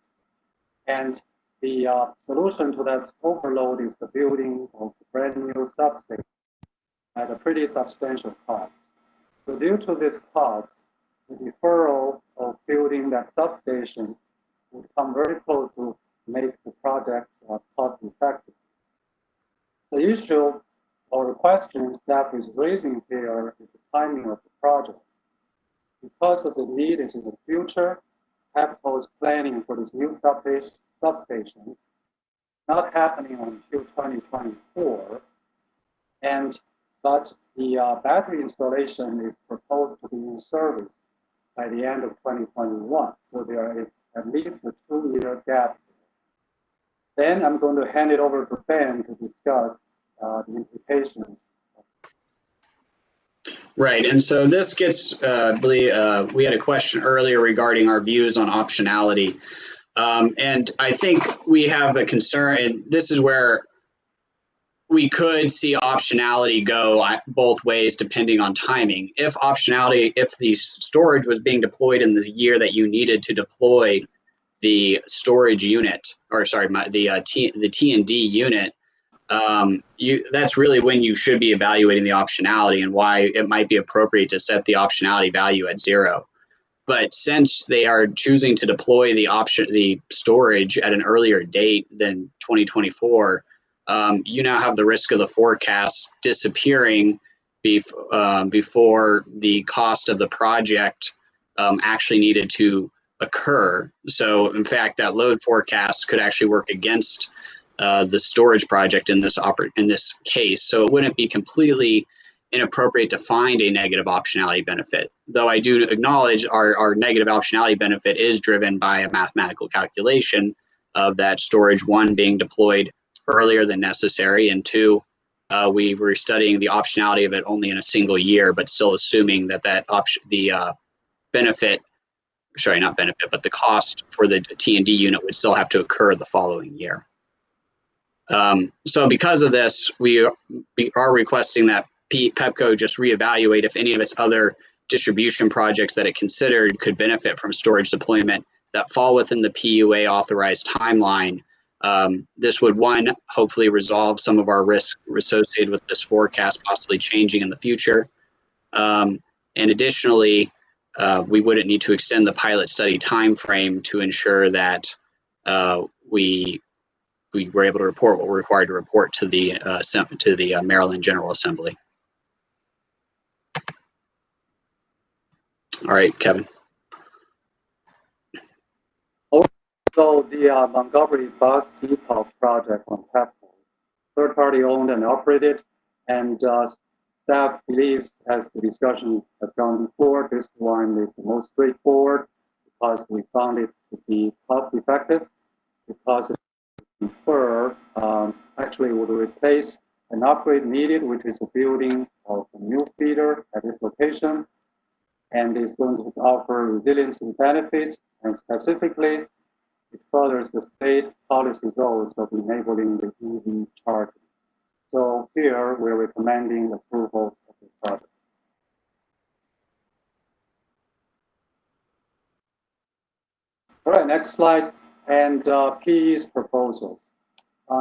And the solution to that overload is the building of a brand new substation at a pretty substantial cost. So due to this cost, the deferral of building that substation would come very close to make the project cost effective. The issue or the question staff is raising here is the timing of the project. Because of the need is in the future, Pepco is planning for this new substation not happening until 2024, but the battery installation is proposed to be in service by the end of 2021. So there is at least a 2-year gap. Then I'm going to hand it over to Ben to discuss the implications. Right, and so this gets, we had a question earlier regarding our views on optionality. And I think we have a concern, and this is where we could see optionality go both ways depending on timing. If the storage was being deployed in the year that you needed to deploy the storage unit, or sorry, the T&D unit, that's really when you should be evaluating the optionality and why it might be appropriate to set the optionality value at 0. But since they are choosing to deploy the storage at an earlier date than 2024, you now have the risk of the forecast disappearing before the cost of the project actually needed to occur. So in fact, that load forecast could actually work against the storage project in this case. So it wouldn't be completely inappropriate to find a negative optionality benefit, though I do acknowledge our negative optionality benefit is driven by a mathematical calculation of that storage, 1, being deployed earlier than necessary, and 2, we were studying the optionality of it only in a single year, but still assuming that the cost for the T&D unit would still have to occur the following year. So because of this, we are requesting that Pepco just reevaluate if any of its other distribution projects that it considered could benefit from storage deployment that fall within the PUA authorized timeline. This would, 1, hopefully resolve some of our risk associated with this forecast possibly changing in the future. And additionally, we wouldn't need to extend the pilot study timeframe to ensure that we were able to report what we're required to report to the Maryland General Assembly. All right, Kevin. So the Montgomery Bus Depot project from Pepco, third-party owned and operated, and staff believes, as the discussion has gone before, this one is the most straightforward because we found it to be cost-effective, because it actually would replace an upgrade needed, which is a building of a new feeder at this location, and is going to offer resiliency benefits, and specifically, it furthers the state policy goals of enabling the EV charging. So here, we're recommending approval of this project. All right, next slide, and PE's proposals.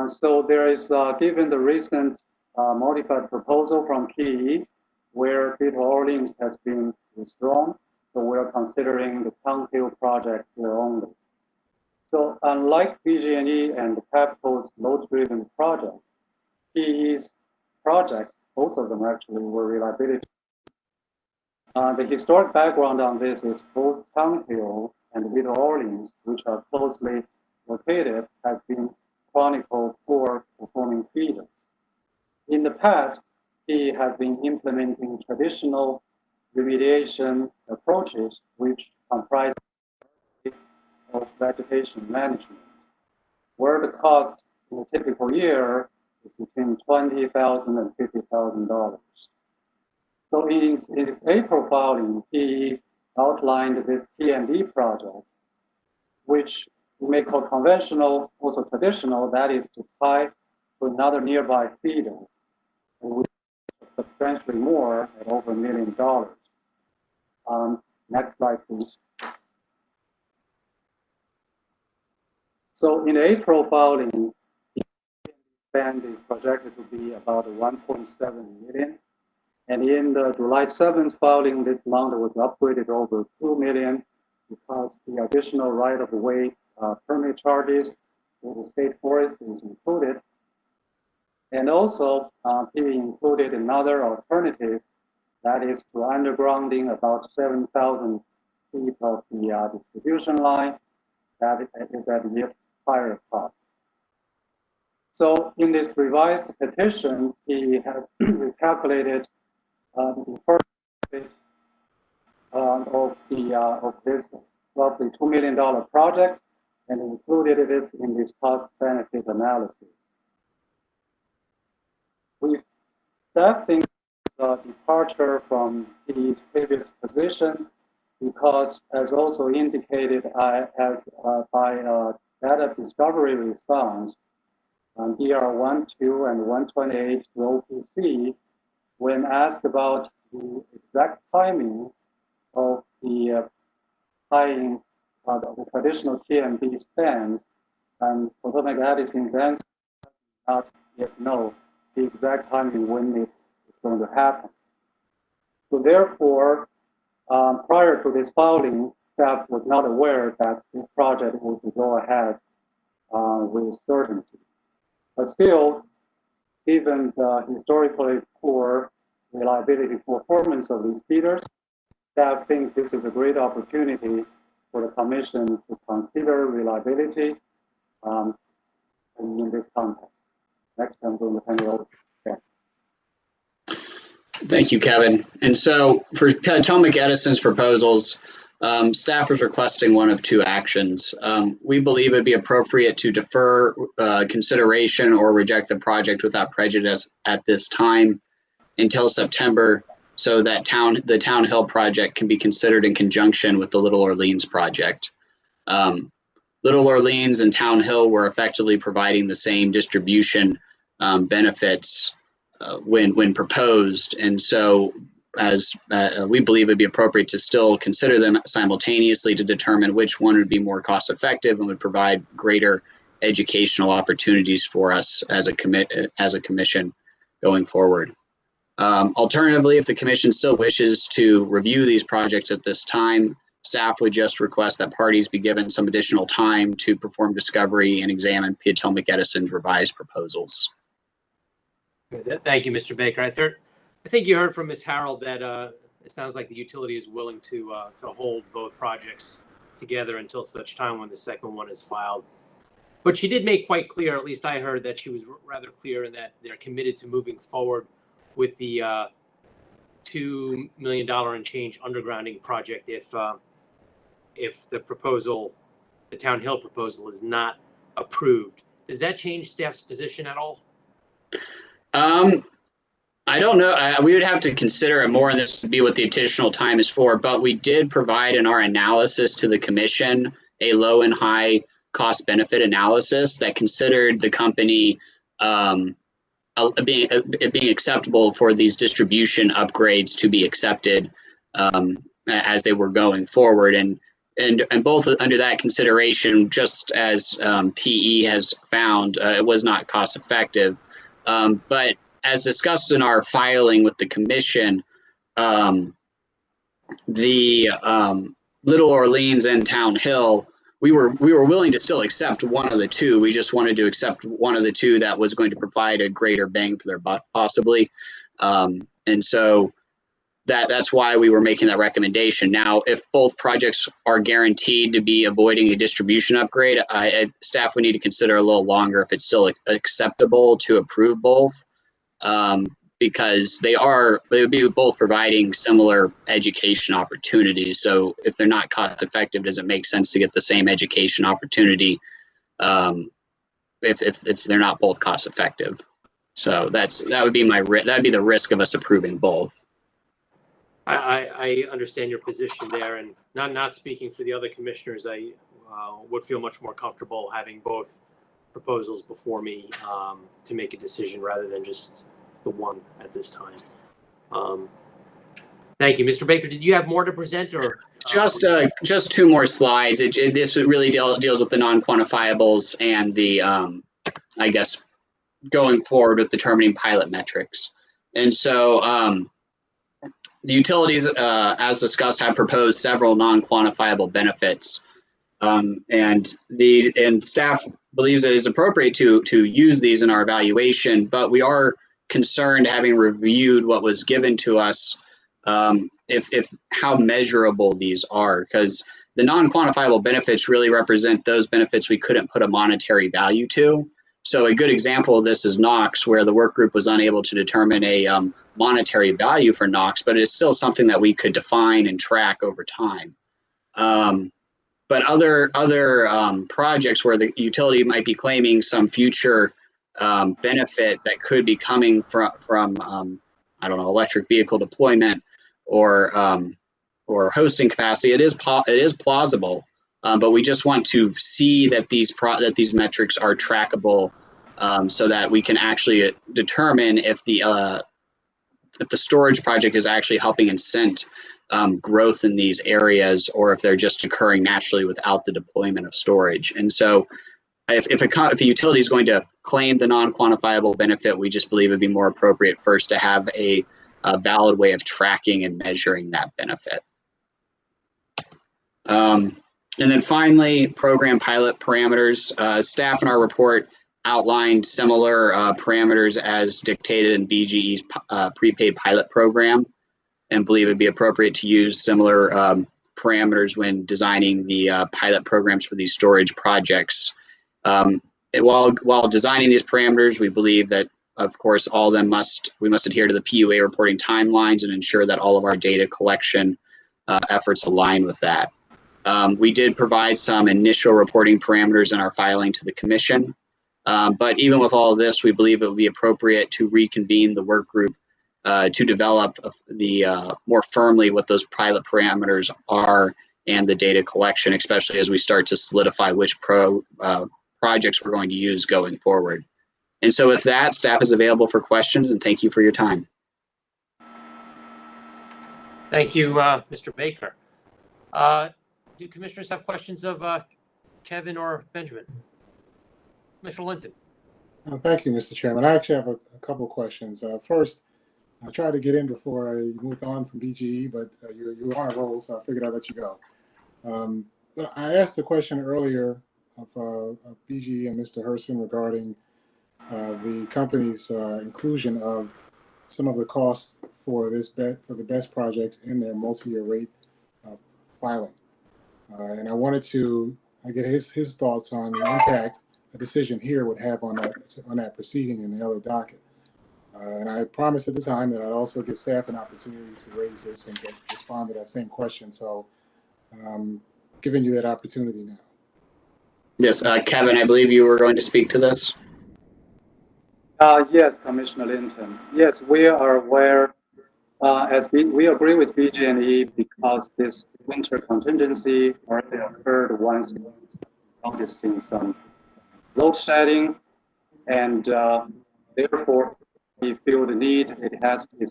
So there is, given the recent modified proposal from PE, where Beta Orleans has been withdrawn, so we're considering the Tongue Hill project here only. So unlike BG&E and Pepco's load-driven projects, PE's projects, both of them actually, were reliability. The historic background on this is both Tongue Hill and Beta Orleans, which are closely located, have been chronicled poor performing feeders. In the past, PE has been implementing traditional remediation approaches, which comprise of vegetation management, where the cost in a typical year is between $20,000 and $50,000. So in its April filing, he outlined this T&D project, which we may call conventional, also traditional, that is to tie to another nearby feeder, which is substantially more at over $1 million. Next slide, please. So in April filing, the spend is projected to be about 1.7 million. And in the July 7th filing, this amount was upgraded over 2 million because the additional right-of-way permit charges for the state forest is included. And also, he included another alternative, that is to undergrounding about 7,000 feet of the distribution line. That is at a higher cost. So in this revised petition, he has recalculated the first of this roughly $2 million project and included this in this cost-benefit analysis. That thinks a departure from his previous position because, as also indicated by data discovery response, DR 1, 2, and 128 to OPC, when asked about the exact timing of the tying the traditional TMB spend, and Potomac Edison's answer does not yet know the exact timing when it is going to happen. So therefore, prior to this filing, staff was not aware that this project would go ahead with certainty. But still, given the historically poor reliability performance of these feeders, staff think this is a great opportunity for the commission to consider reliability in this context. Next, I'm going to hand it over to Ken. Thank you, Kevin. And so for Potomac Edison's proposals, staff is requesting one of two actions. We believe it'd be appropriate to defer consideration or reject the project without prejudice at this time until September, so that the Town Hill project can be considered in conjunction with the Little Orleans project. Little Orleans and Town Hill were effectively providing the same distribution benefits when proposed, and so as we believe it'd be appropriate to still consider them simultaneously to determine which one would be more cost effective and would provide greater educational opportunities for us as a commission going forward. Alternatively, if the commission still wishes to review these projects at this time, staff would just request that parties be given some additional time to perform discovery and examine Potomac Edison's revised proposals. Thank you, Mr. Baker. I think you heard from Ms. Harold that it sounds like the utility is willing to hold both projects together until such time when the second one is filed. But she did make quite clear, at least I heard, that she was rather clear in that they're committed to moving forward with the $2 million and change undergrounding project if the proposal, the Town Hill proposal, is not approved. Does that change staff's position at all? I don't know. We would have to consider it more, and this would be what the additional time is for. But we did provide in our analysis to the commission a low and high cost benefit analysis that considered the company being acceptable for these distribution upgrades to be accepted as they were going forward, and both under that consideration, just as PE has found, it was not cost effective. But as discussed in our filing with the commission, the Little Orleans and Town Hill, we were willing to still accept one of the two. We just wanted to accept one of the two that was going to provide a greater bang for their buck, possibly. And so that's why we were making that recommendation. Now, if both projects are guaranteed to be avoiding a distribution upgrade, staff would need to consider a little longer if it's still acceptable to approve both. Because they would be both providing similar education opportunities. So if they're not cost effective, does it make sense to get the same education opportunity if they're not both cost effective. So that would be that'd be the risk of us approving both. I understand your position there, and not speaking for the other commissioners, I would feel much more comfortable having both proposals before me to make a decision rather than just the one at this time. Thank you, Mr. Baker. Did you have more to present, or just 2 more slides? This really deals with the non-quantifiables and the I guess going forward with determining pilot metrics. And so the utilities, as discussed, have proposed several non-quantifiable benefits, and staff believes it is appropriate to use these in our evaluation, but we are concerned, having reviewed what was given to us, if how measurable these are, because the non-quantifiable benefits really represent those benefits we couldn't put a monetary value to. So a good example of this is NOx, where the work group was unable to determine a monetary value for NOx, but it's still something that we could define and track over time. But other projects where the utility might be claiming some future benefit that could be coming from I don't know, electric vehicle deployment or hosting capacity, it is plausible. But we just want to see that these metrics are trackable, so that we can actually determine if the storage project is actually helping incent growth in these areas, or if they're just occurring naturally without the deployment of storage. And so, if a utility is going to claim the non-quantifiable benefit, we just believe it'd be more appropriate first to have a valid way of tracking and measuring that benefit. And then finally, program pilot parameters. Staff in our report outlined similar parameters as dictated in BGE's prepaid pilot program, and believe it'd be appropriate to use similar parameters when designing the pilot programs for these storage projects. While designing these parameters, we believe that, of course, all of them we must adhere to the PUA reporting timelines and ensure that all of our data collection efforts align with that. We did provide some initial reporting parameters in our filing to the commission, but even with all of this, we believe it would be appropriate to reconvene the work group to develop more firmly what those pilot parameters are and the data collection, especially as we start to solidify which projects we're going to use going forward. And so with that, staff is available for questions, and thank you for your time. Thank you, Mr. Baker. Do commissioners have questions of Kevin or Benjamin? Mr. Linton. Thank you, Mr. Chairman. I actually have a couple of questions. First, I tried to get in before I moved on from BGE, but you were on a roll, so I figured I'd let you go. But I asked a question earlier of BGE and Mr. Herson regarding the company's inclusion of some of the costs for the BESS projects in their multi-year rate filing. And I wanted to get his thoughts on the impact a decision here would have on that proceeding in the other docket. And I promised at the time that I'd also give staff an opportunity to raise this and respond to that same question. So giving you that opportunity now. Yes, Kevin, I believe you were going to speak to this. Yes, Commissioner Linton. Yes, we are aware, as we agree with BGE because this winter contingency already occurred once, noticing some load shedding, and therefore we feel the need it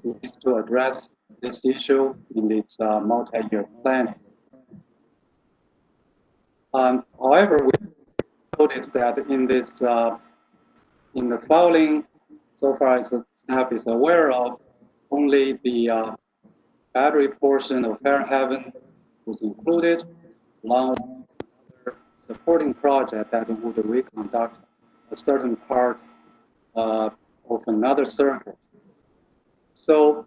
needs to address this issue in its multi-year planning. However, we noticed that in this in the filing, so far as the staff is aware of, only the battery portion of Fairhaven was included, along with other supporting project that would reconduct a certain part of another circuit. So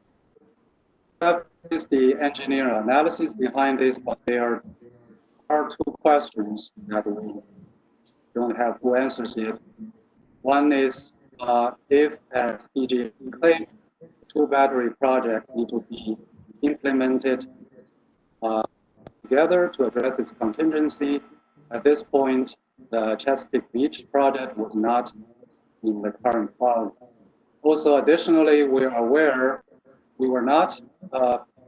that is the engineering analysis behind this, but there are two questions that we don't have full answers yet. One is if, as BGE claimed, two battery projects need to be implemented together to address its contingency. At this point, the Chesapeake Beach project was not in the current file. Also, additionally, we were not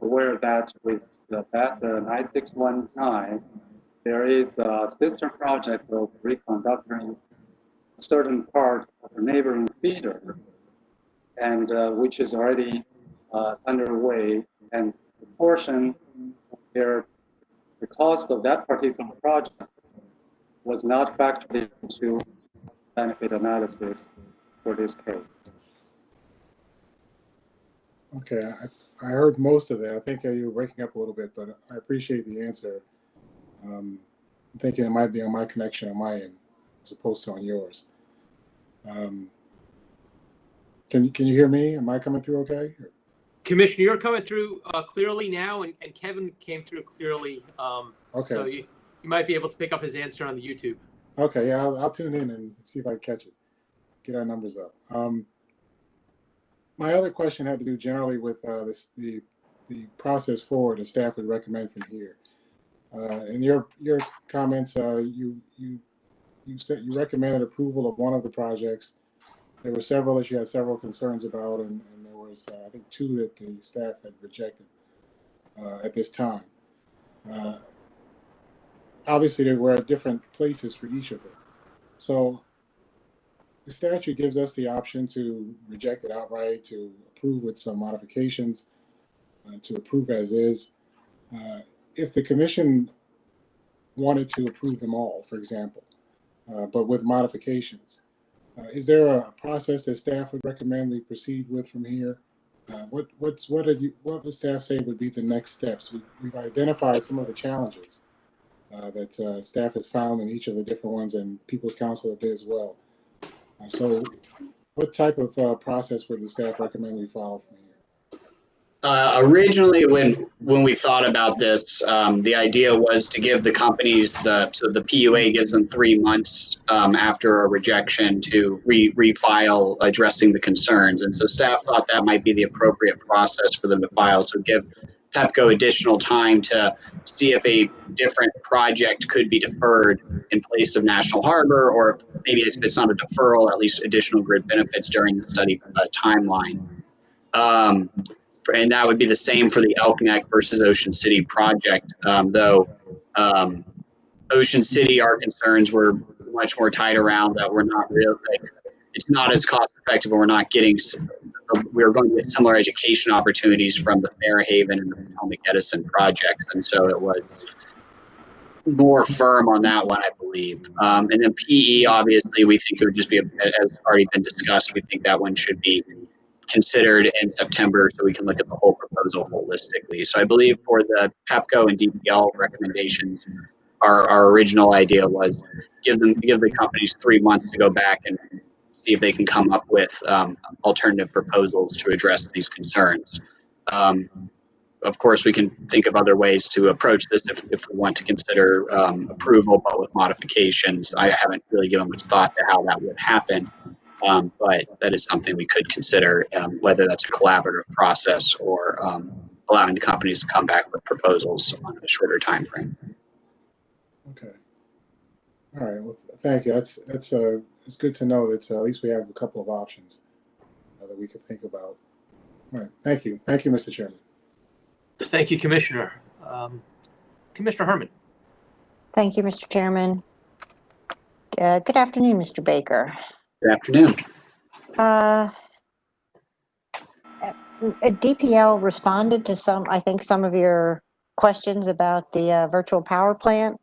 aware that with the BAT 9619, there is a sister project of reconductoring a certain part of the neighboring feeder, and which is already underway, and the portion there, the cost of that particular project was not factored into benefit analysis for this case. Okay, I heard most of that. I think you were breaking up a little bit, but I appreciate the answer. I'm thinking it might be on my connection on my end as opposed to on yours. Can you hear me? Am I coming through okay? Commissioner, you're coming through clearly now, and Kevin came through clearly. Okay. So you might be able to pick up his answer on the YouTube. Okay, yeah, I'll tune in and see if I can catch it. Get our numbers up. My other question had to do generally with the process forward the staff would recommend from here. In your comments, you said you recommended approval of one of the projects. There were several that you had several concerns about, and there was I think 2 that the staff had rejected at this time. Obviously, there were different places for each of them. So the statute gives us the option to reject it outright, to approve with some modifications, to approve as is. If the commission wanted to approve them all, for example, but with modifications, is there a process that staff would recommend we proceed with from here? What would staff say would be the next steps? We've identified some of the challenges that staff has found in each of the different ones, and People's Council did as well. So what type of process would the staff recommend we follow from here? Originally, when we thought about this, the idea was to give the companies so the PUA gives them 3 months after a rejection to refile addressing the concerns. And so staff thought that might be the appropriate process for them to file. So give PEPCO additional time to see if a different project could be deferred in place of National Harbor, or if maybe if it's not a deferral, at least additional grid benefits during the study timeline. And that would be the same for the Elk Neck versus Ocean City project, though Ocean City, our concerns were much more tied around that we're not really, it's not as cost effective, and we're not getting, we're going to get similar education opportunities from the Fairhaven and the Potomac Edison projects. And so it was more firm on that one, I believe. And then PE, obviously, we think it would just be, as already been discussed, we think that one should be considered in September so we can look at the whole proposal holistically. So I believe for the PEPCO and DPL recommendations, our original idea was give the companies 3 months to go back and see if they can come up with alternative proposals to address these concerns. Of course, we can think of other ways to approach this if we want to consider approval, but with modifications. I haven't really given much thought to how that would happen. But that is something we could consider, whether that's a collaborative process or allowing the companies to come back with proposals on a shorter time frame. Okay. All right. Well, thank you. It's good to know that at least we have a couple of options that we could think about. All right. Thank you. Thank you, Mr. Chairman. Thank you, Commissioner. Commissioner Herman. Thank you, Mr. Chairman. Good afternoon, Mr. Baker. Good afternoon. DPL responded to some of your questions about the virtual power plant.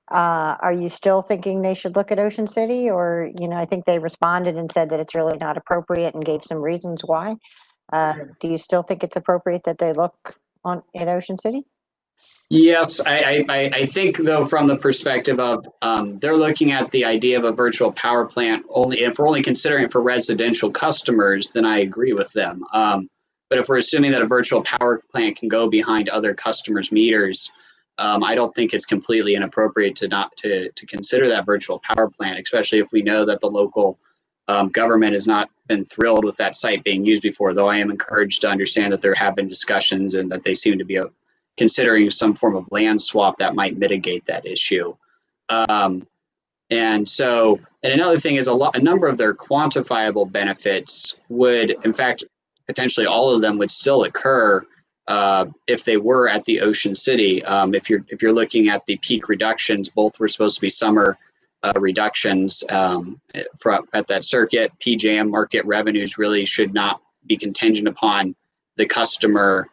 Are you still thinking they should look at Ocean City, or, I think they responded and said that it's really not appropriate and gave some reasons why. Do you still think it's appropriate that they look at Ocean City? Yes, I think, though, from the perspective of they're looking at the idea of a virtual power plant only, if we're only considering it for residential customers, then I agree with them. But if we're assuming that a virtual power plant can go behind other customers' meters, I don't think it's completely inappropriate to consider that virtual power plant, especially if we know that the local government has not been thrilled with that site being used before, though I am encouraged to understand that there have been discussions and that they seem to be considering some form of land swap that might mitigate that issue. And And so, and another thing is a number of their quantifiable benefits would, in fact, potentially all of them would still occur if they were at the Ocean City. If you're looking at the peak reductions, both were supposed to be summer reductions at that circuit. PJM market revenues really should not be contingent upon the customer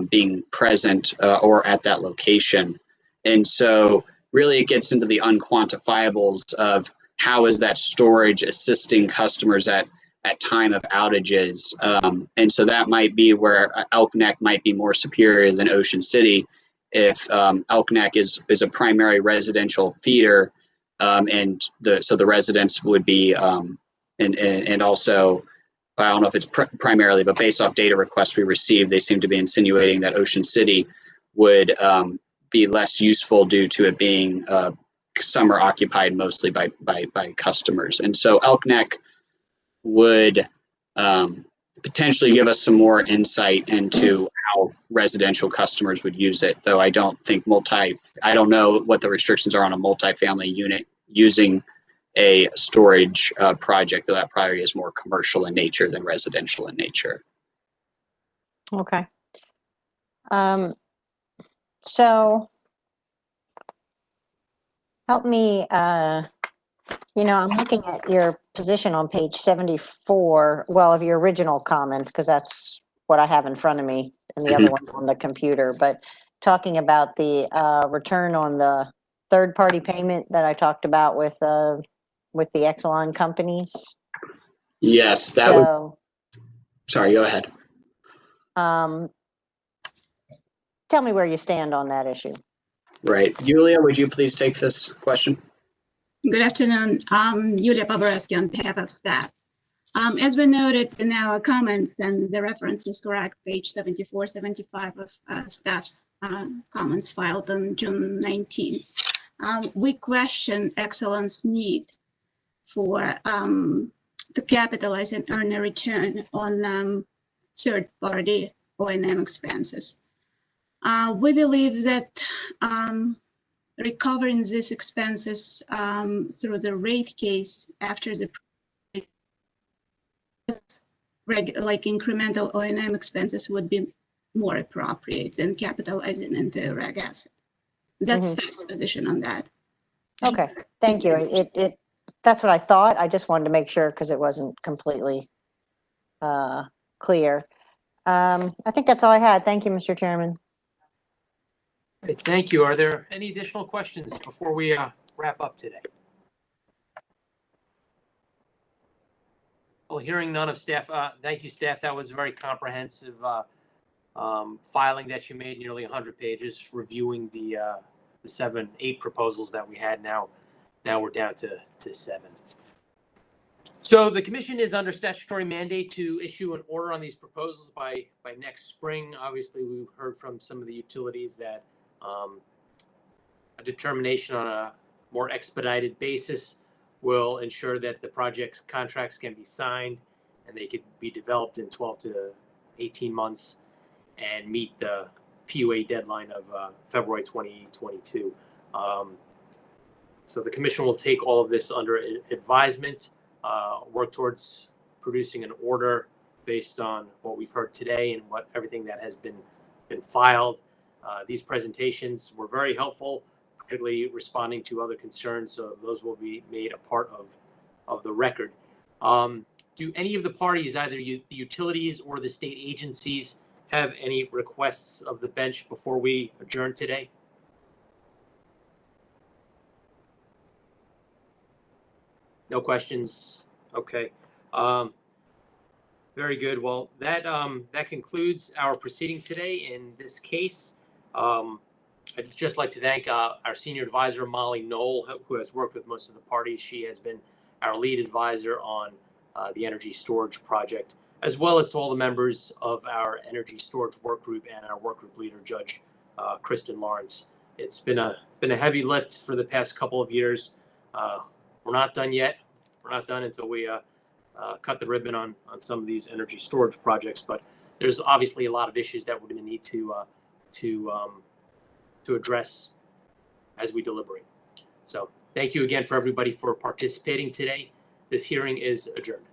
being present or at that location. And so really it gets into the unquantifiables of how is that storage assisting customers at time of outages. And so that might be where Elk Neck might be more superior than Ocean City if Elk Neck is a primary residential feeder, and so the residents would be, and also, I don't know if it's primarily, but based off data requests we received, they seem to be insinuating that Ocean City would be less useful due to it being summer occupied mostly by customers. And so Elk Neck would potentially give us some more insight into how residential customers would use it, though I don't think I don't know what the restrictions are on a multifamily unit using a storage project, though that probably is more commercial in nature than residential in nature. Okay. So help me, I'm looking at your position on page 74, well, of your original comments, because that's what I have in front of me, and the other one's on the computer, but talking about the return on the third-party payment that I talked about with the Exelon companies. Yes, sorry, go ahead. Tell me where you stand on that issue. Right. Yulia, would you please take this question? Good afternoon. Yulia Poborowski on behalf of staff. As we noted in our comments, and the reference is correct, page 74, 75 of staff's comments filed on June 19. We question Exelon's need for to capitalize and earn a return on third-party O&M expenses. We believe that recovering these expenses through the rate case after the like incremental O&M expenses would be more appropriate than capitalizing into a reg asset. That's staff's position on that. Okay, thank you. That's what I thought. I just wanted to make sure because it wasn't completely clear. I think that's all I had. Thank you, Mr. Chairman. Great, thank you. Are there any additional questions before we wrap up today? Well, hearing none of staff, thank you, staff. That was a very comprehensive filing that you made, nearly 100 pages, reviewing the 8 proposals that we had. Now we're down to 7. So the commission is under statutory mandate to issue an order on these proposals by next spring. Obviously, we've heard from some of the utilities that a determination on a more expedited basis will ensure that the project's contracts can be signed and they could be developed in 12 to 18 months and meet the PUA deadline of February 2022. So the commission will take all of this under advisement, work towards producing an order based on what we've heard today and everything that has been filed. These presentations were very helpful, particularly responding to other concerns, so those will be made a part of the record. Do any of the parties, either the utilities or the state agencies, have any requests of the bench before we adjourn today? No questions? Okay. Very good. Well, that concludes our proceeding today in this case. I'd just like to thank our senior advisor, Molly Knoll, who has worked with most of the parties. She has been our lead advisor on the energy storage project, as well as to all the members of our energy storage work group and our work group leader, Judge Kristen Lawrence. It's been a heavy lift for the past couple of years. We're not done yet. We're not done until we cut the ribbon on some of these energy storage projects, but there's obviously a lot of issues that we're going to need to address as we deliberate. So Thank you again for everybody for participating today. This hearing is adjourned.